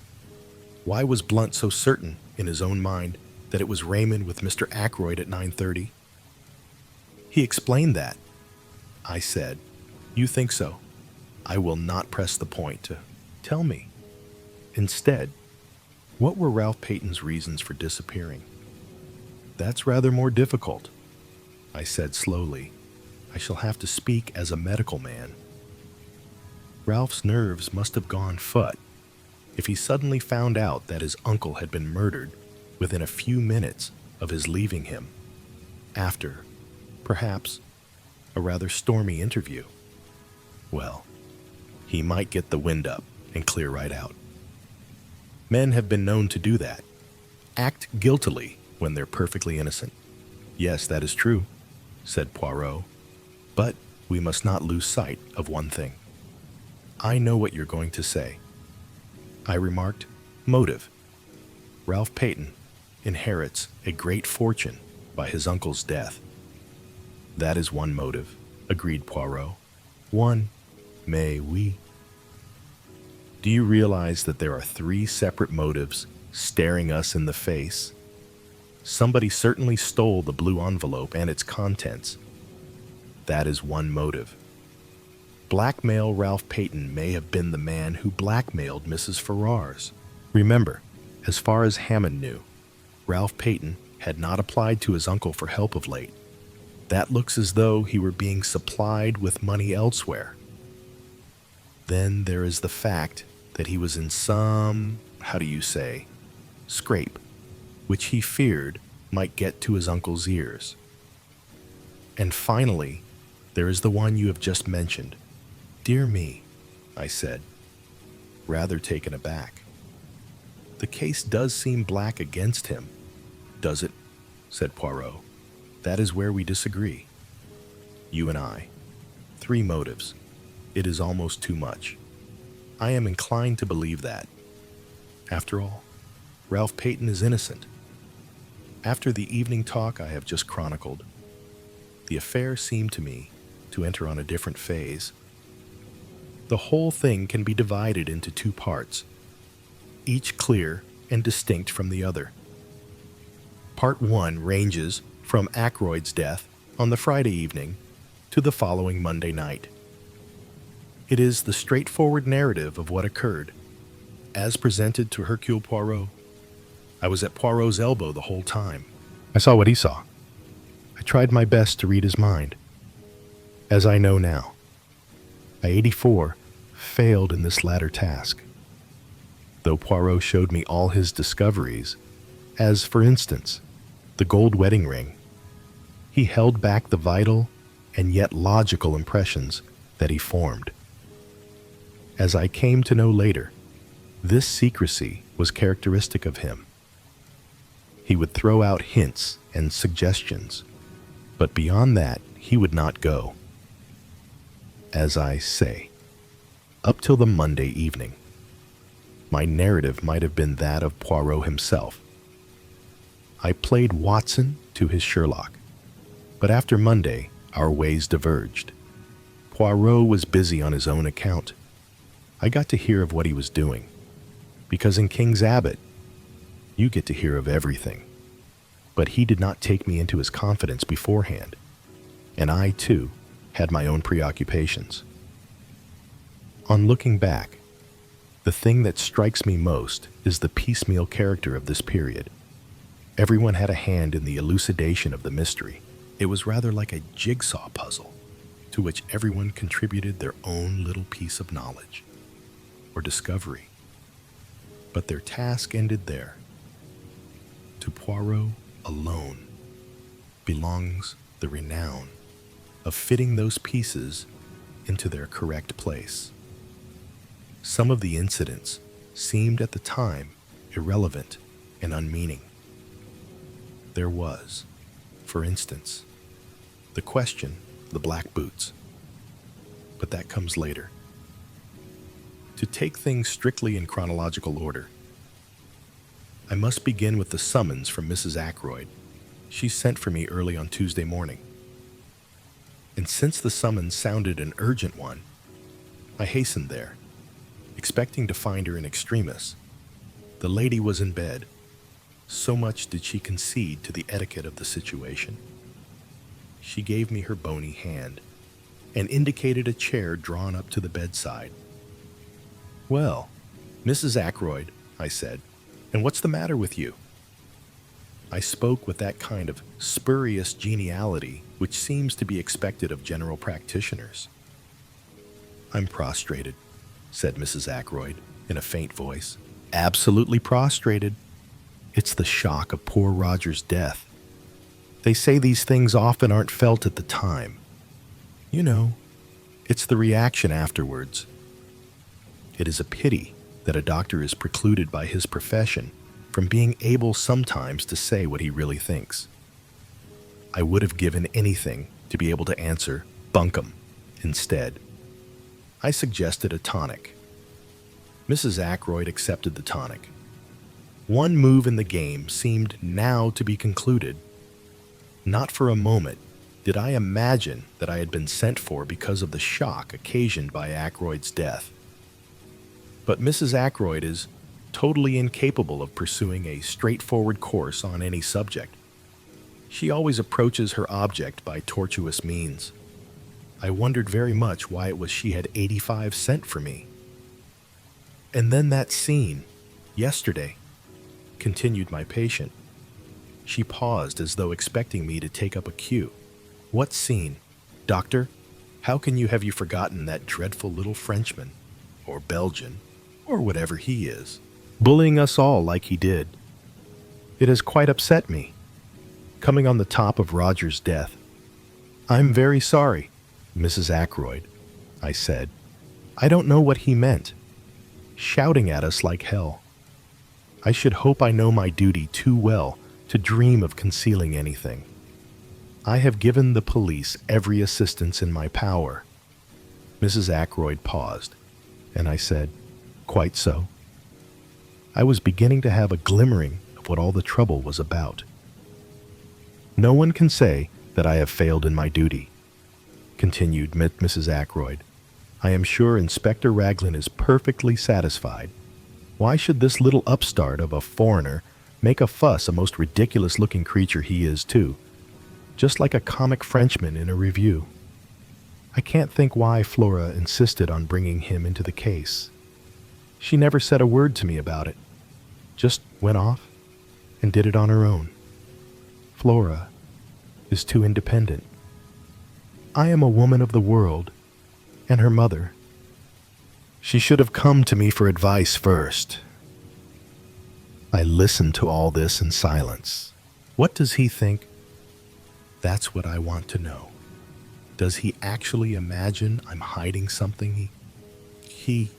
Why was Blunt so certain in his own mind that it was Raymond with Mr. Ackroyd at 9:30? He explained that. I said, "You think so? I will not press the point to tell me." Instead, what were Ralph Payton's reasons for disappearing? That's rather more difficult, I said slowly. I shall have to speak as a medical man. Ralph's nerves must have gone fut if he suddenly found out that his uncle had been murdered within a few minutes of his leaving him, after, perhaps, a rather stormy interview. Well, he might get the wind up and clear right out. Men have been known to do that, act guiltily when they're perfectly innocent. Yes, that is true, said Poirot, but we must not lose sight of one thing. I know what you're going to say. I remarked, motive. Ralph Payton inherits a great fortune by his uncle's death. That is one motive, agreed Poirot. One, mais oui. Do you realize that there are 3 separate motives staring us in the face? Somebody certainly stole the blue envelope and its contents. That is one motive. Blackmail Ralph Payton may have been the man who blackmailed Mrs. Ferrars. Remember, as far as Hammond knew, Ralph Payton had not applied to his uncle for help of late. That looks as though he were being supplied with money elsewhere. Then there is the fact that he was in some, scrape, which he feared might get to his uncle's ears. And finally, there is the one you have just mentioned. Dear me, I said, rather taken aback. The case does seem black against him, does it? Said Poirot. That is where we disagree. You and I. 3 motives. It is almost too much. I am inclined to believe that. After all, Ralph Payton is innocent. After the evening talk I have just chronicled, the affair seemed to me to enter on a different phase. The whole thing can be divided into 2 parts, each clear and distinct from the other. Part 1 ranges from Ackroyd's death on the Friday evening to the following Monday night. It is the straightforward narrative of what occurred, as presented to Hercule Poirot. I was at Poirot's elbow the whole time. I saw what he saw. I tried my best to read his mind. As I know now, I, 84, failed in this latter task. Though Poirot showed me all his discoveries, as, for instance, the gold wedding ring, he held back the vital and yet logical impressions that he formed. As I came to know later, this secrecy was characteristic of him. He would throw out hints and suggestions, but beyond that he would not go. As I say, up till the Monday evening, my narrative might have been that of Poirot himself. I played Watson to his Sherlock, but after Monday our ways diverged. Poirot was busy on his own account. I got to hear of what he was doing, because in King's Abbot, you get to hear of everything. But he did not take me into his confidence beforehand, and I, too, had my own preoccupations. On looking back, the thing that strikes me most is the piecemeal character of this period. Everyone had a hand in the elucidation of the mystery. It was rather like a jigsaw puzzle, to which everyone contributed their own little piece of knowledge or discovery. But their task ended there. To Poirot alone belongs the renown of fitting those pieces into their correct place. Some of the incidents seemed at the time irrelevant and unmeaning. There was, for instance, the question of the black boots. But that comes later. To take things strictly in chronological order, I must begin with the summons from Mrs. Ackroyd She sent for me early on Tuesday morning. And since the summons sounded an urgent one, I hastened there, expecting to find her in extremis. The lady was in bed. So much did she concede to the etiquette of the situation. She gave me her bony hand and indicated a chair drawn up to the bedside. "Well, Mrs. Ackroyd," I said, "and what's the matter with you?" I spoke with that kind of spurious geniality which seems to be expected of general practitioners. "I'm prostrated," said Mrs. Ackroyd in a faint voice. "Absolutely prostrated. It's the shock of poor Roger's death. They say these things often aren't felt at the time. You know, it's the reaction afterwards. It is a pity that a doctor is precluded by his profession from being able sometimes to say what he really thinks. I would have given anything to be able to answer bunkum instead. I suggested a tonic. Mrs. Ackroyd accepted the tonic. One move in the game seemed now to be concluded. Not for a moment did I imagine that I had been sent for because of the shock occasioned by Ackroyd's death. But Mrs. Ackroyd is totally incapable of pursuing a straightforward course on any subject. She always approaches her object by tortuous means. I wondered very much why it was she had 85 sent for me. "And then that scene, yesterday," continued my patient. She paused as though expecting me to take up a cue. "What scene? Doctor, how can you have forgotten that dreadful little Frenchman, or Belgian, or whatever he is, bullying us all like he did? It has quite upset me, coming on the top of Roger's death. I'm very sorry, Mrs. Ackroyd," I said. "I don't know what he meant, shouting at us like hell. I should hope I know my duty too well to dream of concealing anything. I have given the police every assistance in my power." Mrs. Ackroyd paused, and I said, "Quite so." I was beginning to have a glimmering of what all the trouble was about. "No one can say that I have failed in my duty," continued Mrs. Ackroyd. "I am sure Inspector Raglan is perfectly satisfied. Why should this little upstart of a foreigner make a fuss? A most ridiculous-looking creature he is, too, just like a comic Frenchman in a review. I can't think why Flora insisted on bringing him into the case. She never said a word to me about it, just went off and did it on her own. Flora is too independent. I am a woman of the world, and her mother. She should have come to me for advice first." I listened to all this in silence. What does he think? That's what I want to know. Does he actually imagine I'm hiding something? He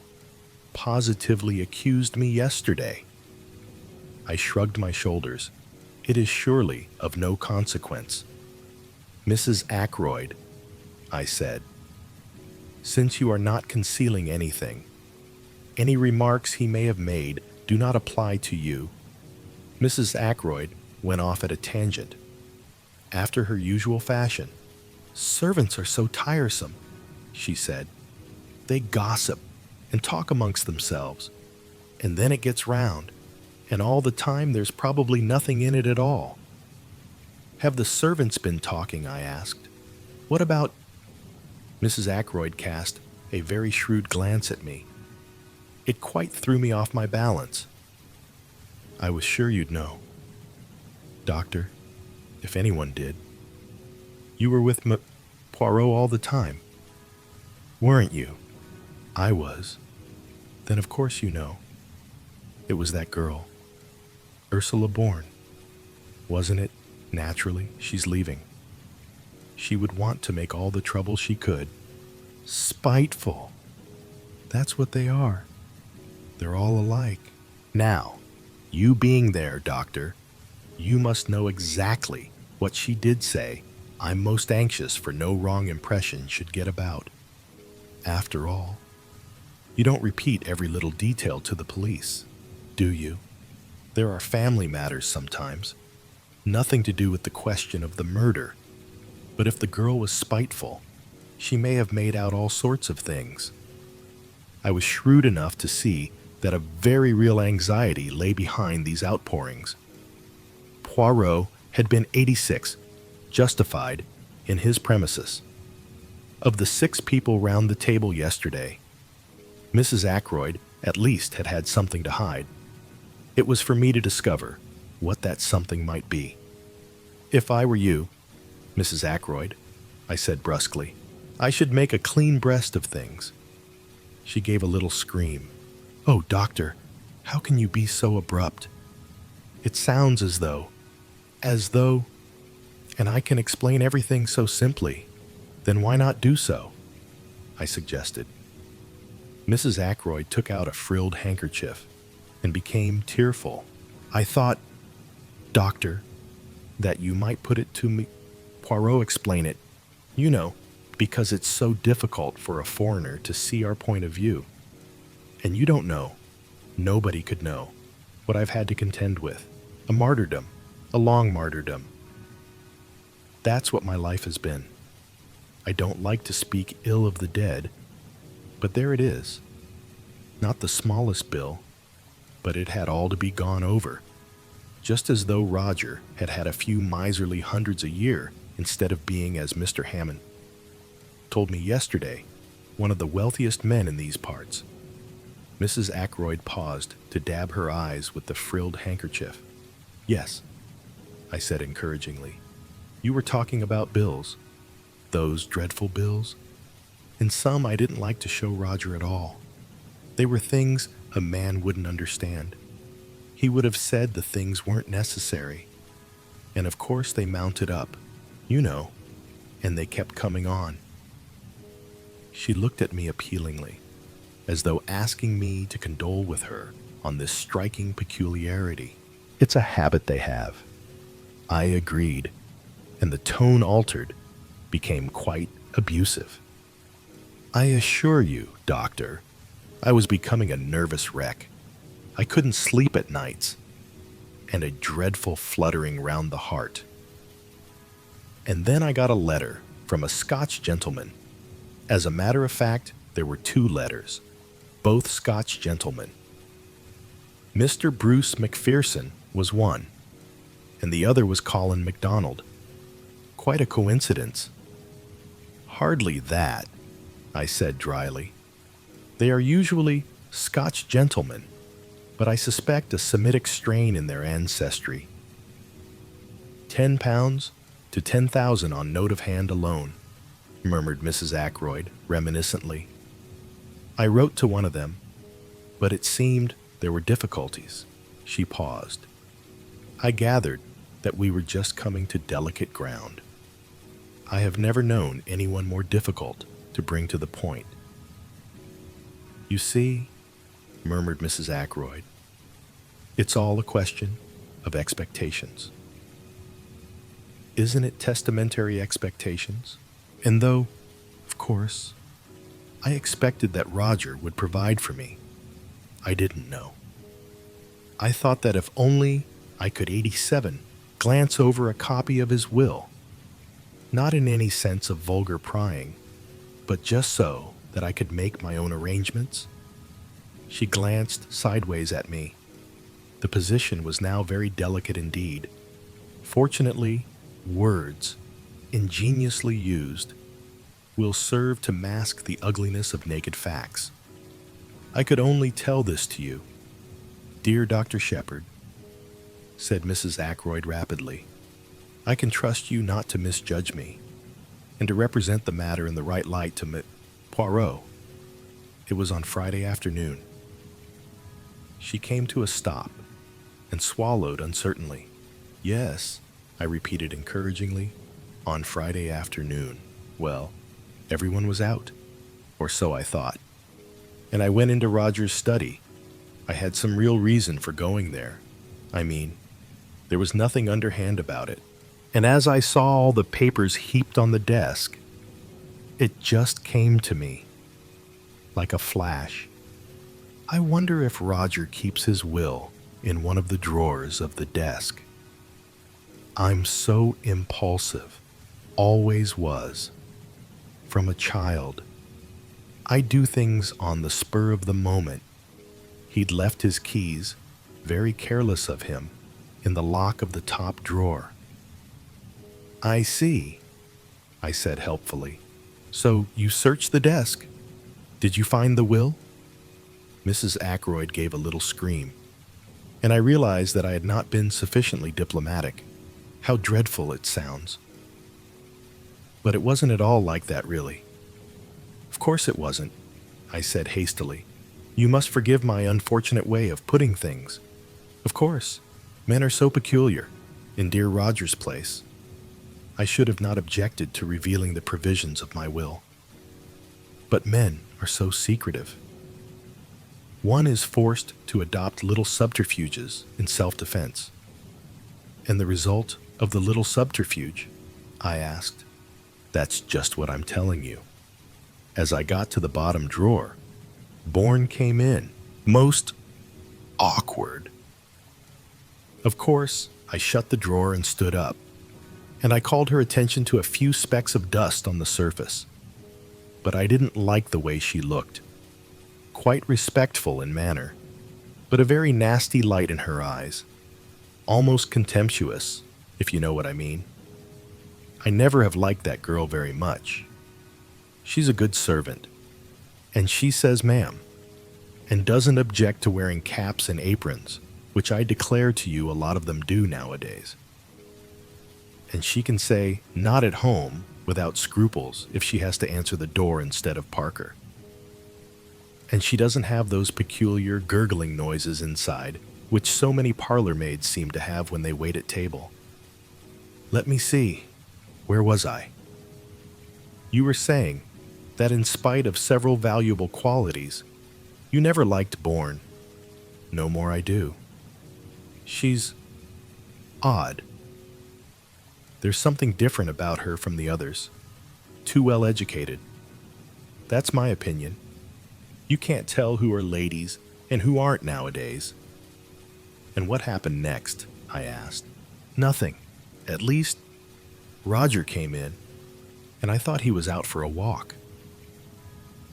positively accused me yesterday. I shrugged my shoulders. It is surely of no consequence. "Mrs. Ackroyd," I said, "since you are not concealing anything, any remarks he may have made do not apply to you." Mrs. Ackroyd went off at a tangent. After her usual fashion, "Servants are so tiresome," she said. "They gossip and talk amongst themselves, and then it gets round, and all the time there's probably nothing in it at all." "Have the servants been talking?" I asked. "What about—" Mrs. Ackroyd cast a very shrewd glance at me. It quite threw me off my balance. "I was sure you'd know, Doctor, if anyone did. You were with Poirot all the time, weren't you?" "I was." "Then of course you know. It was that girl, Ursula Bourne. Wasn't it? Naturally, she's leaving. She would want to make all the trouble she could. Spiteful. That's what they are. They're all alike. Now, you being there, Doctor, you must know exactly what she did say. I'm most anxious for no wrong impression should get about. After all, you don't repeat every little detail to the police, do you? There are family matters sometimes. Nothing to do with the question of the murder. But if the girl was spiteful, she may have made out all sorts of things. I was shrewd enough to see that a very real anxiety lay behind these outpourings. Poirot had been 86, justified in his premises. Of the 6 people round the table yesterday, Mrs. Ackroyd at least had had something to hide. It was for me to discover what that something might be. If I were you, Mrs. Ackroyd, I said brusquely, I should make a clean breast of things. She gave a little scream. Oh, doctor, how can you be so abrupt? It sounds as though, and I can explain everything so simply. Then why not do so? I suggested. Mrs. Ackroyd took out a frilled handkerchief and became tearful. I thought, doctor, that you might put it to me. Poirot, explain it. You know, because it's so difficult for a foreigner to see our point of view. And you don't know, nobody could know, what I've had to contend with. A martyrdom, a long martyrdom. That's what my life has been. I don't like to speak ill of the dead, but there it is. Not the smallest bill, but it had all to be gone over. Just as though Roger had had a few miserly hundreds a year instead of being, as Mr. Hammond told me yesterday, one of the wealthiest men in these parts. Mrs. Ackroyd paused to dab her eyes with the frilled handkerchief. Yes, I said encouragingly. You were talking about bills. Those dreadful bills. And some I didn't like to show Roger at all. They were things a man wouldn't understand. He would have said the things weren't necessary. And of course they mounted up, you know, and they kept coming on. She looked at me appealingly, as though asking me to condole with her on this striking peculiarity. It's a habit they have. I agreed, and the tone altered, became quite abusive. I assure you, doctor, I was becoming a nervous wreck. I couldn't sleep at nights, and a dreadful fluttering round the heart. And then I got a letter from a Scotch gentleman. As a matter of fact, there were 2 letters, both Scotch gentlemen. Mr. Bruce Macpherson was one, and the other was Colin MacDonald. Quite a coincidence. Hardly that, I said dryly. They are usually Scotch gentlemen, but I suspect a Semitic strain in their ancestry. £10 to 10,000 on note of hand alone, murmured Mrs. Ackroyd reminiscently. I wrote to one of them, but it seemed there were difficulties. She paused. I gathered that we were just coming to delicate ground. I have never known anyone more difficult to bring to the point. You see, murmured Mrs. Ackroyd, it's all a question of expectations. Isn't it testamentary expectations? And though, of course, I expected that Roger would provide for me, I didn't know. I thought that if only I could 87 glance over a copy of his will, not in any sense of vulgar prying, but just so that I could make my own arrangements. She glanced sideways at me. The position was now very delicate indeed. Fortunately, words, ingeniously used, will serve to mask the ugliness of naked facts. I could only tell this to you. Dear Dr. Shepherd, said Mrs. Ackroyd rapidly, I can trust you not to misjudge me, and to represent the matter in the right light to Poirot. It was on Friday afternoon. She came to a stop and swallowed uncertainly. Yes, I repeated encouragingly, on Friday afternoon. Well, everyone was out, or so I thought. And I went into Roger's study. I had some real reason for going there. I mean, there was nothing underhand about it. And as I saw all the papers heaped on the desk, it just came to me, like a flash. I wonder if Roger keeps his will in one of the drawers of the desk. I'm so impulsive, always was, from a child. I do things on the spur of the moment. He'd left his keys, very careless of him, in the lock of the top drawer. I see, I said helpfully. So you searched the desk. Did you find the will? Mrs. Ackroyd gave a little scream, and I realized that I had not been sufficiently diplomatic. How dreadful it sounds. But it wasn't at all like that, really. Of course it wasn't, I said hastily. You must forgive my unfortunate way of putting things. Of course, men are so peculiar, in dear Roger's place. I should have not objected to revealing the provisions of my will. But men are so secretive. One is forced to adopt little subterfuges in self-defense. And the result of the little subterfuge? I asked. That's just what I'm telling you. As I got to the bottom drawer, Bourne came in, most awkward. Of course, I shut the drawer and stood up, and I called her attention to a few specks of dust on the surface. But I didn't like the way she looked. Quite respectful in manner, but a very nasty light in her eyes. Almost contemptuous, if you know what I mean. I never have liked that girl very much. She's a good servant, and she says ma'am, and doesn't object to wearing caps and aprons, which I declare to you a lot of them do nowadays. And she can say not at home without scruples if she has to answer the door instead of Parker. And she doesn't have those peculiar gurgling noises inside which so many parlor maids seem to have when they wait at table. Let me see. Where was I? You were saying that in spite of several valuable qualities, you never liked Bourne. No more I do. She's odd. There's something different about her from the others. Too well educated. That's my opinion. You can't tell who are ladies and who aren't nowadays. And what happened next? I asked. Nothing. At least, Roger came in, and I thought he was out for a walk.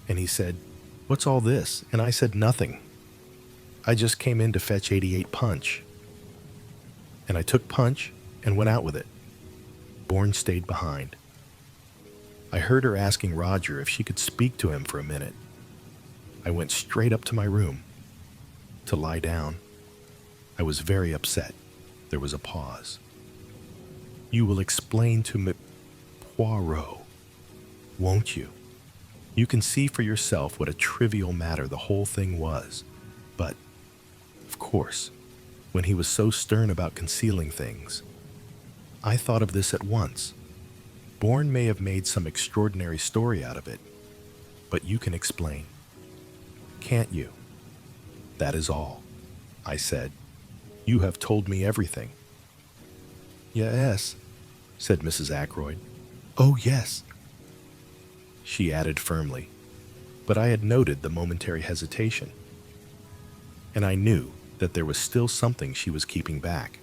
And he said, "What's all this?" And I said, "Nothing. I just came in to fetch 88 punch." And I took punch and went out with it. Bourne stayed behind. I heard her asking Roger if she could speak to him for a minute. I went straight up to my room to lie down. I was very upset. There was a pause. You will explain to me, Poirot, won't you? You can see for yourself what a trivial matter the whole thing was. But, of course, when he was so stern about concealing things, I thought of this at once. Bourne may have made some extraordinary story out of it, but you can explain. Can't you? That is all, I said. You have told me everything. Yes, said Mrs. Ackroyd. Oh, yes, she added firmly, but I had noted the momentary hesitation, and I knew that there was still something she was keeping back.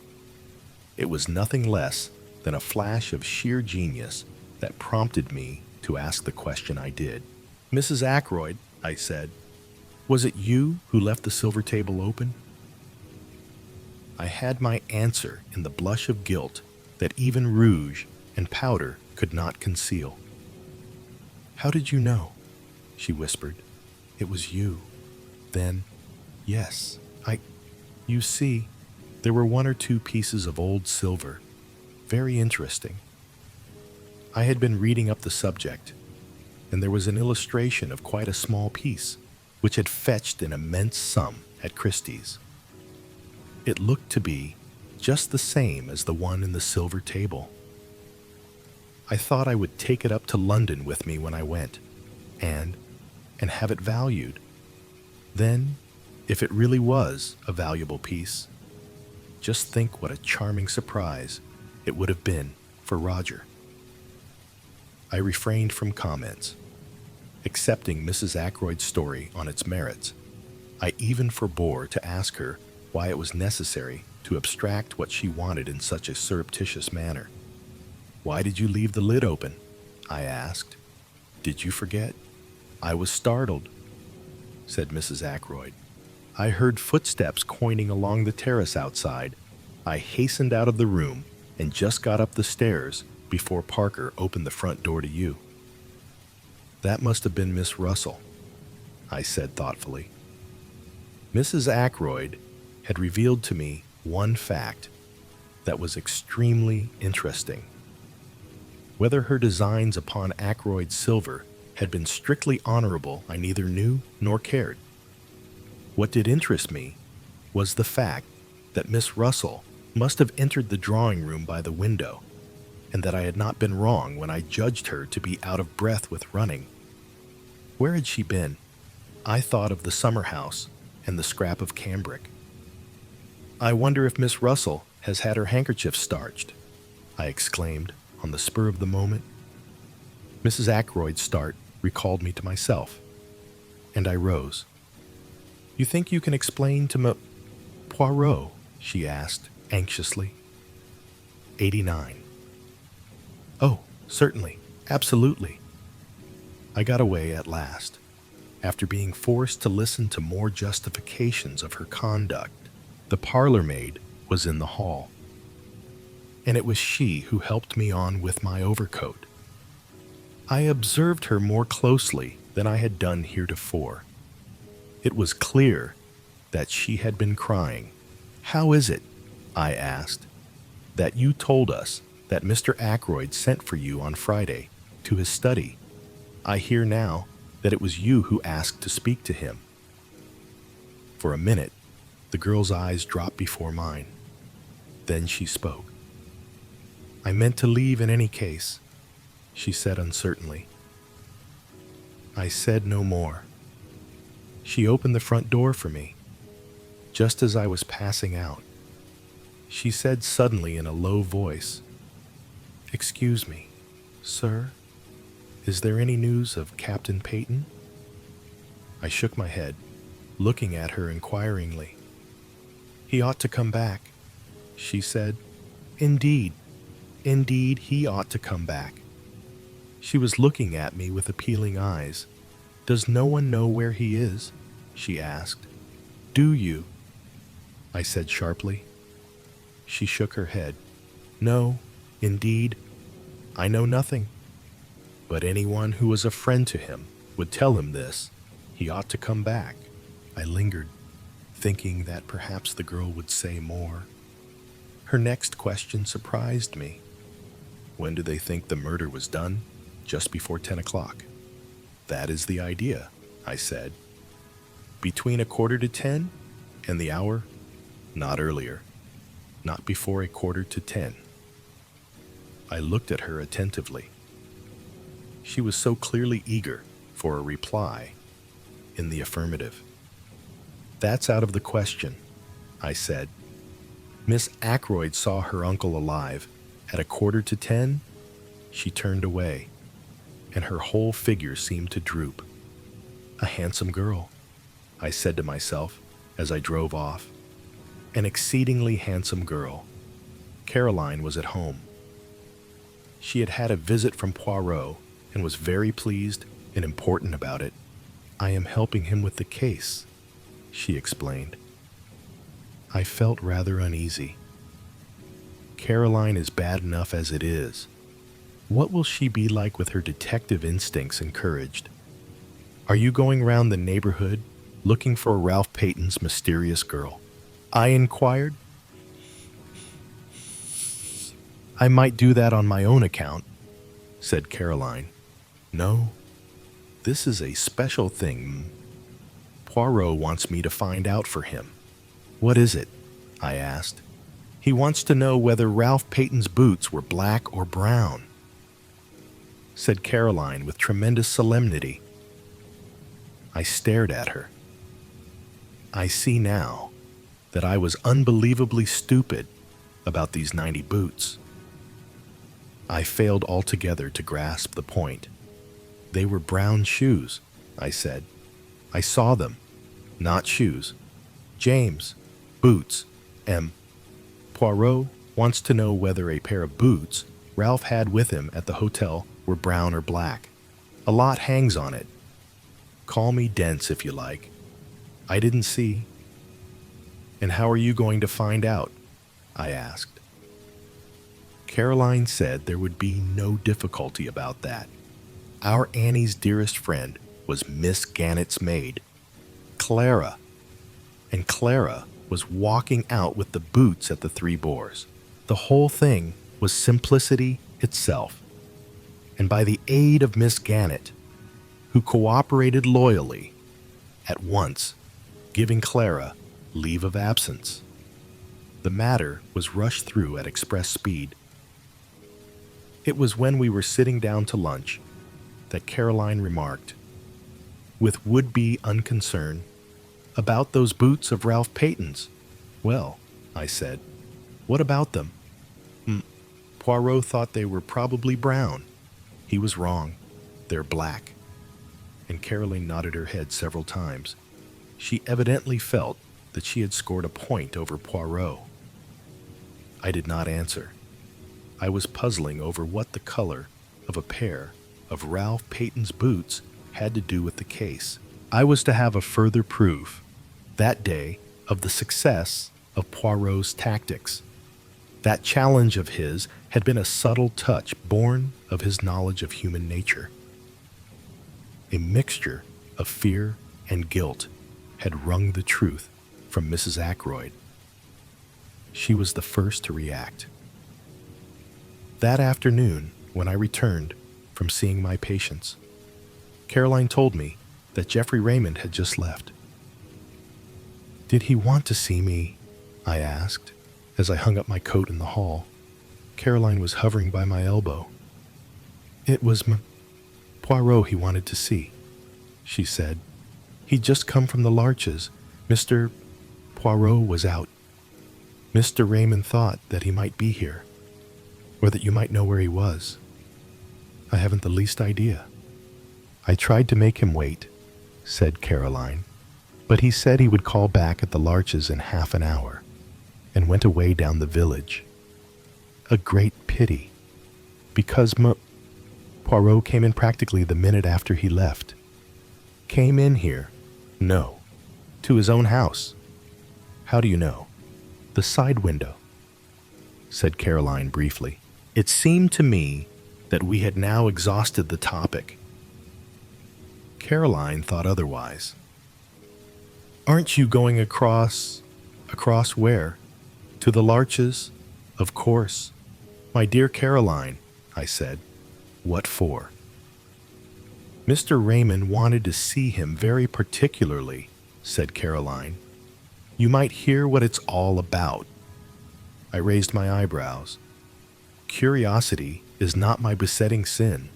It was nothing less than a flash of sheer genius that prompted me to ask the question I did. Mrs. Ackroyd, I said, was it you who left the silver table open? I had my answer in the blush of guilt that even rouge and powder could not conceal. How did you know? She whispered. It was you. Then, yes, you see, there were 1 or 2 pieces of old silver. Very interesting. I had been reading up the subject, and there was an illustration of quite a small piece, which had fetched an immense sum at Christie's. It looked to be just the same as the one in the silver table. I thought I would take it up to London with me when I went, and have it valued. Then, if it really was a valuable piece, just think what a charming surprise it would have been for Roger. I refrained from comments. Accepting Mrs. Ackroyd's story on its merits, I even forbore to ask her why it was necessary to abstract what she wanted in such a surreptitious manner. "Why did you leave the lid open?" I asked. "Did you forget?" "I was startled," said Mrs. Ackroyd. "I heard footsteps coining along the terrace outside. I hastened out of the room and just got up the stairs before Parker opened the front door to you." "That must have been Miss Russell," I said thoughtfully. Mrs. Ackroyd had revealed to me one fact that was extremely interesting. Whether her designs upon Ackroyd silver had been strictly honorable, I neither knew nor cared. What did interest me was the fact that Miss Russell must have entered the drawing room by the window, and that I had not been wrong when I judged her to be out of breath with running. Where had she been? I thought of the summer house and the scrap of cambric. "I wonder if Miss Russell has had her handkerchief starched," I exclaimed on the spur of the moment. Mrs. Ackroyd's start recalled me to myself, and I rose. "You think you can explain to Poirot?" she asked anxiously. 89. "Oh, certainly, absolutely." I got away at last, after being forced to listen to more justifications of her conduct. The parlor maid was in the hall, and it was she who helped me on with my overcoat. I observed her more closely than I had done heretofore. It was clear that she had been crying. "How is it," I asked, "that you told us that Mr. Ackroyd sent for you on Friday to his study? I hear now that it was you who asked to speak to him." For a minute, the girl's eyes dropped before mine. Then she spoke. "I meant to leave in any case," she said uncertainly. I said no more. She opened the front door for me, just as I was passing out. She said suddenly in a low voice, "Excuse me, sir, is there any news of Captain Peyton?" I shook my head, looking at her inquiringly. "He ought to come back," she said. Indeed, he ought to come back." She was looking at me with appealing eyes. "Does no one know where he is?" she asked. "Do you?" I said sharply. She shook her head. "No, indeed, I know nothing. But anyone who was a friend to him would tell him this. He ought to come back." I lingered, thinking that perhaps the girl would say more. Her next question surprised me. "When do they think the murder was done?" "Just before 10 o'clock. "That is the idea," I said. "Between 9:45 and the hour?" "Not earlier. Not before 9:45. I looked at her attentively. She was so clearly eager for a reply in the affirmative. "That's out of the question," I said. "Miss Ackroyd saw her uncle alive at 9:45. She turned away, and her whole figure seemed to droop. A handsome girl, I said to myself as I drove off. An exceedingly handsome girl. Caroline was at home. She had had a visit from Poirot and was very pleased and important about it. "I am helping him with the case," she explained. I felt rather uneasy. Caroline is bad enough as it is. What will she be like with her detective instincts encouraged? "Are you going round the neighborhood looking for Ralph Peyton's mysterious girl?" I inquired. "I might do that on my own account," said Caroline. "No, this is a special thing. Poirot wants me to find out for him." "What is it?" I asked. "He wants to know whether Ralph Peyton's boots were black or brown," said Caroline with tremendous solemnity. I stared at her. I see now that I was unbelievably stupid about these 90 boots. I failed altogether to grasp the point. "They were brown shoes," I said. "I saw them. Not shoes. James, boots, Poirot wants to know whether a pair of boots Ralph had with him at the hotel were brown or black. A lot hangs on it. Call me dense if you like. I didn't see. And how are you going to find out? I asked. Caroline said there would be no difficulty about that. Our Annie's dearest friend was Miss Gannett's maid, Clara, and Clara was walking out with the boots at the Three Boars. The whole thing was simplicity itself. And by the aid of Miss Gannett, who cooperated loyally, at once giving Clara leave of absence, the matter was rushed through at express speed. It was when we were sitting down to lunch that Caroline remarked, with would-be unconcern, about those boots of Ralph Peyton's. Well, I said, what about them? Poirot thought they were probably brown. He was wrong. They're black. And Caroline nodded her head several times. She evidently felt that she had scored a point over Poirot. I did not answer. I was puzzling over what the color of a pair of Ralph Peyton's boots had to do with the case. I was to have a further proof that day of the success of Poirot's tactics. That challenge of his had been a subtle touch born of his knowledge of human nature. A mixture of fear and guilt had wrung the truth from Mrs. Ackroyd. She was the first to react. That afternoon, when I returned from seeing my patients, Caroline told me that Geoffrey Raymond had just left. Did he want to see me? I asked, as I hung up my coat in the hall. Caroline was hovering by my elbow. It was Poirot he wanted to see, she said. He'd just come from the Larches. Mr. Poirot was out. Mr. Raymond thought that he might be here, or that you might know where he was. I haven't the least idea. I tried to make him wait, said Caroline, but he said he would call back at the Larches in half an hour, and went away down the village. A great pity, because Poirot came in practically the minute after he left. Came in here? No, to his own house. How do you know? The side window, said Caroline briefly. It seemed to me that we had now exhausted the topic. Caroline thought otherwise. Aren't you going across where? To the Larches? Of course. My dear Caroline, I said. What for? Mr. Raymond wanted to see him very particularly, said Caroline. You might hear what it's all about. I raised my eyebrows. Curiosity is not my besetting sin,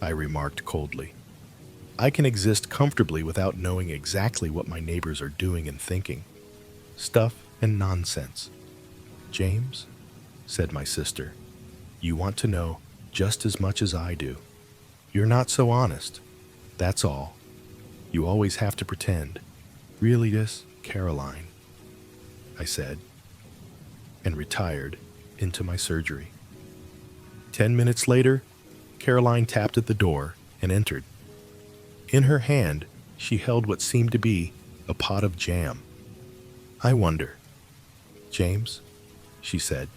I remarked coldly. I can exist comfortably without knowing exactly what my neighbors are doing and thinking. Stuff and nonsense. James, said my sister, you want to know just as much as I do. You're not so honest. That's all. You always have to pretend. Really, this, Caroline, I said, and retired into my surgery. 10 minutes later, Caroline tapped at the door and entered. In her hand, she held what seemed to be a pot of jam. I wonder, James, she said,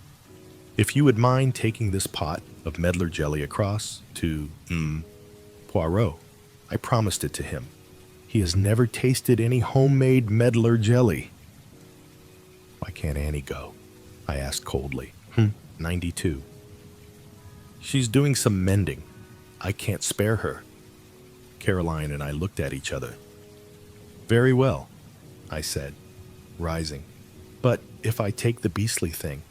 if you would mind taking this pot of medlar jelly across to, Poirot. I promised it to him. He has never tasted any homemade medlar jelly. Why can't Annie go? I asked coldly. 92. She's doing some mending. I can't spare her. Caroline and I looked at each other. Very well, I said, rising. But if I take the beastly thing,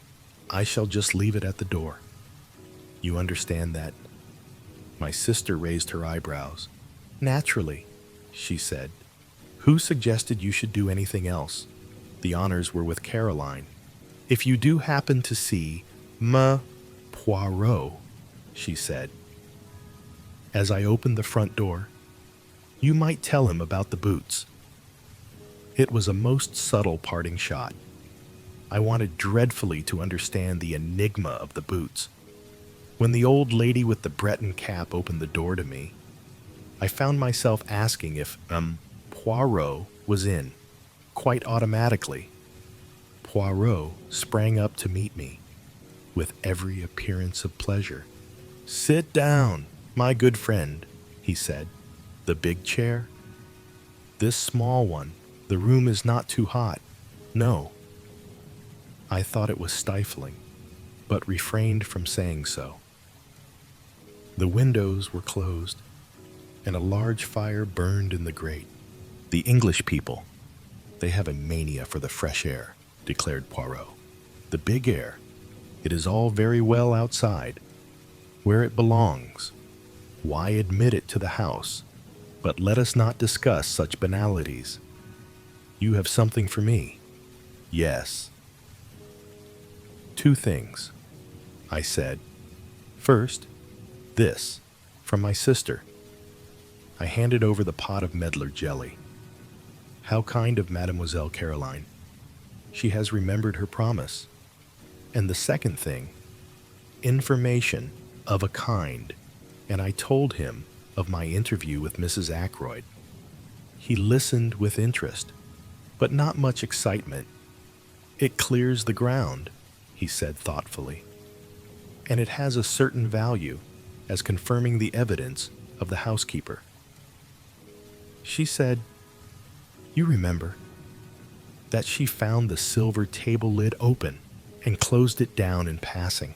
I shall just leave it at the door. You understand that? My sister raised her eyebrows. Naturally, she said. Who suggested you should do anything else? The honors were with Caroline. If you do happen to see Poirot, she said, as I opened the front door, you might tell him about the boots. It was a most subtle parting shot. I wanted dreadfully to understand the enigma of the boots. When the old lady with the Breton cap opened the door to me, I found myself asking if, Poirot was in, quite automatically. Poirot sprang up to meet me, with every appearance of pleasure. "Sit down, my good friend," he said. "The big chair?" "This small one. The room is not too hot." "No." I thought it was stifling, but refrained from saying so. The windows were closed, and a large fire burned in the grate. "The English people, they have a mania for the fresh air," declared Poirot. "The big air. It is all very well outside, where it belongs. Why admit it to the house? But let us not discuss such banalities. You have something for me." "Yes." "Two things," I said. "First, this, from my sister." I handed over the pot of medlar jelly. "How kind of Mademoiselle Caroline. She has remembered her promise." "And the second thing, information of a kind," and I told him of my interview with Mrs. Ackroyd. He listened with interest, but not much excitement. "It clears the ground," he said thoughtfully, "and it has a certain value as confirming the evidence of the housekeeper." She said, "You remember, that she found the silver table lid open and closed it down in passing.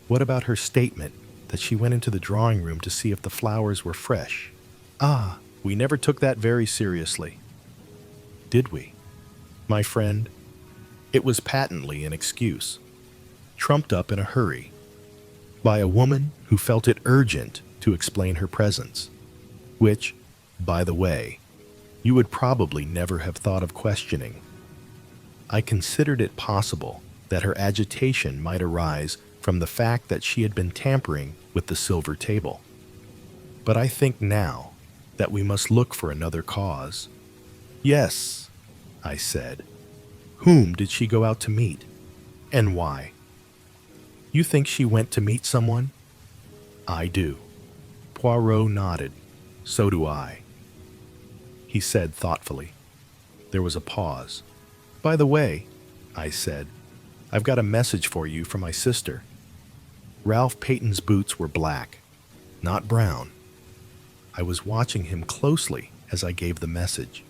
What about her statement that she went into the drawing room to see if the flowers were fresh?" "Ah, we never took that very seriously." "Did we?" "My friend, it was patently an excuse, trumped up in a hurry, by a woman who felt it urgent to explain her presence, which, by the way, you would probably never have thought of questioning. I considered it possible that her agitation might arise from the fact that she had been tampering with the silver table. But I think now that we must look for another cause." "Yes," I said. "Whom did she go out to meet, and why?" "You think she went to meet someone?" "I do." Poirot nodded. "So do I." He said thoughtfully. There was a pause. "By the way," I said, "I've got a message for you from my sister." Ralph Peyton's boots were black, not brown. I was watching him closely as I gave the message,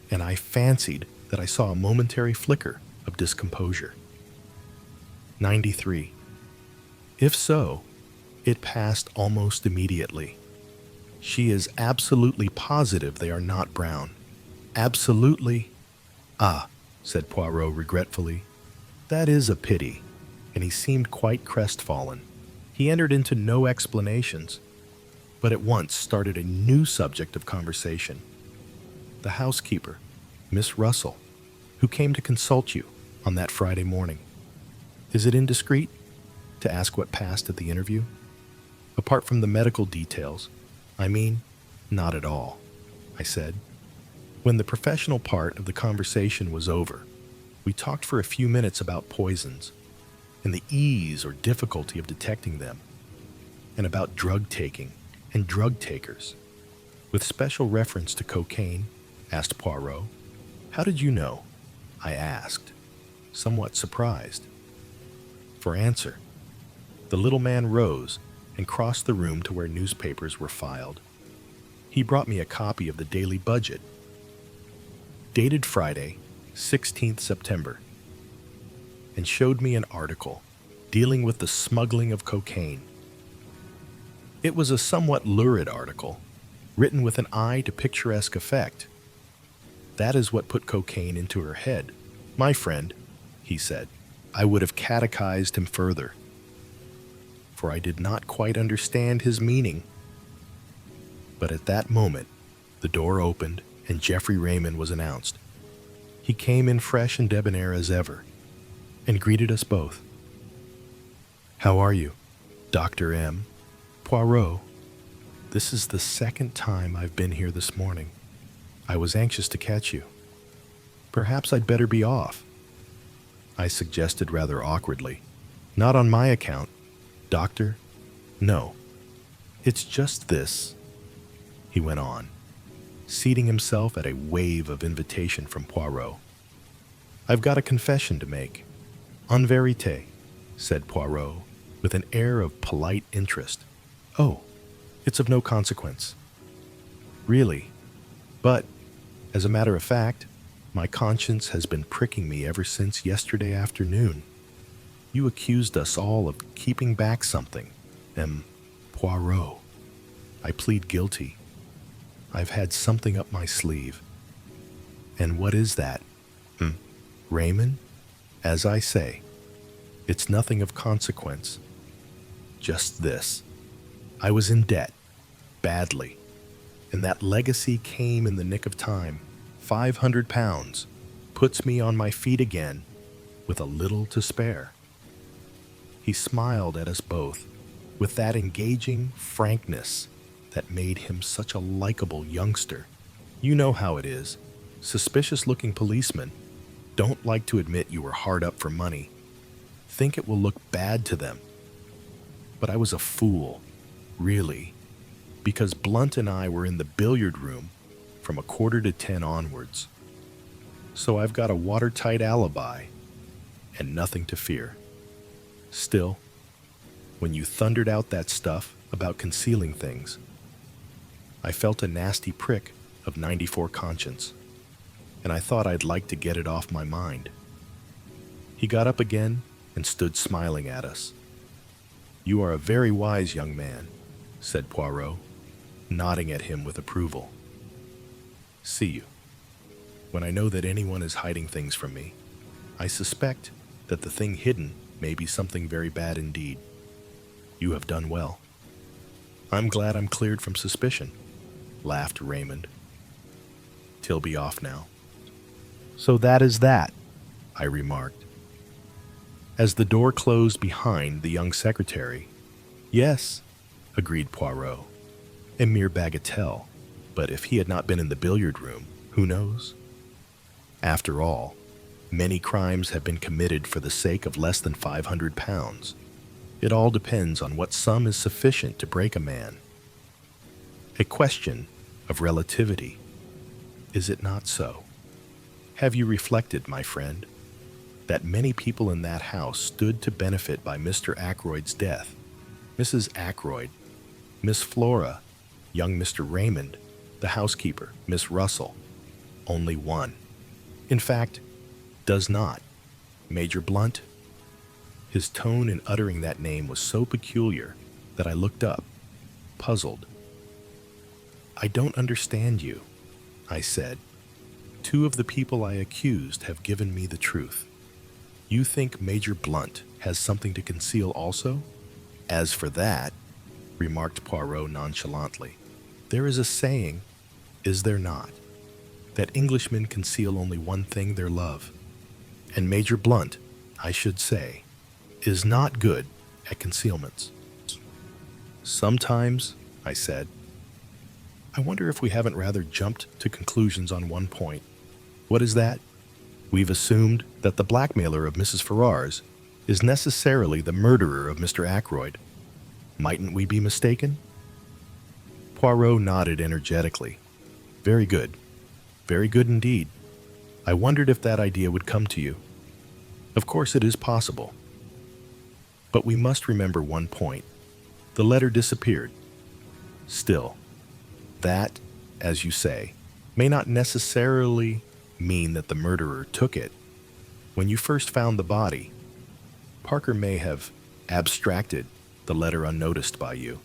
and I fancied that I saw a momentary flicker of discomposure. 93. If so, it passed almost immediately. She is absolutely positive they are not brown. Absolutely. "Ah," said Poirot regretfully. "That is a pity," and he seemed quite crestfallen. He entered into no explanations, but at once started a new subject of conversation. "The housekeeper, Miss Russell, who came to consult you on that Friday morning. Is it indiscreet to ask what passed at the interview? Apart from the medical details, I mean." "Not at all," I said. When the professional part of the conversation was over, we talked for a few minutes about poisons, and the ease or difficulty of detecting them, and about drug taking and drug takers. "With special reference to cocaine?" asked Poirot. "How did you know?" I asked, somewhat surprised. For answer, the little man rose and crossed the room to where newspapers were filed. He brought me a copy of the Daily Budget, dated Friday, 16th September, and showed me an article dealing with the smuggling of cocaine. It was a somewhat lurid article, written with an eye to picturesque effect. "That is what put cocaine into her head, my friend," he said. I would have catechized him further, for I did not quite understand his meaning. But at that moment, the door opened and Geoffrey Raymond was announced. He came in fresh and debonair as ever, and greeted us both. "How are you, Dr. M. Poirot? This is the second time I've been here this morning. I was anxious to catch you. Perhaps I'd better be off. I suggested rather awkwardly. Not on my account, Doctor. No, it's just this, he went on, seating himself at a wave of invitation from Poirot. I've got a confession to make. En vérité, said Poirot, with an air of polite interest. Oh, it's of no consequence. Really? But, as a matter of fact, my conscience has been pricking me ever since yesterday afternoon. You accused us all of keeping back something. Poirot. I plead guilty. I've had something up my sleeve. And what is that? Raymond? As I say, it's nothing of consequence. Just this. I was in debt. Badly. And that legacy came in the nick of time. £500 puts me on my feet again with a little to spare. He smiled at us both with that engaging frankness that made him such a likable youngster. You know how it is. Suspicious-looking policemen don't like to admit you were hard up for money. Think it will look bad to them. But I was a fool, really, because Blunt and I were in the billiard room from 9:45 onwards. So I've got a watertight alibi and nothing to fear. Still, when you thundered out that stuff about concealing things, I felt a nasty prick of 94 conscience, and I thought I'd like to get it off my mind. He got up again and stood smiling at us. You are a very wise young man, said Poirot, nodding at him with approval. See you. When I know that anyone is hiding things from me, I suspect that the thing hidden may be something very bad indeed. You have done well. I'm glad I'm cleared from suspicion, laughed Raymond. Till be off now. So that is that, I remarked. As the door closed behind the young secretary, yes, agreed Poirot, a mere bagatelle, but if he had not been in the billiard room, who knows? After all, many crimes have been committed for the sake of less than £500. It all depends on what sum is sufficient to break a man. A question of relativity, is it not so? Have you reflected, my friend, that many people in that house stood to benefit by Mr. Ackroyd's death? Mrs. Ackroyd, Miss Flora, young Mr. Raymond, the housekeeper, Miss Russell. Only one. In fact, does not. Major Blunt? His tone in uttering that name was so peculiar that I looked up, puzzled. I don't understand you, I said. Two of the people I accused have given me the truth. You think Major Blunt has something to conceal also? As for that, remarked Poirot nonchalantly, there is a saying, is there not, that Englishmen conceal only one thing, their love. And Major Blunt, I should say, is not good at concealments. Sometimes, I said. I wonder if we haven't rather jumped to conclusions on one point. What is that? We've assumed that the blackmailer of Mrs. Ferrars is necessarily the murderer of Mr. Ackroyd. Mightn't we be mistaken? Poirot nodded energetically. Very good. Very good indeed. I wondered if that idea would come to you. Of course it is possible. But we must remember one point. The letter disappeared. Still, that, as you say, may not necessarily mean that the murderer took it. When you first found the body, Parker may have abstracted the letter unnoticed by you.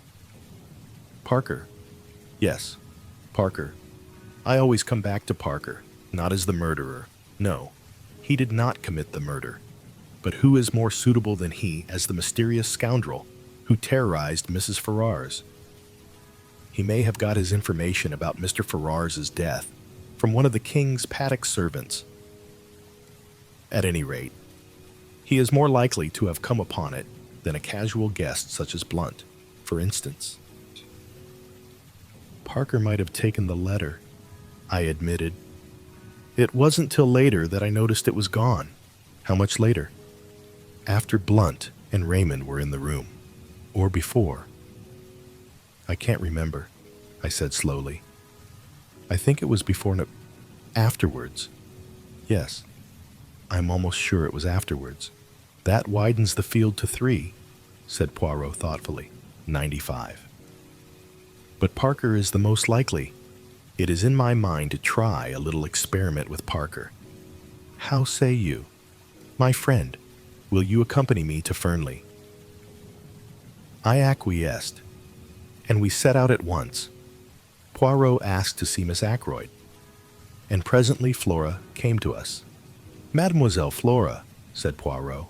Parker? Yes, Parker. I always come back to Parker, not as the murderer. No, he did not commit the murder. But who is more suitable than he as the mysterious scoundrel who terrorized Mrs. Ferrars? He may have got his information about Mr. Ferrars's death from one of the king's paddock servants. At any rate, he is more likely to have come upon it than a casual guest such as Blunt, for instance. Parker might have taken the letter, I admitted. It wasn't till later that I noticed it was gone. How much later? After Blunt and Raymond were in the room, or before? I can't remember, I said slowly. I think it was before, no, afterwards. Yes, I'm almost sure it was afterwards. That widens the field to 3, said Poirot thoughtfully. 95. But Parker is the most likely. It is in my mind to try a little experiment with Parker. How say you? My friend, will you accompany me to Fernley? I acquiesced, and we set out at once. Poirot asked to see Miss Ackroyd, and presently Flora came to us. Mademoiselle Flora, said Poirot,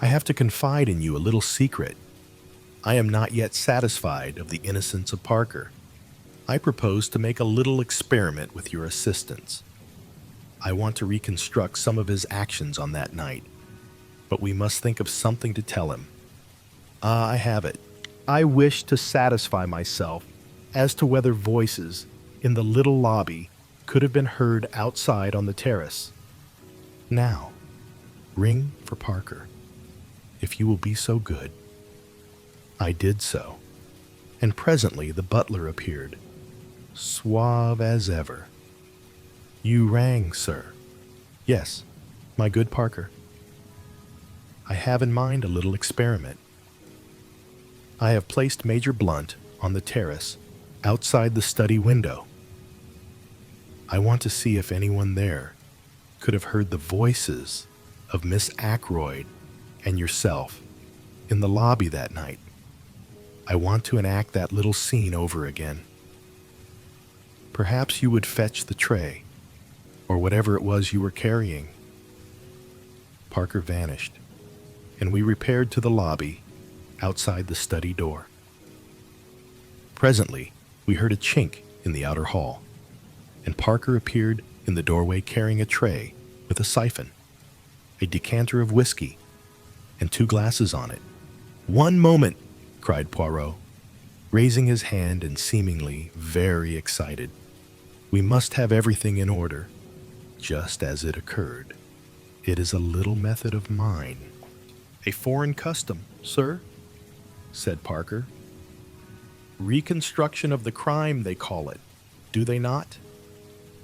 I have to confide in you a little secret. I am not yet satisfied of the innocence of Parker. I propose to make a little experiment with your assistance. I want to reconstruct some of his actions on that night, but we must think of something to tell him. I have it. I wish to satisfy myself as to whether voices in the little lobby could have been heard outside on the terrace. Now, ring for Parker, if you will be so good. I did so, and presently the butler appeared, suave as ever. You rang, sir. Yes, my good Parker. I have in mind a little experiment. I have placed Major Blunt on the terrace outside the study window. I want to see if anyone there could have heard the voices of Miss Ackroyd and yourself in the lobby that night. I want to enact that little scene over again. Perhaps you would fetch the tray, or whatever it was you were carrying. Parker vanished, and we repaired to the lobby outside the study door. Presently, we heard a chink in the outer hall, and Parker appeared in the doorway carrying a tray with a siphon, a decanter of whiskey, and 2 glasses on it. One moment, cried Poirot, raising his hand and seemingly very excited. We must have everything in order, just as it occurred. It is a little method of mine. A foreign custom, sir, said Parker. Reconstruction of the crime, they call it, do they not?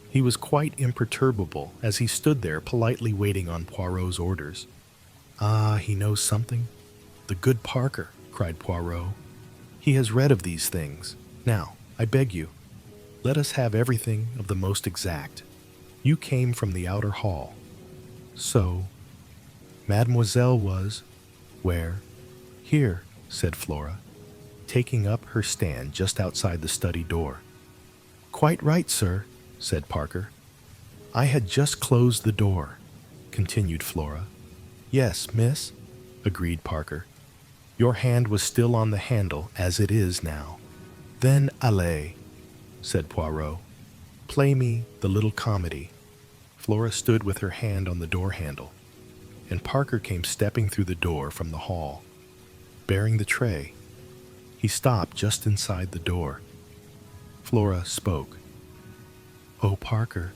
He was quite imperturbable as he stood there politely waiting on Poirot's orders. Ah, he knows something. The good Parker, cried Poirot. He has read of these things. Now, I beg you, let us have everything of the most exact. You came from the outer hall. So, Mademoiselle was, where? Here, said Flora, taking up her stand just outside the study door. Quite right, sir, said Parker. I had just closed the door, continued Flora. Yes, miss, agreed Parker. Your hand was still on the handle as it is now. Then allez, said Poirot. Play me the little comedy. Flora stood with her hand on the door handle, and Parker came stepping through the door from the hall, bearing the tray. He stopped just inside the door. Flora spoke. Oh, Parker,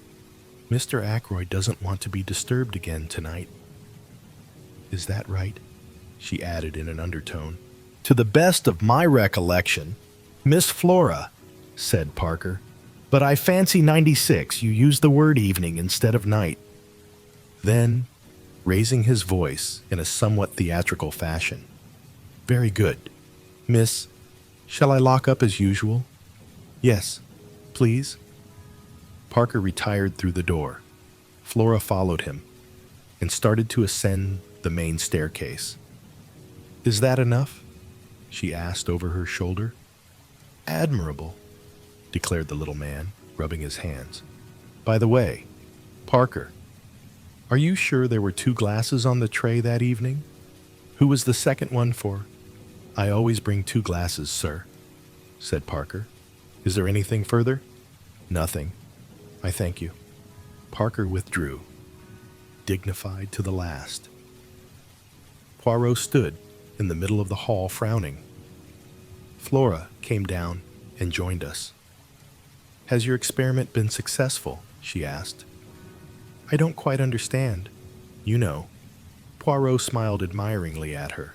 Mr. Ackroyd doesn't want to be disturbed again tonight. Is that right? She added in an undertone. To the best of my recollection, Miss Flora, said Parker, but I fancy 96 you used the word evening instead of night. Then, raising his voice in a somewhat theatrical fashion, very good. Miss, shall I lock up as usual? Yes, please. Parker retired through the door. Flora followed him and started to ascend the main staircase. Is that enough? She asked over her shoulder. Admirable, declared the little man, rubbing his hands. By the way, Parker, are you sure there were 2 glasses on the tray that evening? Who was the second one for? I always bring 2 glasses, sir, said Parker. Is there anything further? Nothing. I thank you. Parker withdrew, dignified to the last. Poirot stood in the middle of the hall frowning. Flora came down and joined us. Has your experiment been successful? She asked. I don't quite understand. You know, Poirot smiled admiringly at her.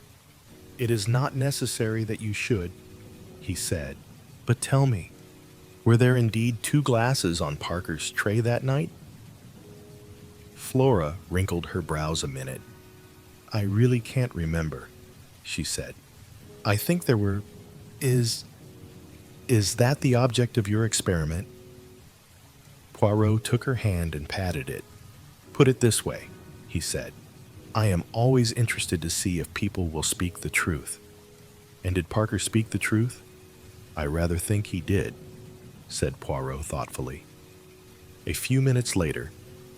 "It is not necessary that you should," he said. "But tell me, were there indeed 2 glasses on Parker's tray that night?" Flora wrinkled her brows a minute. "I really can't remember," she said. "I think there were... Is that the object of your experiment?" Poirot took her hand and patted it. "Put it this way," he said. "I am always interested to see if people will speak the truth." "And did Parker speak the truth?" "I rather think he did," said Poirot thoughtfully. A few minutes later,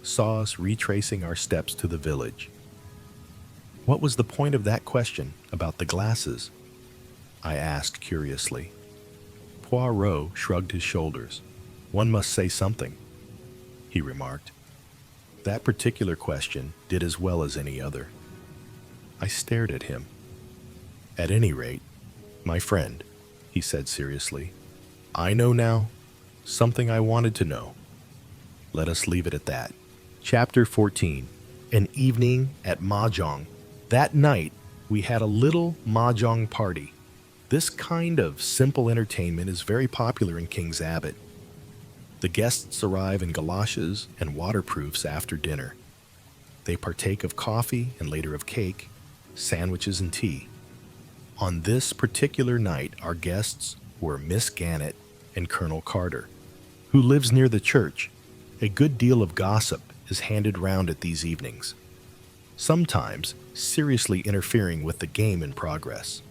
saw us retracing our steps to the village. "What was the point of that question about the glasses?" I asked curiously. Poirot shrugged his shoulders. "One must say something," he remarked. That particular question did as well as any other. I stared at him. "At any rate, my friend," he said seriously, "I know now something I wanted to know. Let us leave it at that." Chapter 14. An evening at Mahjong. That night, we had a little Mahjong party. This kind of simple entertainment is very popular in King's Abbot. The guests arrive in galoshes and waterproofs after dinner. They partake of coffee and later of cake, sandwiches and tea. On this particular night, our guests were Miss Gannett and Colonel Carter, who lives near the church. A good deal of gossip is handed round at these evenings, sometimes seriously interfering with the game in progress.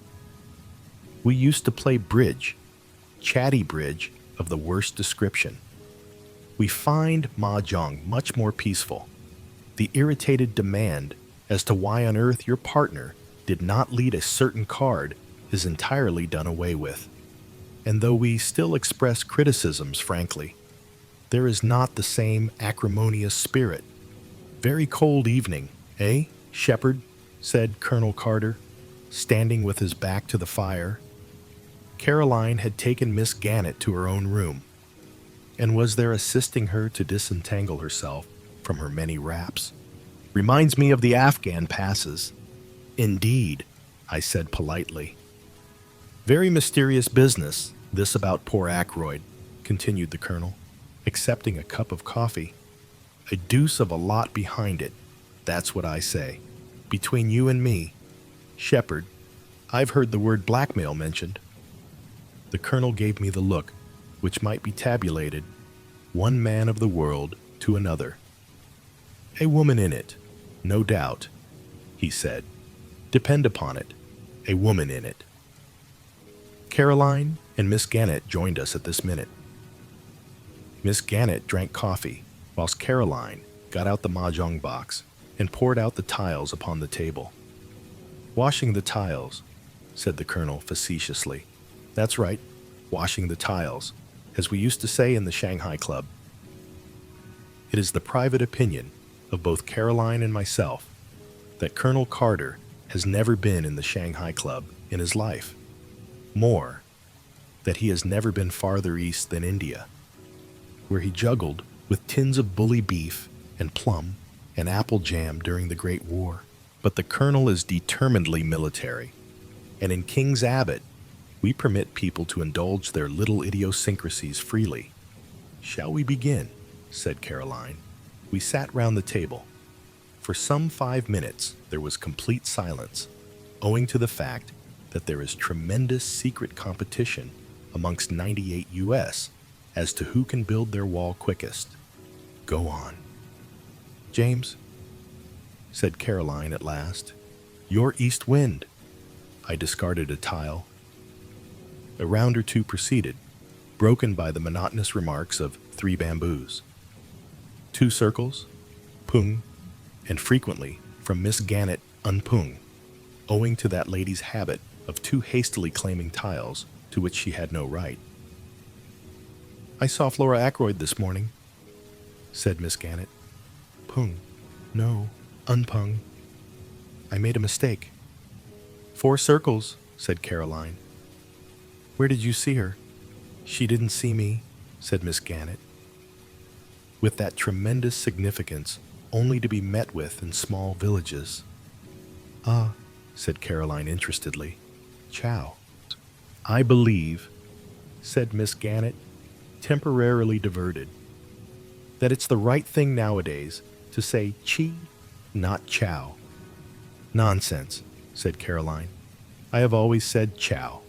We used to play bridge, chatty bridge of the worst description. We find Mahjong much more peaceful. The irritated demand as to why on earth your partner did not lead a certain card is entirely done away with. And though we still express criticisms frankly, there is not the same acrimonious spirit. "Very cold evening, eh, Shepherd?" said Colonel Carter, standing with his back to the fire. Caroline had taken Miss Gannett to her own room, and was there assisting her to disentangle herself from her many wraps. "Reminds me of the Afghan passes." "Indeed," I said politely. "Very mysterious business, this about poor Ackroyd," continued the Colonel, accepting a cup of coffee. "A deuce of a lot behind it, that's what I say. Between you and me, Shepherd, I've heard the word blackmail mentioned." The Colonel gave me the look, which might be tabulated, one man of the world to another. "A woman in it, no doubt," he said. "Depend upon it, a woman in it." Caroline and Miss Gannett joined us at this minute. Miss Gannett drank coffee, whilst Caroline got out the mahjong box and poured out the tiles upon the table. "Washing the tiles," said the Colonel facetiously. "That's right, washing the tiles, as we used to say in the Shanghai Club." It is the private opinion of both Caroline and myself that Colonel Carter has never been in the Shanghai Club in his life. More, that he has never been farther east than India, where he juggled with tins of bully beef and plum and apple jam during the Great War. But the Colonel is determinedly military, and in King's Abbot, we permit people to indulge their little idiosyncrasies freely. "Shall we begin?" said Caroline. We sat round the table. For some 5 minutes there was complete silence, owing to the fact that there is tremendous secret competition amongst 98 US as to who can build their wall quickest. "Go on." "James," said Caroline at last, "your east wind." I discarded a tile. A round or two proceeded, broken by the monotonous remarks of 3 bamboos, 2 circles, pung, and frequently from Miss Gannett unpung, owing to that lady's habit of too hastily claiming tiles to which she had no right. "I saw Flora Ackroyd this morning," said Miss Gannett. "Pung, no, unpung. I made a mistake." "4 circles," said Caroline. "Where did you see her?" "She didn't see me," said Miss Gannett, with that tremendous significance only to be met with in small villages. Ah, said Caroline interestedly. Chow. I believe, said Miss Gannett, temporarily diverted, that it's the right thing nowadays to say chi, not chow. Nonsense, said Caroline. I have always said chow.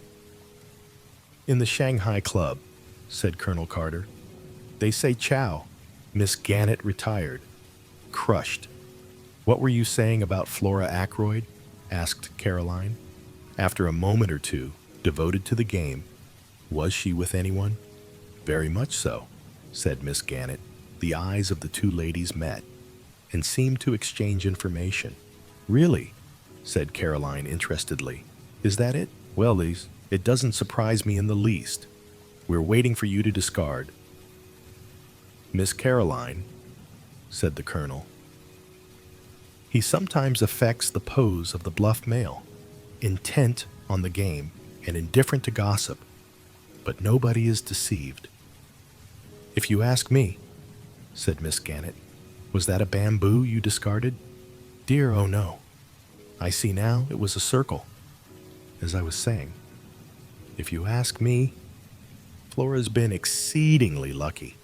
In the Shanghai Club, said Colonel Carter, they say chow. Miss Gannett retired, crushed. What were you saying about Flora Ackroyd? Asked Caroline. After a moment or two devoted to the game, was she with anyone? Very much so, said Miss Gannett. The eyes of the two ladies met and seemed to exchange information. Really? Said Caroline interestedly. Is that it? Well, Lise, it doesn't surprise me in the least. We're waiting for you to discard. Miss Caroline, said the Colonel. He sometimes affects the pose of the bluff male, intent on the game and indifferent to gossip, but nobody is deceived. If you ask me, said Miss Gannett, was that a bamboo you discarded? Dear, oh no. I see now it was a circle. As I was saying, if you ask me, Flora's been exceedingly lucky.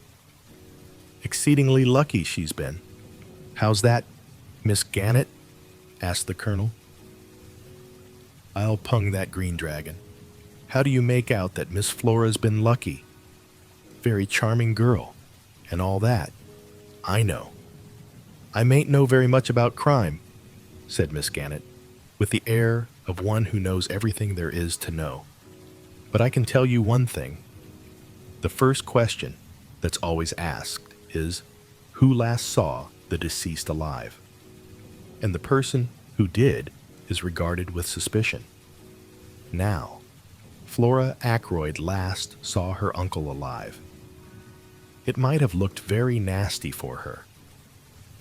Exceedingly lucky she's been. How's that, Miss Gannett? Asked the Colonel. I'll pung that green dragon. How do you make out that Miss Flora's been lucky? Very charming girl, and all that. I know. I mayn't know very much about crime, said Miss Gannett, with the air of one who knows everything there is to know. But I can tell you one thing. The first question that's always asked is, who last saw the deceased alive? And the person who did is regarded with suspicion. Now, Flora Ackroyd last saw her uncle alive. It might have looked very nasty for her.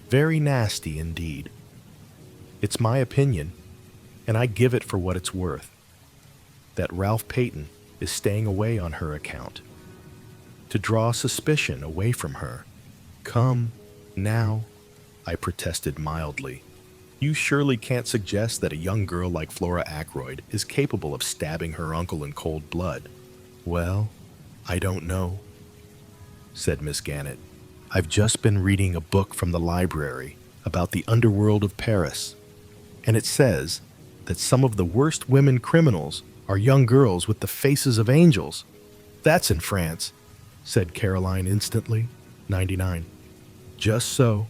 Very nasty indeed. It's my opinion, and I give it for what it's worth, that Ralph Peyton is staying away on her account, to draw suspicion away from her. Come, now, I protested mildly. You surely can't suggest that a young girl like Flora Ackroyd is capable of stabbing her uncle in cold blood. Well, I don't know, said Miss Gannett. I've just been reading a book from the library about the underworld of Paris, and it says that some of the worst women criminals are young girls with the faces of angels. That's in France, said Caroline instantly. 99. Just so,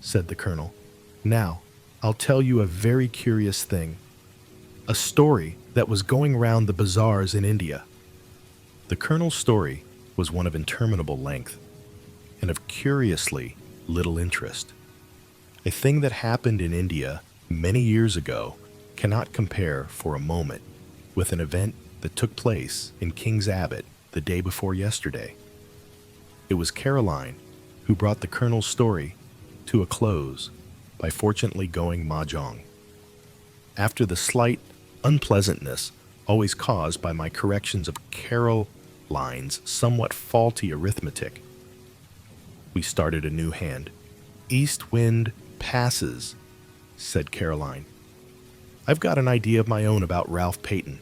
said the Colonel. Now, I'll tell you a very curious thing. A story that was going round the bazaars in India. The Colonel's story was one of interminable length and of curiously little interest. A thing that happened in India many years ago cannot compare for a moment with an event that took place in King Abbot the day before yesterday. It was Caroline who brought the Colonel's story to a close by fortunately going mahjong. After the slight unpleasantness always caused by my corrections of Caroline's somewhat faulty arithmetic, we started a new hand. East wind passes, said Caroline. I've got an idea of my own about Ralph Peyton.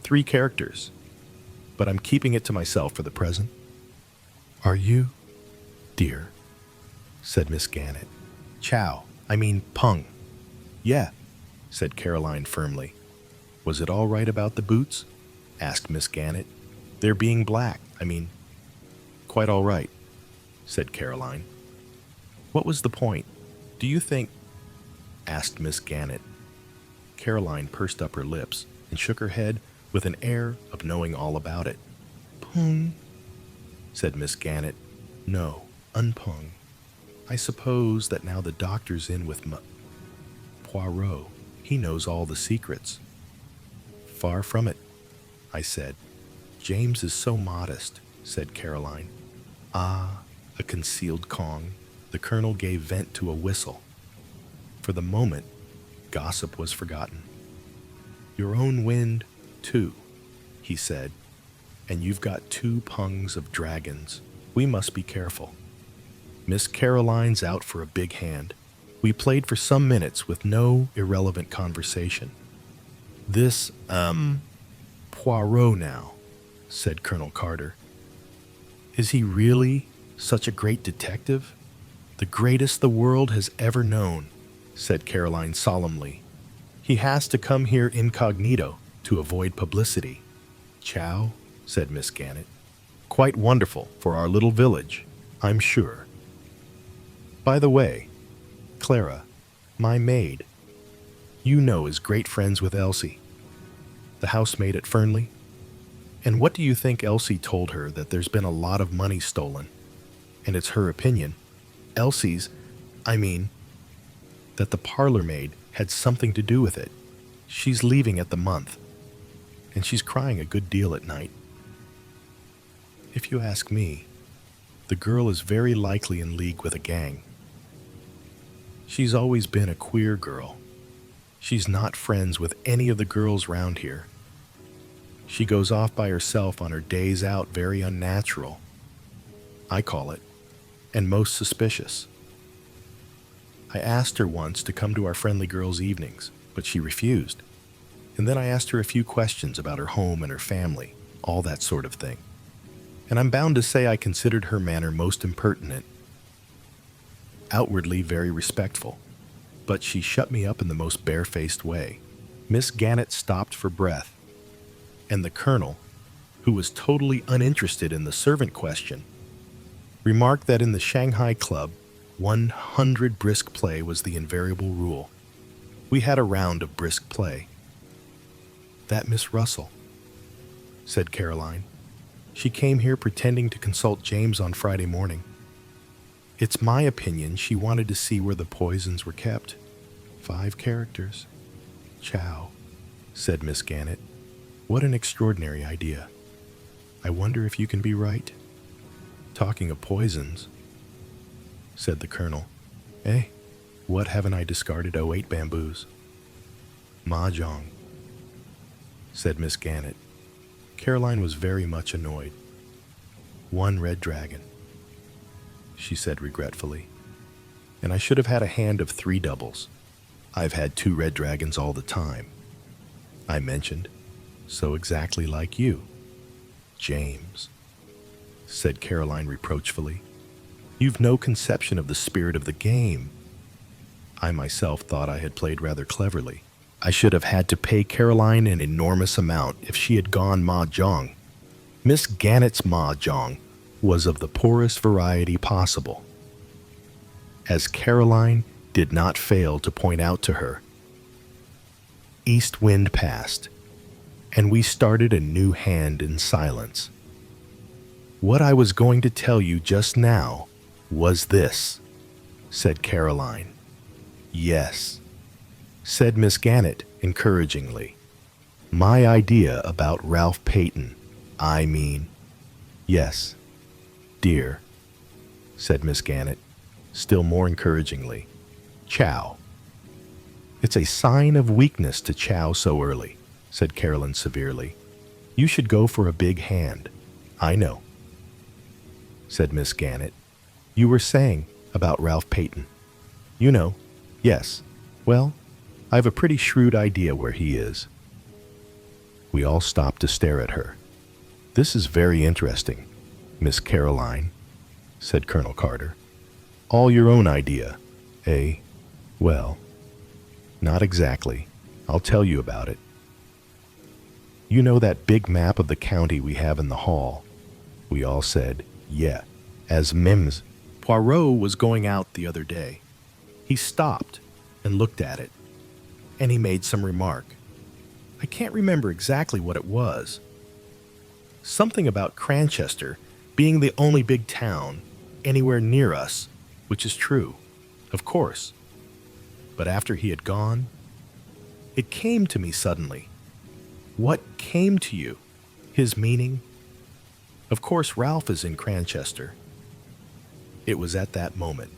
3 characters, but I'm keeping it to myself for the present. Are you, dear? Said Miss Gannett. Chow, I mean pung. Yeah, said Caroline firmly. Was it all right about the boots? Asked Miss Gannett. They're being black, quite all right, said Caroline. What was the point? Do you think? Asked Miss Gannett. Caroline pursed up her lips and shook her head with an air of knowing all about it. Pung, said Miss Gannett. No, unpung. I suppose that now the doctor's in with Poirot, he knows all the secrets. Far from it, I said. James is so modest, said Caroline. Ah, a concealed Kong. The Colonel gave vent to a whistle. For the moment, gossip was forgotten. Your own wind, too, he said, and you've got 2 pungs of dragons. We must be careful. Miss Caroline's out for a big hand. We played for some minutes with no irrelevant conversation. This, Poirot now, said Colonel Carter. Is he really such a great detective? The greatest the world has ever known, said Caroline solemnly. He has to come here incognito to avoid publicity. Chow, said Miss Gannett. Quite wonderful for our little village, I'm sure. By the way, Clara, my maid, you know is great friends with Elsie, the housemaid at Fernley. And what do you think Elsie told her that there's been a lot of money stolen? And it's her opinion, that the parlor maid had something to do with it. She's leaving at the month, and she's crying a good deal at night. If you ask me, the girl is very likely in league with a gang. She's always been a queer girl. She's not friends with any of the girls round here. She goes off by herself on her days out, very unnatural, I call it, and most suspicious. I asked her once to come to our friendly girls' evenings, but she refused. And then I asked her a few questions about her home and her family, all that sort of thing. And I'm bound to say I considered her manner most impertinent. Outwardly very respectful, but she shut me up in the most barefaced way. Miss Gannett stopped for breath, and the colonel, who was totally uninterested in the servant question, remarked that in the Shanghai Club, 100 brisk play was the invariable rule. We had a round of brisk play. That Miss Russell, said Caroline. She came here pretending to consult James on Friday morning. It's my opinion she wanted to see where the poisons were kept. 5 characters. Chow, said Miss Gannett. What an extraordinary idea. I wonder if you can be right. Talking of poisons, said the colonel. What haven't I discarded 08 bamboos? Mahjong, said Miss Gannett. Caroline was very much annoyed. 1 red dragon, she said regretfully. And I should have had a hand of 3 doubles. I've had 2 red dragons all the time. I mentioned, so exactly like you. James, said Caroline reproachfully. You've no conception of the spirit of the game. I myself thought I had played rather cleverly. I should have had to pay Caroline an enormous amount if she had gone mahjong. Miss Gannett's mahjong was of the poorest variety possible, as Caroline did not fail to point out to her. East wind passed, and we started a new hand in silence. What I was going to tell you just now was this, said Caroline. Yes, said Miss Gannett encouragingly. My idea about Ralph Peyton, yes, dear, said Miss Gannett, still more encouragingly. Chow. It's a sign of weakness to chow so early, said Caroline severely. You should go for a big hand. I know, said Miss Gannett. You were saying about Ralph Peyton. You know, yes. Well, I've a pretty shrewd idea where he is. We all stopped to stare at her. This is very interesting, Miss Caroline, said Colonel Carter. All your own idea, eh? Well, not exactly. I'll tell you about it. You know that big map of the county we have in the hall? We all said, yeah. As Mims. Poirot was going out the other day. He stopped and looked at it, and he made some remark. I can't remember exactly what it was. Something about Cranchester being the only big town anywhere near us, which is true, of course. But after he had gone, it came to me suddenly. What came to you? His meaning? Of course, Ralph is in Cranchester. It was at that moment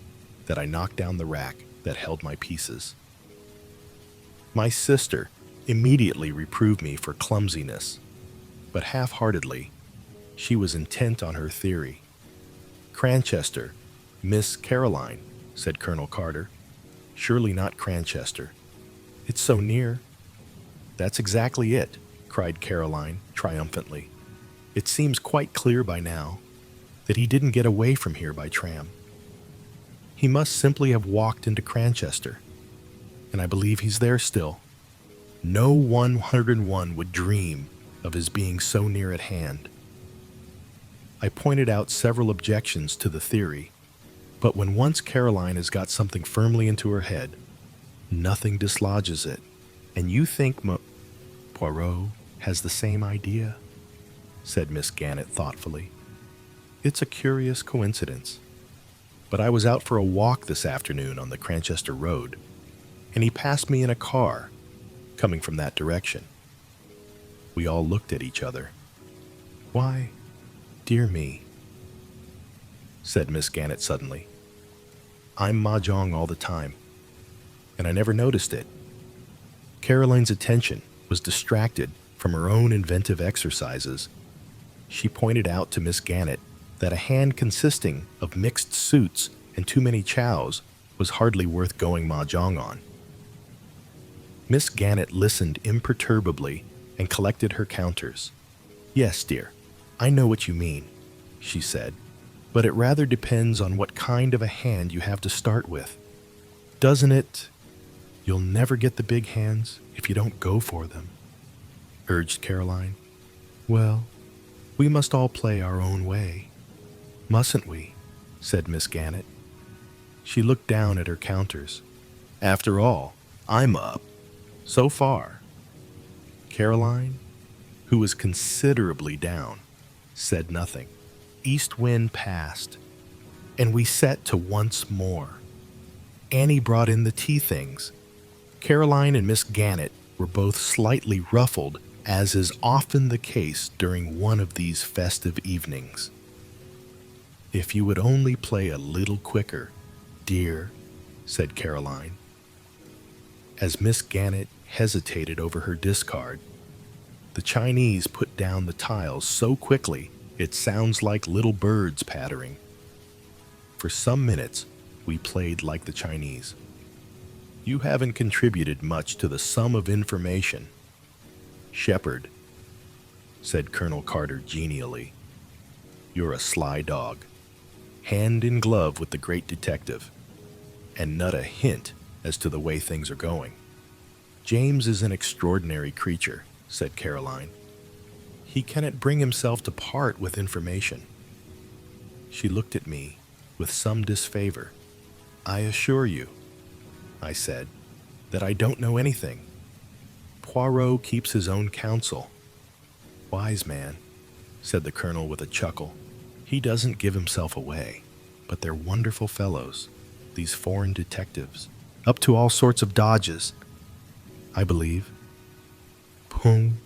that I knocked down the rack that held my pieces. My sister immediately reproved me for clumsiness, but half-heartedly. She was intent on her theory. Cranchester, Miss Caroline, said Colonel Carter. Surely not Cranchester. It's so near. That's exactly it, cried Caroline triumphantly. It seems quite clear by now that he didn't get away from here by tram. He must simply have walked into Cranchester, and I believe he's there still. No 101 would dream of his being so near at hand. I pointed out several objections to the theory, but when once Caroline has got something firmly into her head, nothing dislodges it. And you think Poirot has the same idea? Said Miss Gannett thoughtfully. It's a curious coincidence, but I was out for a walk this afternoon on the Cranchester Road, and he passed me in a car coming from that direction. We all looked at each other. Why, dear me, said Miss Gannett suddenly. I'm mahjong all the time, and I never noticed it. Caroline's attention was distracted from her own inventive exercises. She pointed out to Miss Gannett that a hand consisting of mixed suits and too many chows was hardly worth going mahjong on. Miss Gannett listened imperturbably and collected her counters. Yes, dear, I know what you mean, she said, but it rather depends on what kind of a hand you have to start with. Doesn't it? You'll never get the big hands if you don't go for them, urged Caroline. Well, we must all play our own way, mustn't we? Said Miss Gannett. She looked down at her counters. After all, I'm up. So far. Caroline, who was considerably down, said nothing. East wind passed, and we set to once more. Annie brought in the tea things. Caroline and Miss Gannett were both slightly ruffled, as is often the case during one of these festive evenings. If you would only play a little quicker, dear, said Caroline. As Miss Gannett hesitated over her discard, the Chinese put down the tiles so quickly it sounds like little birds pattering. For some minutes, we played like the Chinese. You haven't contributed much to the sum of information. Shepherd, said Colonel Carter genially. You're a sly dog, hand in glove with the great detective, and not a hint as to the way things are going. James is an extraordinary creature, said Caroline. He cannot bring himself to part with information. She looked at me with some disfavor. I assure you, I said, that I don't know anything. Poirot keeps his own counsel. Wise man, said the colonel with a chuckle. He doesn't give himself away, but they're wonderful fellows, these foreign detectives, up to all sorts of dodges, I believe. Pung,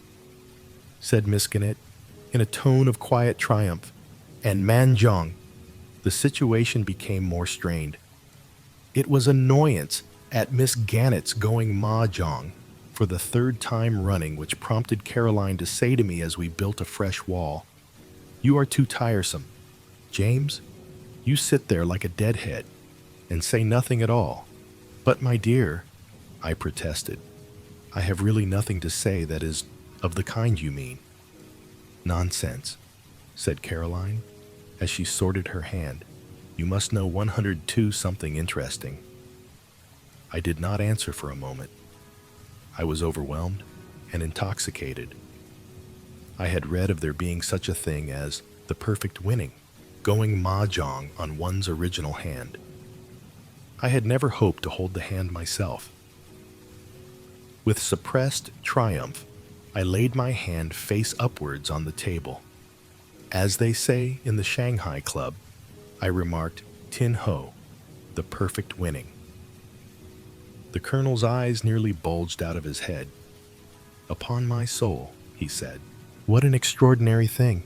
said Miss Gannett, in a tone of quiet triumph, and mahjong. The situation became more strained. It was annoyance at Miss Gannett's going mahjong for the third time running which prompted Caroline to say to me as we built a fresh wall, You are too tiresome. James, you sit there like a deadhead and say nothing at all. But, my dear, I protested, I have really nothing to say that is of the kind you mean. Nonsense, said Caroline, as she sorted her hand. You must know 102 something interesting. I did not answer for a moment. I was overwhelmed and intoxicated. I had read of there being such a thing as the perfect winning, going mahjong on one's original hand. I had never hoped to hold the hand myself. With suppressed triumph, I laid my hand face upwards on the table. As they say in the Shanghai Club, I remarked, Tin ho, the perfect winning. The colonel's eyes nearly bulged out of his head. Upon my soul, he said, what an extraordinary thing.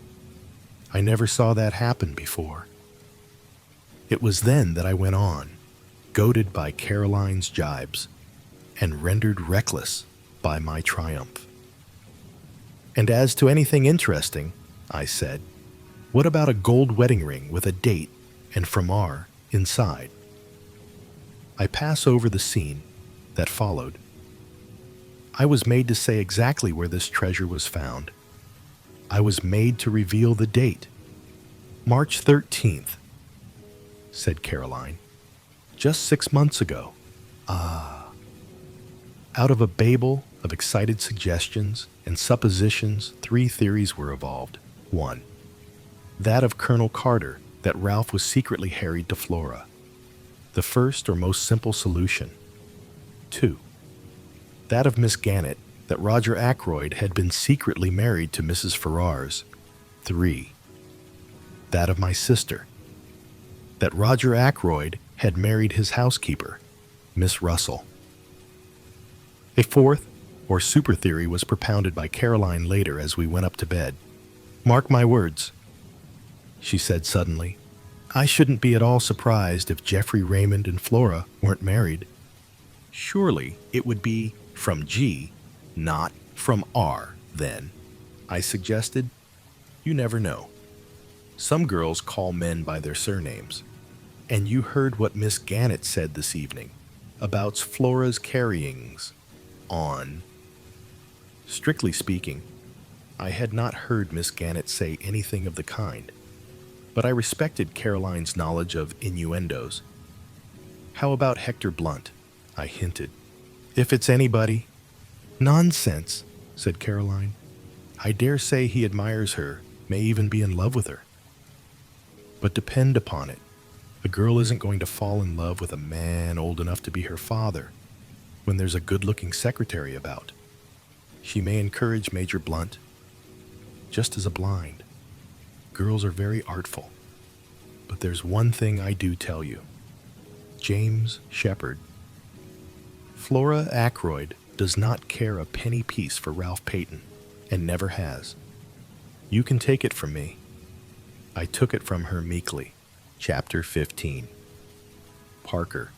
I never saw that happen before. It was then that I went on, goaded by Caroline's jibes, and rendered reckless by my triumph. And as to anything interesting, I said, what about a gold wedding ring with a date and Framar inside? I pass over the scene that followed. I was made to say exactly where this treasure was found. I was made to reveal the date. March 13th, said Caroline. Just 6 months ago. Ah. Out of a babel of excited suggestions and suppositions, 3 theories were evolved. 1. That of Colonel Carter, that Ralph was secretly harried to Flora. The first or most simple solution. 2. That of Miss Gannett, that Roger Ackroyd had been secretly married to Mrs. Ferrars. 3. That of my sister, that Roger Ackroyd had married his housekeeper, Miss Russell. A fourth, or super theory, was propounded by Caroline later as we went up to bed. Mark my words, she said suddenly. I shouldn't be at all surprised if Geoffrey Raymond and Flora weren't married. Surely it would be from G, not from R, then, I suggested. You never know. Some girls call men by their surnames. And you heard what Miss Gannett said this evening about Flora's carryings on. Strictly speaking, I had not heard Miss Gannett say anything of the kind, but I respected Caroline's knowledge of innuendos. How about Hector Blunt? I hinted. If it's anybody. Nonsense, said Caroline. I dare say he admires her, may even be in love with her. But depend upon it, a girl isn't going to fall in love with a man old enough to be her father when there's a good-looking secretary about. She may encourage Major Blunt, just as a blind. Girls are very artful. But there's one thing I do tell you. James Shepherd. Flora Ackroyd does not care a penny piece for Ralph Peyton, and never has. You can take it from me. I took it from her meekly. Chapter 15. Parker.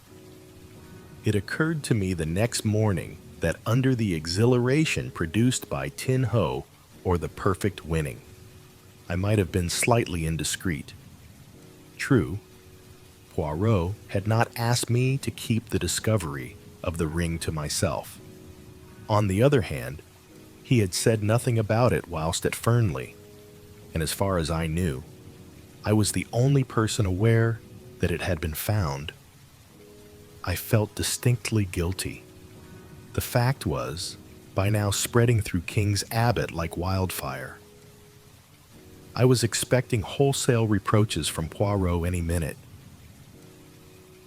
It occurred to me the next morning that under the exhilaration produced by Tin Ho, or the perfect winning, I might have been slightly indiscreet. True, Poirot had not asked me to keep the discovery of the ring to myself. On the other hand, he had said nothing about it whilst at Fernley, and as far as I knew, I was the only person aware that it had been found. I felt distinctly guilty. The fact was, by now spreading through King's Abbot like wildfire. I was expecting wholesale reproaches from Poirot any minute.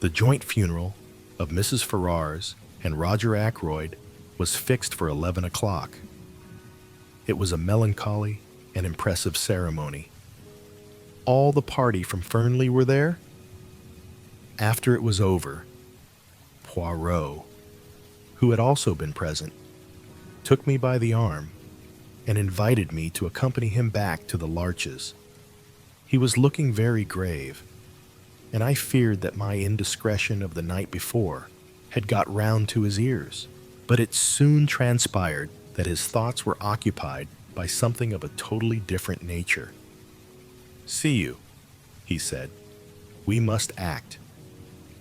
The joint funeral of Mrs. Ferrars and Roger Ackroyd was fixed for 11 o'clock. It was a melancholy and impressive ceremony. All the party from Fernley were there. After it was over, Poirot, who had also been present, took me by the arm and invited me to accompany him back to the Larches. He was looking very grave, and I feared that my indiscretion of the night before had got round to his ears, but it soon transpired that his thoughts were occupied by something of a totally different nature. See you, he said. We must act.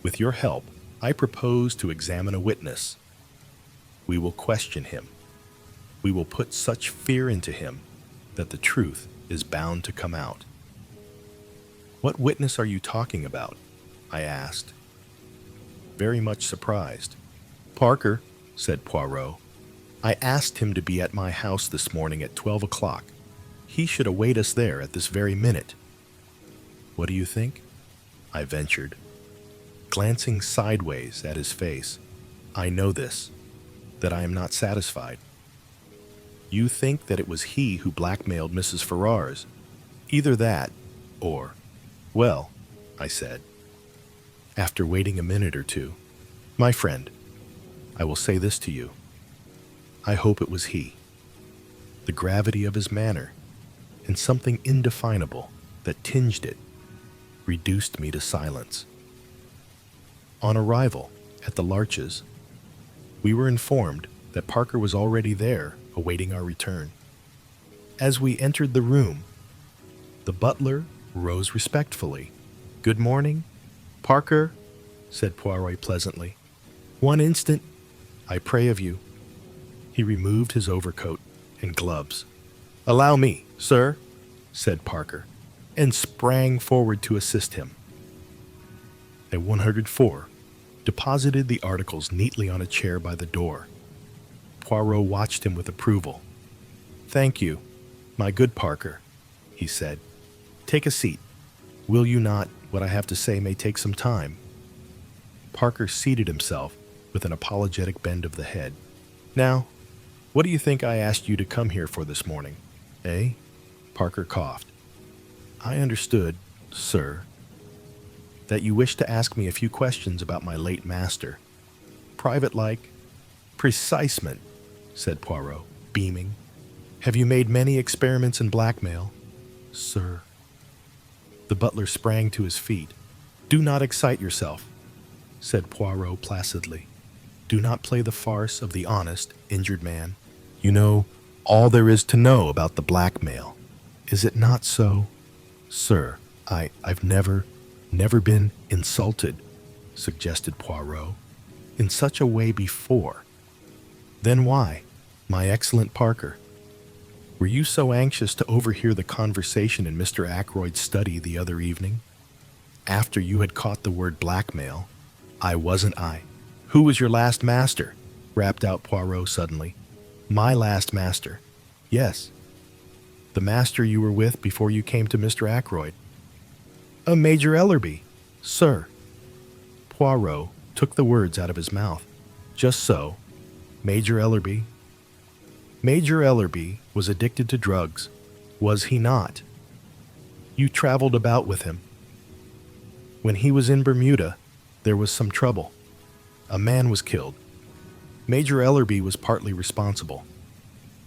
With your help, I propose to examine a witness. We will question him. We will put such fear into him that the truth is bound to come out. What witness are you talking about? I asked, very much surprised. Parker, said Poirot. I asked him to be at my house this morning at 12 o'clock. He should await us there at this very minute. What do you think? I ventured, glancing sideways at his face. I know this, that I am not satisfied. You think that it was he who blackmailed Mrs. Ferrars. Either that, or... Well, I said, after waiting a minute or two, my friend, I will say this to you. I hope it was he. The gravity of his manner, and something indefinable that tinged it, reduced me to silence. On arrival at the Larches, we were informed that Parker was already there, awaiting our return. As we entered the room, the butler rose respectfully. Good morning, Parker, said Poirot pleasantly. "One instant, I pray of you." He removed his overcoat and gloves. "Allow me, sir," said Parker, and sprang forward to assist him. At 104, deposited the articles neatly on a chair by the door. Poirot watched him with approval. "Thank you, my good Parker," he said. "Take a seat. Will you not? What I have to say may take some time." Parker seated himself with an apologetic bend of the head. "Now, what do you think I asked you to come here for this morning, eh?" Parker coughed. "I understood, sir, that you wished to ask me a few questions about my late master. Private-like." "Precisement," said Poirot, beaming. "Have you made many experiments in blackmail?" "Sir." The butler sprang to his feet. "Do not excite yourself," said Poirot placidly. "Do not play the farce of the honest, injured man. You know all there is to know about the blackmail. Is it not so?" "Sir, I've never been insulted," suggested Poirot, "in such a way before." "Then why, my excellent Parker? Were you so anxious to overhear the conversation in Mr. Ackroyd's study the other evening? After you had caught the word blackmail, I wasn't I. Who was your last master?" rapped out Poirot suddenly. "My last master? Yes. The master you were with before you came to Mr. Ackroyd." "A Major Ellerby, sir." Poirot took the words out of his mouth. "Just so. Major Ellerby. Major Ellerby was addicted to drugs, was he not? You traveled about with him. When he was in Bermuda, there was some trouble. A man was killed. Major Ellerby was partly responsible.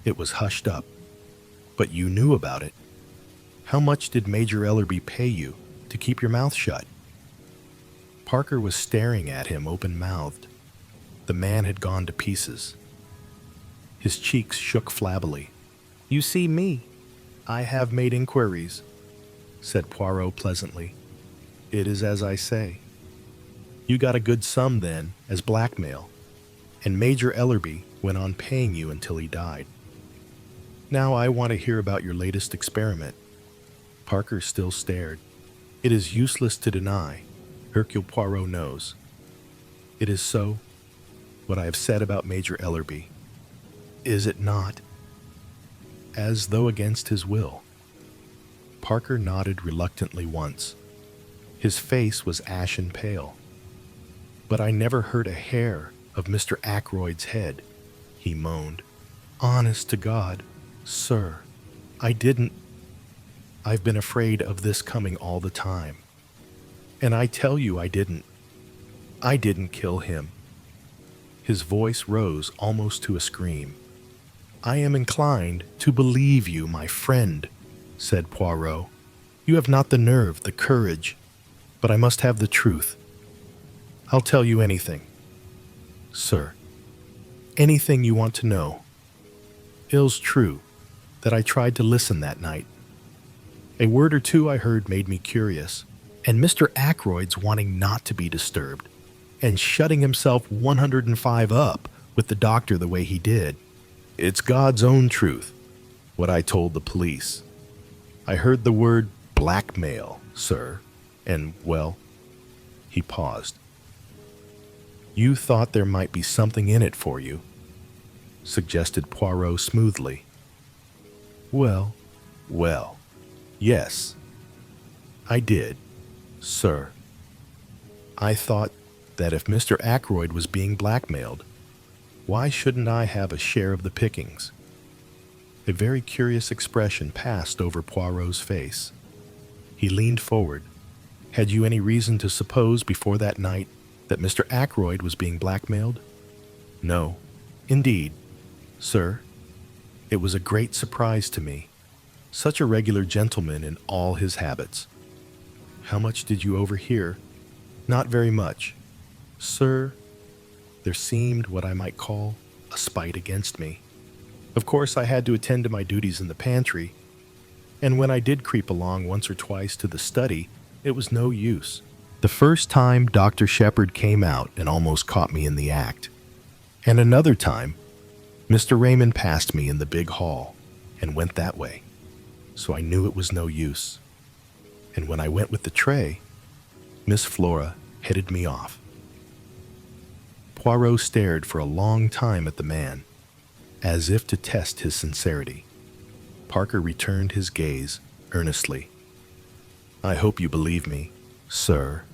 It was hushed up. But you knew about it. How much did Major Ellerby pay you to keep your mouth shut?" Parker was staring at him open-mouthed. The man had gone to pieces. His cheeks shook flabbily. "You see me. I have made inquiries," said Poirot pleasantly. "It is as I say. You got a good sum then as blackmail, and Major Ellerby went on paying you until he died. Now I want to hear about your latest experiment." Parker still stared. "It is useless to deny. Hercule Poirot knows. It is so, what I have said about Major Ellerby. Is it not?" As though against his will. Parker nodded reluctantly once. His face was ashen pale. "But I never hurt a hair of Mr. Ackroyd's head," he moaned. "Honest to God, sir, I didn't. I've been afraid of this coming all the time. And I tell you I didn't. I didn't kill him." His voice rose almost to a scream. "I am inclined to believe you, my friend," said Poirot. "You have not the nerve, the courage, but I must have the truth. I'll tell you anything, sir. Anything you want to know. Ill's true that I tried to listen that night. A word or two I heard made me curious, and Mr. Ackroyd's wanting not to be disturbed, and shutting himself 105 up with the doctor the way he did. It's God's own truth, what I told the police. I heard the word blackmail, sir, and, well," he paused. "You thought there might be something in it for you," suggested Poirot smoothly. Well, yes, I did, sir. I thought that if Mr. Ackroyd was being blackmailed, why shouldn't I have a share of the pickings?" A very curious expression passed over Poirot's face. He leaned forward. "Had you any reason to suppose before that night that Mr. Ackroyd was being blackmailed?" "No, indeed, sir. It was a great surprise to me. Such a regular gentleman in all his habits." "How much did you overhear?" "Not very much, sir. There seemed what I might call a spite against me. Of course, I had to attend to my duties in the pantry, and when I did creep along once or twice to the study, it was no use. The first time Dr. Shepherd came out and almost caught me in the act. And another time, Mr. Raymond passed me in the big hall and went that way. So I knew it was no use. And when I went with the tray, Miss Flora headed me off. Poirot stared for a long time at the man, as if to test his sincerity. Parker returned his gaze earnestly. I hope you believe me, sir.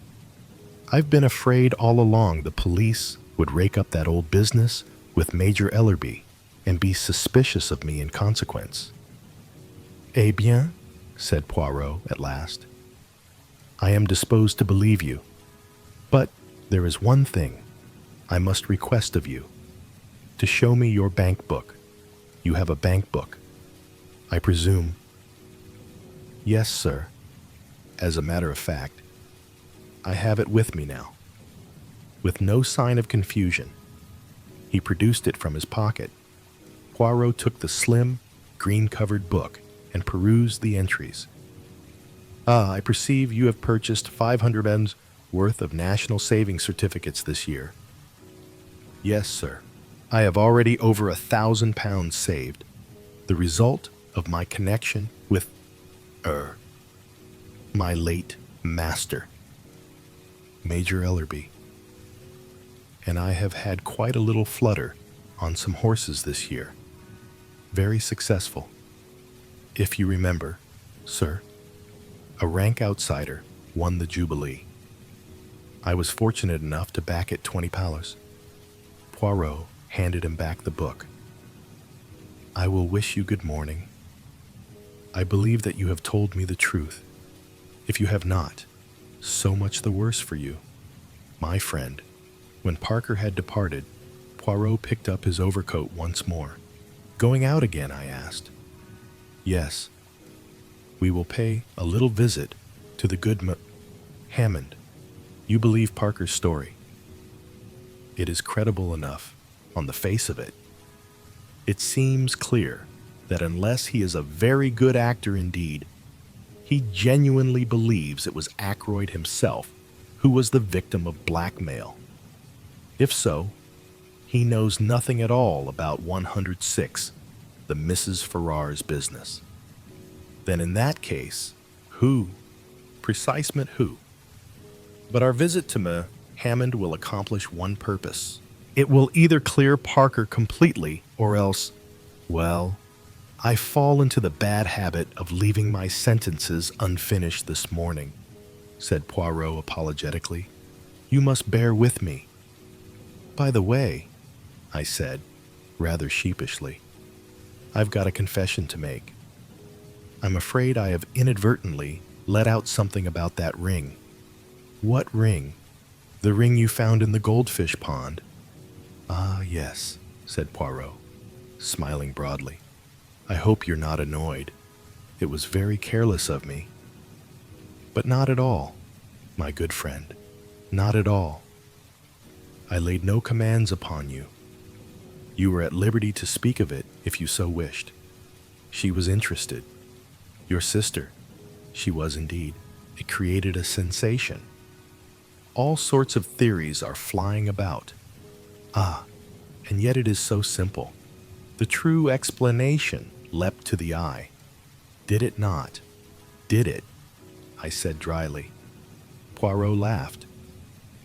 I've been afraid all along the police would rake up that old business with Major Ellerby and be suspicious of me in consequence. Eh bien, said Poirot at last. I am disposed to believe you. But there is one thing I must request of you. To show me your bank book. You have a bank book, I presume. Yes, sir. As a matter of fact, I have it with me now. With no sign of confusion, he produced it from his pocket. Poirot took the slim, green-covered book and perused the entries. Ah, I perceive you have purchased 500 M's worth of national savings certificates this year. Yes, sir. I have already over £1,000 saved, the result of my connection with, my late master, Major Ellerby. And I have had quite a little flutter on some horses this year. Very successful. If you remember, sir, a rank outsider won the Jubilee. I was fortunate enough to back it 20 palos. Poirot handed him back the book. I will wish you good morning. I believe that you have told me the truth. If you have not, so much the worse for you. My friend, when Parker had departed, Poirot picked up his overcoat once more. Going out again, I asked. Yes. We will pay a little visit to the good Hammond. You believe Parker's story. It is credible enough on the face of it. It seems clear that unless he is a very good actor indeed, he genuinely believes it was Ackroyd himself who was the victim of blackmail. If so, he knows nothing at all about 106, the Mrs. Farrar's business. Then in that case, who? Precisement who? But our visit to Hammond will accomplish one purpose. It will either clear Parker completely, or else, well, I fall into the bad habit of leaving my sentences unfinished this morning, said Poirot apologetically. You must bear with me. By the way, I said, rather sheepishly, I've got a confession to make. I'm afraid I have inadvertently let out something about that ring. What ring? The ring you found in the goldfish pond. Ah, yes, said Poirot, smiling broadly. I hope you're not annoyed. It was very careless of me. But not at all, my good friend, not at all. I laid no commands upon you. You were at liberty to speak of it if you so wished. She was interested. Your sister, she was indeed. It created a sensation. All sorts of theories are flying about. Ah, and yet it is so simple. The true explanation leapt to the eye. Did it not? Did it? I said dryly. Poirot laughed.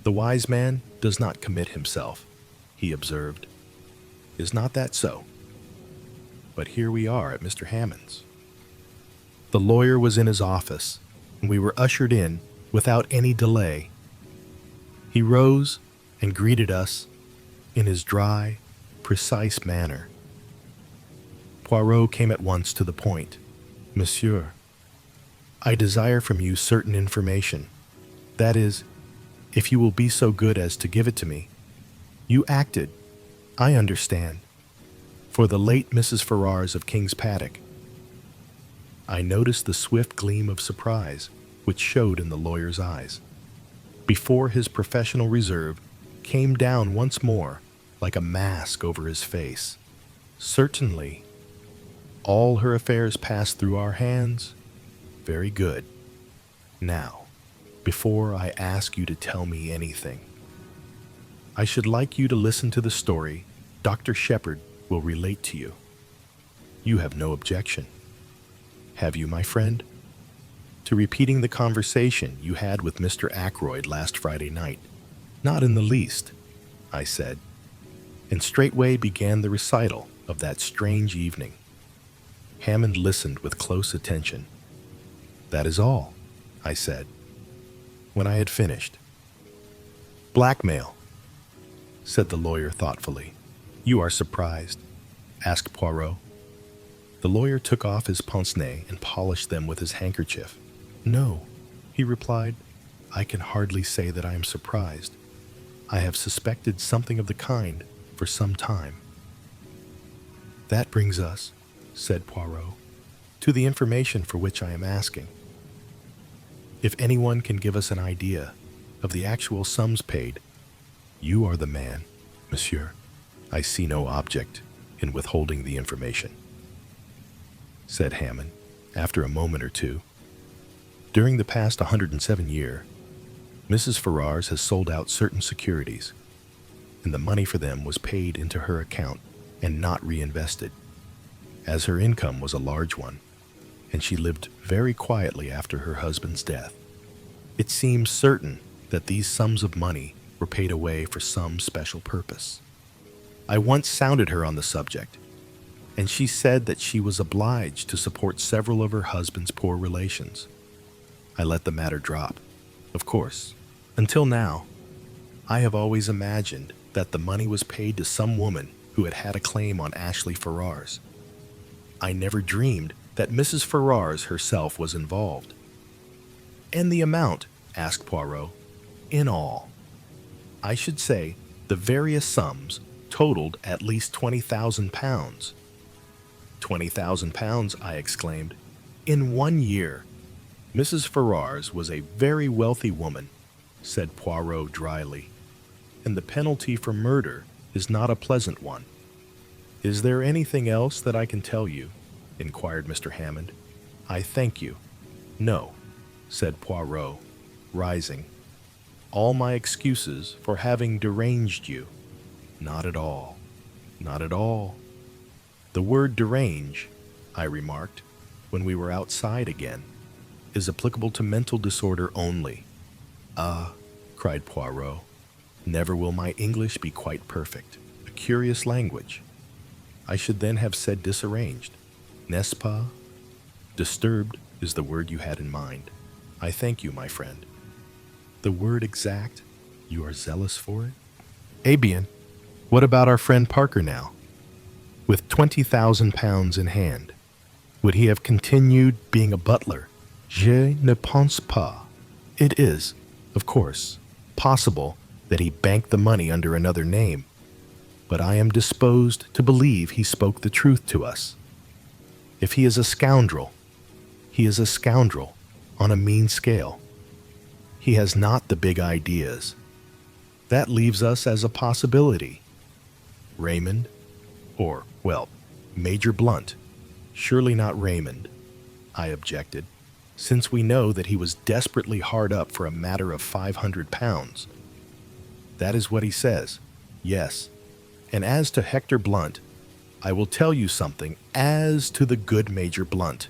The wise man does not commit himself, he observed. Is not that so? But here we are at Mr. Hammond's. The lawyer was in his office, and we were ushered in without any delay. He rose and greeted us in his dry, precise manner. Poirot came at once to the point. Monsieur, I desire from you certain information. That is, if you will be so good as to give it to me. You acted, I understand, for the late Mrs. Farrar's of King's Paddock. I noticed the swift gleam of surprise which showed in the lawyer's eyes, before his professional reserve came down once more like a mask over his face. Certainly, all her affairs passed through our hands. Very good. Now, before I ask you to tell me anything, I should like you to listen to the story Dr. Shepherd will relate to you. You have no objection, have you, my friend, to repeating the conversation you had with Mr. Ackroyd last Friday night? Not in the least, I said, and straightway began the recital of that strange evening. Hammond listened with close attention. That is all, I said, when I had finished. Blackmail, said the lawyer thoughtfully. You are surprised? Asked Poirot. The lawyer took off his pince-nez and polished them with his handkerchief. No, he replied, I can hardly say that I am surprised. I have suspected something of the kind for some time. That brings us, said Poirot, to the information for which I am asking. If anyone can give us an idea of the actual sums paid, you are the man, monsieur. I see no object in withholding the information, said Hammond, after a moment or two. During the past 107 years, Mrs. Ferrars has sold out certain securities, and the money for them was paid into her account and not reinvested, as her income was a large one, and she lived very quietly after her husband's death. It seems certain that these sums of money were paid away for some special purpose. I once sounded her on the subject, and she said that she was obliged to support several of her husband's poor relations. I let the matter drop. Of course, until now, I have always imagined that the money was paid to some woman who had had a claim on Ashley Ferrars. I never dreamed that Mrs. Ferrars herself was involved. And the amount, asked Poirot, in all. I should say the various sums totaled at least £20,000. £20,000, I exclaimed. In 1 year. Mrs. Ferrars was a very wealthy woman, said Poirot dryly, and the penalty for murder is not a pleasant one. Is there anything else that I can tell you? Inquired Mr. Hammond. I thank you. No, said Poirot, rising. All my excuses for having deranged you. Not at all. Not at all. The word derange, I remarked, when we were outside again, is applicable to mental disorder only. Ah, cried Poirot, never will my English be quite perfect. A curious language. I should then have said disarranged, n'est-ce pas? Disturbed is the word you had in mind. I thank you, my friend. The word exact, you are zealous for it? Eh bien, what about our friend Parker now? With £20,000 in hand, would he have continued being a butler? Je ne pense pas. It is, of course, possible that he banked the money under another name, but I am disposed to believe he spoke the truth to us. If he is a scoundrel, he is a scoundrel on a mean scale. He has not the big ideas. That leaves us as a possibility. Raymond, or, well, Major Blunt. Surely not Raymond, I objected, since we know that he was desperately hard up for a matter of £500. That is what he says, yes. And as to Hector Blunt, I will tell you something as to the good Major Blunt,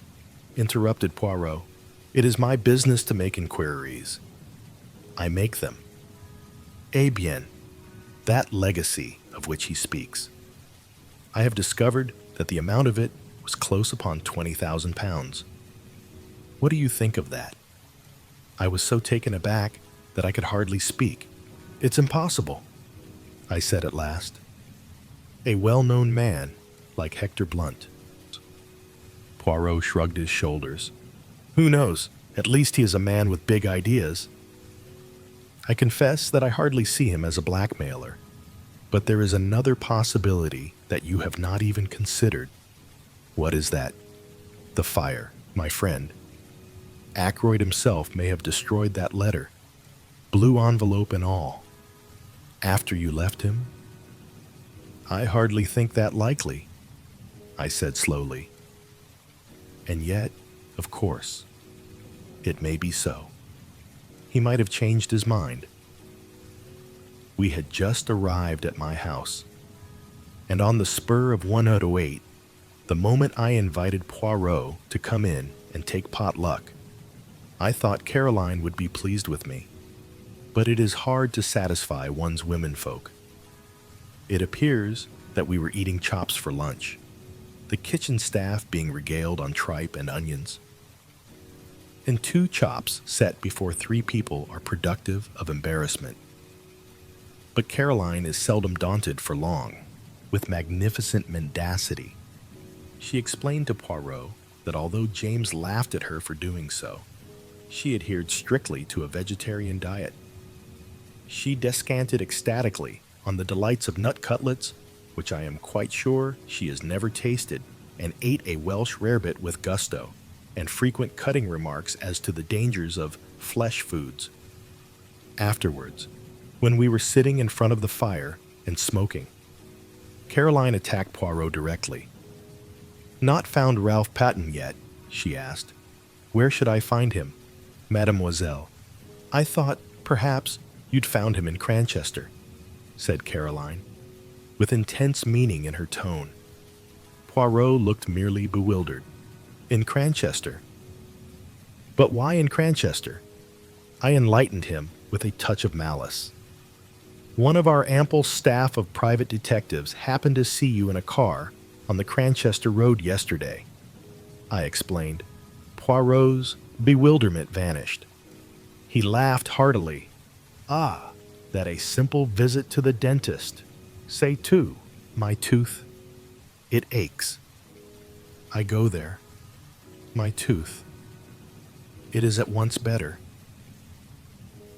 interrupted Poirot. It is my business to make inquiries. I make them. Eh bien, that legacy of which he speaks. I have discovered that the amount of it was close upon £20,000. What do you think of that? I was so taken aback that I could hardly speak. It's impossible, I said at last. A well-known man like Hector Blunt. Poirot shrugged his shoulders. Who knows? At least he is a man with big ideas. I confess that I hardly see him as a blackmailer, but there is another possibility that you have not even considered. What is that? The fire, my friend. Ackroyd himself may have destroyed that letter, blue envelope and all, after you left him. I hardly think that likely, I said slowly. And yet, of course, it may be so. he might have changed his mind. We had just arrived at my house, and on the spur of Whodunit, the moment I invited Poirot to come in and take potluck, I thought Caroline would be pleased with me. But it is hard to satisfy one's womenfolk. It appears that we were eating chops for lunch, the kitchen staff being regaled on tripe and onions. And 2 chops set before 3 people are productive of embarrassment. But Caroline is seldom daunted for long, with magnificent mendacity. She explained to Poirot that although James laughed at her for doing so, she adhered strictly to a vegetarian diet. She descanted ecstatically on the delights of nut cutlets, which I am quite sure she has never tasted, and ate a Welsh rarebit with gusto, and frequent cutting remarks as to the dangers of flesh foods. Afterwards, when we were sitting in front of the fire and smoking, Caroline attacked Poirot directly. "Not found Ralph Patten yet?" she asked. "Where should I find him, mademoiselle?" "I thought, perhaps, you'd found him in Cranchester," said Caroline, with intense meaning in her tone. Poirot looked merely bewildered. "In Cranchester? But why in Cranchester?" I enlightened him with a touch of malice. "One of our ample staff of private detectives happened to see you in a car on the Cranchester road yesterday," I explained. Poirot's bewilderment vanished. He laughed heartily. "Ah, that a simple visit to the dentist. Say, too, my tooth. It aches. I go there. My tooth. It is at once better.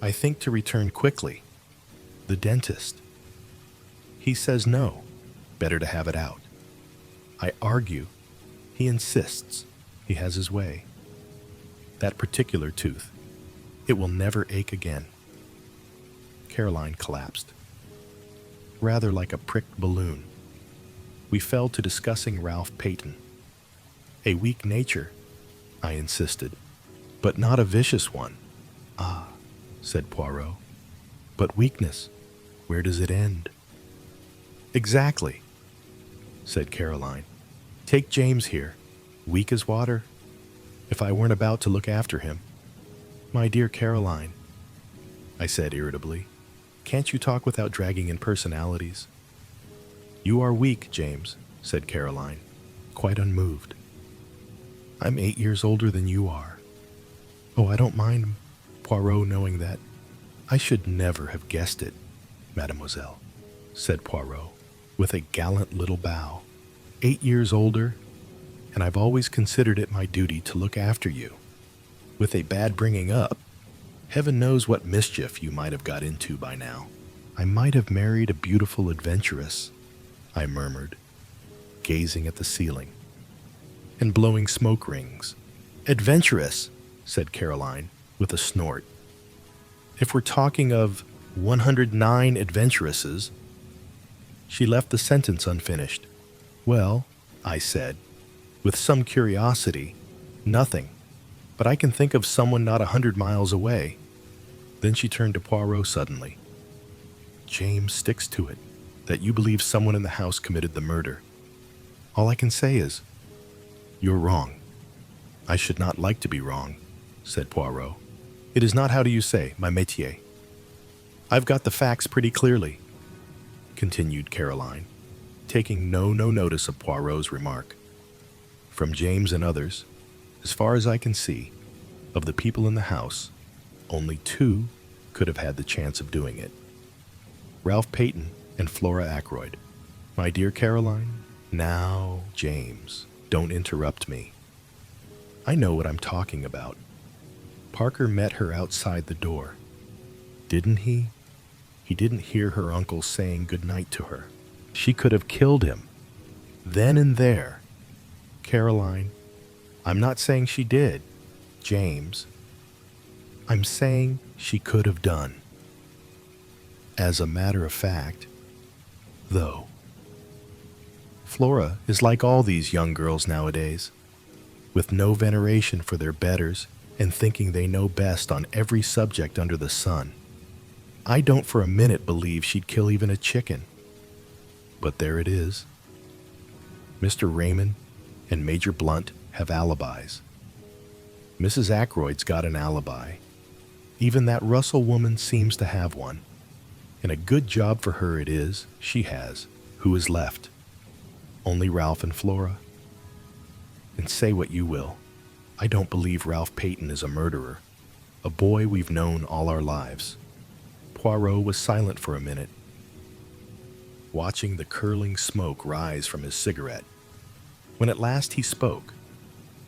I think to return quickly. The dentist. He says no, better to have it out. I argue. He insists. He has his way. That particular tooth. It will never ache again." Caroline collapsed, rather like a pricked balloon. We fell to discussing Ralph Patten. "A weak nature," I insisted, "but not a vicious one." "Ah," said Poirot, "but weakness, where does it end?" "Exactly," said Caroline. "Take James here, weak as water, if I weren't about to look after him." "My dear Caroline," I said irritably, "can't you talk without dragging in personalities?" "You are weak, James," said Caroline, quite unmoved. "I'm 8 years older than you are." "Oh, I don't mind Poirot knowing that." "I should never have guessed it, mademoiselle," said Poirot, with a gallant little bow. "8 years older, and I've always considered it my duty to look after you. With a bad bringing up, heaven knows what mischief you might have got into by now." "I might have married a beautiful adventuress," I murmured, gazing at the ceiling and blowing smoke rings. "Adventuress," said Caroline, with a snort. "If we're talking of 109 adventuresses—" She left the sentence unfinished. "Well," I said, with some curiosity, "nothing. But I can think of someone not 100 miles away." Then she turned to Poirot suddenly. "James sticks to it, that you believe someone in the house committed the murder. All I can say is, you're wrong." "I should not like to be wrong," said Poirot. "It is not, how do you say, my métier. I've got the facts pretty clearly," continued Caroline, taking no notice of Poirot's remark. "From James and others, as far as I can see, of the people in the house, only 2 could have had the chance of doing it. Ralph Patten and Flora Ackroyd. My dear Caroline, now, James, don't interrupt me. I know what I'm talking about. Parker met her outside the door. Didn't he? He didn't hear her uncle saying good night to her. She could have killed him. Then and there. Caroline, I'm not saying she did, James. I'm saying she could have done. As a matter of fact, though, Flora is like all these young girls nowadays, with no veneration for their betters and thinking they know best on every subject under the sun. I don't for a minute believe she'd kill even a chicken. But there it is. Mr. Raymond and Major Blunt have alibis. Mrs. Ackroyd's got an alibi. Even that Russell woman seems to have one. And a good job for her it is, she has. Who is left? Only Ralph and Flora. And say what you will, I don't believe Ralph Peyton is a murderer, a boy we've known all our lives. Poirot was silent for a minute, watching the curling smoke rise from his cigarette. When at last he spoke,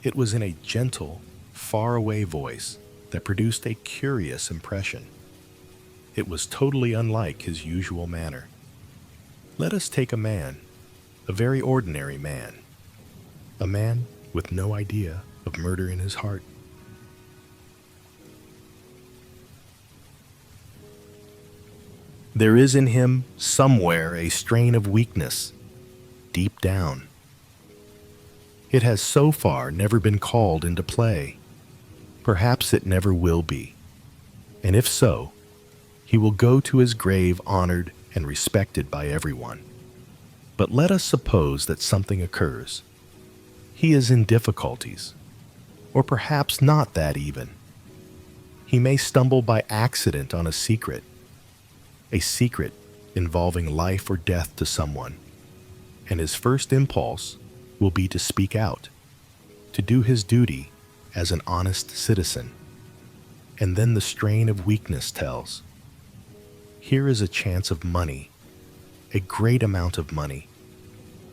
it was in a gentle, far-away voice that produced a curious impression. It was totally unlike his usual manner. Let us take a man, a very ordinary man, a man with no idea of murder in his heart. There is in him somewhere a strain of weakness, deep down. It has so far never been called into play. Perhaps it never will be. And if so, he will go to his grave honored and respected by everyone. But let us suppose that something occurs. He is in difficulties, or perhaps not that even. He may stumble by accident on a secret involving life or death to someone, and his first impulse will be to speak out, to do his duty as an honest citizen. And then the strain of weakness tells. Here is a chance of money, a great amount of money.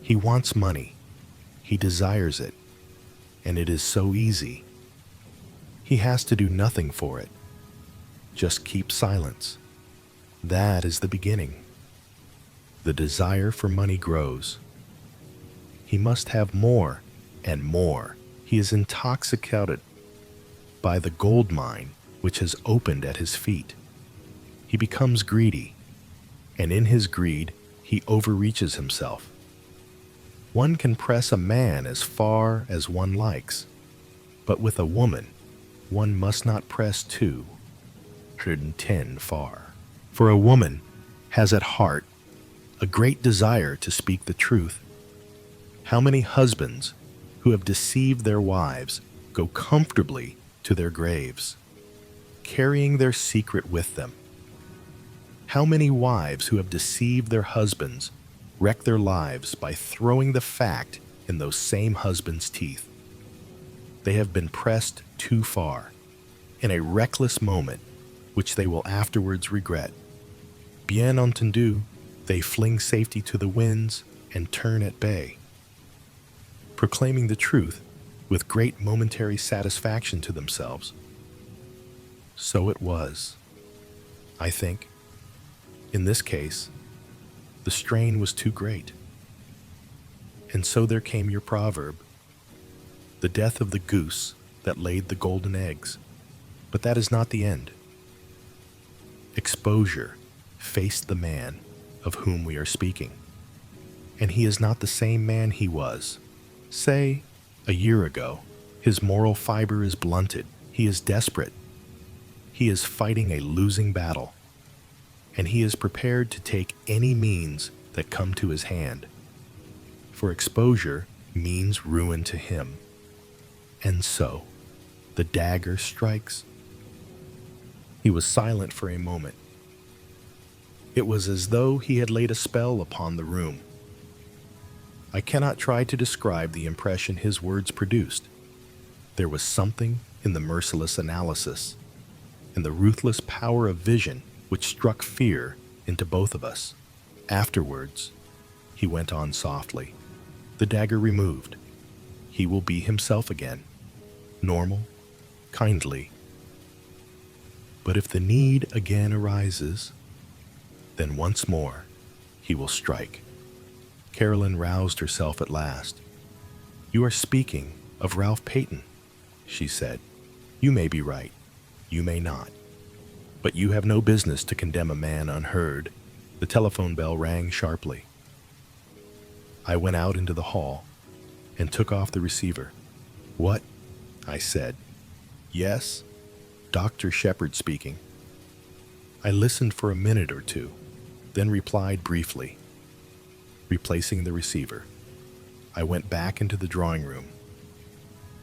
He wants money. He desires it, and it is so easy. He has to do nothing for it. Just keep silence. That is the beginning. The desire for money grows. He must have more and more. He is intoxicated by the gold mine which has opened at his feet. He becomes greedy, and in his greed he overreaches himself. One can press a man as far as one likes, but with a woman, one must not press 210 far. For a woman has at heart a great desire to speak the truth. How many husbands who have deceived their wives go comfortably to their graves, carrying their secret with them? How many wives who have deceived their husbands wreck their lives by throwing the fact in those same husbands' teeth? They have been pressed too far, in a reckless moment which they will afterwards regret. Bien entendu, they fling safety to the winds and turn at bay, proclaiming the truth with great momentary satisfaction to themselves. So it was, I think. In this case, the strain was too great. And so there came your proverb, the death of the goose that laid the golden eggs. But that is not the end. Exposure faced the man of whom we are speaking, and he is not the same man he was, say, a year ago. His moral fiber is blunted. He is desperate. He is fighting a losing battle, and he is prepared to take any means that come to his hand. For exposure means ruin to him. And so, the dagger strikes. He was silent for a moment. It was as though he had laid a spell upon the room. I cannot try to describe the impression his words produced. There was something in the merciless analysis, and the ruthless power of vision which struck fear into both of us. Afterwards, he went on softly, the dagger removed. He will be himself again, normal, kindly. But if the need again arises, then once more he will strike. Carolyn roused herself at last. You are speaking of Ralph Peyton, she said. You may be right, you may not. But you have no business to condemn a man unheard. The telephone bell rang sharply. I went out into the hall and took off the receiver. What? I said. Yes, Dr. Shepherd speaking. I listened for a minute or two, then replied briefly. Replacing the receiver, I went back into the drawing room.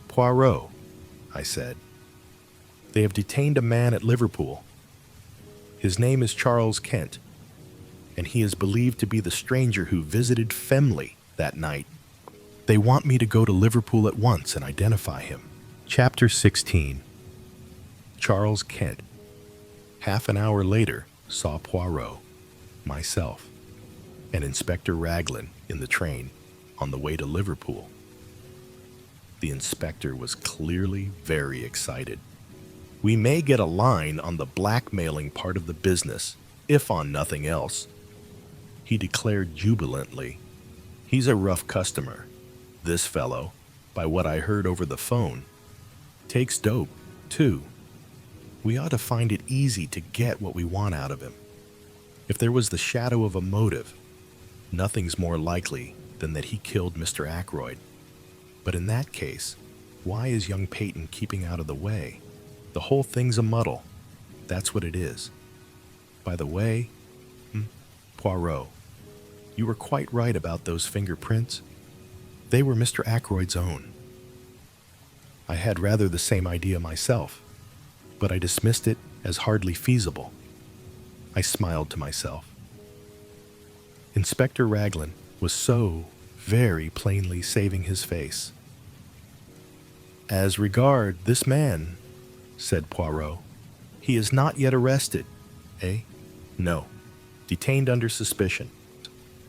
Poirot, I said. They have detained a man at Liverpool. His name is Charles Kent, and he is believed to be the stranger who visited Femley that night. They want me to go to Liverpool at once and identify him. Chapter 16. Charles Kent. Half an hour later, saw Poirot, myself, and Inspector Raglan in the train on the way to Liverpool. The inspector was clearly very excited. We may get a line on the blackmailing part of the business, if on nothing else, he declared jubilantly. He's a rough customer, this fellow, by what I heard over the phone. Takes dope, too. We ought to find it easy to get what we want out of him. If there was the shadow of a motive, nothing's more likely than that he killed Mr. Ackroyd. But in that case, why is young Peyton keeping out of the way? The whole thing's a muddle. That's what it is. By the way, Poirot, you were quite right about those fingerprints. They were Mr. Ackroyd's own. I had rather the same idea myself, but I dismissed it as hardly feasible. I smiled to myself. Inspector Raglan was so very plainly saving his face. As regard this man, said Poirot, he is not yet arrested, eh? No, detained under suspicion.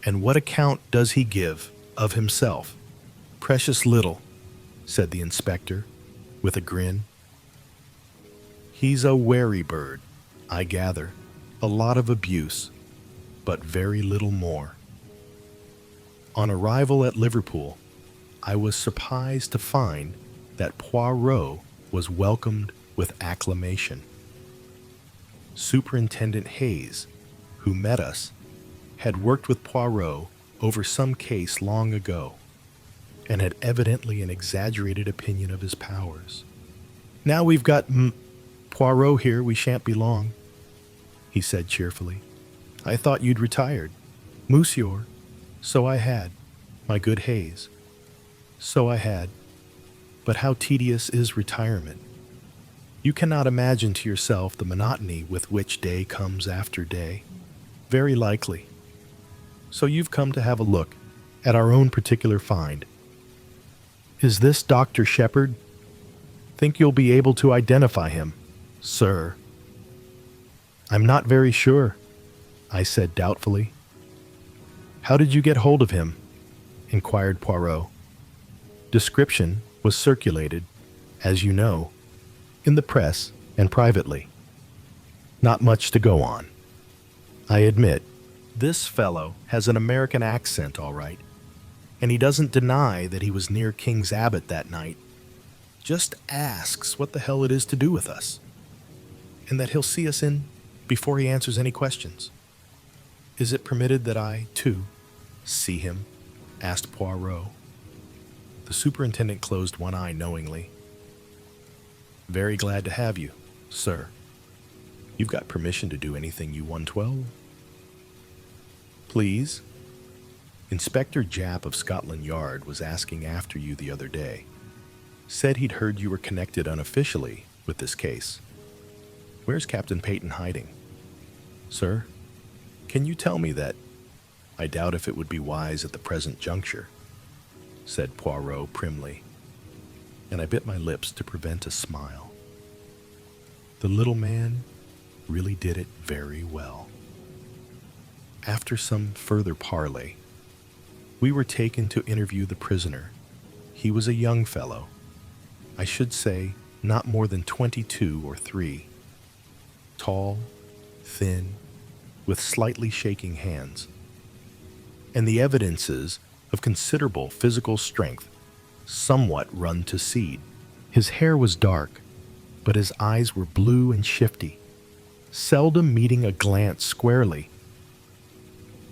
And what account does he give of himself? Precious little, said the inspector, with a grin. He's a wary bird, I gather, a lot of abuse, but very little more. On arrival at Liverpool, I was surprised to find that Poirot was welcomed with acclamation. Superintendent Hayes, who met us, had worked with Poirot over some case long ago, and had evidently an exaggerated opinion of his powers. Now we've got Poirot here, we shan't be long, he said cheerfully. I thought you'd retired. Monsieur, so I had, my good Hayes. So I had. But how tedious is retirement? You cannot imagine to yourself the monotony with which day comes after day. Very likely. So you've come to have a look at our own particular find. Is this Dr. Shepherd? Think you'll be able to identify him, sir? I'm not very sure, I said doubtfully. How did you get hold of him? Inquired Poirot. Description was circulated, as you know, in the press and privately. Not much to go on. I admit, this fellow has an American accent, all right, and he doesn't deny that he was near King Abbot that night. Just asks what the hell it is to do with us, and that he'll see us in before he answers any questions. Is it permitted that I, too, see him? Asked Poirot. The superintendent closed one eye knowingly. Very glad to have you, sir. You've got permission to do anything you 112? Please? Inspector Japp of Scotland Yard was asking after you the other day. Said he'd heard you were connected unofficially with this case. Where's Captain Peyton hiding? Sir, can you tell me that? I doubt if it would be wise at the present juncture, said Poirot primly, and I bit my lips to prevent a smile. The little man really did it very well. After some further parley, we were taken to interview the prisoner. He was a young fellow, I should say not more than 22 or 3, tall, thin, with slightly shaking hands, and the evidences of considerable physical strength somewhat run to seed. His hair was dark, but his eyes were blue and shifty, seldom meeting a glance squarely.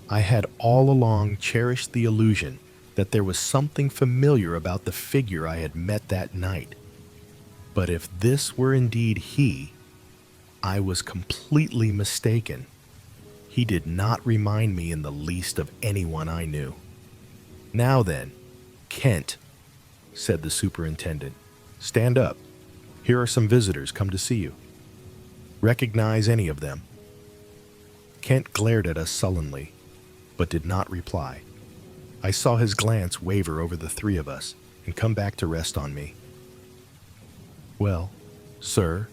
I had all along cherished the illusion that there was something familiar about the figure I had met that night. But if this were indeed he, I was completely mistaken. He did not remind me in the least of anyone I knew. "Now then, Kent," said the superintendent, "stand up. Here are some visitors come to see you. Recognize any of them?" Kent glared at us sullenly, but did not reply. I saw his glance waver over the three of us and come back to rest on me. "Well, sir,"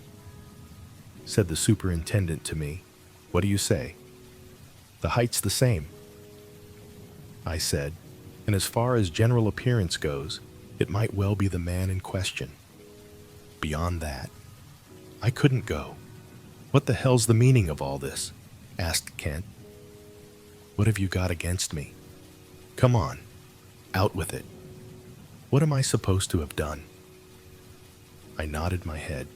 said the superintendent to me, "what do you say?" "The height's the same," I said, "and as far as general appearance goes, it might well be the man in question. Beyond that, I couldn't go." "What the hell's the meaning of all this?" asked Kent. "What have you got against me? Come on, out with it. What am I supposed to have done?" I nodded my head.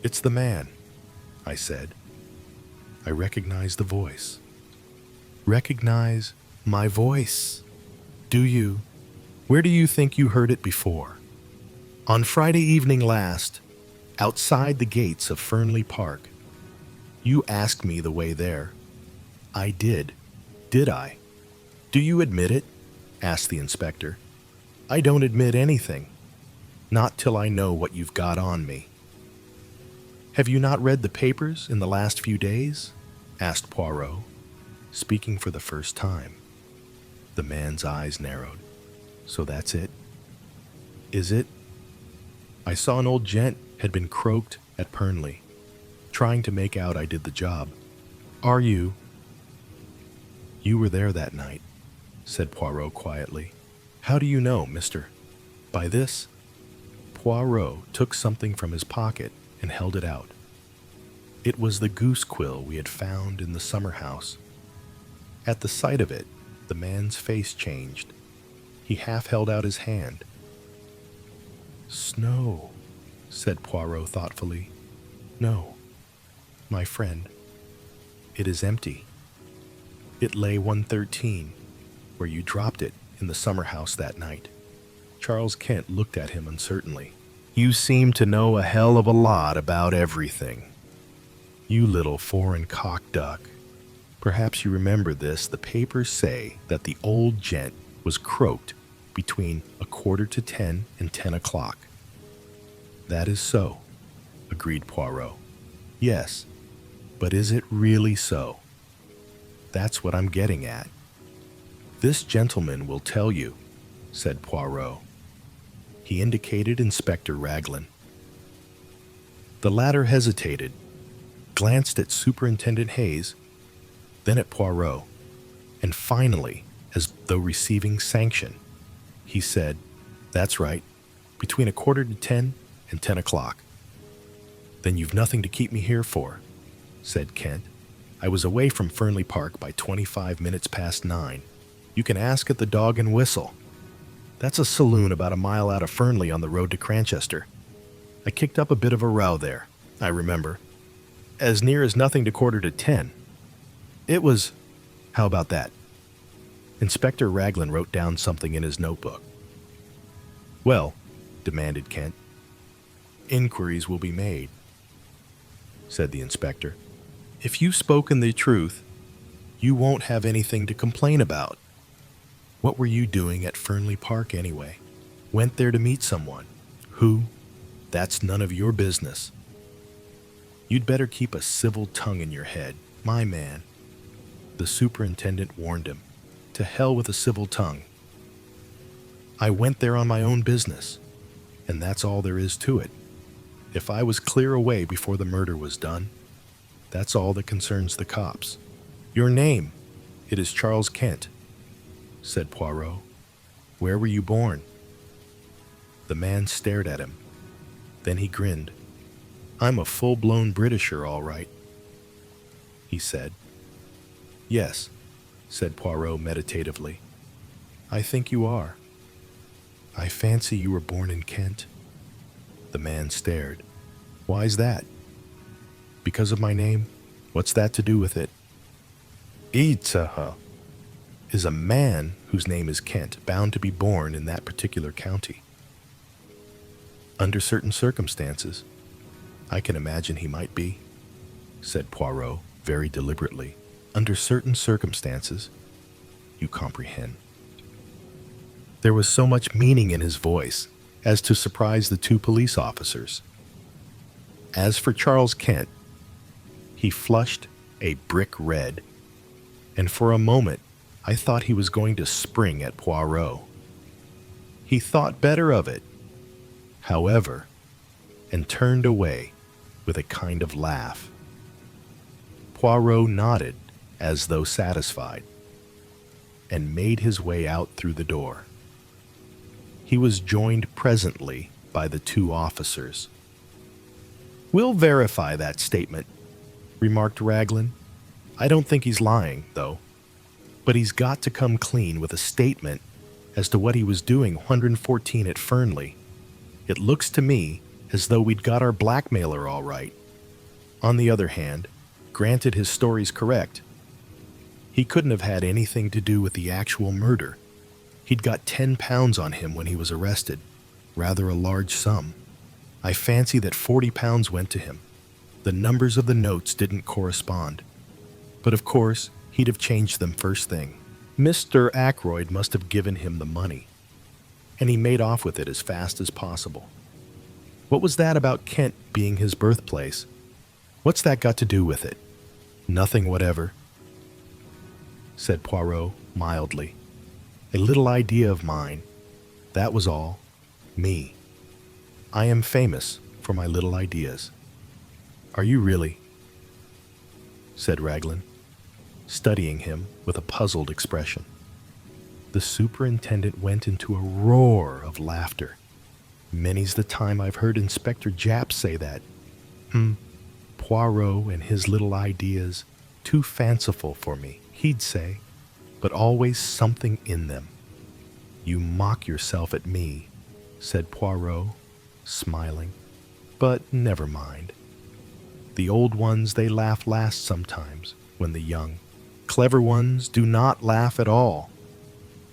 "It's the man," I said. "I recognize the voice." "Recognize my voice? Do you? Where do you think you heard it before?" "On Friday evening last, outside the gates of Fernley Park. You asked me the way there." "I did. Did I? Do you admit it?" asked the inspector. "I don't admit anything. Not till I know what you've got on me." "Have you not read the papers in the last few days?" asked Poirot, speaking for the first time. The man's eyes narrowed. "So that's it? Is it?" "I saw an old gent had been croaked at Pernley, trying to make out I did the job. Are you?" "You were there that night," said Poirot quietly. "How do you know, mister?" "By this." Poirot took something from his pocket and held it out. It was the goose quill we had found in the summer house. At the sight of it, the man's face changed. He half held out his hand. "Snow," said Poirot thoughtfully. "No, my friend, it is empty. It lay 113, where you dropped it in the summer house that night." Charles Kent looked at him uncertainly. "You seem to know a hell of a lot about everything. You little foreign cock duck. Perhaps you remember this. The papers say that the old gent was croaked between 9:45 and 10 o'clock. "That is so," agreed Poirot. "Yes, but is it really so? That's what I'm getting at." "This gentleman will tell you," said Poirot. He indicated Inspector Raglan. The latter hesitated, glanced at Superintendent Hayes, then at Poirot, and finally, as though receiving sanction, he said, "That's right, between 9:45 and 10 o'clock. "Then you've nothing to keep me here for," said Kent. "I was away from Fernley Park by 25 minutes past 9. You can ask at the Dog and Whistle. That's a saloon about a mile out of Fernley on the road to Cranchester. I kicked up a bit of a row there, I remember. As near as nothing to 9:45. It was... How about that?" Inspector Raglan wrote down something in his notebook. "Well," demanded Kent. "Inquiries will be made," said the inspector. "If you've spoken the truth, you won't have anything to complain about. What were you doing at Fernley Park anyway? Went there to meet someone. Who? That's none of your business. You'd better keep a civil tongue in your head, my man." The superintendent warned him. "To hell with a civil tongue. I went there on my own business, and that's all there is to it. If I was clear away before the murder was done, that's all that concerns the cops. Your name? It is Charles Kent," said Poirot. "Where were you born?" The man stared at him. Then he grinned. "I'm a full-blown Britisher, all right," he said. "Yes," said Poirot meditatively. "I think you are. I fancy you were born in Kent." The man stared. "Why's that?" "Because of my name? What's that to do with it?" "Itzaha is a man whose name is Kent, bound to be born in that particular county." Under certain circumstances, I can imagine he might be, said Poirot very deliberately. Under certain circumstances, you comprehend. There was so much meaning in his voice as to surprise the two police officers. As for Charles Kent, he flushed a brick red, and for a moment I thought he was going to spring at Poirot. He thought better of it, however, and turned away with a kind of laugh. Poirot nodded as though satisfied, and made his way out through the door. He was joined presently by the two officers. "We'll verify that statement," remarked Raglan. "I don't think he's lying, though. But he's got to come clean with a statement as to what he was doing 114 at Fernley. It looks to me as though we'd got our blackmailer all right. On the other hand, granted his story's correct, he couldn't have had anything to do with the actual murder. He'd got £10 on him when he was arrested, rather a large sum. I fancy that £40 went to him. The numbers of the notes didn't correspond. But of course, he'd have changed them first thing. Mr. Ackroyd must have given him the money, and he made off with it as fast as possible. What was that about Kent being his birthplace? What's that got to do with it?" "Nothing whatever," said Poirot mildly. "A little idea of mine, that was all. Me. I am famous for my little ideas." "Are you really?" said Raglan, studying him with a puzzled expression. The superintendent went into a roar of laughter. "Many's the time I've heard Inspector Japp say that. Poirot and his little ideas, too fanciful for me, he'd say, but always something in them." "You mock yourself at me," said Poirot, smiling. "But never mind. The old ones, they laugh last sometimes, when the young. Clever ones do not laugh at all."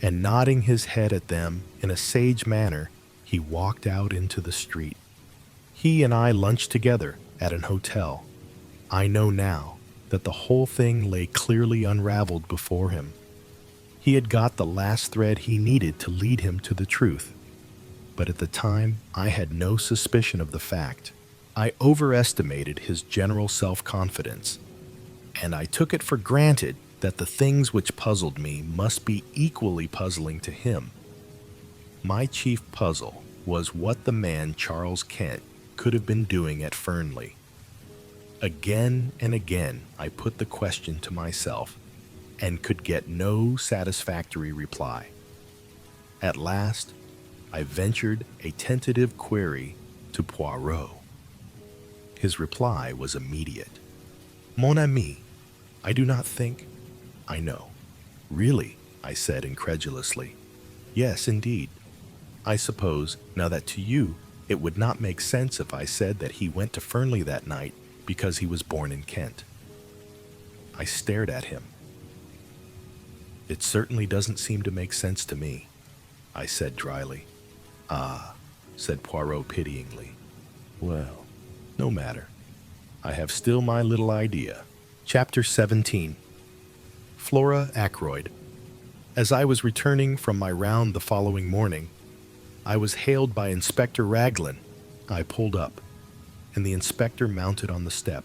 And nodding his head at them in a sage manner, he walked out into the street. He and I lunched together at an hotel. I know now that the whole thing lay clearly unraveled before him. He had got the last thread he needed to lead him to the truth. But at the time, I had no suspicion of the fact. I overestimated his general self-confidence, and I took it for granted that the things which puzzled me must be equally puzzling to him. My chief puzzle was what the man Charles Kent could have been doing at Fernley. Again and again I put the question to myself, and could get no satisfactory reply. At last, I ventured a tentative query to Poirot. His reply was immediate. "Mon ami, I do not think—" "I know." "Really?" I said incredulously. "Yes, indeed. I suppose, now that to you, it would not make sense if I said that he went to Fernley that night because he was born in Kent." I stared at him. "It certainly doesn't seem to make sense to me," I said dryly. "Ah," said Poirot pityingly. "Well, no matter. I have still my little idea." Chapter 17. Flora Ackroyd. As I was returning from my round the following morning, I was hailed by Inspector Raglan. I pulled up, and the inspector mounted on the step.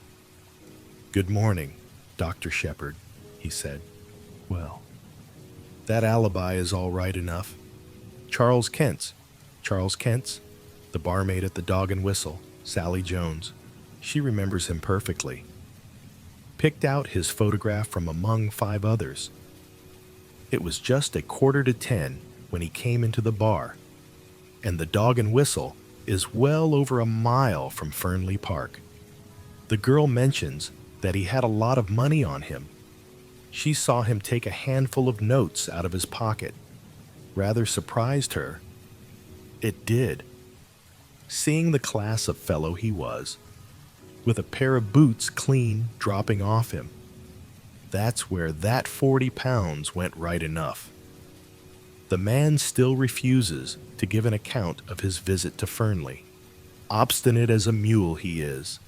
"Good morning, Dr. Shepherd," he said. "Well, that alibi is all right enough. Charles Kent's. The barmaid at the Dog and Whistle, Sally Jones. She remembers him perfectly. Picked out his photograph from among 5 others. It was just 9:45 when he came into the bar, and the Dog and Whistle is well over a mile from Fernley Park. The girl mentions that he had a lot of money on him. She saw him take a handful of notes out of his pocket. Rather surprised her. It did. Seeing the class of fellow he was, with a pair of boots clean dropping off him. That's where that £40 went right enough. The man still refuses to give an account of his visit to Fernley. Obstinate as a mule he is.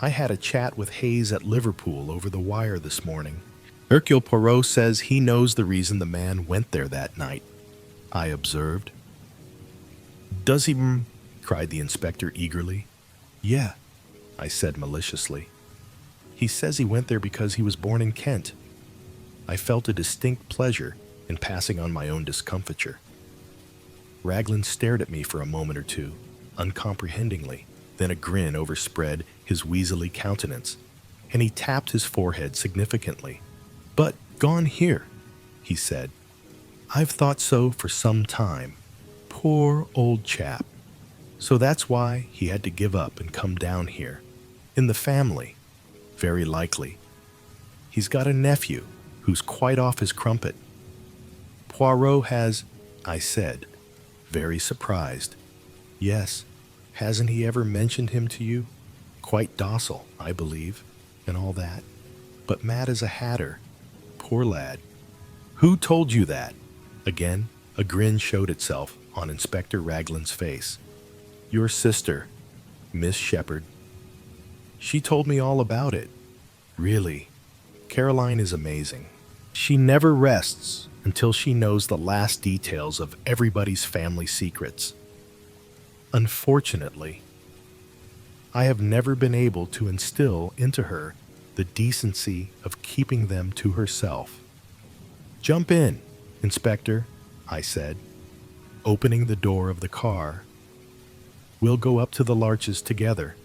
I had a chat with Hayes at Liverpool over the wire this morning. Hercule Poirot says he knows the reason the man went there that night, I observed. Does he? Cried the inspector eagerly. Yeah, I said maliciously. He says he went there because he was born in Kent. I felt a distinct pleasure in passing on my own discomfiture. Raglan stared at me for a moment or two, uncomprehendingly. Then a grin overspread his weaselly countenance, and he tapped his forehead significantly. But gone here, he said. I've thought so for some time. Poor old chap. So that's why he had to give up and come down here. In the family, very likely. He's got a nephew who's quite off his crumpet. Poirot has, I said, very surprised. Yes, hasn't he ever mentioned him to you? Quite docile, I believe, and all that. But mad as a hatter. Poor lad. Who told you that? Again, a grin showed itself on Inspector Raglan's face. Your sister, Miss Shepherd. She told me all about it. Really, Caroline is amazing. She never rests until she knows the last details of everybody's family secrets. Unfortunately, I have never been able to instill into her the decency of keeping them to herself. Jump in, Inspector, I said, opening the door of the car. We'll go up to the Larches together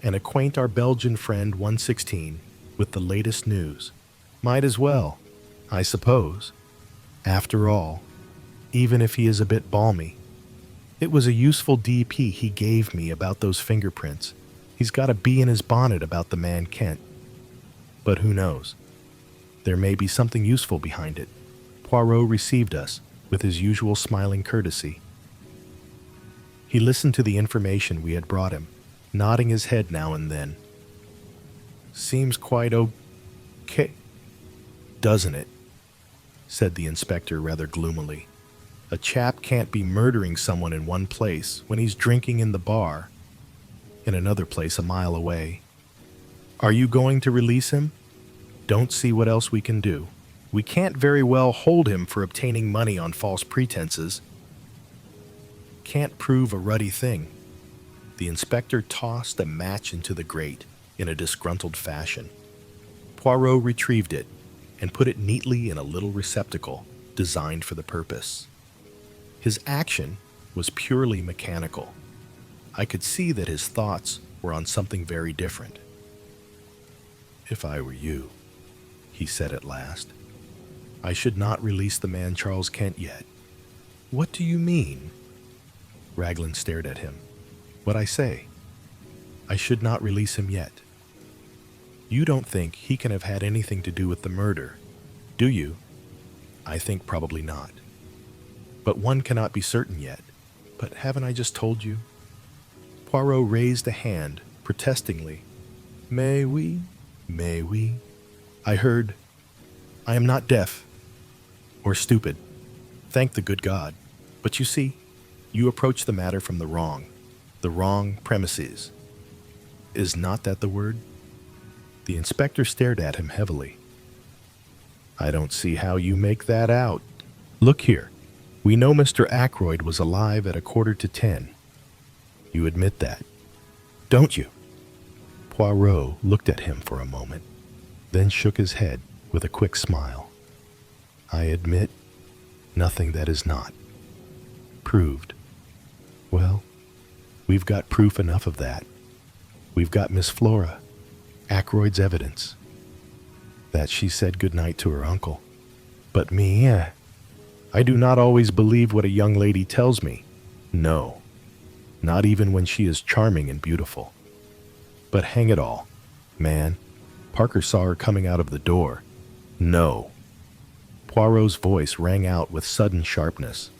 and acquaint our Belgian friend 116 with the latest news. Might as well, I suppose. After all, even if he is a bit balmy, it was a useful DP he gave me about those fingerprints. He's got a bee in his bonnet about the man Kent. But who knows? There may be something useful behind it. Poirot received us with his usual smiling courtesy. He listened to the information we had brought him, nodding his head now and then. Seems quite okay, doesn't it? Said the inspector rather gloomily. A chap can't be murdering someone in one place when he's drinking in the bar in another place a mile away. Are you going to release him? Don't see what else we can do. We can't very well hold him for obtaining money on false pretenses. Can't prove a ruddy thing. The inspector tossed a match into the grate in a disgruntled fashion. Poirot retrieved it and put it neatly in a little receptacle designed for the purpose. His action was purely mechanical. I could see that his thoughts were on something very different. If I were you, he said at last, I should not release the man Charles Kent yet. What do you mean? Raglan stared at him. What I say. I should not release him yet. You don't think he can have had anything to do with the murder, do you? I think probably not. But one cannot be certain yet. But haven't I just told you? Poirot raised a hand, protestingly. May we? May we? I heard. I am not deaf. Or stupid. Thank the good God. But you see, you approach the matter from the wrong premises. Is not that the word? The inspector stared at him heavily. I don't see how you make that out. Look here. We know Mr. Ackroyd was alive at 9:45. You admit that, don't you? Poirot looked at him for a moment, then shook his head with a quick smile. I admit nothing that is not proved. Well, we've got proof enough of that. We've got Miss Flora, Ackroyd's evidence, that she said goodnight to her uncle. But me, I do not always believe what a young lady tells me. No, not even when she is charming and beautiful. But hang it all, man, Parker saw her coming out of the door. No. Poirot's voice rang out with sudden sharpness.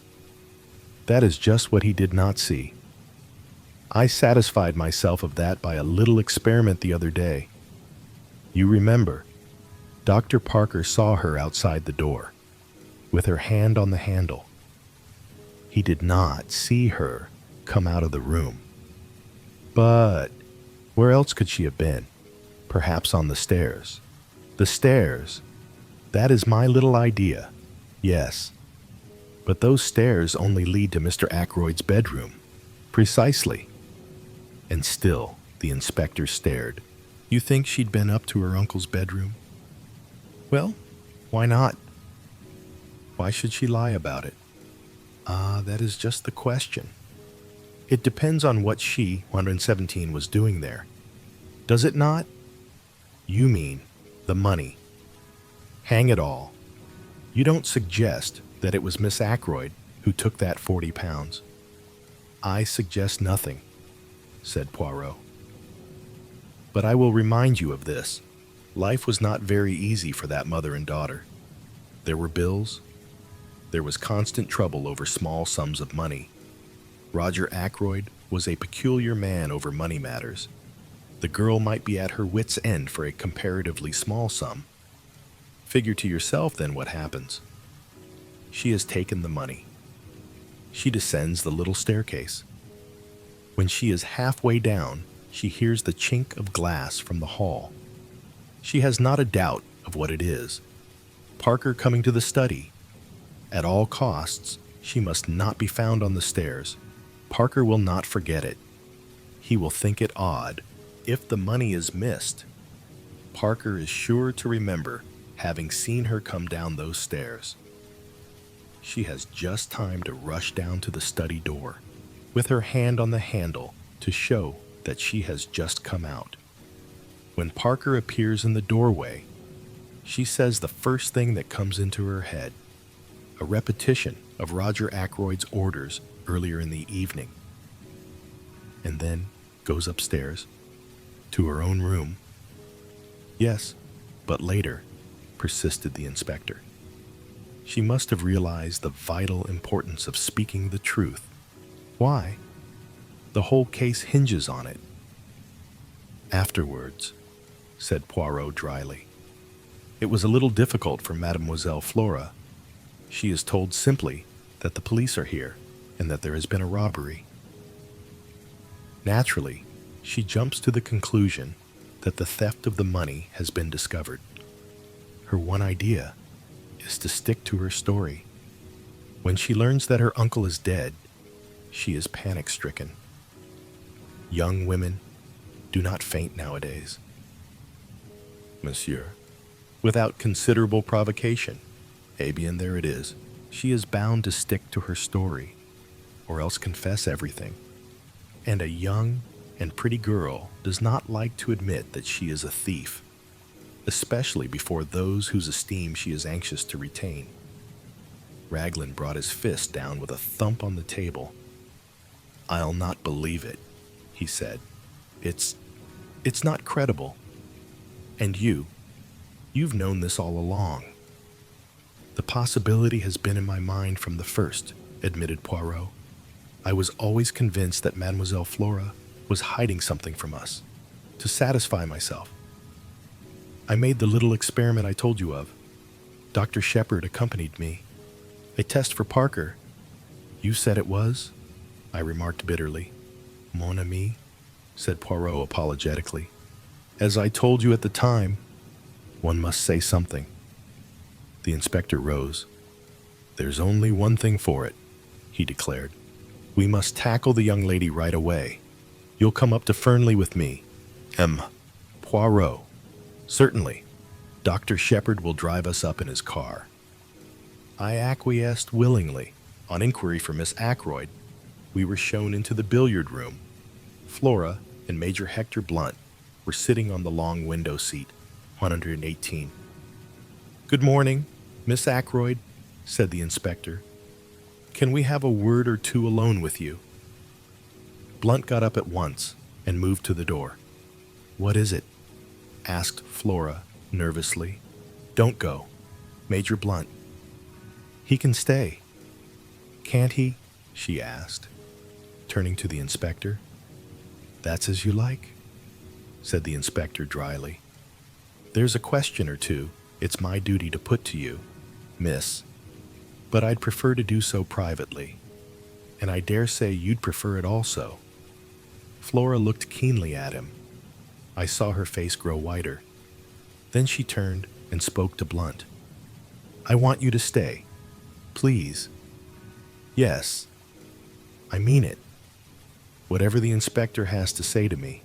That is just what he did not see. I satisfied myself of that by a little experiment the other day. You remember, Dr. Parker saw her outside the door, with her hand on the handle. He did not see her come out of the room. But where else could she have been? Perhaps on the stairs. The stairs. That is my little idea. Yes. But those stairs only lead to Mr. Ackroyd's bedroom. Precisely. And still, the inspector stared. You think she'd been up to her uncle's bedroom? Well, why not? Why should she lie about it? That is just the question. It depends on what she, 117, was doing there. Does it not? You mean the money. Hang it all. You don't suggest that it was Miss Ackroyd who took that 40 pounds. I suggest nothing, said Poirot. But I will remind you of this. Life was not very easy for that mother and daughter. There were bills. There was constant trouble over small sums of money. Roger Ackroyd was a peculiar man over money matters. The girl might be at her wit's end for a comparatively small sum. Figure to yourself then what happens. She has taken the money. She descends the little staircase. When she is halfway down, she hears the chink of glass from the hall. She has not a doubt of what it is. Parker coming to the study. At all costs, she must not be found on the stairs. Parker will not forget it. He will think it odd. If the money is missed, Parker is sure to remember having seen her come down those stairs. She has just time to rush down to the study door, with her hand on the handle to show that she has just come out. When Parker appears in the doorway, she says the first thing that comes into her head, a repetition of Roger Ackroyd's orders earlier in the evening, and then goes upstairs to her own room. Yes, but later, persisted the inspector. She must have realized the vital importance of speaking the truth. Why? The whole case hinges on it. Afterwards, said Poirot dryly, it was a little difficult for Mademoiselle Flora. She is told simply that the police are here and that there has been a robbery. Naturally, she jumps to the conclusion that the theft of the money has been discovered. Her one idea is to stick to her story. When she learns that her uncle is dead, she is panic-stricken. Young women do not faint nowadays. Monsieur, without considerable provocation, eh bien, there it is. She is bound to stick to her story, or else confess everything. And a young and pretty girl does not like to admit that she is a thief, especially before those whose esteem she is anxious to retain. Raglan brought his fist down with a thump on the table. I'll not believe it, he said. It's not credible. And you've known this all along. The possibility has been in my mind from the first, admitted Poirot. I was always convinced that Mademoiselle Flora was hiding something from us, to satisfy myself. I made the little experiment I told you of. Dr. Shepard accompanied me. A test for Parker. You said it was? I remarked bitterly. Mon ami, said Poirot apologetically. As I told you at the time, one must say something. The inspector rose. There's only one thing for it, he declared. We must tackle the young lady right away. You'll come up to Fernley with me. Poirot. Certainly. Dr. Shepard will drive us up in his car. I acquiesced willingly. On inquiry for Miss Ackroyd, we were shown into the billiard room. Flora and Major Hector Blunt were sitting on the long window seat, 118. Good morning, Miss Ackroyd, said the inspector. Can we have a word or two alone with you? Blunt got up at once and moved to the door. What is it? Asked Flora nervously. Don't go. Major Blunt. He can stay. Can't he? She asked, turning to the inspector. That's as you like, said the inspector dryly. There's a question or two it's my duty to put to you, miss, but I'd prefer to do so privately, and I dare say you'd prefer it also. Flora looked keenly at him. I saw her face grow whiter. Then she turned and spoke to Blunt. "I want you to stay. Please." "Yes. I mean it. Whatever the inspector has to say to me,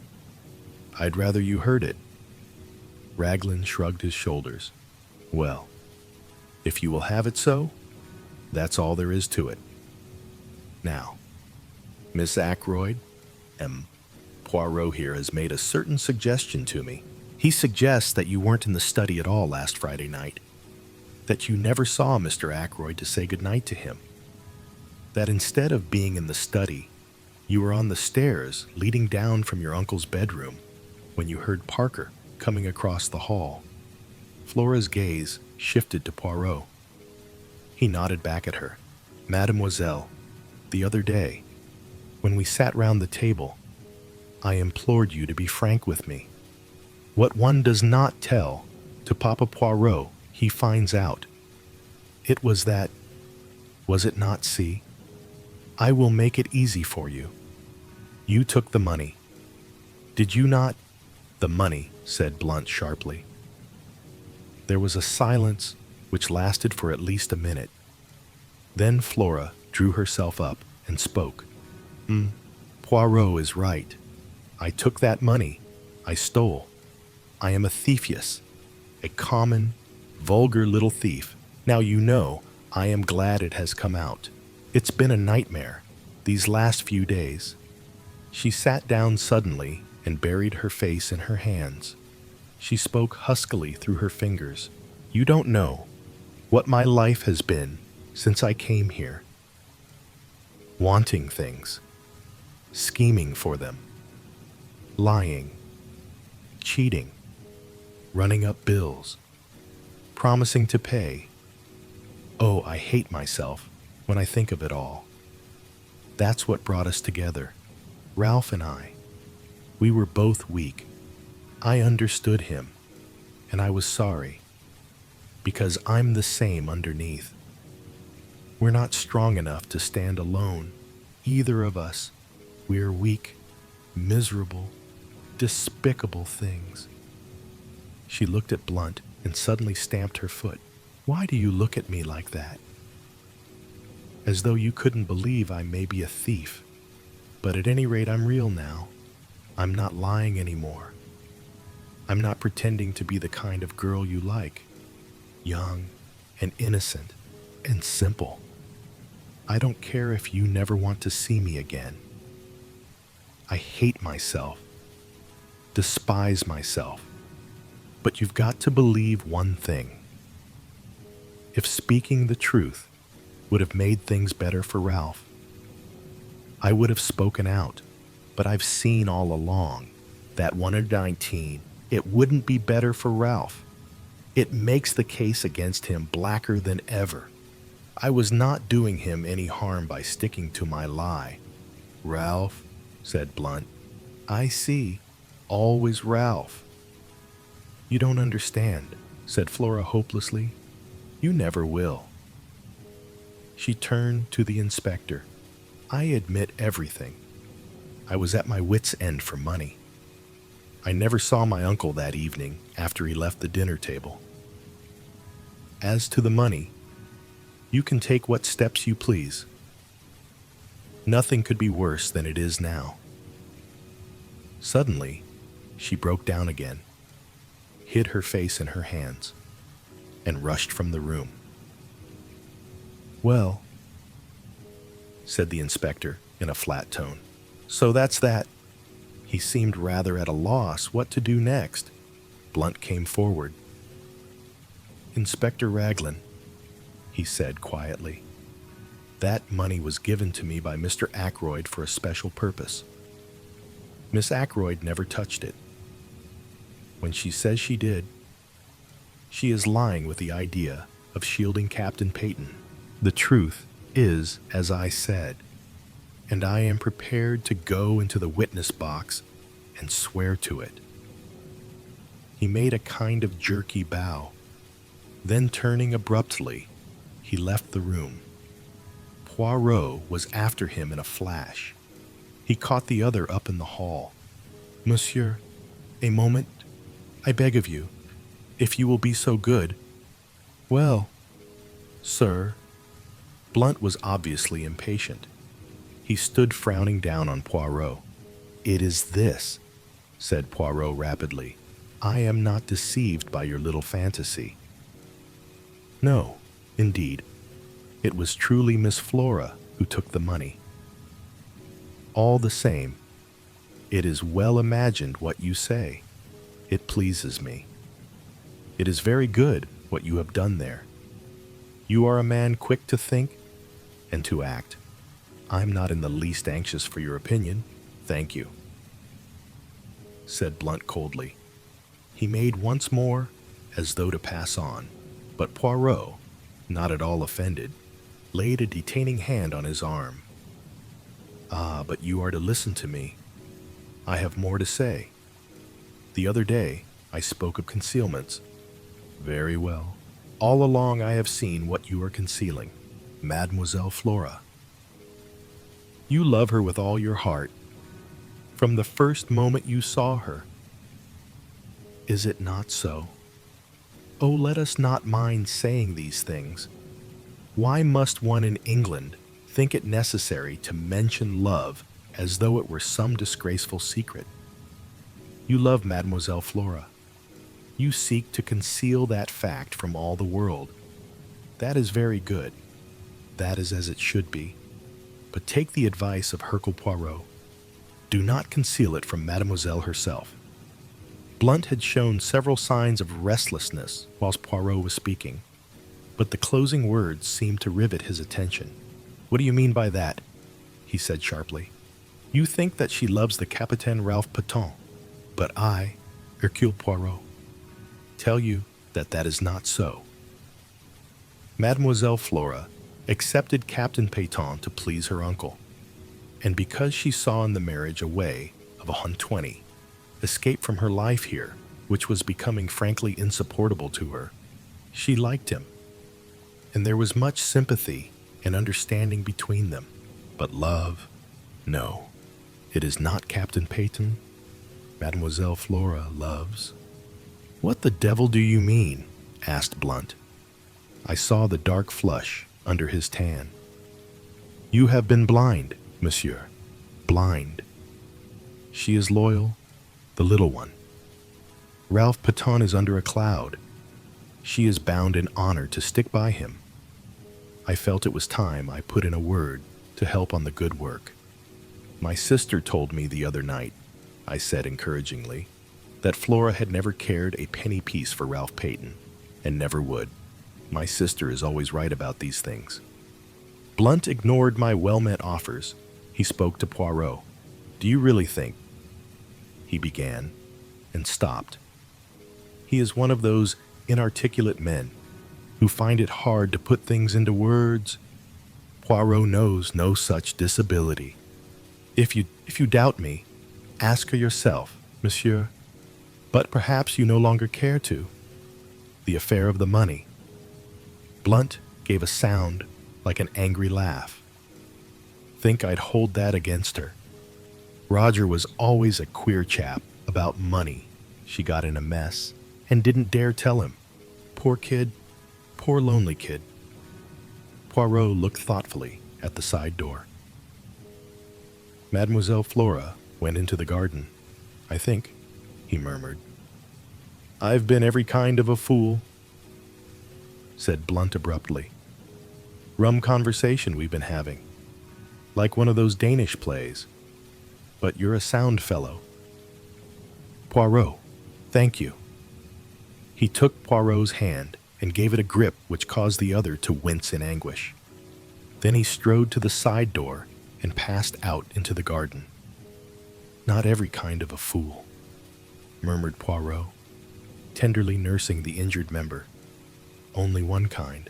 I'd rather you heard it." Raglan shrugged his shoulders. "Well, if you will have it so, that's all there is to it. Now, Miss Ackroyd, Poirot here has made a certain suggestion to me. He suggests that you weren't in the study at all last Friday night, that you never saw Mr. Ackroyd to say goodnight to him, that instead of being in the study, you were on the stairs leading down from your uncle's bedroom when you heard Parker coming across the hall." Flora's gaze shifted to Poirot. He nodded back at her. "Mademoiselle, the other day, when we sat round the table, I implored you to be frank with me. What one does not tell to Papa Poirot, he finds out. It was that, was it not? See? I will make it easy for you. You took the money. Did you not?" "The money," said Blunt sharply. There was a silence which lasted for at least a minute. Then Flora drew herself up and spoke. Poirot is right. I took that money. I stole. I am a thief, a common, vulgar little thief. Now you know, I am glad it has come out. It's been a nightmare, these last few days." She sat down suddenly and buried her face in her hands. She spoke huskily through her fingers. "You don't know what my life has been since I came here. Wanting things, scheming for them, lying, cheating, running up bills, promising to pay. Oh, I hate myself when I think of it all. That's what brought us together, Ralph and I. We were both weak. I understood him, and I was sorry, because I'm the same underneath. We're not strong enough to stand alone, either of us. We're weak, miserable, despicable things." She looked at Blunt and suddenly stamped her foot. "Why do you look at me like that? As though you couldn't believe I may be a thief. But at any rate, I'm real now. I'm not lying anymore. I'm not pretending to be the kind of girl you like, young and innocent and simple. I don't care if you never want to see me again. I hate myself, despise myself. But you've got to believe one thing. If speaking the truth would have made things better for Ralph, I would have spoken out. But I've seen all along that 119, it wouldn't be better for Ralph. It makes the case against him blacker than ever. I was not doing him any harm by sticking to my lie." "Ralph," said Blunt. "I see. Always Ralph." "You don't understand," said Flora hopelessly. "You never will." She turned to the inspector. "I admit everything. I was at my wits' end for money. I never saw my uncle that evening after he left the dinner table. As to the money, you can take what steps you please. Nothing could be worse than it is now." Suddenly, she broke down again, hid her face in her hands, and rushed from the room. "Well," said the inspector in a flat tone, "so that's that." He seemed rather at a loss what to do next. Blunt came forward. "Inspector Raglan," he said quietly, "that money was given to me by Mr. Ackroyd for a special purpose. Miss Ackroyd never touched it. When she says she did, she is lying with the idea of shielding Captain Peyton. The truth is, as I said, and I am prepared to go into the witness box and swear to it." He made a kind of jerky bow. Then turning abruptly, he left the room. Poirot was after him in a flash. He caught the other up in the hall. "Monsieur, a moment, I beg of you, if you will be so good." "Well, sir." Blunt was obviously impatient. He stood frowning down on Poirot. "It is this," said Poirot rapidly. "I am not deceived by your little fantasy. No, indeed, it was truly Miss Flora who took the money. All the same, it is well imagined what you say. It pleases me. It is very good what you have done there. You are a man quick to think and to act. I'm not in the least anxious for your opinion, thank you," said Blunt coldly. He made once more as though to pass on, but Poirot, not at all offended, laid a detaining hand on his arm. "Ah, but you are to listen to me. I have more to say. The other day I spoke of concealments. Very well. All along I have seen what you are concealing, Mademoiselle Flora. You love her with all your heart, from the first moment you saw her. Is it not so? Oh, let us not mind saying these things. Why must one in England think it necessary to mention love as though it were some disgraceful secret? You love Mademoiselle Flora. You seek to conceal that fact from all the world. That is very good. That is as it should be. But take the advice of Hercule Poirot. Do not conceal it from Mademoiselle herself." Blunt had shown several signs of restlessness whilst Poirot was speaking, but the closing words seemed to rivet his attention. "What do you mean by that?" he said sharply. "You think that she loves the Capitaine Ralph Paton, but I, Hercule Poirot, tell you that that is not so. Mademoiselle Flora accepted Captain Paton to please her uncle, and because she saw in the marriage a way of 120, escape from her life here, which was becoming frankly insupportable to her, she liked him, and there was much sympathy and understanding between them. But love, no, it is not Captain Paton. Mademoiselle Flora loves." "What the devil do you mean?" asked Blunt. I saw the dark flush under his tan. "You have been blind, monsieur, blind. She is loyal, the little one. Ralph Paton is under a cloud. She is bound in honor to stick by him. I felt it was time I put in a word to help on the good work. My sister told me the other night," I said encouragingly, "that Flora had never cared a penny piece for Ralph Paton, and never would. My sister is always right about these things." Blunt ignored my well-meant offers. He spoke to Poirot. "Do you really think—" he began, and stopped. He is one of those inarticulate men who find it hard to put things into words. Poirot knows no such disability. If you doubt me, ask her yourself, monsieur. But perhaps you no longer care to. The affair of the money." Blunt gave a sound like an angry laugh. Think I'd hold that against her? Roger was always a queer chap about money. She got in a mess and didn't dare tell him. Poor kid, poor lonely kid. Poirot looked thoughtfully at the side door. Mademoiselle Flora went into the garden, I think, he murmured. "I've been every kind of a fool," said Blunt abruptly. "Rum conversation we've been having, like one of those Danish plays. But you're a sound fellow. Poirot, thank you." He took Poirot's hand and gave it a grip which caused the other to wince in anguish. Then he strode to the side door and passed out into the garden. "Not every kind of a fool," murmured Poirot, tenderly nursing the injured member. "Only one kind,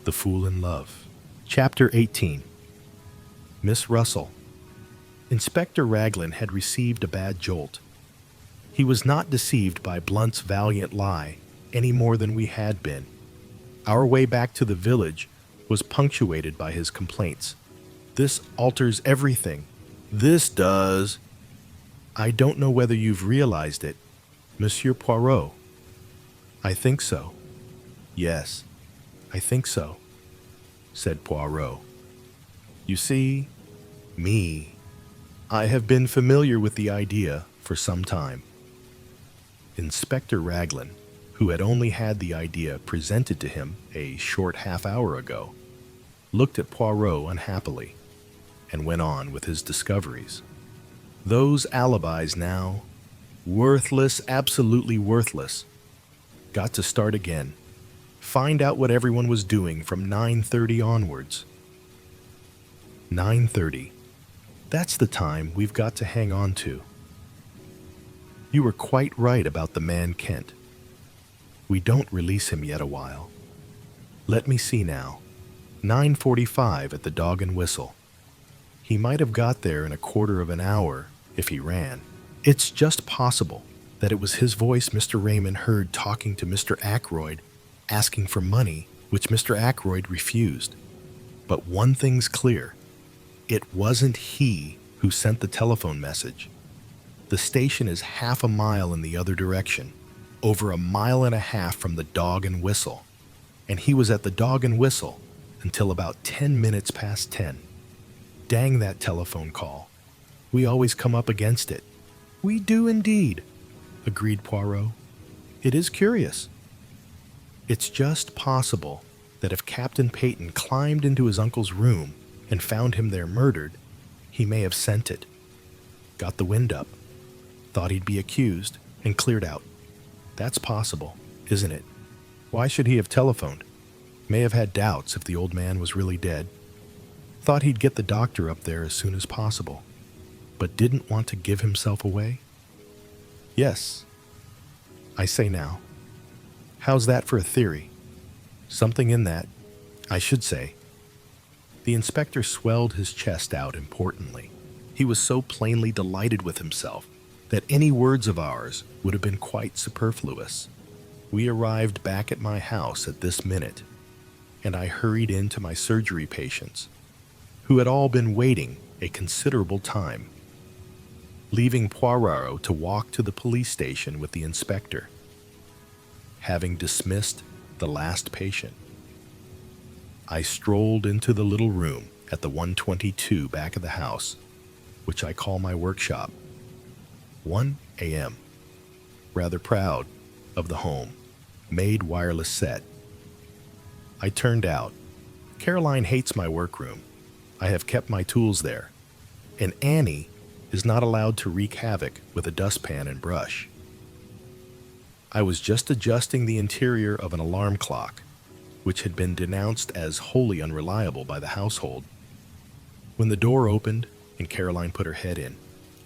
the fool in love." Chapter 18. Miss Russell. Inspector Raglan had received a bad jolt. He was not deceived by Blunt's valiant lie any more than we had been. Our way back to the village was punctuated by his complaints. "This alters everything. This does. I don't know whether you've realized it, Monsieur Poirot. I think so. Yes, I think so, said Poirot. You see, I have been familiar with the idea for some time. Inspector Raglan, who had only had the idea presented to him a short half-hour ago, looked at Poirot unhappily and went on with his discoveries. Those alibis now, worthless, absolutely worthless. Got to start again. Find out what everyone was doing from 9:30 onwards. 9:30. That's the time we've got to hang on to. You were quite right about the man Kent. We don't release him yet a while. Let me see now. 9:45 at the Dog and Whistle. He might have got there in a quarter of an hour if he ran. It's just possible that it was his voice Mr. Raymond heard talking to Mr. Ackroyd, asking for money, which Mr. Ackroyd refused. But one thing's clear. It wasn't he who sent the telephone message. The station is half a mile in the other direction, over a mile and a half from the Dog and Whistle, and he was at the Dog and Whistle until about 10 minutes past 10. Dang that telephone call. We always come up against it. We do indeed, agreed Poirot. It is curious. It's just possible that if Captain Peyton climbed into his uncle's room and found him there murdered, he may have sent it. Got the wind up, thought he'd be accused, and cleared out. That's possible, isn't it? Why should he have telephoned? May have had doubts if the old man was really dead. Thought he'd get the doctor up there as soon as possible, but didn't want to give himself away? Yes. I say now. How's that for a theory? Something in that, I should say. The inspector swelled his chest out importantly. He was so plainly delighted with himself that any words of ours would have been quite superfluous. We arrived back at my house at this minute, and I hurried in to my surgery patients, who had all been waiting a considerable time, leaving Poirot to walk to the police station with the inspector. Having dismissed the last patient, I strolled into the little room at the 122 back of the house, which I call my workshop. 1 a.m. Rather proud of the home-made wireless set. I turned out. Caroline hates my workroom. I have kept my tools there, and Annie is not allowed to wreak havoc with a dustpan and brush. I was just adjusting the interior of an alarm clock, which had been denounced as wholly unreliable by the household, when the door opened and Caroline put her head in.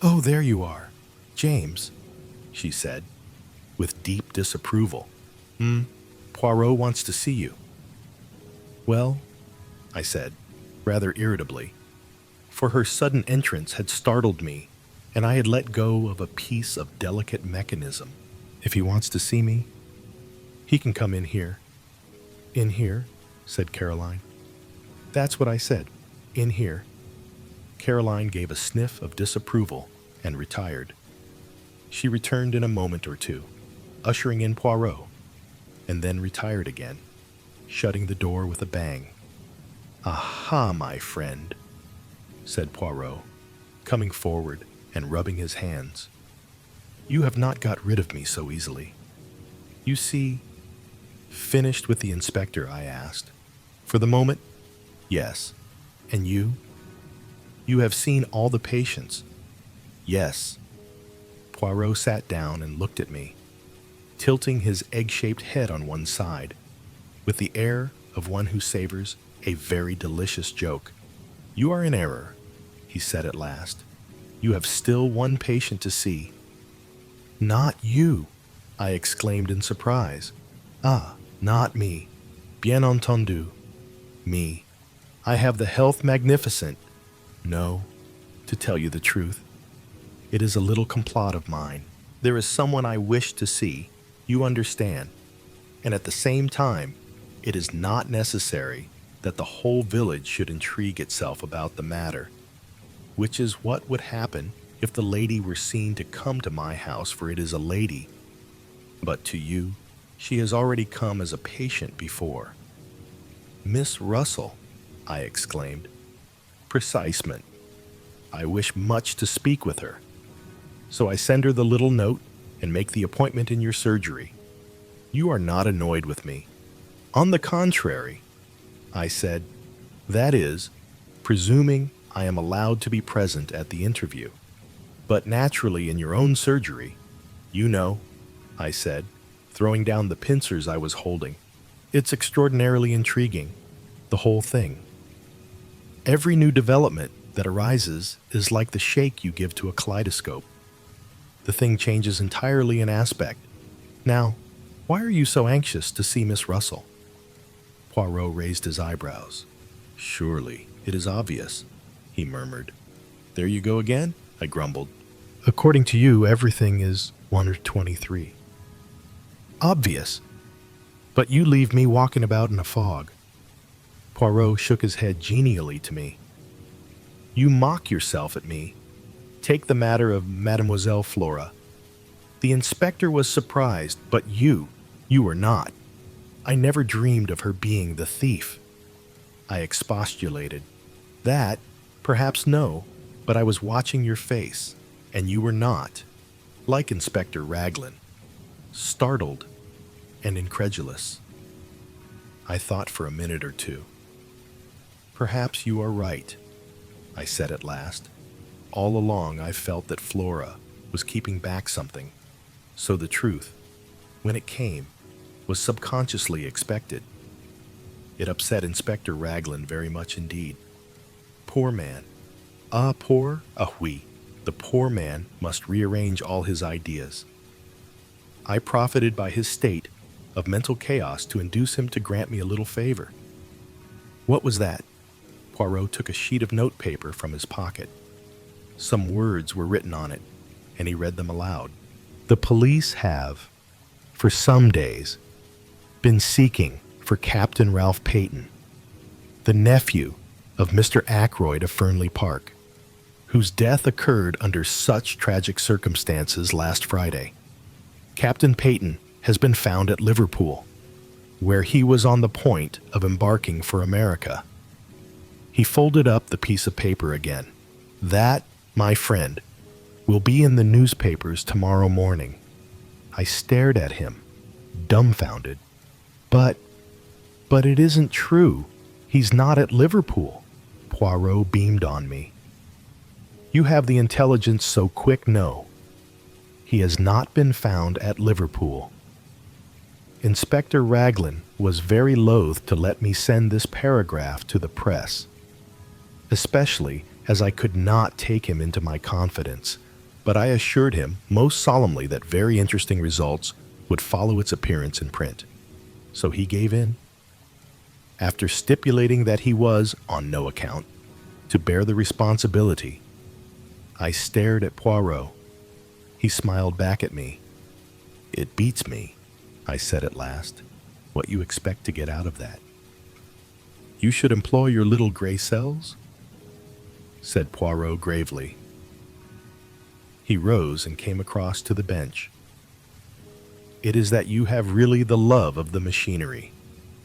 "Oh, there you are, James," she said, with deep disapproval. Poirot wants to see you." "Well," I said, rather irritably, for her sudden entrance had startled me, and I had let go of a piece of delicate mechanism. "If he wants to see me, he can come in here." "In here?" said Caroline. "That's what I said. In here." Caroline gave a sniff of disapproval and retired. She returned in a moment or two, ushering in Poirot, and then retired again, shutting the door with a bang. "Aha, my friend," said Poirot, coming forward and rubbing his hands. "You have not got rid of me so easily. You see—" "Finished with the inspector?" I asked. "For the moment, yes. And you? You have seen all the patients?" "Yes." Poirot sat down and looked at me, tilting his egg-shaped head on one side, with the air of one who savors a very delicious joke. "You are in error," he said at last. "You have still one patient to see." "Not you!" I exclaimed in surprise. "Ah, not me. Bien entendu. Me. I have the health magnificent. No, to tell you the truth, it is a little complot of mine. There is someone I wish to see, you understand, and at the same time, it is not necessary that the whole village should intrigue itself about the matter. which is what would happen if the lady were seen to come to my house, for it is a lady. But to you, she has already come as a patient before." "Miss Russell," I exclaimed. "Precisement. I wish much to speak with her. So I send her the little note and make the appointment in your surgery. You are not annoyed with me." "On the contrary," I said, "that is, presuming I am allowed to be present at the interview. But naturally in your own surgery, you know," I said, throwing down the pincers I was holding. "It's extraordinarily intriguing, the whole thing. Every new development that arises is like the shake you give to a kaleidoscope. The thing changes entirely in aspect. Now, why are you so anxious to see Miss Russell?" Poirot raised his eyebrows. "Surely, it is obvious," he murmured. "There you go again," I grumbled. "According to you, everything is 1 or 23. Obvious. But you leave me walking about in a fog." Poirot shook his head genially to me. "You mock yourself at me. Take the matter of Mademoiselle Flora. The inspector was surprised, but you were not. I never dreamed of her being the thief." I expostulated. "That, perhaps no, but I was watching your face, and you were not, like Inspector Raglan, startled and incredulous." I thought for a minute or two. "Perhaps you are right," I said at last. "All along I felt that Flora was keeping back something, so the truth, when it came, was subconsciously expected. It upset Inspector Raglan very much indeed. Poor man. Oui. The poor man must rearrange all his ideas. I profited by his state of mental chaos to induce him to grant me a little favor." "What was that?" Poirot took a sheet of notepaper from his pocket. Some words were written on it, and he read them aloud. "The police have, for some days, been seeking for Captain Ralph Peyton, the nephew of Mr. Ackroyd of Fernley Park, whose death occurred under such tragic circumstances last Friday. Captain Peyton has been found at Liverpool, where he was on the point of embarking for America." He folded up the piece of paper again. "That, my friend, will be in the newspapers tomorrow morning." I stared at him, dumbfounded. But it isn't true. He's not at Liverpool." Poirot beamed on me. "You have the intelligence so quick, no. He has not been found at Liverpool. Inspector Raglan was very loath to let me send this paragraph to the press, especially as I could not take him into my confidence, but I assured him most solemnly that very interesting results would follow its appearance in print. So he gave in. After stipulating that he was, on no account, to bear the responsibility, I stared at Poirot. He smiled back at me. "It beats me," I said at last, "what you expect to get out of that." "You should employ your little gray cells," said Poirot gravely. He rose and came across to the bench. "It is that you have really the love of the machinery,"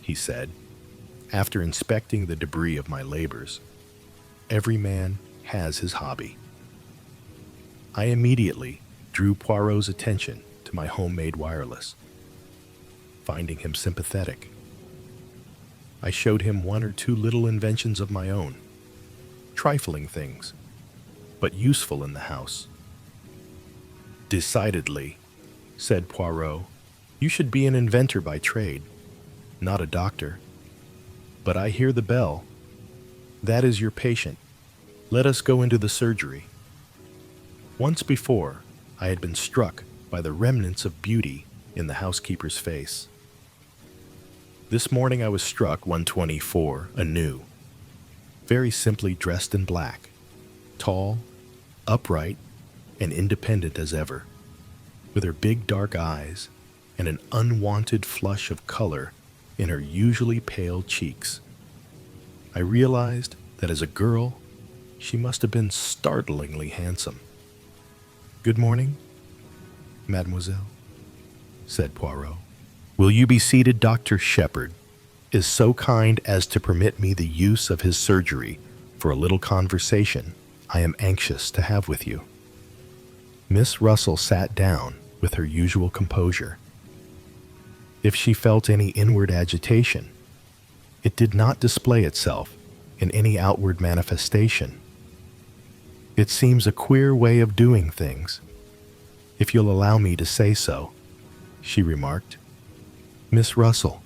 he said, after inspecting the debris of my labors. "Every man has his hobby." I immediately drew Poirot's attention to my homemade wireless, finding him sympathetic. I showed him 1 or 2 little inventions of my own, trifling things, but useful in the house. "Decidedly," said Poirot, "you should be an inventor by trade, not a doctor. But I hear the bell. That is your patient. Let us go into the surgery." Once before, I had been struck by the remnants of beauty in the housekeeper's face. This morning I was struck 124 anew, very simply dressed in black, tall, upright, and independent as ever, with her big dark eyes and an unwonted flush of color in her usually pale cheeks. I realized that as a girl She must have been startlingly handsome. "Good morning, mademoiselle," said Poirot. "Will you be seated? Dr. Shepherd is so kind as to permit me the use of his surgery for a little conversation I am anxious to have with you." Miss Russell sat down with her usual composure. If she felt any inward agitation, it did not display itself in any outward manifestation. "It seems a queer way of doing things, if you'll allow me to say so," she remarked. "Miss Russell,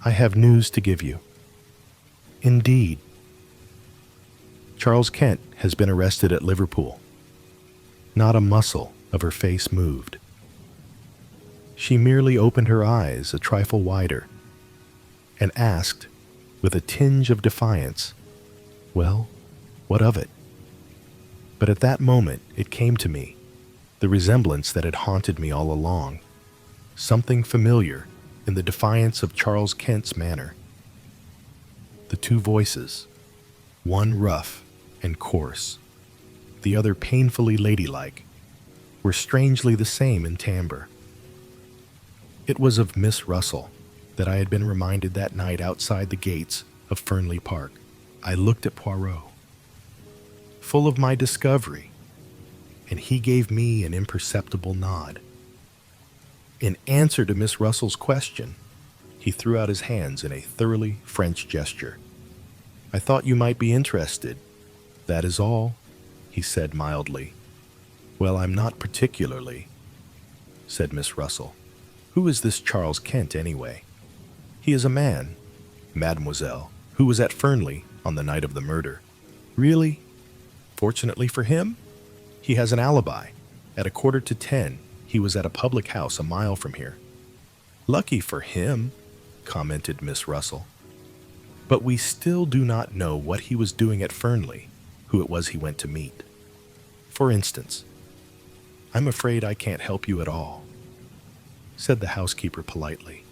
I have news to give you." "Indeed." "Charles Kent has been arrested at Liverpool." Not a muscle of her face moved. She merely opened her eyes a trifle wider and asked, with a tinge of defiance, "Well, what of it?" But at that moment it came to me, the resemblance that had haunted me all along, something familiar in the defiance of Charles Kent's manner. The two voices, one rough and coarse, the other painfully ladylike, were strangely the same in timbre. It was of Miss Russell that I had been reminded that night outside the gates of Fernley Park. I looked at Poirot, full of my discovery, and he gave me an imperceptible nod. In answer to Miss Russell's question, he threw out his hands in a thoroughly French gesture. "I thought you might be interested. That is all," he said mildly. "Well, I'm not particularly," said Miss Russell. "Who is this Charles Kent, anyway?" "He is a man, mademoiselle, who was at Fernley on the night of the murder." "Really? Fortunately for him, he has an alibi. At 9:45, he was at a public house a mile from here." "Lucky for him," commented Miss Russell. "But we still do not know what he was doing at Fernley, who it was he went to meet. For instance, I'm afraid I can't help you at all," said the housekeeper politely.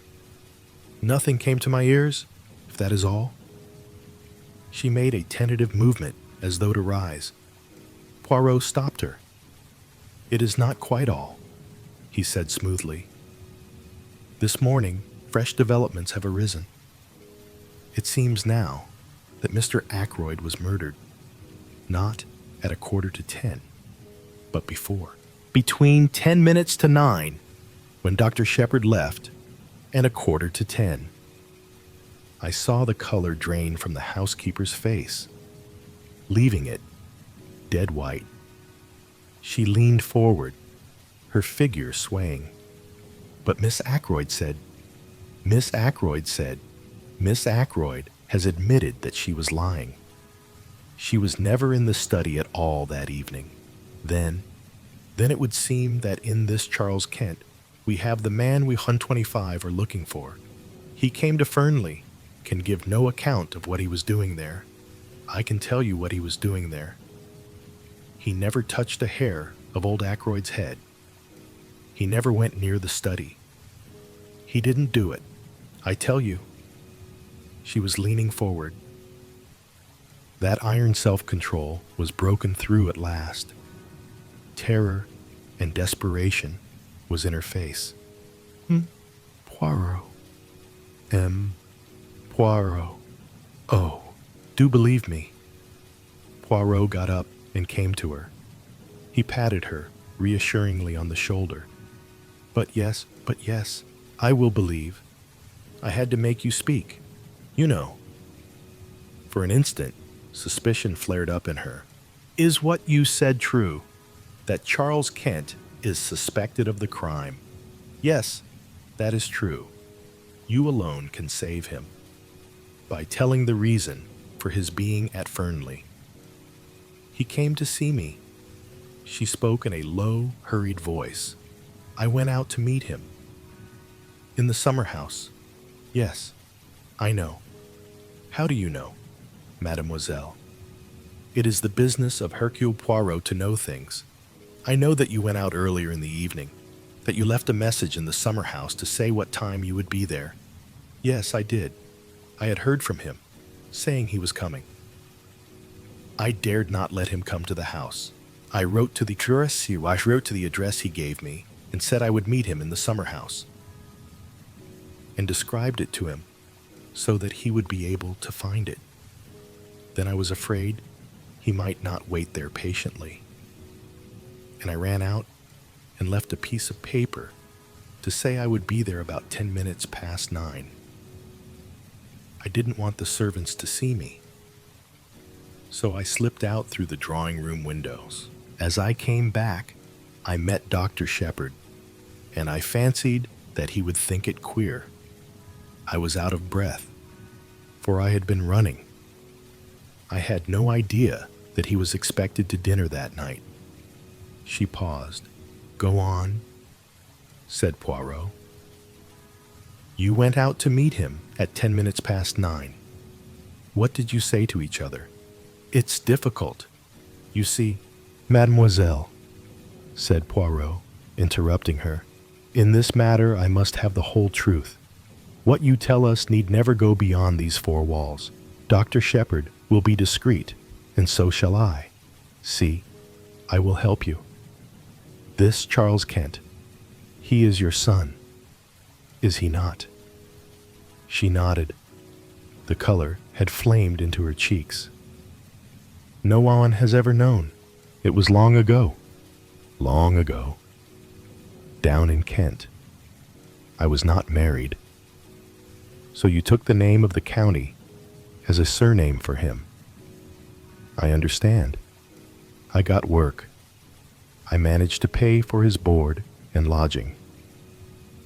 "Nothing came to my ears, if that is all?" She made a tentative movement as though to rise. Poirot stopped her. "It is not quite all," he said smoothly. "This morning, fresh developments have arisen. It seems now that Mr. Ackroyd was murdered, not at 9:45, but before. Between 10 minutes to 9, when Dr. Shepherd left, and 9:45. I saw the color drain from the housekeeper's face, leaving it dead white. She leaned forward, her figure swaying. "But Miss Ackroyd said, Miss Ackroyd has admitted that she was lying. She was never in the study at all that evening. Then it would seem that in this Charles Kent, we have the man we 125 are looking for. He came to Fernley, can give no account of what he was doing there. I can tell you what he was doing there. He never touched a hair of old Ackroyd's head. He never went near the study. He didn't do it, I tell you." She was leaning forward. That iron self-control was broken through at last. Terror and desperation was in her face. "Poirot. Poirot. Oh, do believe me." Poirot got up and came to her. He patted her reassuringly on the shoulder. But yes, I will believe. I had to make you speak, you know." For an instant, suspicion flared up in her. "Is what you said true, that Charles Kent is suspected of the crime?" "Yes, that is true. You alone can save him, by telling the reason for his being at Fernley." "He came to see me." She spoke in a low, hurried voice. "I went out to meet him." "In the summer house?" "Yes, I know." "How do you know, mademoiselle?" "It is the business of Hercule Poirot to know things. I know that you went out earlier in the evening, that you left a message in the summer house to say what time you would be there." "Yes, I did. I had heard from him, saying he was coming." I dared not let him come to the house. I wrote to the address he gave me and said I would meet him in the summer house, and described it to him so that he would be able to find it. Then I was afraid he might not wait there patiently, and I ran out and left a piece of paper to say I would be there about 10 minutes past 9. I didn't want the servants to see me, so I slipped out through the drawing room windows. As I came back, I met Dr. Shepherd, and I fancied that he would think it queer. I was out of breath, for I had been running. I had no idea that he was expected to dinner that night. She paused. "Go on," said Poirot. "You went out to meet him at 10 minutes past 9. What did you say to each other?" "It's difficult. You see, Mademoiselle," said Poirot, interrupting her, "in this matter I must have the whole truth. What you tell us need never go beyond these 4 walls. Dr. Shepherd will be discreet, and so shall I. See, I will help you. This Charles Kent, he is your son, is he not?" She nodded. The color had flamed into her cheeks. "No one has ever known. It was long ago. Long ago. Down in Kent. I was not married. So you took the name of the county as a surname for him. I understand. I got work. I managed to pay for his board and lodging.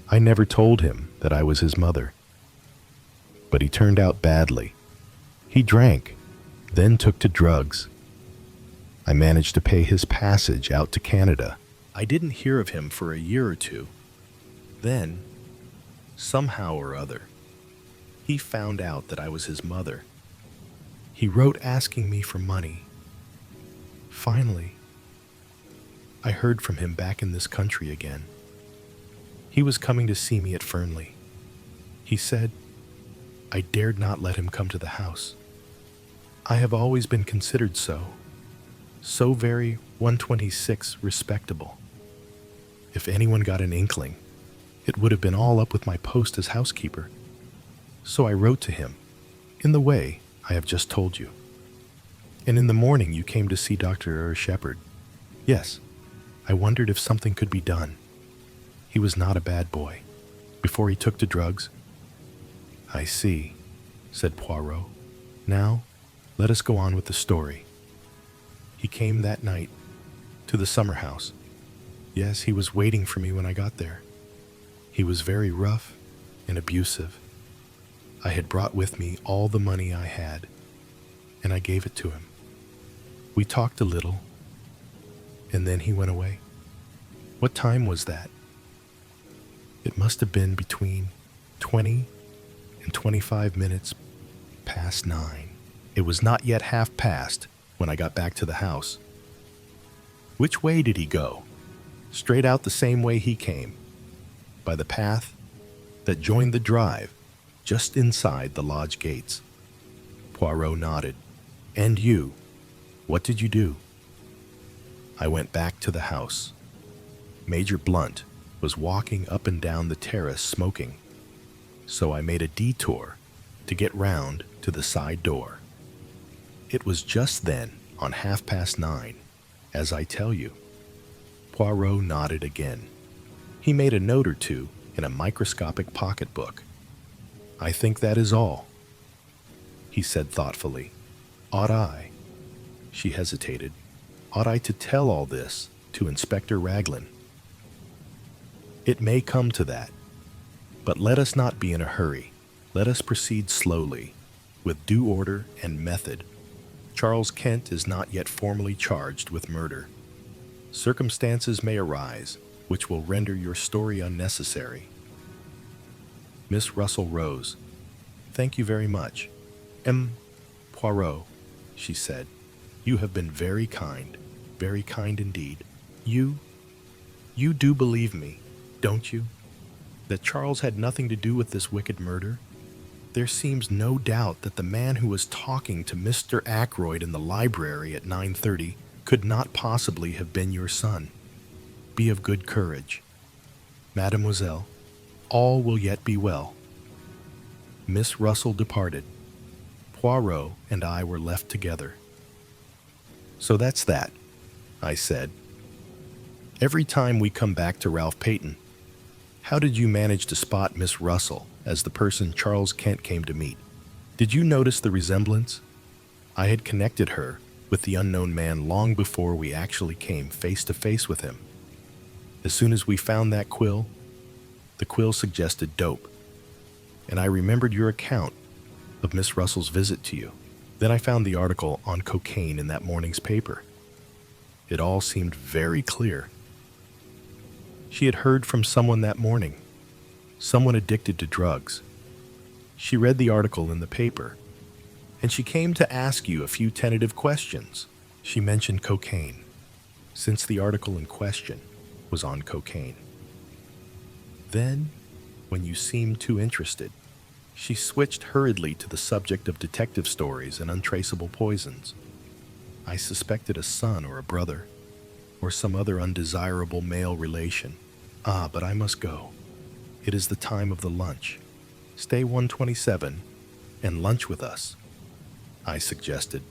I never told him that I was his mother. But he turned out badly. He drank, then took to drugs. I managed to pay his passage out to Canada. I didn't hear of him for a year or 2. Then, somehow or other, he found out that I was his mother. He wrote asking me for money. Finally, I heard from him back in this country again. He was coming to see me at Fernley. He said I dared not let him come to the house. I have always been considered so very 126 respectable. If anyone got an inkling, it would have been all up with my post as housekeeper. So I wrote to him, in the way I have just told you. And in the morning you came to see Dr. Shepherd. Yes, I wondered if something could be done. He was not a bad boy, before he took to drugs. I see, said Poirot. Now, let us go on with the story. He came that night to the summer house. Yes, he was waiting for me when I got there. He was very rough and abusive. I had brought with me all the money I had, and I gave it to him. We talked a little, and then he went away. What time was that? It must have been between 20 and 25 minutes past 9. It was not yet half past when I got back to the house. Which way did he go? Straight out the same way he came, by the path that joined the drive just inside the lodge gates. Poirot nodded. And you, what did you do? I went back to the house. Major Blunt was walking up and down the terrace smoking, so I made a detour to get round to the side door. It was just then on 9:30, as I tell you. Poirot nodded again. He made a note or two in a microscopic pocketbook. I think that is all, he said thoughtfully. Ought I? She hesitated. Ought I to tell all this to Inspector Raglan? It may come to that, but let us not be in a hurry. Let us proceed slowly, with due order and method. Charles Kent is not yet formally charged with murder. Circumstances may arise which will render your story unnecessary. Miss Russell rose. Thank you very much. Poirot, she said, you have been very kind indeed. You do believe me, don't you, that Charles had nothing to do with this wicked murder? There seems no doubt that the man who was talking to Mr. Ackroyd in the library at 9:30 could not possibly have been your son. Be of good courage. Mademoiselle, all will yet be well." Miss Russell departed. Poirot and I were left together. "So that's that," I said. "Every time we come back to Ralph Peyton, how did you manage to spot Miss Russell as the person Charles Kent came to meet? Did you notice the resemblance? I had connected her with the unknown man long before we actually came face to face with him. As soon as we found that quill, the quill suggested dope, and I remembered your account of Miss Russell's visit to you. Then I found the article on cocaine in that morning's paper. It all seemed very clear. She had heard from someone that morning, someone addicted to drugs. She read the article in the paper, and she came to ask you a few tentative questions. She mentioned cocaine, since the article in question was on cocaine. Then, when you seemed too interested, she switched hurriedly to the subject of detective stories and untraceable poisons. I suspected a son or a brother, or some other undesirable male relation. But I must go. It is the time of the lunch. Stay 127 and lunch with us," I suggested.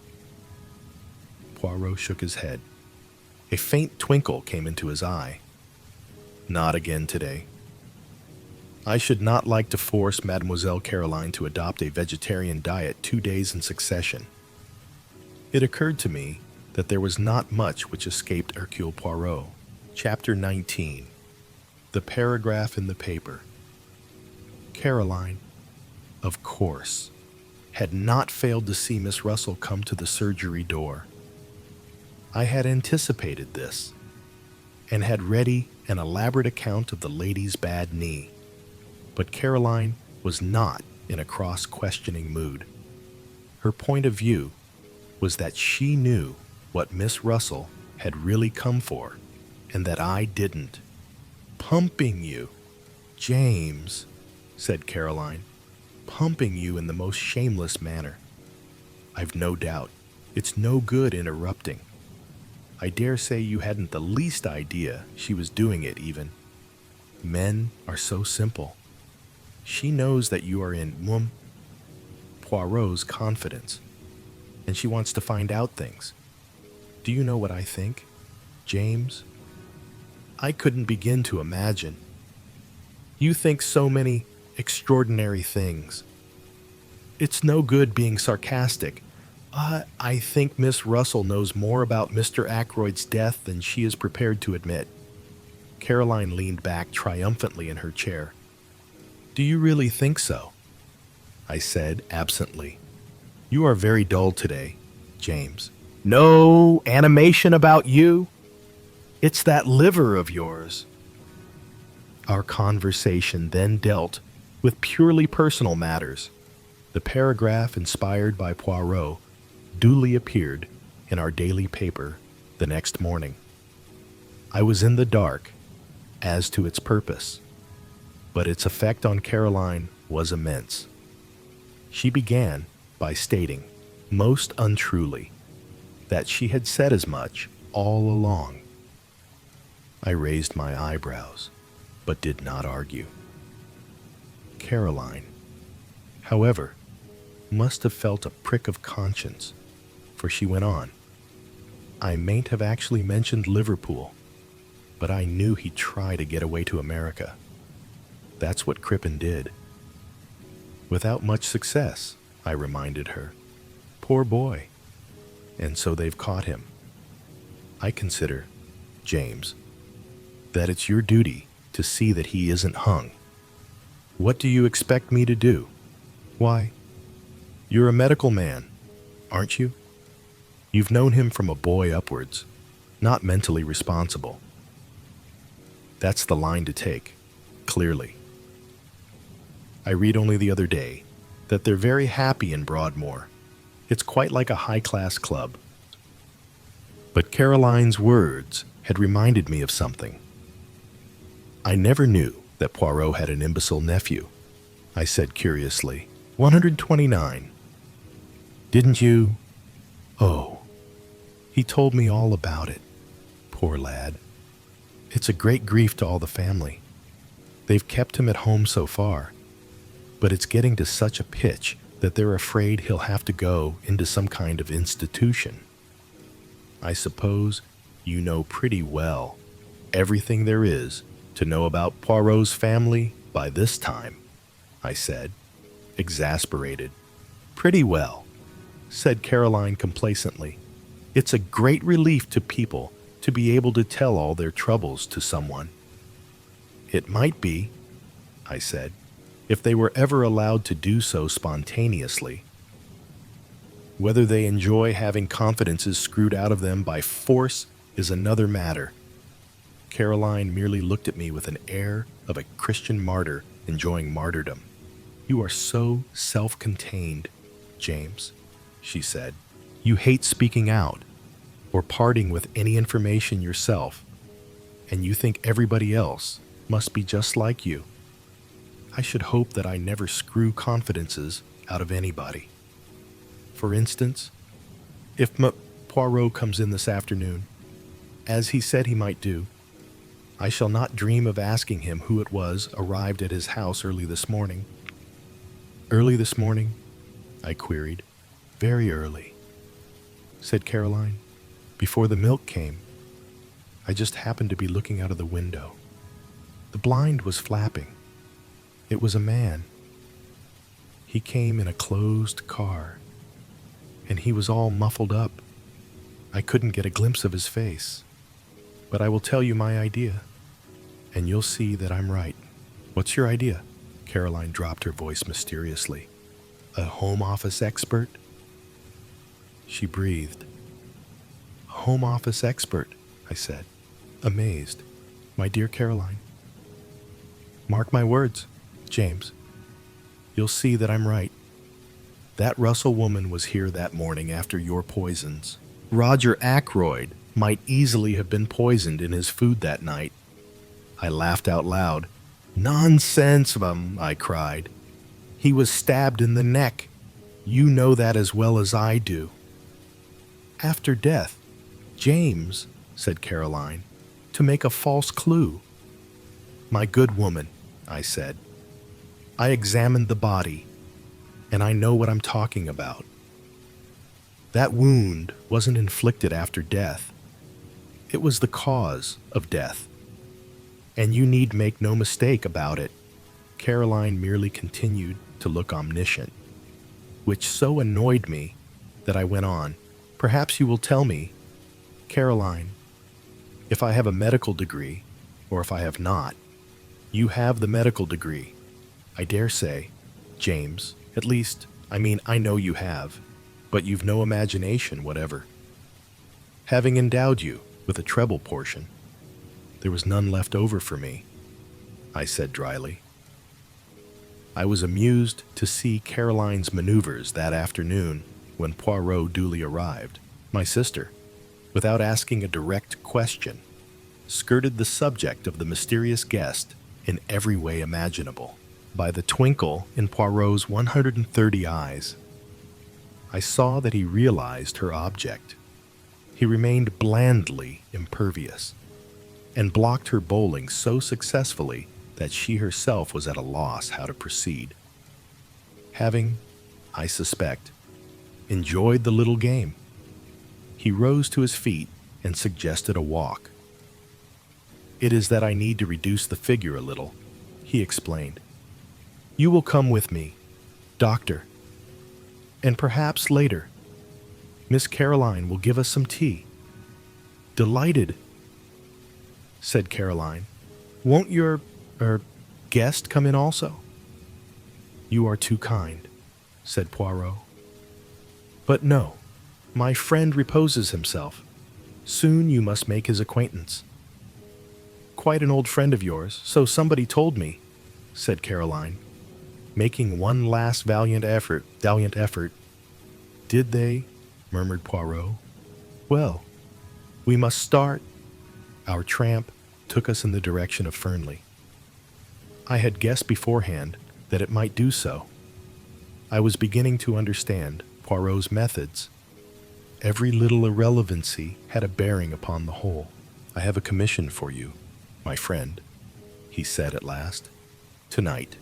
Poirot shook his head. A faint twinkle came into his eye. "Not again today. I should not like to force Mademoiselle Caroline to adopt a vegetarian diet 2 days in succession." It occurred to me that there was not much which escaped Hercule Poirot. Chapter 19. The paragraph in the paper. Caroline, of course, had not failed to see Miss Russell come to the surgery door. I had anticipated this, and had ready an elaborate account of the lady's bad knee. But Caroline was not in a cross-questioning mood. Her point of view was that she knew what Miss Russell had really come for, and that I didn't. "Pumping you, James," said Caroline. "Pumping you in the most shameless manner. I've no doubt it's no good interrupting. I dare say you hadn't the least idea she was doing it even. Men are so simple. She knows that you are in Poirot's confidence, and she wants to find out things. Do you know what I think, James? I couldn't begin to imagine. You think so many extraordinary things. It's no good being sarcastic. I think Miss Russell knows more about Mr. Ackroyd's death than she is prepared to admit." Caroline leaned back triumphantly in her chair. "Do you really think so?" I said absently. "You are very dull today, James." "No animation about you? It's that liver of yours." Our conversation then dealt with purely personal matters. The paragraph inspired by Poirot duly appeared in our daily paper the next morning. I was in the dark as to its purpose, but its effect on Caroline was immense. She began by stating, most untruly, that she had said as much all along. I raised my eyebrows, but did not argue. Caroline, however, must have felt a prick of conscience, for she went on. "I mayn't have actually mentioned Liverpool, but I knew he'd try to get away to America. That's what Crippen did." "Without much success," I reminded her. "Poor boy. And so they've caught him. I consider, James, that it's your duty to see that he isn't hung. What do you expect me to do? Why, you're a medical man, aren't you? You've known him from a boy upwards, not mentally responsible. That's the line to take, clearly. I read only the other day that they're very happy in Broadmoor. It's quite like a high-class club." But Caroline's words had reminded me of something. "I never knew that Poirot had an imbecile nephew," I said curiously. 129. Didn't you? Oh, he told me all about it. Poor lad. It's a great grief to all the family. They've kept him at home so far, but it's getting to such a pitch that they're afraid he'll have to go into some kind of institution. I suppose you know pretty well everything there is to know about Poirot's family by this time, I said, exasperated. Pretty well, said Caroline complacently. It's a great relief to people to be able to tell all their troubles to someone. It might be, I said, if they were ever allowed to do so spontaneously. Whether they enjoy having confidences screwed out of them by force is another matter. Caroline merely looked at me with an air of a Christian martyr enjoying martyrdom. You are so self-contained, James, she said. You hate speaking out or parting with any information yourself, and you think everybody else must be just like you. I should hope that I never screw confidences out of anybody. For instance, if Poirot comes in this afternoon, as he said he might do, I shall not dream of asking him who it was arrived at his house early this morning. Early this morning? I queried. Very early, said Caroline. Before the milk came. I just happened to be looking out of the window. The blind was flapping. It was a man. He came in a closed car, and he was all muffled up. I couldn't get a glimpse of his face. But I will tell you my idea, and you'll see that I'm right. What's your idea? Caroline dropped her voice mysteriously. A home office expert? She breathed. A home office expert, I said, amazed. My dear Caroline. Mark my words, James. You'll see that I'm right. That Russell woman was here that morning after your poisons. Roger Ackroyd might easily have been poisoned in his food that night. I laughed out loud. Nonsense, I cried. He was stabbed in the neck. You know that as well as I do. After death, James, said Caroline, to make a false clue. My good woman, I said. I examined the body, and I know what I'm talking about. That wound wasn't inflicted after death. It was the cause of death. And you need make no mistake about it. Caroline merely continued to look omniscient, which so annoyed me that I went on. Perhaps you will tell me, Caroline, if I have a medical degree, or if I have not. You have the medical degree, I dare say, James. At least, I know you have, but you've no imagination whatever. Having endowed you with a treble portion, there was none left over for me, I said dryly. I was amused to see Caroline's maneuvers that afternoon when Poirot duly arrived. My sister, without asking a direct question, skirted the subject of the mysterious guest in every way imaginable. By the twinkle in Poirot's 130 eyes, I saw that he realized her object. He remained blandly impervious, and blocked her bowling so successfully that she herself was at a loss how to proceed. Having, I suspect, enjoyed the little game, he rose to his feet and suggested a walk. It is that I need to reduce the figure a little, he explained. You will come with me, doctor, and perhaps later, Miss Caroline will give us some tea. Delighted, said Caroline. Won't your, guest come in also? You are too kind, said Poirot. But no, my friend reposes himself. Soon you must make his acquaintance. Quite an old friend of yours, so somebody told me, said Caroline, making one last valiant effort. Did they? Murmured Poirot. Well, we must start. Our tramp took us in the direction of Fernley. I had guessed beforehand that it might do so. I was beginning to understand Poirot's methods. Every little irrelevancy had a bearing upon the whole. "I have a commission for you, my friend," he said at last. "Tonight,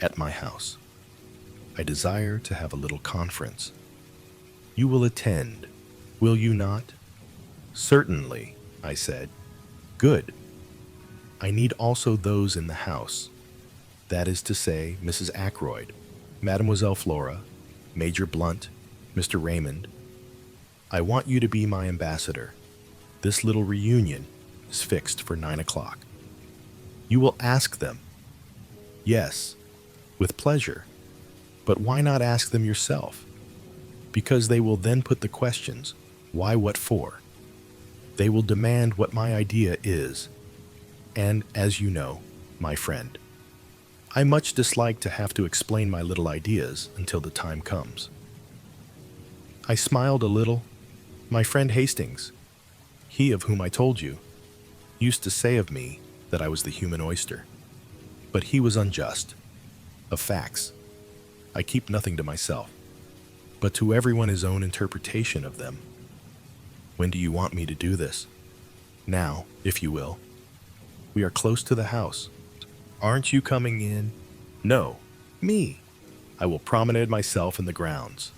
at my house. I desire to have a little conference. You will attend, will you not?" "Certainly," I said. "Good. I need also those in the house. That is to say, Mrs. Ackroyd, Mademoiselle Flora, Major Blunt, Mr. Raymond. I want you to be my ambassador. This little reunion is fixed for 9 o'clock. You will ask them." "Yes, with pleasure. But why not ask them yourself?" "Because they will then put the questions, why, what for? They will demand what my idea is. And, as you know, my friend, I much dislike to have to explain my little ideas until the time comes." I smiled a little. My friend Hastings, he of whom I told you, used to say of me that I was the human oyster. But he was unjust. Of facts, I keep nothing to myself, but to everyone his own interpretation of them. When do you want me to do this? Now, if you will. We are close to the house. Aren't you coming in? No, me. I will promenade myself in the grounds.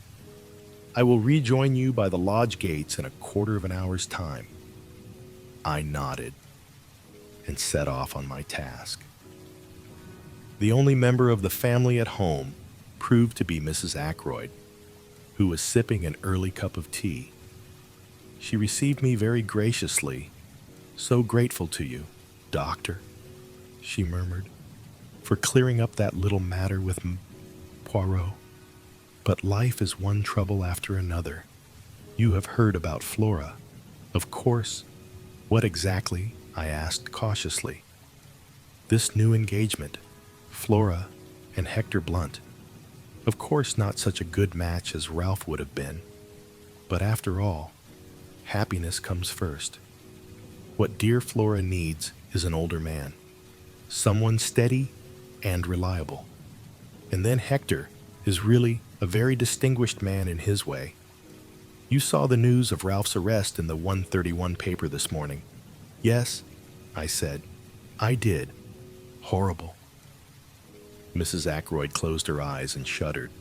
I will rejoin you by the lodge gates in a quarter of an hour's time. I nodded and set off on my task. The only member of the family at home proved to be Mrs. Ackroyd, who was sipping an early cup of tea. She received me very graciously. "So grateful to you, Doctor," she murmured, "for clearing up that little matter with Poirot. But life is one trouble after another. You have heard about Flora, of course." "What exactly?" I asked cautiously. "This new engagement, Flora and Hector Blunt. Of course not such a good match as Ralph would have been. But after all, happiness comes first. What dear Flora needs is an older man, someone steady and reliable. And then Hector is really a very distinguished man in his way. You saw the news of Ralph's arrest in the 131 paper this morning." "Yes," I said. "I did. Horrible." Mrs. Ackroyd closed her eyes and shuddered.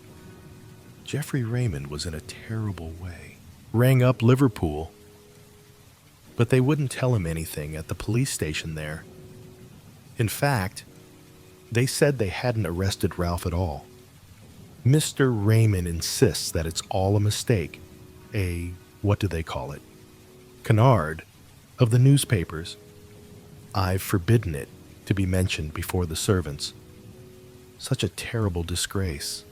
Geoffrey Raymond was in a terrible way. Rang up Liverpool. But they wouldn't tell him anything at the police station there. In fact, they said they hadn't arrested Ralph at all. Mr. Raymond insists that it's all a mistake, what do they call it? Canard of the newspapers. I've forbidden it to be mentioned before the servants. Such a terrible disgrace.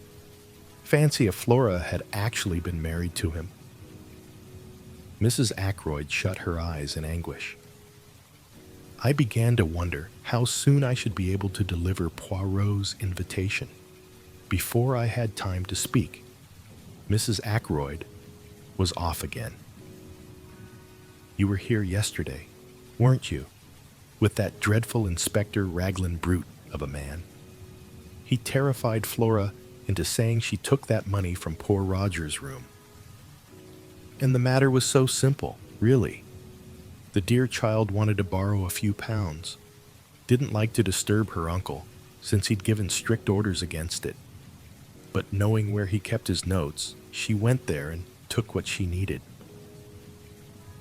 Fancy if Flora had actually been married to him. Mrs. Ackroyd shut her eyes in anguish. I began to wonder how soon I should be able to deliver Poirot's invitation. Before I had time to speak, Mrs. Ackroyd was off again. "You were here yesterday, weren't you, with that dreadful Inspector Raglan brute of a man? He terrified Flora into saying she took that money from poor Roger's room. And the matter was so simple, really. The dear child wanted to borrow a few pounds. Didn't like to disturb her uncle, since he'd given strict orders against it. But knowing where he kept his notes, she went there and took what she needed."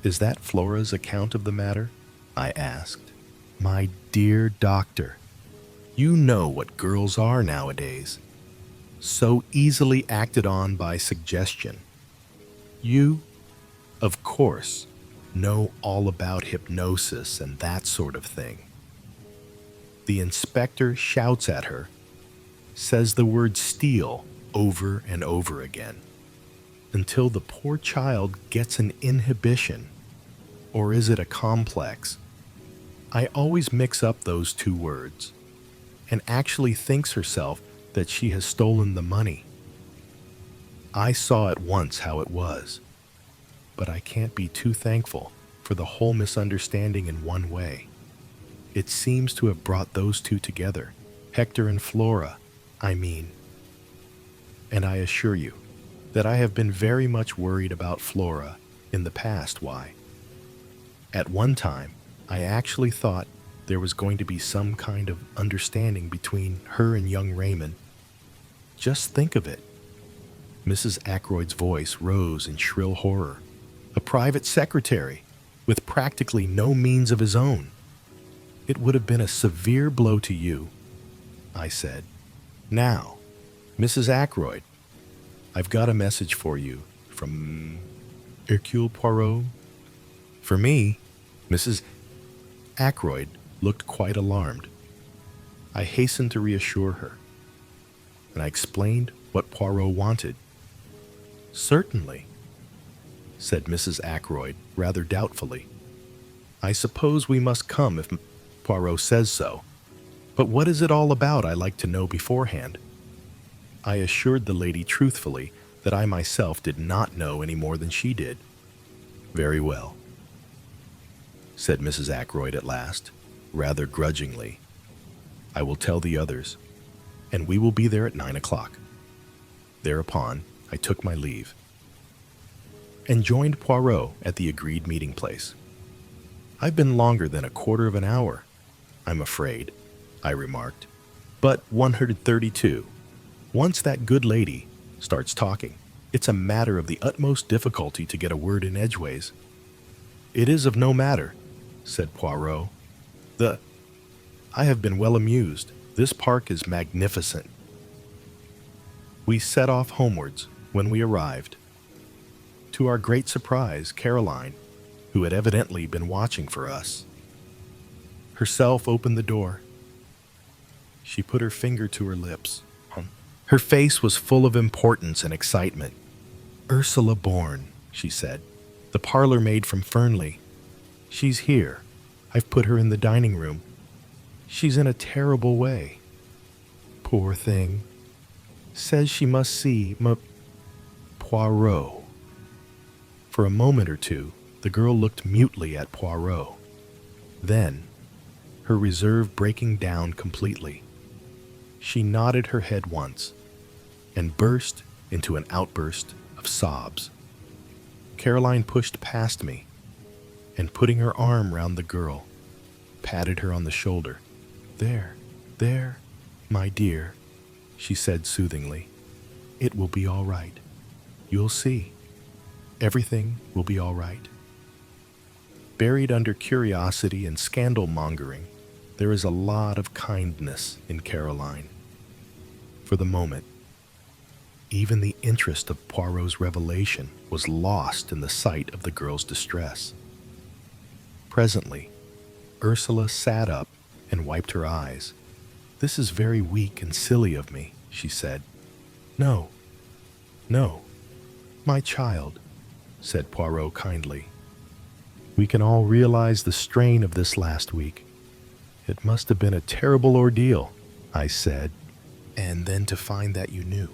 "Is that Flora's account of the matter?" I asked. "My dear doctor, you know what girls are nowadays. So easily acted on by suggestion. You, of course, know all about hypnosis and that sort of thing. The inspector shouts at her, says the word steal over and over again, until the poor child gets an inhibition, or is it a complex? I always mix up those two words, and actually thinks herself that she has stolen the money. I saw at once how it was, but I can't be too thankful for the whole misunderstanding in one way. It seems to have brought those two together, Hector and Flora, I mean. And I assure you that I have been very much worried about Flora in the past. Why? At one time, I actually thought there was going to be some kind of understanding between her and young Raymond. Just think of it. Mrs. Ackroyd's voice rose in shrill horror. A private secretary, with practically no means of his own. It would have been a severe blow to you, I said. Now, Mrs. Ackroyd, I've got a message for you from Hercule Poirot. For me, Mrs. Ackroyd looked quite alarmed. I hastened to reassure her, and I explained what Poirot wanted. Certainly, said Mrs. Ackroyd rather doubtfully. I suppose we must come if Poirot says so. But what is it all about, I'd like to know beforehand. I assured the lady truthfully that I myself did not know any more than she did. Very well, said Mrs. Ackroyd at last, rather grudgingly. I will tell the others, and we will be there at 9 o'clock. Thereupon, I took my leave and joined Poirot at the agreed meeting place. I've been longer than a quarter of an hour, I'm afraid, I remarked. But 132. Once that good lady starts talking, it's a matter of the utmost difficulty to get a word in edgeways. It is of no matter, said Poirot. I have been well amused. This park is magnificent. We set off homewards. When we arrived, to our great surprise, Caroline, who had evidently been watching for us, herself opened the door. She put her finger to her lips. Her face was full of importance and excitement. Ursula Bourne, she said, the parlor maid from Fernley. She's here. I've put her in the dining room. She's in a terrible way. Poor thing. Says she must see Poirot. For a moment or two, the girl looked mutely at Poirot. Then, her reserve breaking down completely, she nodded her head once and burst into an outburst of sobs. Caroline pushed past me and, putting her arm round the girl, patted her on the shoulder. There, my dear, she said soothingly. It will be all right. You'll see. Everything will be all right. Buried under curiosity and scandal-mongering, there is a lot of kindness in Caroline. For the moment, even the interest of Poirot's revelation was lost in the sight of the girl's distress. Presently, Ursula sat up and wiped her eyes. This is very weak and silly of me, she said. No, my child, said Poirot kindly. We can all realize the strain of this last week. It must have been a terrible ordeal, I said. And then to find that you knew,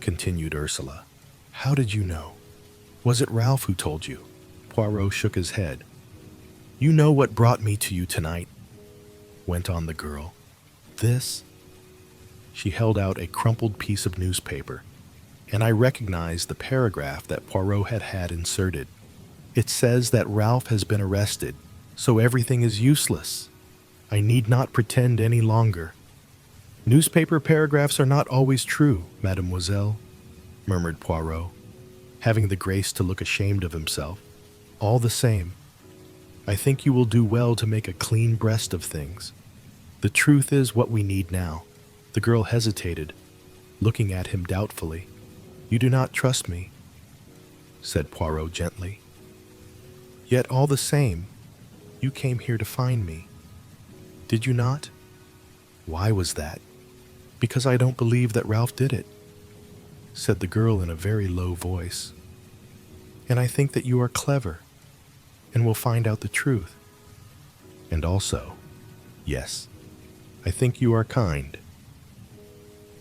continued Ursula. How did you know? Was it Ralph who told you? Poirot shook his head. You know what brought me to you tonight, went on the girl. This? She held out a crumpled piece of newspaper, and I recognized the paragraph that Poirot had inserted. It says that Ralph has been arrested, so everything is useless. I need not pretend any longer. Newspaper paragraphs are not always true, mademoiselle, murmured Poirot, having the grace to look ashamed of himself. All the same, I think you will do well to make a clean breast of things. The truth is what we need now. The girl hesitated, looking at him doubtfully. You do not trust me, said Poirot gently. Yet all the same, you came here to find me. Did you not? Why was that? Because I don't believe that Ralph did it, said the girl in a very low voice. And I think that you are clever and will find out the truth. And also, yes, I think you are kind.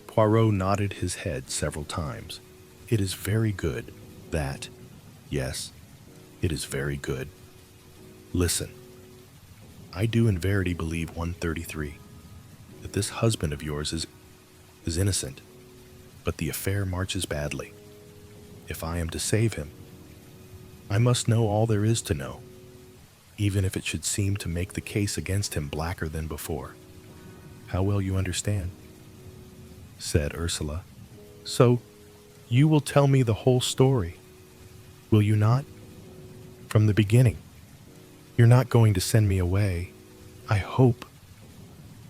Poirot nodded his head several times. It is very good, that. Yes, it is very good. Listen, I do in verity believe 133, that this husband of yours is innocent. but the affair marches badly. If I am to save him, I must know all there is to know, even if it should seem to make the case against him blacker than before. How well you understand," said Ursula. "So, you will tell me the whole story, will you not? From the beginning. You're not going to send me away, I hope,"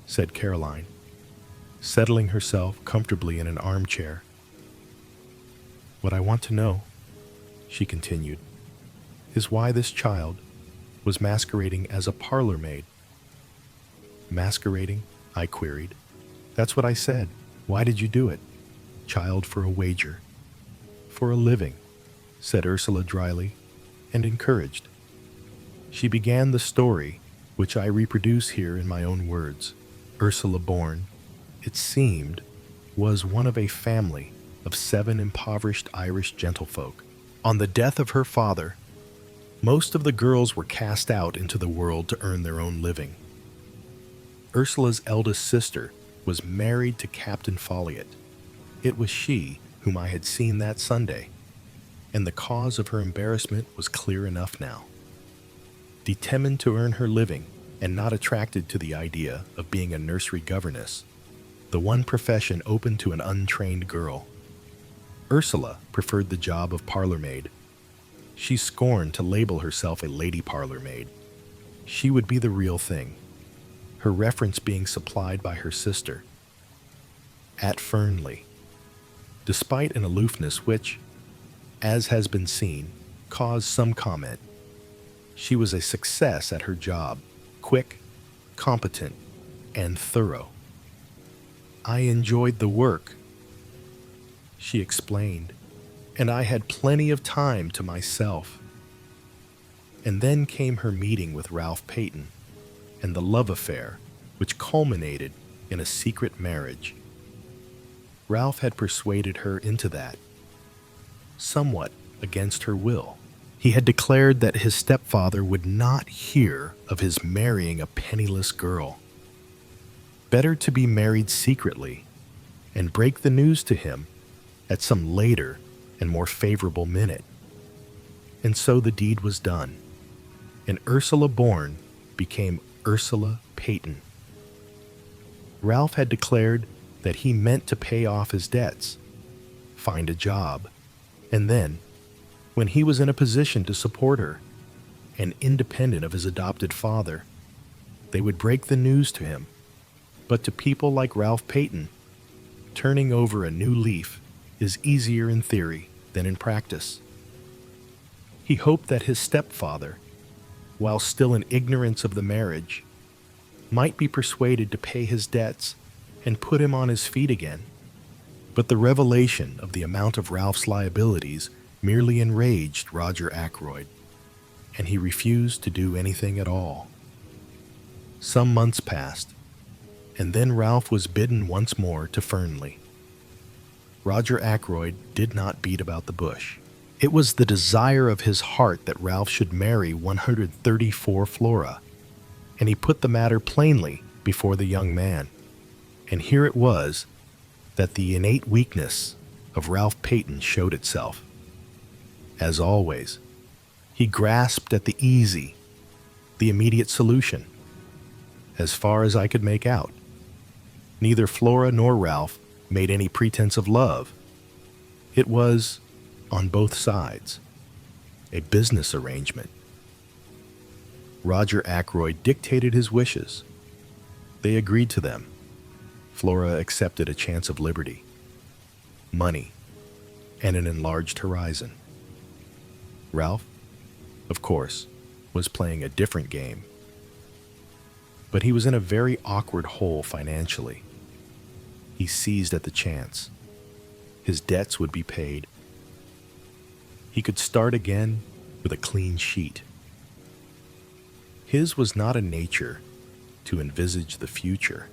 said Caroline, settling herself comfortably in an armchair. "What I want to know," she continued, "is why this child was masquerading as a parlor maid." "Masquerading?" I queried. "That's what I said. Why did you do it? Child for a wager." "For a living," said Ursula dryly, and encouraged. She began the story, which I reproduce here in my own words. Ursula Bourne, it seemed, was one of a family of 7 impoverished Irish gentlefolk. On the death of her father, most of the girls were cast out into the world to earn their own living. Ursula's eldest sister was married to Captain Folliot. It was she whom I had seen that Sunday, and the cause of her embarrassment was clear enough now. Determined to earn her living and not attracted to the idea of being a nursery governess, the one profession open to an untrained girl, Ursula preferred the job of parlor maid. She scorned to label herself a lady parlor maid. She would be the real thing, her reference being supplied by her sister, at Fernley. Despite an aloofness which, as has been seen, caused some comment, she was a success at her job, quick, competent, and thorough. "I enjoyed the work," she explained, "and I had plenty of time to myself." And then came her meeting with Ralph Peyton, and the love affair, which culminated in a secret marriage. Ralph had persuaded her into that, somewhat against her will. He had declared that his stepfather would not hear of his marrying a penniless girl. Better to be married secretly and break the news to him at some later and more favorable minute. And so the deed was done, and Ursula Bourne became Ursula Peyton. Ralph had declared that he meant to pay off his debts, find a job, and then, when he was in a position to support her, and independent of his adopted father, they would break the news to him. But to people like Ralph Peyton, turning over a new leaf is easier in theory than in practice. He hoped that his stepfather, while still in ignorance of the marriage, might be persuaded to pay his debts and put him on his feet again. But the revelation of the amount of Ralph's liabilities merely enraged Roger Ackroyd, and he refused to do anything at all. Some months passed, and then Ralph was bidden once more to Fernley. Roger Ackroyd did not beat about the bush. It was the desire of his heart that Ralph should marry 134 Flora, and he put the matter plainly before the young man. And here it was that the innate weakness of Ralph Peyton showed itself. As always, he grasped at the easy, the immediate solution. As far as I could make out, neither Flora nor Ralph made any pretense of love. It was, on both sides, a business arrangement. Roger Ackroyd dictated his wishes. They agreed to them. Flora accepted a chance of liberty, money, and an enlarged horizon. Ralph, of course, was playing a different game. But he was in a very awkward hole financially. He seized at the chance. His debts would be paid. He could start again with a clean sheet. His was not a nature to envisage the future.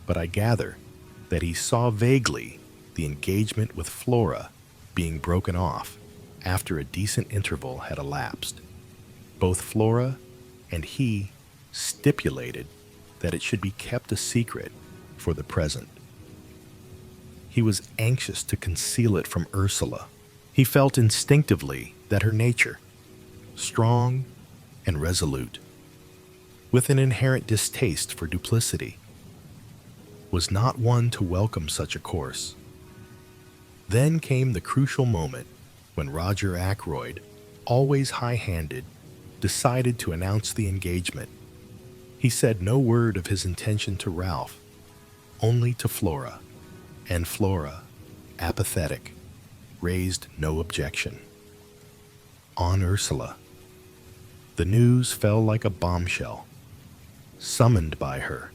But I gather that he saw vaguely the engagement with Flora being broken off after a decent interval had elapsed. Both Flora and he stipulated that it should be kept a secret for the present. He was anxious to conceal it from Ursula. He felt instinctively that her nature, strong and resolute, with an inherent distaste for duplicity, was not one to welcome such a course. Then came the crucial moment when Roger Ackroyd, always high-handed, decided to announce the engagement. He said no word of his intention to Ralph, only to Flora, and Flora, apathetic, raised no objection. On Ursula, the news fell like a bombshell. Summoned by her,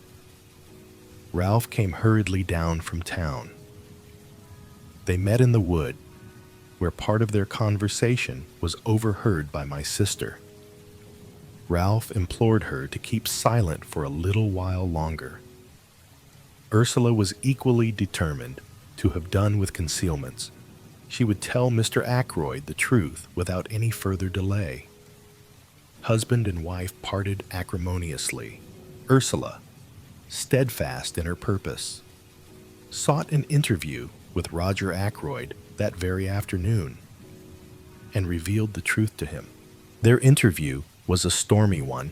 Ralph came hurriedly down from town. They met in the wood, where part of their conversation was overheard by my sister. Ralph implored her to keep silent for a little while longer. Ursula was equally determined to have done with concealments. She would tell Mr. Ackroyd the truth without any further delay. Husband and wife parted acrimoniously. Ursula, steadfast in her purpose, sought an interview with Roger Ackroyd that very afternoon and revealed the truth to him. Their interview was a stormy one.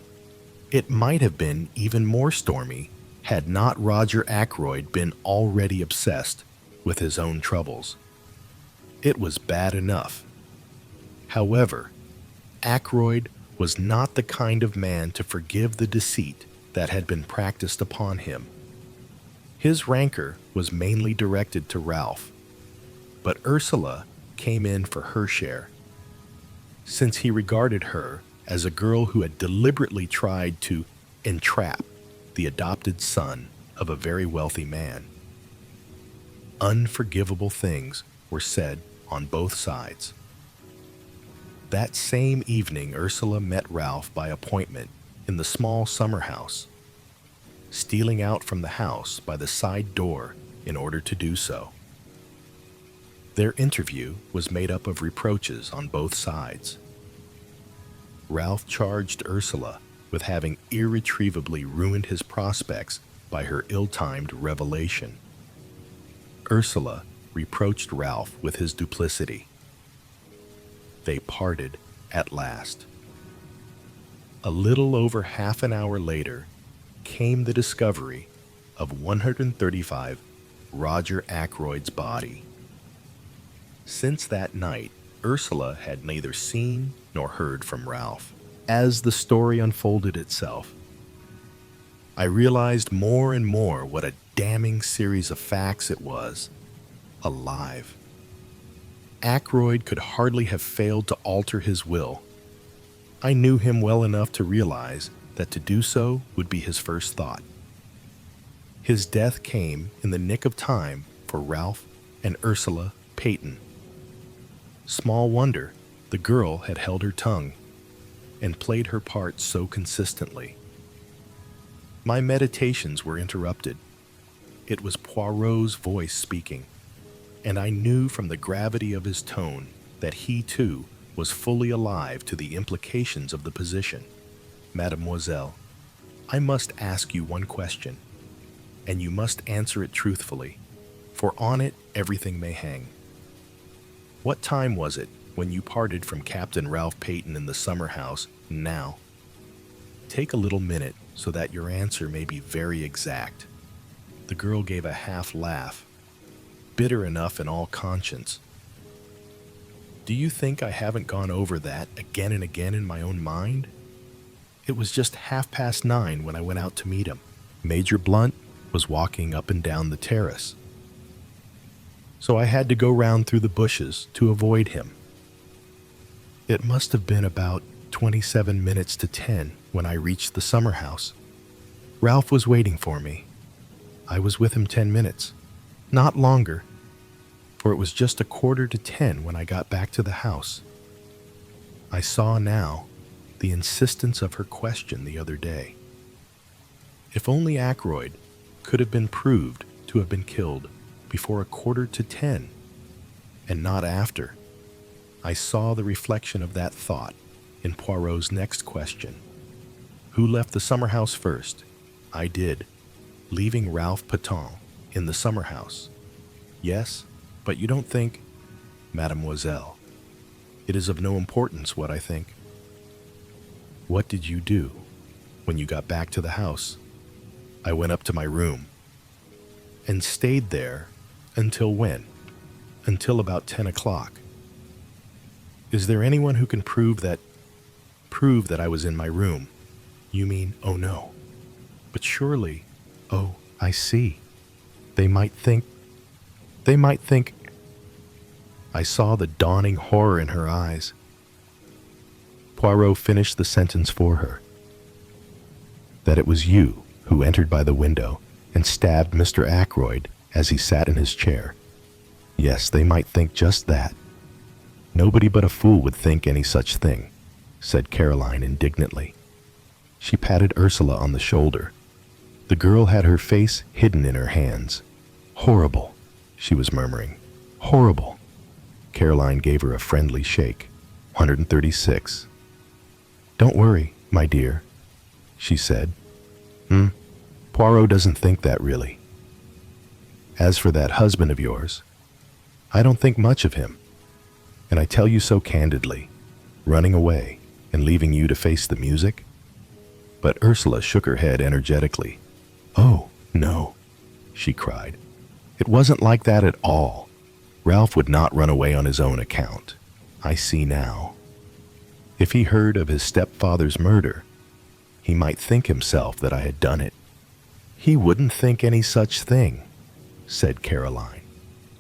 It might have been even more stormy had not Roger Ackroyd been already obsessed with his own troubles. It was bad enough. However, Ackroyd was not the kind of man to forgive the deceit that had been practiced upon him. His rancor was mainly directed to Ralph, but Ursula came in for her share, since he regarded her as a girl who had deliberately tried to entrap the adopted son of a very wealthy man. Unforgivable things were said on both sides. That same evening, Ursula met Ralph by appointment in the small summer house, stealing out from the house by the side door in order to do so. Their interview was made up of reproaches on both sides. Ralph charged Ursula with having irretrievably ruined his prospects by her ill-timed revelation. Ursula reproached Ralph with his duplicity. They parted at last. A little over half an hour later came the discovery of 135 Roger Ackroyd's body. Since that night, Ursula had neither seen nor heard from Ralph. As the story unfolded itself, I realized more and more what a damning series of facts it was. Alive. Ackroyd could hardly have failed to alter his will. I knew him well enough to realize that to do so would be his first thought. His death came in the nick of time for Ralph and Ursula Peyton. Small wonder the girl had held her tongue and played her part so consistently. My meditations were interrupted. It was Poirot's voice speaking, and I knew from the gravity of his tone that he, too, was fully alive to the implications of the position. Mademoiselle, I must ask you one question, and you must answer it truthfully, for on it everything may hang. What time was it when you parted from Captain Ralph Peyton in the summer house now? Take a little minute so that your answer may be very exact. The girl gave a half laugh, bitter enough in all conscience. Do you think I haven't gone over that again and again in my own mind? It was just 9:30 when I went out to meet him. Major Blunt was walking up and down the terrace, so I had to go round through the bushes to avoid him. It must have been about 27 minutes to 10 when I reached the summer house. Ralph was waiting for me. I was with him 10 minutes, not longer, for it was just 9:45 when I got back to the house. I saw now the insistence of her question the other day. If only Ackroyd could have been proved to have been killed before 9:45 and not after. I saw the reflection of that thought in Poirot's next question. Who left the summer house first? I did, leaving Ralph Peyton in the summer house. Yes, but you don't think, Mademoiselle, it is of no importance what I think. What did you do when you got back to the house? I went up to my room and stayed there until when? Until about 10 o'clock. Is there anyone who can prove that I was in my room? You mean, oh no. But surely, oh, I see. They might think. I saw the dawning horror in her eyes. Poirot finished the sentence for her. That it was you who entered by the window and stabbed Mr. Ackroyd as he sat in his chair. Yes, they might think just that. Nobody but a fool would think any such thing, said Caroline indignantly. She patted Ursula on the shoulder. The girl had her face hidden in her hands. Horrible, she was murmuring. Horrible. Caroline gave her a friendly shake. 136. Don't worry, my dear, she said. Poirot doesn't think that really. As for that husband of yours, I don't think much of him. And I tell you so candidly, running away and leaving you to face the music. But Ursula shook her head energetically. Oh, no, she cried. It wasn't like that at all. Ralph would not run away on his own account. I see now. If he heard of his stepfather's murder, he might think himself that I had done it. He wouldn't think any such thing, said Caroline.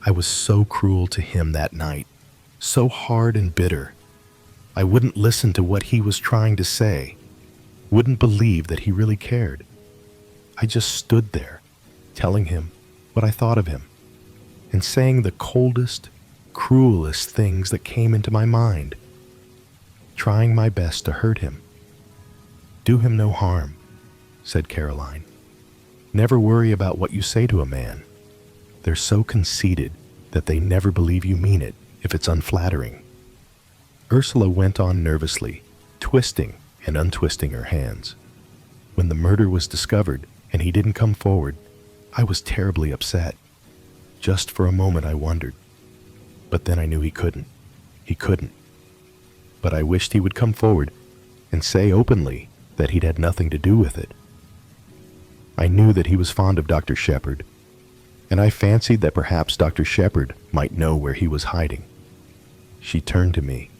I was so cruel to him that night, so hard and bitter. I wouldn't listen to what he was trying to say, wouldn't believe that he really cared. I just stood there, telling him what I thought of him, and saying the coldest, cruelest things that came into my mind, trying my best to hurt him. Do him no harm, said Caroline. Never worry about what you say to a man. They're so conceited that they never believe you mean it if it's unflattering. Ursula went on nervously, twisting and untwisting her hands. When the murder was discovered and he didn't come forward, I was terribly upset. Just for a moment I wondered. But then I knew he couldn't. He couldn't. But I wished he would come forward and say openly that he'd had nothing to do with it. I knew that he was fond of Dr. Shepherd, and I fancied that perhaps Dr. Shepherd might know where he was hiding. She turned to me.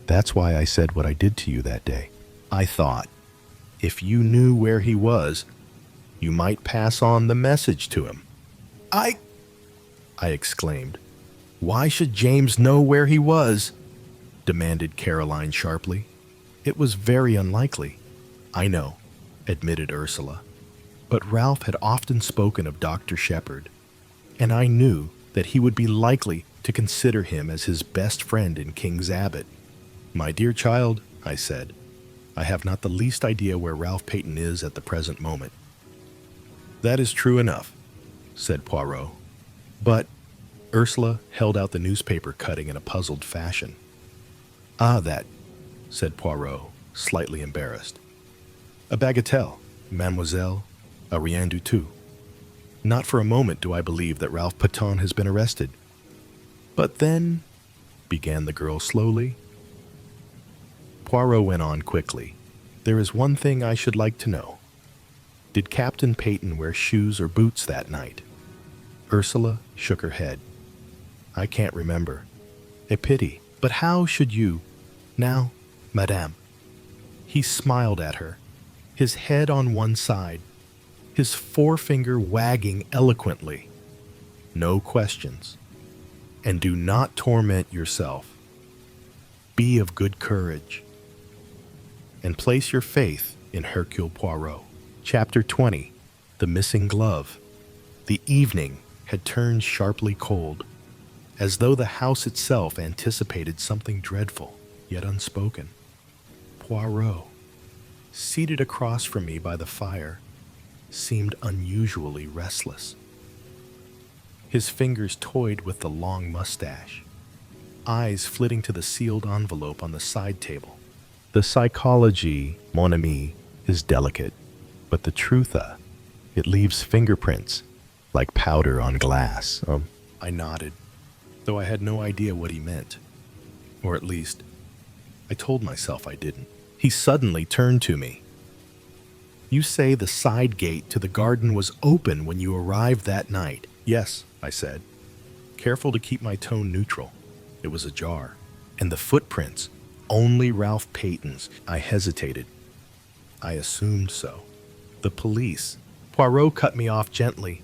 That's why I said what I did to you that day. I thought, if you knew where he was, you might pass on the message to him. I exclaimed. Why should James know where he was? Demanded Caroline sharply. It was very unlikely. I know, admitted Ursula. But Ralph had often spoken of Dr. Shepherd, and I knew that he would be likely to consider him as his best friend in King Abbot. My dear child, I said, I have not the least idea where Ralph Peyton is at the present moment. That is true enough, said Poirot. But Ursula held out the newspaper cutting in a puzzled fashion. Ah, that, said Poirot, slightly embarrassed. A bagatelle, mademoiselle, a rien du tout. Not for a moment do I believe that Ralph Peyton has been arrested. But then, began the girl slowly. Poirot went on quickly. There is one thing I should like to know. Did Captain Peyton wear shoes or boots that night? Ursula shook her head. I can't remember. A pity. But how should you? Now, madame. He smiled at her, his head on one side, his forefinger wagging eloquently. No questions. And do not torment yourself. Be of good courage. And place your faith in Hercule Poirot. Chapter 20. The Missing Glove. The evening had turned sharply cold, as though the house itself anticipated something dreadful, yet unspoken. Poirot, seated across from me by the fire, seemed unusually restless. His fingers toyed with the long mustache, eyes flitting to the sealed envelope on the side table. The psychology, mon ami, is delicate, but the truth, it leaves fingerprints like powder on glass. I nodded, though I had no idea what he meant. Or at least, I told myself I didn't. He suddenly turned to me. You say the side gate to the garden was open when you arrived that night? Yes, I said, careful to keep my tone neutral. It was ajar. And the footprints, only Ralph Payton's. I hesitated. I assumed so. The police. Poirot cut me off gently.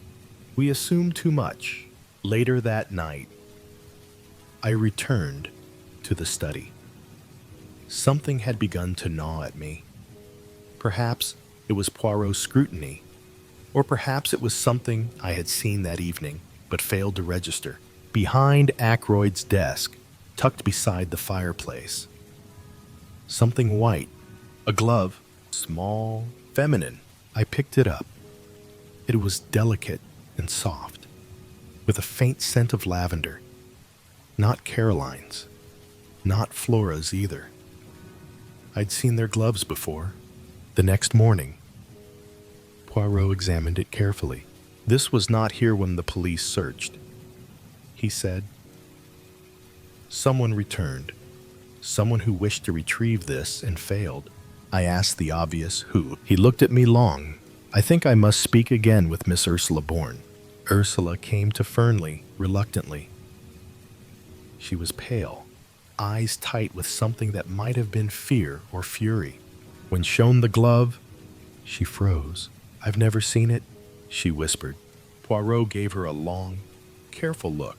We assumed too much. Later that night, I returned to the study. Something had begun to gnaw at me. Perhaps it was Poirot's scrutiny, or perhaps it was something I had seen that evening but failed to register. Behind Ackroyd's desk, tucked beside the fireplace, something white, a glove, small, feminine. I picked it up. It was delicate and soft, with a faint scent of lavender. Not Caroline's, not Flora's either. I'd seen their gloves before. The next morning, Poirot examined it carefully. This was not here when the police searched, he said. Someone returned. Someone who wished to retrieve this and failed. I asked the obvious who. He looked at me long. I think I must speak again with Miss Ursula Bourne. Ursula came to Fernley, reluctantly. She was pale, eyes tight with something that might have been fear or fury. When shown the glove, she froze. I've never seen it, she whispered. Poirot gave her a long, careful look.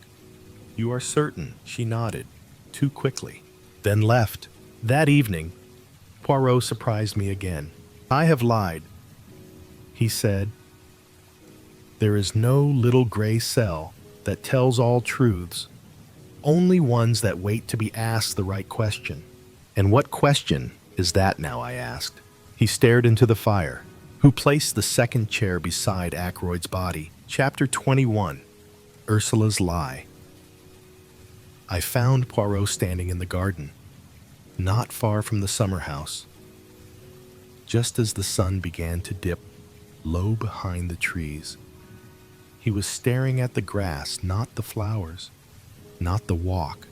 You are certain? She nodded, too quickly, then left. That evening, Poirot surprised me again. I have lied, he said. There is no little gray cell that tells all truths, only ones that wait to be asked the right question. And what question is that now? I asked. He stared into the fire. Who placed the second chair beside Ackroyd's body? Chapter 21, Ursula's Lie. I found Poirot standing in the garden, not far from the summer house. Just as the sun began to dip low behind the trees, he was staring at the grass, not the flowers, not the walk,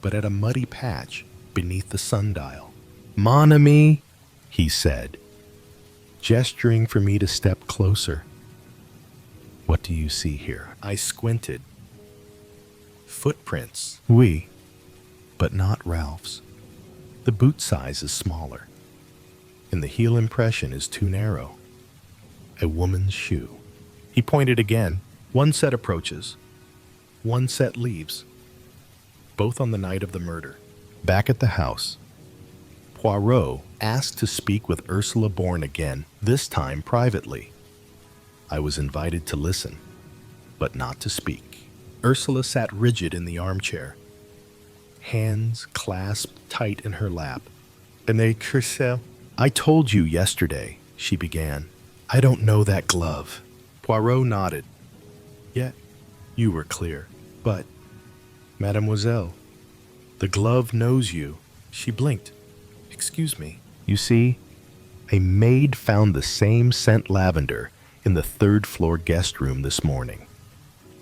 but at a muddy patch beneath the sundial. Mon ami, he said, gesturing for me to step closer. What do you see here? I squinted. Footprints, oui, but not Ralph's. The boot size is smaller, and the heel impression is too narrow. A woman's shoe. He pointed again. One set approaches. One set leaves. Both on the night of the murder. Back at the house, Poirot asked to speak with Ursula Bourne again, this time privately. I was invited to listen, but not to speak. Ursula sat rigid in the armchair, hands clasped tight in her lap. I told you yesterday, she began. I don't know that glove. Poirot nodded. Yet, you were clear. But, Mademoiselle, the glove knows you. She blinked. Excuse me. You see, a maid found the same scent lavender in the third-floor guest room this morning,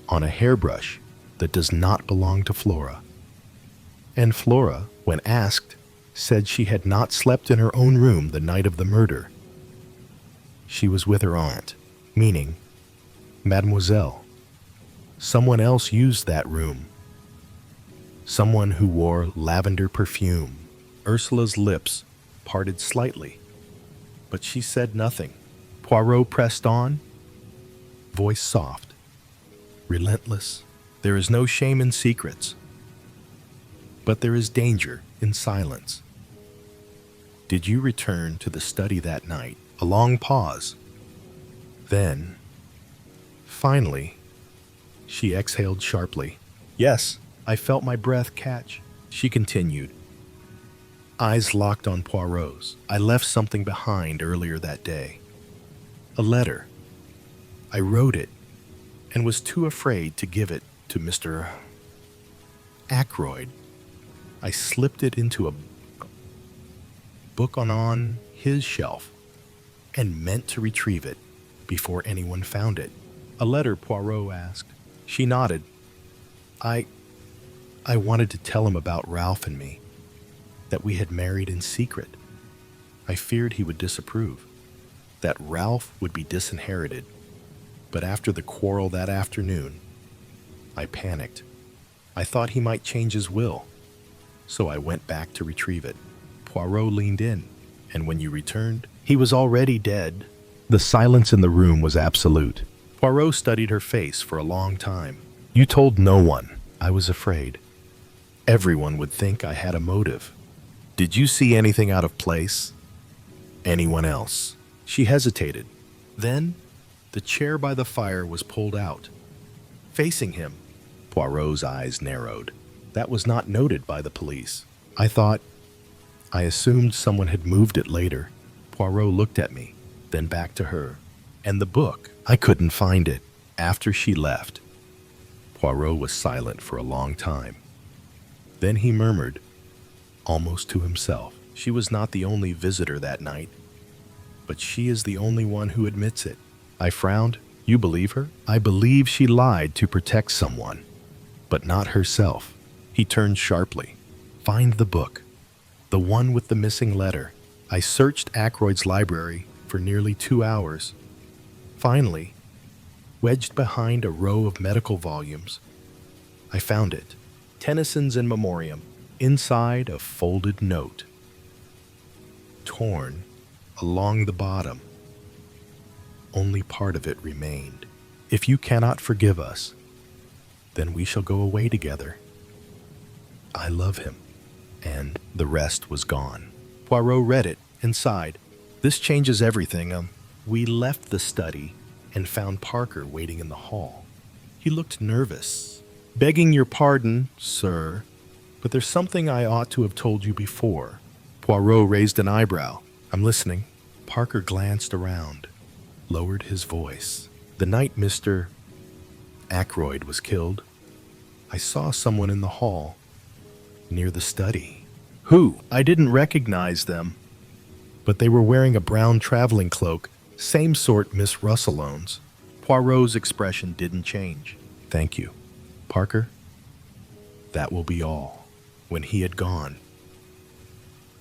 on a hairbrush that does not belong to Flora. And Flora, when asked, said she had not slept in her own room the night of the murder. She was with her aunt, meaning Mademoiselle. Someone else used that room. Someone who wore lavender perfume. Ursula's lips parted slightly, but she said nothing. Poirot pressed on, voice soft, relentless. There is no shame in secrets, but there is danger in silence. Did you return to the study that night? A long pause. Then, finally, she exhaled sharply. Yes, I felt my breath catch. She continued, eyes locked on Poirot's. I left something behind earlier that day. A letter. I wrote it and was too afraid to give it to Mr. Ackroyd. I slipped it into a book on his shelf and meant to retrieve it before anyone found it. A letter, Poirot asked. She nodded. I wanted to tell him about Ralph and me, that we had married in secret. I feared he would disapprove, that Ralph would be disinherited. But after the quarrel that afternoon, I panicked. I thought he might change his will, so I went back to retrieve it. Poirot leaned in, and when you returned, he was already dead. The silence in the room was absolute. Poirot studied her face for a long time. You told no one. I was afraid. Everyone would think I had a motive. Did you see anything out of place? Anyone else? She hesitated. Then, the chair by the fire was pulled out. Facing him, Poirot's eyes narrowed. That was not noted by the police. I assumed someone had moved it later. Poirot looked at me, then back to her. And the book, I couldn't find it. After she left, Poirot was silent for a long time. Then he murmured, almost to himself, she was not the only visitor that night, but she is the only one who admits it. I frowned. You believe her? I believe she lied to protect someone, but not herself. He turned sharply. Find the book, the one with the missing letter. I searched Ackroyd's library for nearly 2 hours. Finally, wedged behind a row of medical volumes, I found it. Tennyson's In Memoriam, inside a folded note. Torn along the bottom. Only part of it remained. If you cannot forgive us, then we shall go away together. I love him. And the rest was gone. Poirot read it and sighed. This changes everything. We left the study and found Parker waiting in the hall. He looked nervous. Begging your pardon, sir, but there's something I ought to have told you before. Poirot raised an eyebrow. I'm listening. Parker glanced around, lowered his voice. The night Mr. Ackroyd was killed, I saw someone in the hall, near the study. Who? I didn't recognize them, but they were wearing a brown traveling cloak, same sort Miss Russell owns. Poirot's expression didn't change. Thank you, Parker. That will be all. When he had gone,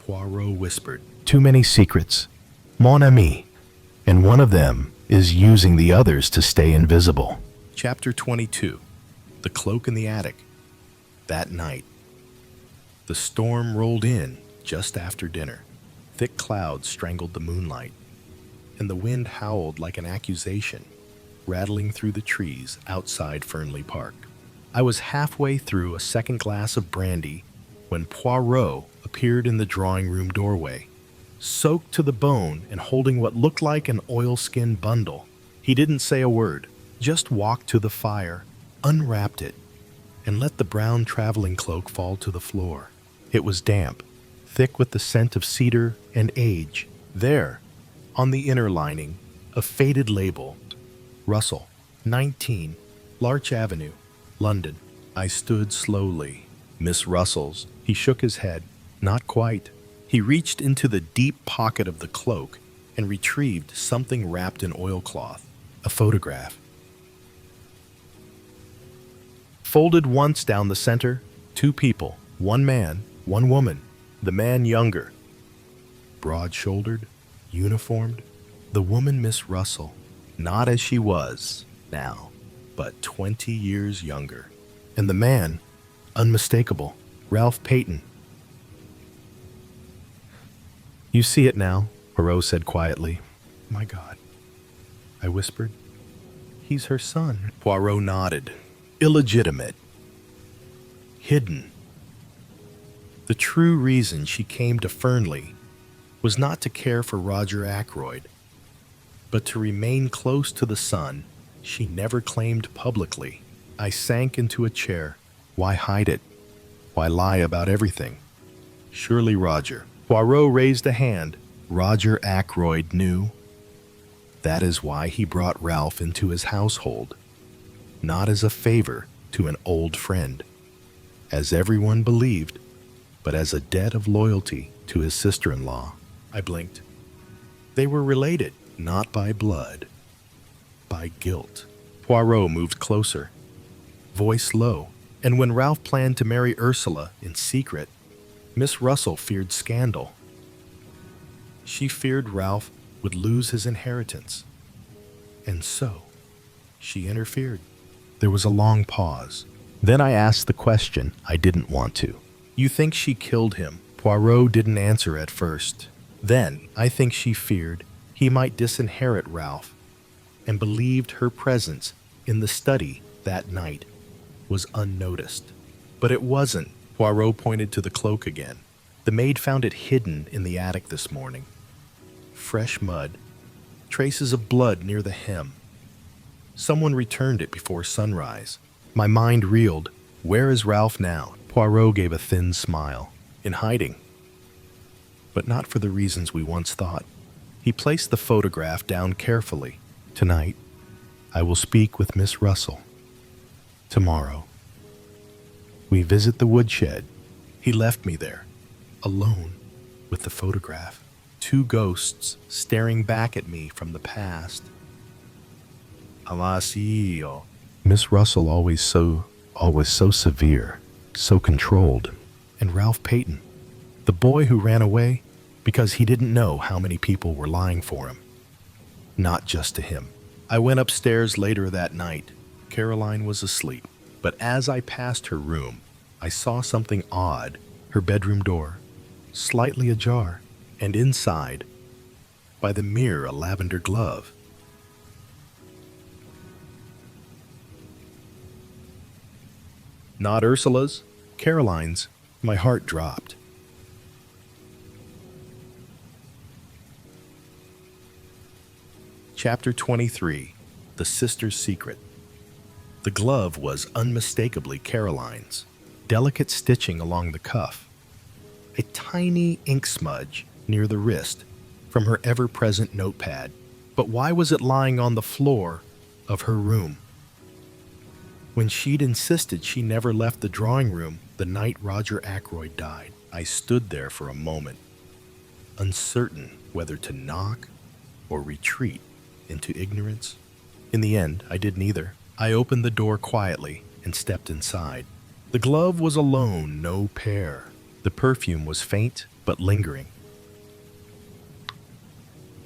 Poirot whispered, too many secrets, mon ami, and one of them is using the others to stay invisible. Chapter 22. The Cloak in the Attic. That night, the storm rolled in just after dinner. Thick clouds strangled the moonlight, and the wind howled like an accusation, rattling through the trees outside Fernley Park. I was halfway through a second glass of brandy when Poirot appeared in the drawing room doorway, soaked to the bone and holding what looked like an oilskin bundle. He didn't say a word, just walked to the fire, unwrapped it, and let the brown traveling cloak fall to the floor. It was damp, thick with the scent of cedar and age. There, on the inner lining, a faded label, Russell, 19, Larch Avenue, London. I stood slowly. Miss Russell's. He shook his head. Not quite. He reached into the deep pocket of the cloak and retrieved something wrapped in oilcloth. A photograph. Folded once down the center, 2 people, 1 man, 1 woman. The man younger, broad-shouldered, uniformed. The woman Miss Russell, not as she was now, but 20 years younger. And the man, unmistakable, Ralph Peyton. You see it now, Poirot said quietly. My God, I whispered. He's her son. Poirot nodded. Illegitimate. Hidden. The true reason she came to Fernley was not to care for Roger Ackroyd, but to remain close to the son she never claimed publicly. I sank into a chair. Why hide it? Why lie about everything? Surely Roger. Poirot raised a hand. Roger Ackroyd knew. That is why he brought Ralph into his household, not as a favor to an old friend, as everyone believed, but as a debt of loyalty to his sister-in-law. I blinked. They were related, not by blood, by guilt. Poirot moved closer, voice low. And when Ralph planned to marry Ursula in secret, Miss Russell feared scandal. She feared Ralph would lose his inheritance. And so, she interfered. There was a long pause. Then I asked the question I didn't want to. You think she killed him? Poirot didn't answer at first. Then, I think she feared he might disinherit Ralph and believed her presence in the study that night was unnoticed. But it wasn't. Poirot pointed to the cloak again. The maid found it hidden in the attic this morning. Fresh mud, traces of blood near the hem. Someone returned it before sunrise. My mind reeled. Where is Ralph now? Poirot gave a thin smile. In hiding. But not for the reasons we once thought. He placed the photograph down carefully. Tonight, I will speak with Miss Russell. Tomorrow, we visit the woodshed. He left me there, alone, with the photograph. Two ghosts staring back at me from the past. Alasio. Miss Russell always so severe, so controlled. And Ralph Peyton, the boy who ran away because he didn't know how many people were lying for him. Not just to him. I went upstairs later that night. Caroline was asleep. But as I passed her room, I saw something odd. Her bedroom door, slightly ajar, and inside, by the mirror, a lavender glove. Not Ursula's, Caroline's. My heart dropped. Chapter 23. The Sister's Secret. The glove was unmistakably Caroline's. Delicate stitching along the cuff. A tiny ink smudge near the wrist from her ever-present notepad. But why was it lying on the floor of her room? When she'd insisted she never left the drawing room the night Roger Ackroyd died, I stood there for a moment, uncertain whether to knock or retreat into ignorance. In the end, I did neither. I opened the door quietly and stepped inside. The glove was alone, no pair. The perfume was faint but lingering.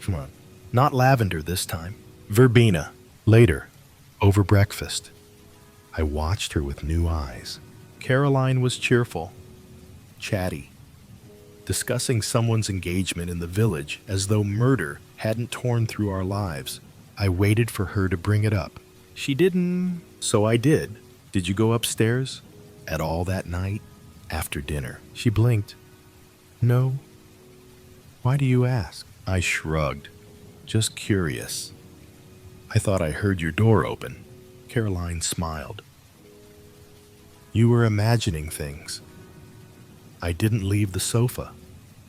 Come on. Not lavender this time. Verbena. Later, over breakfast. I watched her with new eyes. Caroline was cheerful, chatty, discussing someone's engagement in the village as though murder hadn't torn through our lives. I waited for her to bring it up. She didn't, so I did. Did you go upstairs at all that night after dinner? She blinked. No. Why do you ask? I shrugged. Just curious. I thought I heard your door open. Caroline smiled. You were imagining things. I didn't leave the sofa.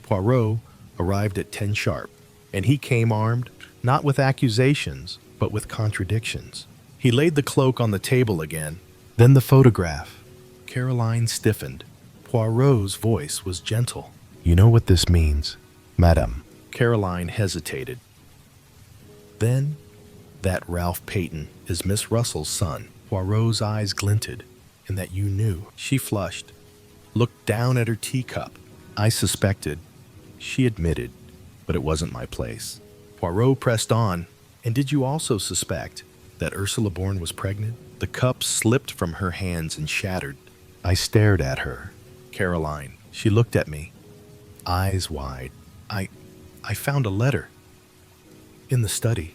Poirot arrived at 10 sharp, and he came armed, not with accusations, but with contradictions. He laid the cloak on the table again, then the photograph. Caroline stiffened. Poirot's voice was gentle. You know what this means, madame? Caroline hesitated. Then, that Ralph Peyton is Miss Russell's son. Poirot's eyes glinted, and that you knew. She flushed, looked down at her teacup. I suspected. She admitted, but it wasn't my place. Poirot pressed on. And did you also suspect that Ursula Bourne was pregnant? The cup slipped from her hands and shattered. I stared at her. Caroline. She looked at me, eyes wide. I found a letter in the study.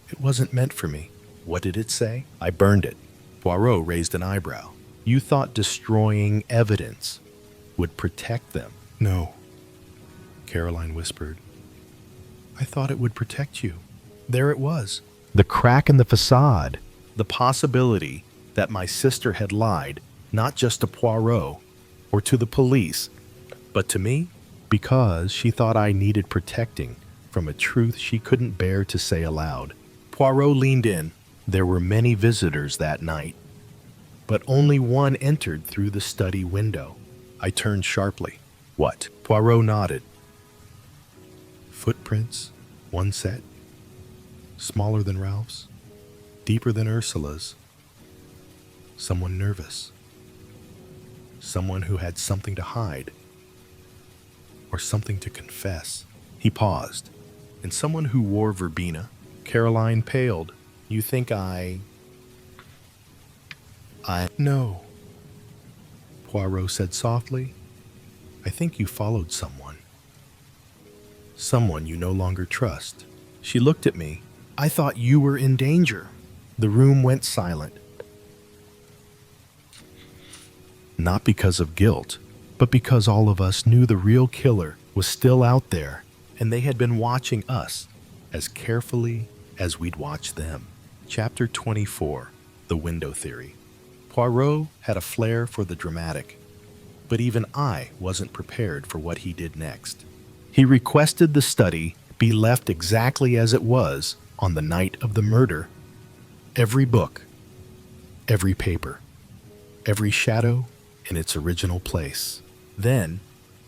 It wasn't meant for me. What did it say? I burned it. Poirot raised an eyebrow. You thought destroying evidence would protect them? No, Caroline whispered. I thought it would protect you. There it was. The crack in the facade. The possibility that my sister had lied, not just to Poirot or to the police, but to me, because she thought I needed protecting from a truth she couldn't bear to say aloud. Poirot leaned in. There were many visitors that night, but only one entered through the study window. I turned sharply. What? Poirot nodded. Footprints, one set, smaller than Ralph's, deeper than Ursula's. someone nervous, someone who had something to hide or something to confess. He paused. And someone who wore verbena. Caroline paled. You think I... No. Poirot said softly. I think you followed someone. Someone you no longer trust. She looked at me. I thought you were in danger. The room went silent. Not because of guilt, but because all of us knew the real killer was still out there, and they had been watching us as carefully as we'd watched them. Chapter 24, The Window Theory. Poirot had a flair for the dramatic, but even I wasn't prepared for what he did next. He requested the study be left exactly as it was on the night of the murder. Every book, every paper, every shadow in its original place. Then,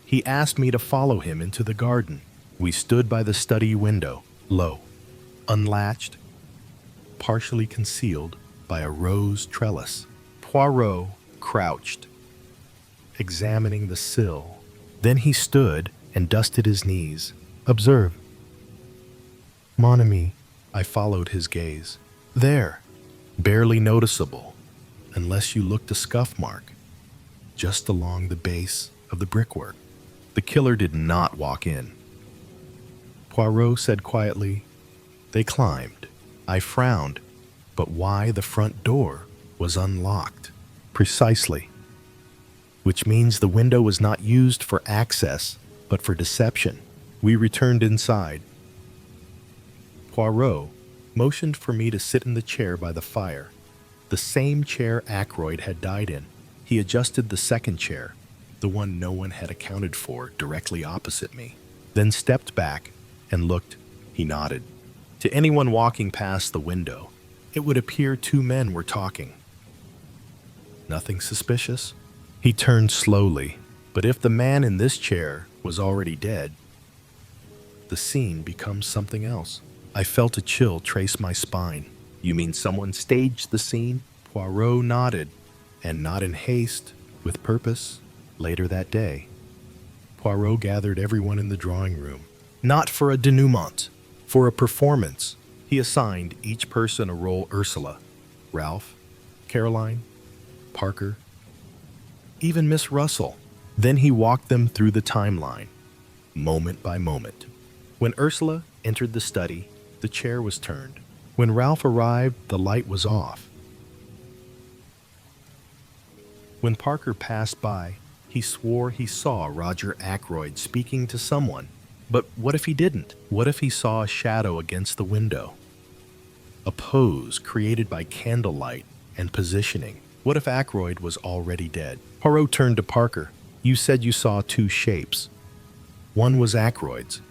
he asked me to follow him into the garden. We stood by the study window, low, unlatched, partially concealed by a rose trellis. Poirot crouched, examining the sill. Then he stood and dusted his knees. Observe. Mon ami, I followed his gaze. There, barely noticeable, unless you looked a scuff mark, just along the base of the brickwork. The killer did not walk in. Poirot said quietly, They climbed. I frowned, but why the front door was unlocked? Precisely. Which means the window was not used for access, but for deception. We returned inside. Poirot motioned for me to sit in the chair by the fire, the same chair Ackroyd had died in. He adjusted the second chair, the one no one had accounted for, directly opposite me, then stepped back and looked. He nodded. To anyone walking past the window, it would appear two men were talking. Nothing suspicious? He turned slowly, but if the man in this chair was already dead, the scene becomes something else. I felt a chill trace my spine. You mean someone staged the scene? Poirot nodded, and not in haste, with purpose. Later that day, Poirot gathered everyone in the drawing room. Not for a denouement, for a performance. He assigned each person a role: Ursula, Ralph, Caroline, Parker, even Miss Russell. Then he walked them through the timeline, moment by moment. When Ursula entered the study, the chair was turned. When Ralph arrived, the light was off. When Parker passed by, he swore he saw Roger Ackroyd speaking to someone. But what if he didn't? What if he saw a shadow against the window? A pose created by candlelight and positioning. What if Ackroyd was already dead? Poirot turned to Parker. You said you saw two shapes. One was Ackroyd's.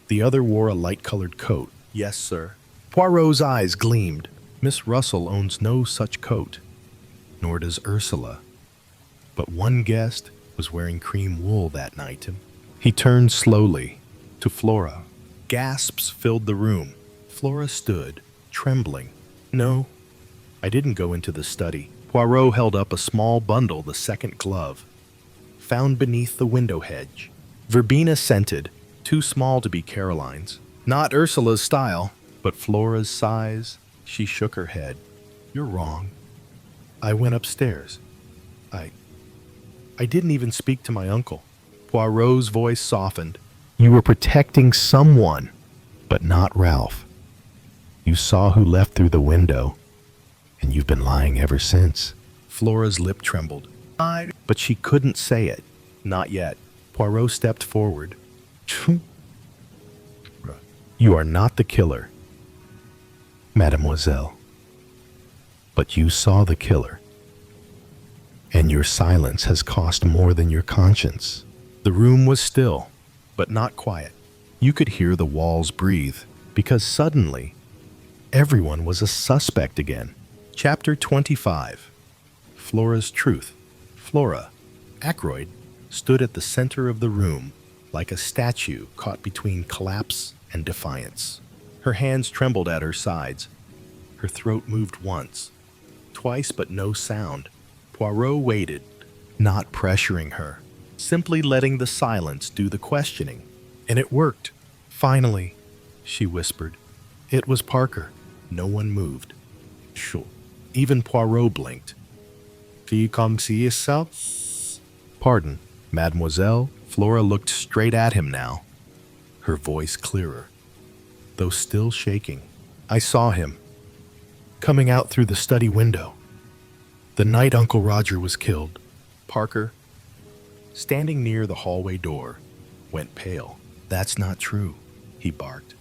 The other wore a light-colored coat. Yes, sir. Poirot's eyes gleamed. Miss Russell owns no such coat, nor does Ursula. But one guest was wearing cream wool that night. He turned slowly to Flora. Gasps filled the room. Flora stood, trembling. No, I didn't go into the study. Poirot held up a small bundle, the second glove, found beneath the window hedge. Verbena scented, too small to be Caroline's. Not Ursula's style, but Flora's size. She shook her head. You're wrong. I went upstairs. I didn't even speak to my uncle. Poirot's voice softened. You were protecting someone, but not Ralph. You saw who left through the window, and you've been lying ever since. Flora's lip trembled. But she couldn't say it. Not yet. Poirot stepped forward. You are not the killer, mademoiselle. But you saw the killer. And your silence has cost more than your conscience. The room was still, but not quiet. You could hear the walls breathe, because suddenly, everyone was a suspect again. Chapter 25. Flora's Truth. Flora, Ackroyd, stood at the center of the room like a statue caught between collapse and defiance. Her hands trembled at her sides. Her throat moved once, twice, but no sound. Poirot waited, not pressuring her, simply letting the silence do the questioning. And it worked. Finally, she whispered. It was Parker. No one moved. Sure. Even Poirot blinked. Do you come see yourself? Pardon, mademoiselle. Flora looked straight at him now, her voice clearer, though still shaking. I saw him, coming out through the study window. The night Uncle Roger was killed. Parker, standing near the hallway door, went pale. That's not true, he barked.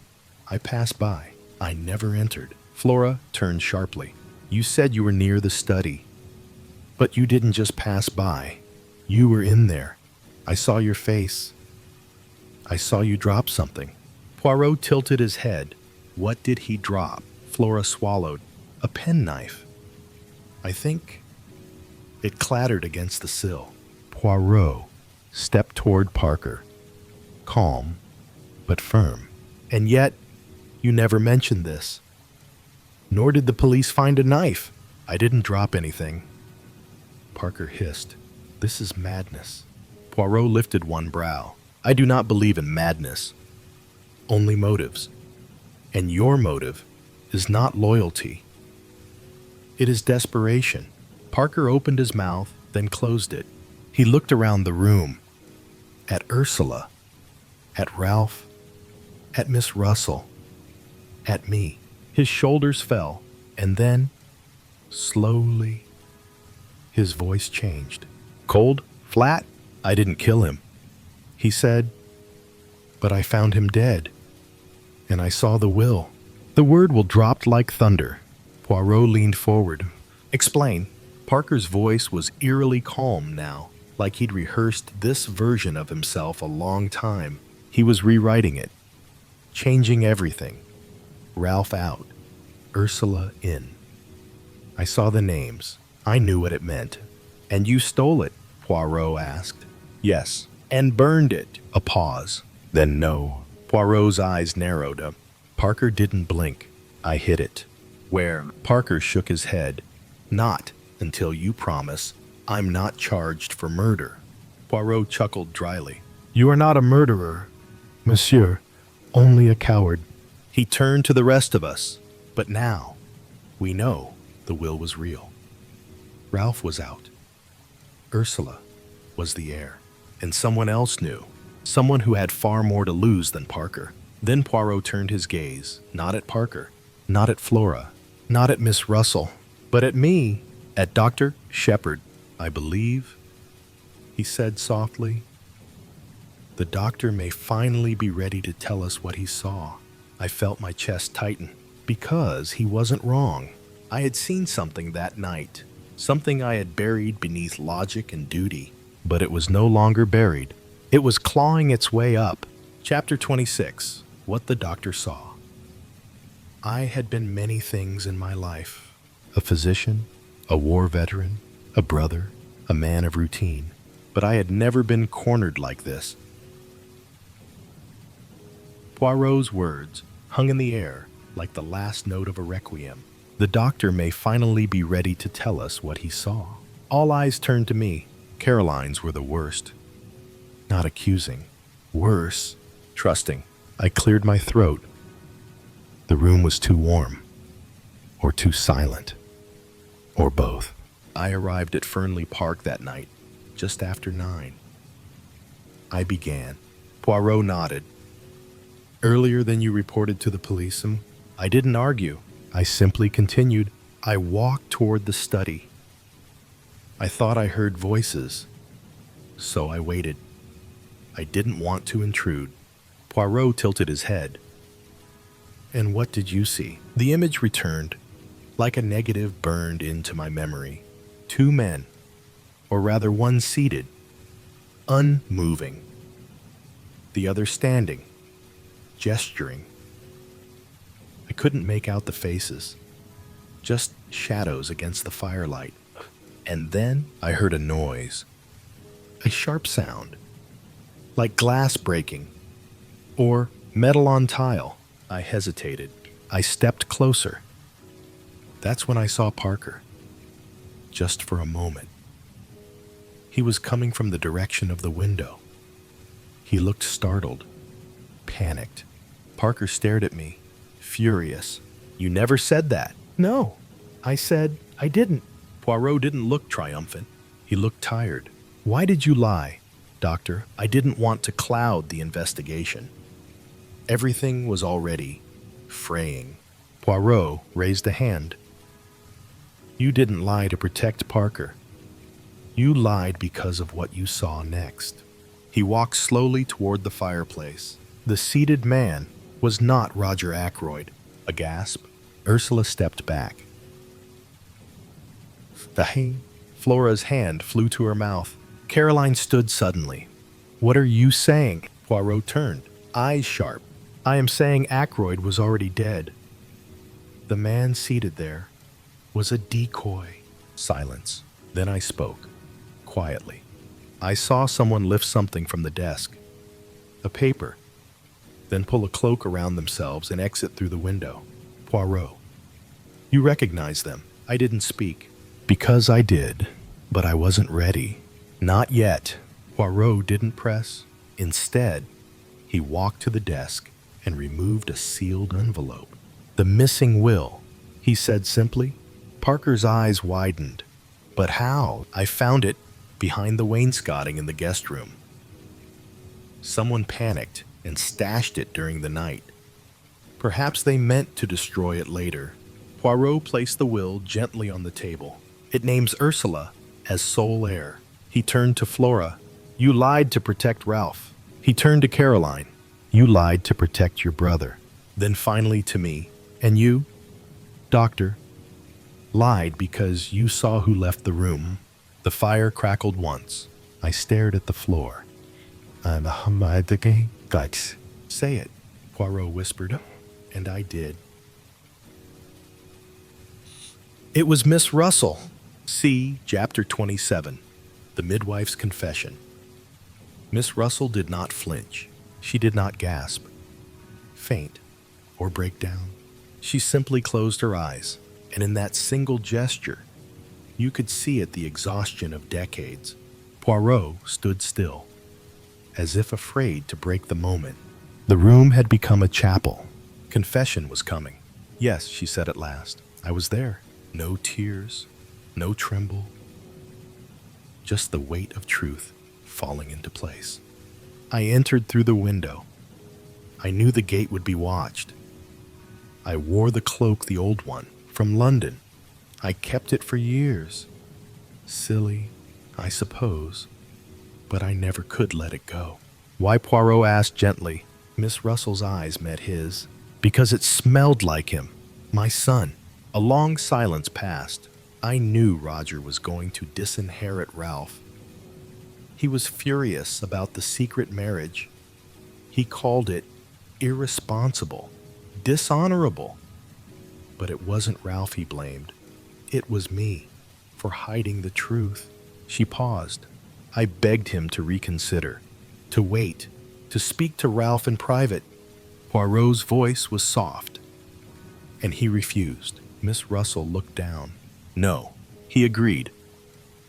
I passed by. I never entered. Flora turned sharply. You said you were near the study. But you didn't just pass by. You were in there. I saw your face. I saw you drop something. Poirot tilted his head. What did he drop? Flora swallowed. A penknife. I think it clattered against the sill. Poirot stepped toward Parker, calm but firm. And yet, you never mentioned this. Nor did the police find a knife. I didn't drop anything. Parker hissed. This is madness. Poirot lifted one brow. I do not believe in madness. Only motives. And your motive is not loyalty. It is desperation. Parker opened his mouth, then closed it. He looked around the room. At Ursula. At Ralph. At Miss Russell. At me. His shoulders fell, and then, slowly, his voice changed. Cold? Flat? I didn't kill him. He said, but I found him dead, and I saw the will. The word will dropped like thunder. Poirot leaned forward. Explain. Parker's voice was eerily calm now, like he'd rehearsed this version of himself a long time. He was rewriting it, changing everything. Ralph out, Ursula in. I saw the names. I knew what it meant. And you stole it? Poirot asked. Yes. And burned it. A pause. Then no. Poirot's eyes narrowed up. Parker didn't blink. I hid it. Where? Parker shook his head. Not until you promise I'm not charged for murder. Poirot chuckled dryly. You are not a murderer, monsieur. Only a coward. He turned to the rest of us. But now, we know the will was real. Ralph was out. Ursula was the heir. And someone else knew. Someone who had far more to lose than Parker. Then Poirot turned his gaze, not at Parker, not at Flora, not at Miss Russell, but at me, at Dr. Shepard. I believe, he said softly, the doctor may finally be ready to tell us what he saw. I felt my chest tighten, because he wasn't wrong. I had seen something that night, something I had buried beneath logic and duty, but it was no longer buried. It was clawing its way up. Chapter 26, What the Doctor Saw. I had been many things in my life. A physician, a war veteran, a brother, a man of routine. But I had never been cornered like this. Poirot's words hung in the air like the last note of a requiem. The doctor may finally be ready to tell us what he saw. All eyes turned to me. Caroline's were the worst. Not accusing. Worse. Trusting. I cleared my throat. The room was too warm. Or too silent. Or both. I arrived at Fernley Park that night, just after 9. I began. Poirot nodded. Earlier than you reported to the police, I didn't argue. I simply continued. I walked toward the study. I thought I heard voices, so I waited. I didn't want to intrude. Poirot tilted his head. And what did you see? The image returned, like a negative burned into my memory. 2 men, or rather one seated, unmoving. The other standing, gesturing. I couldn't make out the faces, just shadows against the firelight. And then I heard a noise, a sharp sound, like glass breaking, or metal on tile. I hesitated. I stepped closer. That's when I saw Parker, just for a moment. He was coming from the direction of the window. He looked startled, panicked. Parker stared at me, furious. "You never said that." "No," I said. "I didn't." Poirot didn't look triumphant. He looked tired. "Why did you lie, Doctor? I didn't want to cloud the investigation." Everything was already fraying. Poirot raised a hand. "You didn't lie to protect Parker. You lied because of what you saw next." He walked slowly toward the fireplace. The seated man was not Roger Ackroyd. A gasp. Ursula stepped back. Flora's hand flew to her mouth. Caroline stood suddenly. "What are you saying?" Poirot turned, eyes sharp. "I am saying Ackroyd was already dead." The man seated there was a decoy. Silence. Then I spoke, quietly. "I saw someone lift something from the desk. A paper. Then pull a cloak around themselves and exit through the window." Poirot. "You recognize them." I didn't speak. "Because I did, but I wasn't ready." "Not yet." Poirot didn't press. Instead, he walked to the desk and removed a sealed envelope. "The missing will," he said simply. Parker's eyes widened. "But how?" "I found it behind the wainscoting in the guest room. Someone panicked and stashed it during the night. Perhaps they meant to destroy it later." Poirot placed the will gently on the table. "It names Ursula as sole heir." He turned to Flora. "You lied to protect Ralph." He turned to Caroline. "You lied to protect your brother." Then finally to me. "And you, Doctor, lied because you saw who left the room." The fire crackled once. I stared at the floor. "I'm a Hamadake Guts." "Say it," Poirot whispered, and I did. It was Miss Russell. See Chapter 27, The Midwife's Confession. Miss Russell did not flinch. She did not gasp, faint, or break down. She simply closed her eyes, and in that single gesture, you could see it the exhaustion of decades. Poirot stood still, as if afraid to break the moment. The room had become a chapel. Confession was coming. "Yes," she said at last. "I was there. No tears, no tremble, just the weight of truth falling into place." I entered through the window. I knew the gate would be watched. I wore the cloak, the old one, from London. I kept it for years. Silly, I suppose, but I never could let it go. "Why?" Poirot asked gently. Miss Russell's eyes met his. "Because it smelled like him, my son." A long silence passed. I knew Roger was going to disinherit Ralph. He was furious about the secret marriage. He called it irresponsible, dishonorable. But it wasn't Ralph he blamed. It was me, for hiding the truth. She paused. I begged him to reconsider, to wait, to speak to Ralph in private. Poirot's voice was soft, and he refused. Miss Russell looked down. "No," he agreed.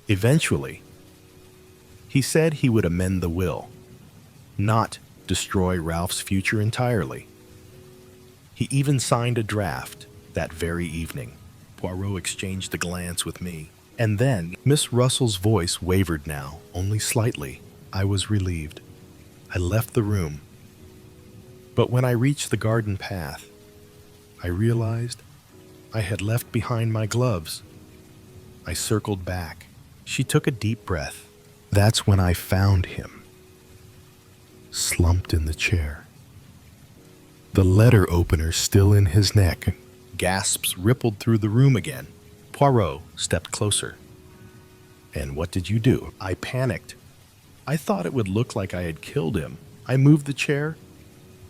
Eventually, he said he would amend the will, not destroy Ralph's future entirely. He even signed a draft that very evening. Poirot exchanged a glance with me, and then Miss Russell's voice wavered now, only slightly. I was relieved. I left the room. But when I reached the garden path, I realized I had left behind my gloves. I circled back. She took a deep breath. That's when I found him, slumped in the chair, the letter opener still in his neck. Gasps rippled through the room again. Poirot stepped closer. "And what did you do?" I panicked. I thought it would look like I had killed him. I moved the chair.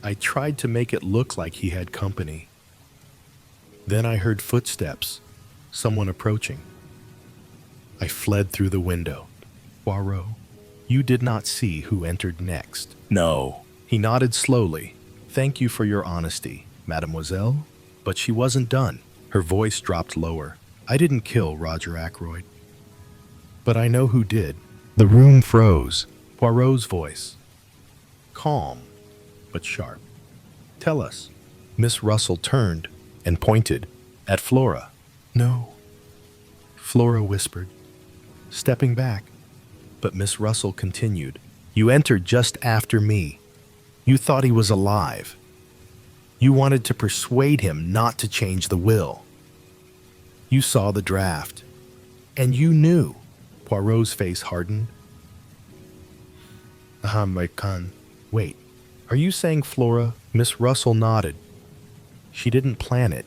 I tried to make it look like he had company. Then I heard footsteps, someone approaching. I fled through the window. "Poirot, you did not see who entered next." "No." He nodded slowly. "Thank you for your honesty, mademoiselle." But she wasn't done. Her voice dropped lower. "I didn't kill Roger Ackroyd. But I know who did. The room froze. Poirot's voice. Calm, but sharp. Tell us. Miss Russell turned and pointed at Flora. No, Flora whispered, stepping back. But Miss Russell continued. You entered just after me. You thought he was alive. You wanted to persuade him not to change the will. You saw the draft. And you knew. Poirot's face hardened. My con. Wait, are you saying Flora? Miss Russell nodded. She didn't plan it,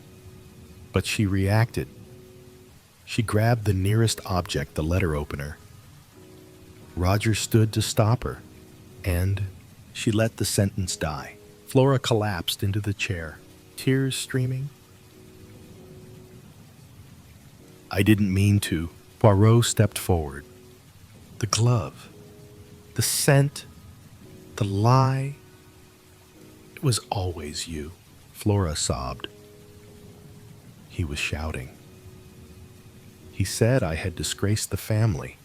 but she reacted. She grabbed the nearest object, the letter opener. Roger stood to stop her, and she let the sentence die. Flora collapsed into the chair, tears streaming. I didn't mean to. Poirot stepped forward. The glove, the scent, the lie. It was always you. Flora sobbed. He was shouting. He said I had disgraced the family,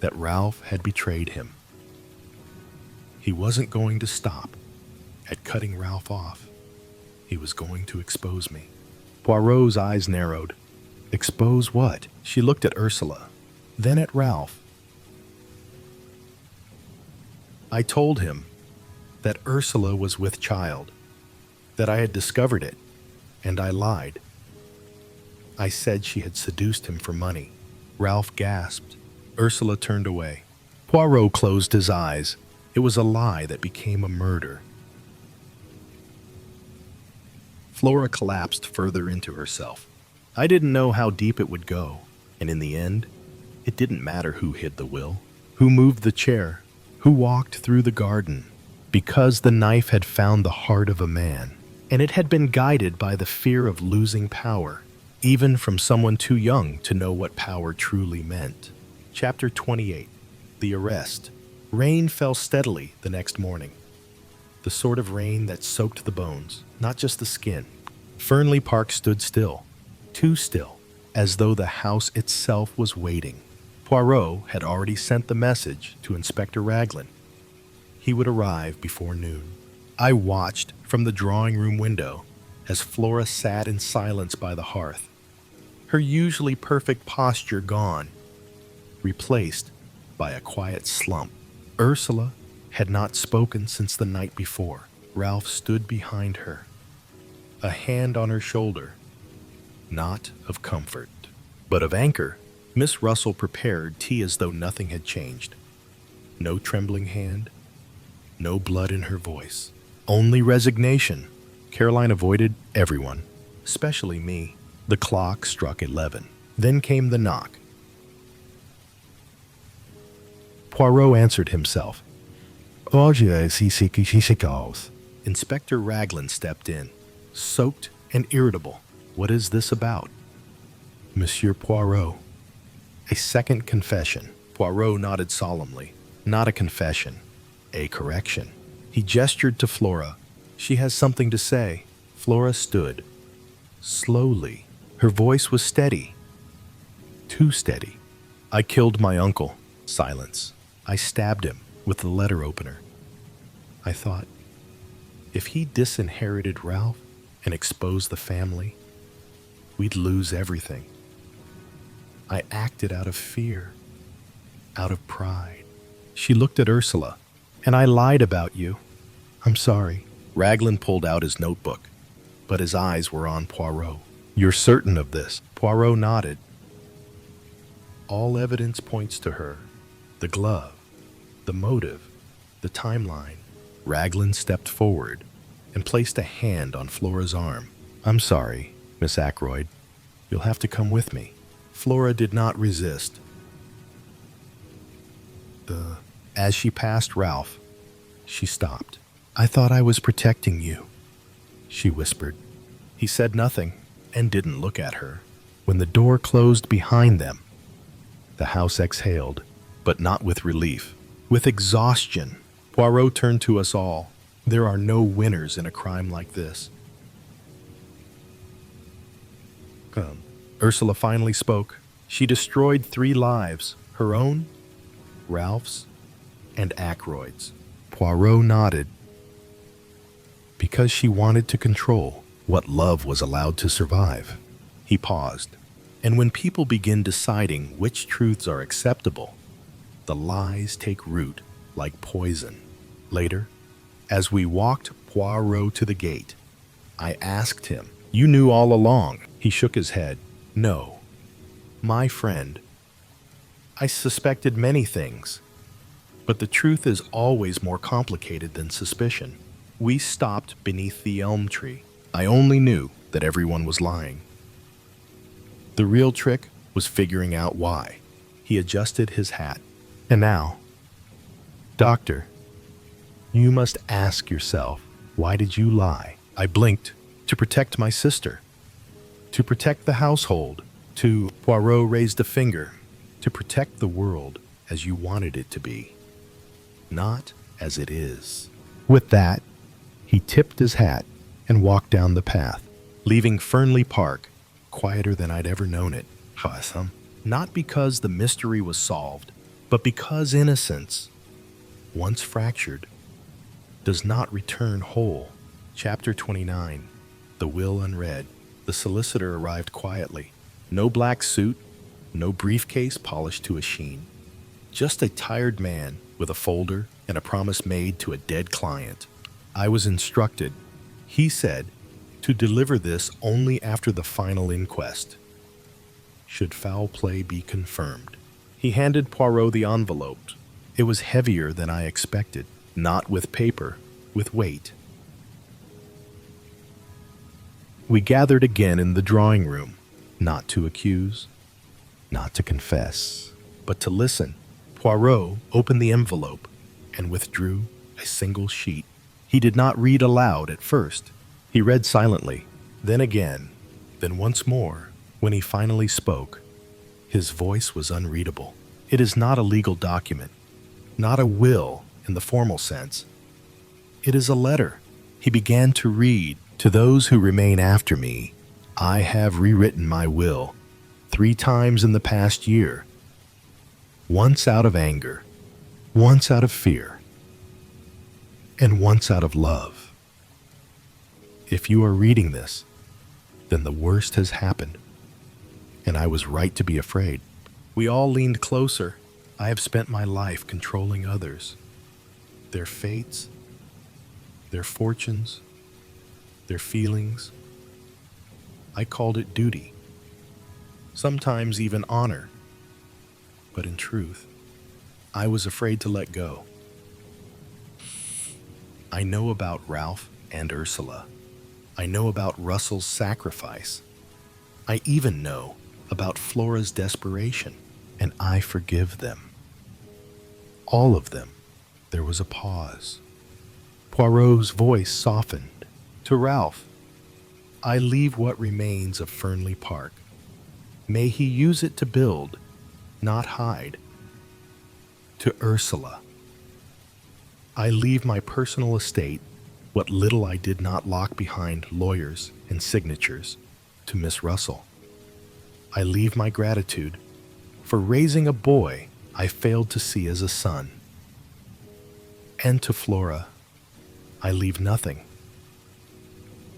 that Ralph had betrayed him. He wasn't going to stop at cutting Ralph off. He was going to expose me. Poirot's eyes narrowed. Expose what? She looked at Ursula, then at Ralph. I told him that Ursula was with child, that I had discovered it, and I lied. I said she had seduced him for money. Ralph gasped. Ursula turned away. Poirot closed his eyes. It was a lie that became a murder. Flora collapsed further into herself. I didn't know how deep it would go, and in the end, it didn't matter who hid the will, who moved the chair, who walked through the garden, because the knife had found the heart of a man, and it had been guided by the fear of losing power, even from someone too young to know what power truly meant. Chapter 28. The Arrest. Rain fell steadily the next morning. The sort of rain that soaked the bones, not just the skin. Fernley Park stood still, too still, as though the house itself was waiting. Poirot had already sent the message to Inspector Raglan. He would arrive before noon. I watched from the drawing-room window as Flora sat in silence by the hearth, her usually perfect posture gone, replaced by a quiet slump. Ursula had not spoken since the night before. Ralph stood behind her, a hand on her shoulder, not of comfort, but of anchor. Miss Russell prepared tea as though nothing had changed. No trembling hand, no blood in her voice, only resignation. Caroline avoided everyone, especially me. The clock struck 11. Then came the knock. Poirot answered himself. Inspector Raglan stepped in, soaked and irritable. What is this about? Monsieur Poirot. A second confession. Poirot nodded solemnly. Not a confession, a correction. He gestured to Flora. She has something to say. Flora stood. Slowly. Her voice was steady. Too steady. I killed my uncle. Silence. I stabbed him with the letter opener. I thought, if he disinherited Ralph and exposed the family, we'd lose everything. I acted out of fear, out of pride. She looked at Ursula. And I lied about you. I'm sorry. Raglan pulled out his notebook, but his eyes were on Poirot. You're certain of this? Poirot nodded. All evidence points to her. The glove, the motive, the timeline. Raglan stepped forward and placed a hand on Flora's arm. I'm sorry, Miss Ackroyd. You'll have to come with me. Flora did not resist. As she passed Ralph, she stopped. I thought I was protecting you, she whispered. He said nothing and didn't look at her. When the door closed behind them, the house exhaled, but not with relief, with exhaustion. Poirot turned to us all. There are no winners in a crime like this. Ursula finally spoke. She destroyed 3 lives, Her own, Ralph's, and Ackroyd's. Poirot nodded. Because she wanted to control what love was allowed to survive. He paused. And when people begin deciding which truths are acceptable, the lies take root like poison. Later, as we walked Poirot to the gate, I asked him, "You knew all along?" He shook his head. "No, my friend. I suspected many things, but the truth is always more complicated than suspicion." We stopped beneath the elm tree. I only knew that everyone was lying. The real trick was figuring out why. He adjusted his hat. "And now, Doctor, you must ask yourself, why did you lie?" I blinked. "To protect my sister. To protect the household. To—" Poirot raised a finger. "To protect the world as you wanted it to be, not as it is." With that, he tipped his hat and walked down the path, leaving Fernley Park quieter than I'd ever known it. Not because the mystery was solved, but because innocence, once fractured, does not return whole. Chapter 29. The Will Unread. The solicitor arrived quietly. No black suit, no briefcase polished to a sheen. Just a tired man with a folder and a promise made to a dead client. I was instructed, he said, to deliver this only after the final inquest, should foul play be confirmed. He handed Poirot the envelope. It was heavier than I expected, not with paper, with weight. We gathered again in the drawing room, not to accuse, not to confess, but to listen. Poirot opened the envelope and withdrew a single sheet. He did not read aloud at first. He read silently, then again, then once more. When he finally spoke, his voice was unreadable. It is not a legal document, not a will in the formal sense. It is a letter. He began to read, "To those who remain after me, I have rewritten my will 3 times in the past year. Once out of anger, once out of fear, and once out of love. If you are reading this, then the worst has happened, and I was right to be afraid." We all leaned closer. I have spent my life controlling others, their fates, their fortunes, their feelings. I called it duty, sometimes even honor. But in truth, I was afraid to let go. I know about Ralph and Ursula. I know about Russell's sacrifice. I even know about Flora's desperation, and I forgive them. All of them. There was a pause. Poirot's voice softened. "To Ralph, I leave what remains of Fernley Park. May he use it to build, not hide. To Ursula, I leave my personal estate, what little I did not lock behind lawyers and signatures. To Miss Russell, I leave my gratitude for raising a boy I failed to see as a son. And to Flora, I leave nothing.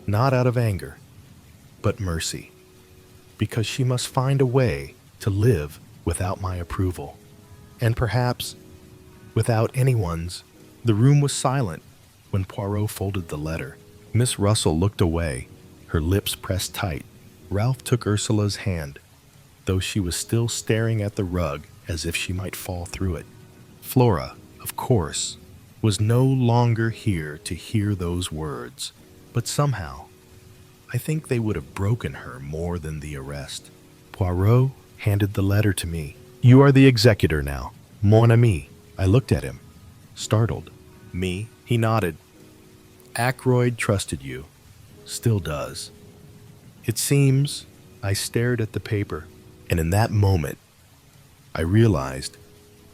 Not out of anger, but mercy, because she must find a way to live without my approval, and perhaps without anyone's." The room was silent when Poirot folded the letter. Miss Russell looked away, her lips pressed tight. Ralph took Ursula's hand, though she was still staring at the rug as if she might fall through it. Flora, of course, was no longer here to hear those words, but somehow, I think they would have broken her more than the arrest. Poirot handed the letter to me. "You are the executor now, mon ami." I looked at him, startled. "Me?" He nodded. "Ackroyd trusted you. Still does." It seems. I stared at the paper, and in that moment, I realized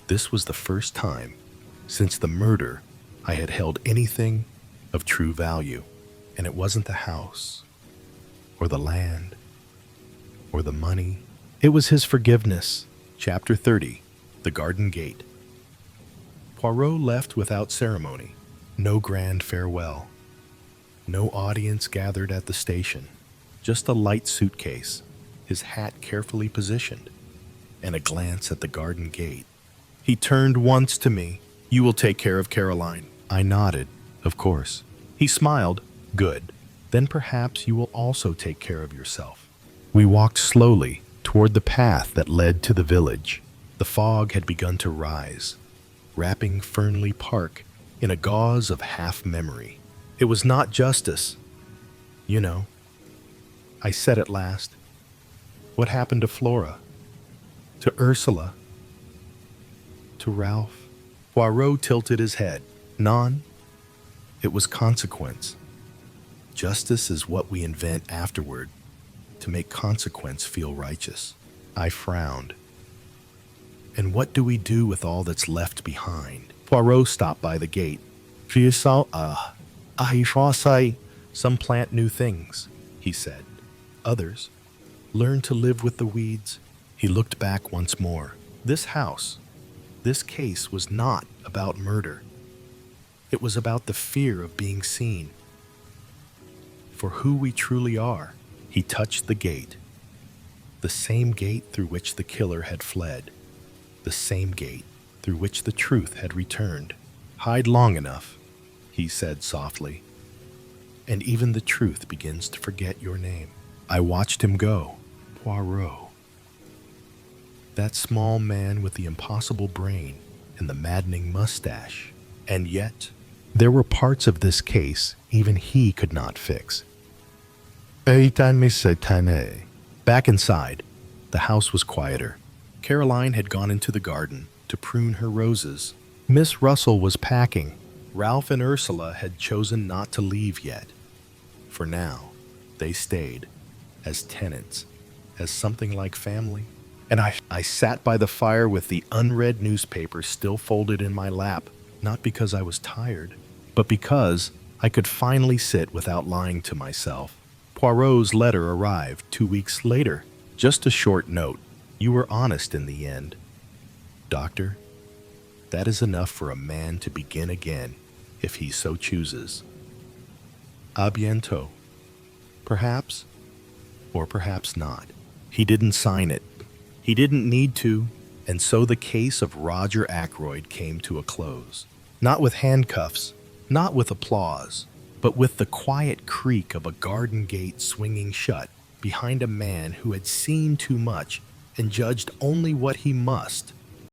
this was the first time since the murder I had held anything of true value. And it wasn't the house, or the land, or the money. It was his forgiveness. Chapter 30. The garden gate. Poirot left without ceremony. No grand farewell. No audience gathered at the station. Just a light suitcase, his hat carefully positioned, and a glance at the garden gate. He turned once to me. "You will take care of Caroline." I nodded. "Of course." He smiled. "Good. Then perhaps you will also take care of yourself." We walked slowly toward the path that led to the village. The fog had begun to rise, wrapping Fernley Park in a gauze of half-memory. "It was not justice, you know," I said at last. "What happened to Flora? To Ursula? To Ralph?" Poirot tilted his head. "None. It was consequence. Justice is what we invent afterward to make consequence feel righteous." I frowned. "And what do we do with all that's left behind?" Poirot stopped by the gate. Some plant new things," he said. "Others learn to live with the weeds." He looked back once more. This house, this case was not about murder. It was about the fear of being seen. For who we truly are. He touched the gate. The same gate through which the killer had fled. The same gate through which the truth had returned. "Hide long enough," he said softly, "and even the truth begins to forget your name." I watched him go. Poirot. That small man with the impossible brain and the maddening mustache. And yet, there were parts of this case even he could not fix. Back inside, the house was quieter. Caroline had gone into the garden to prune her roses. Miss Russell was packing. Ralph and Ursula had chosen not to leave yet. For now, they stayed, as tenants, as something like family. And I sat by the fire with the unread newspaper still folded in my lap, not because I was tired, but because I could finally sit without lying to myself. Poirot's letter arrived 2 weeks later. Just a short note. "You were honest in the end, Doctor. That is enough for a man to begin again, if he so chooses. A bientôt. Perhaps, or perhaps not." He didn't sign it. He didn't need to, and so the case of Roger Ackroyd came to a close. Not with handcuffs, not with applause, but with the quiet creak of a garden gate swinging shut behind a man who had seen too much and judged only what he must.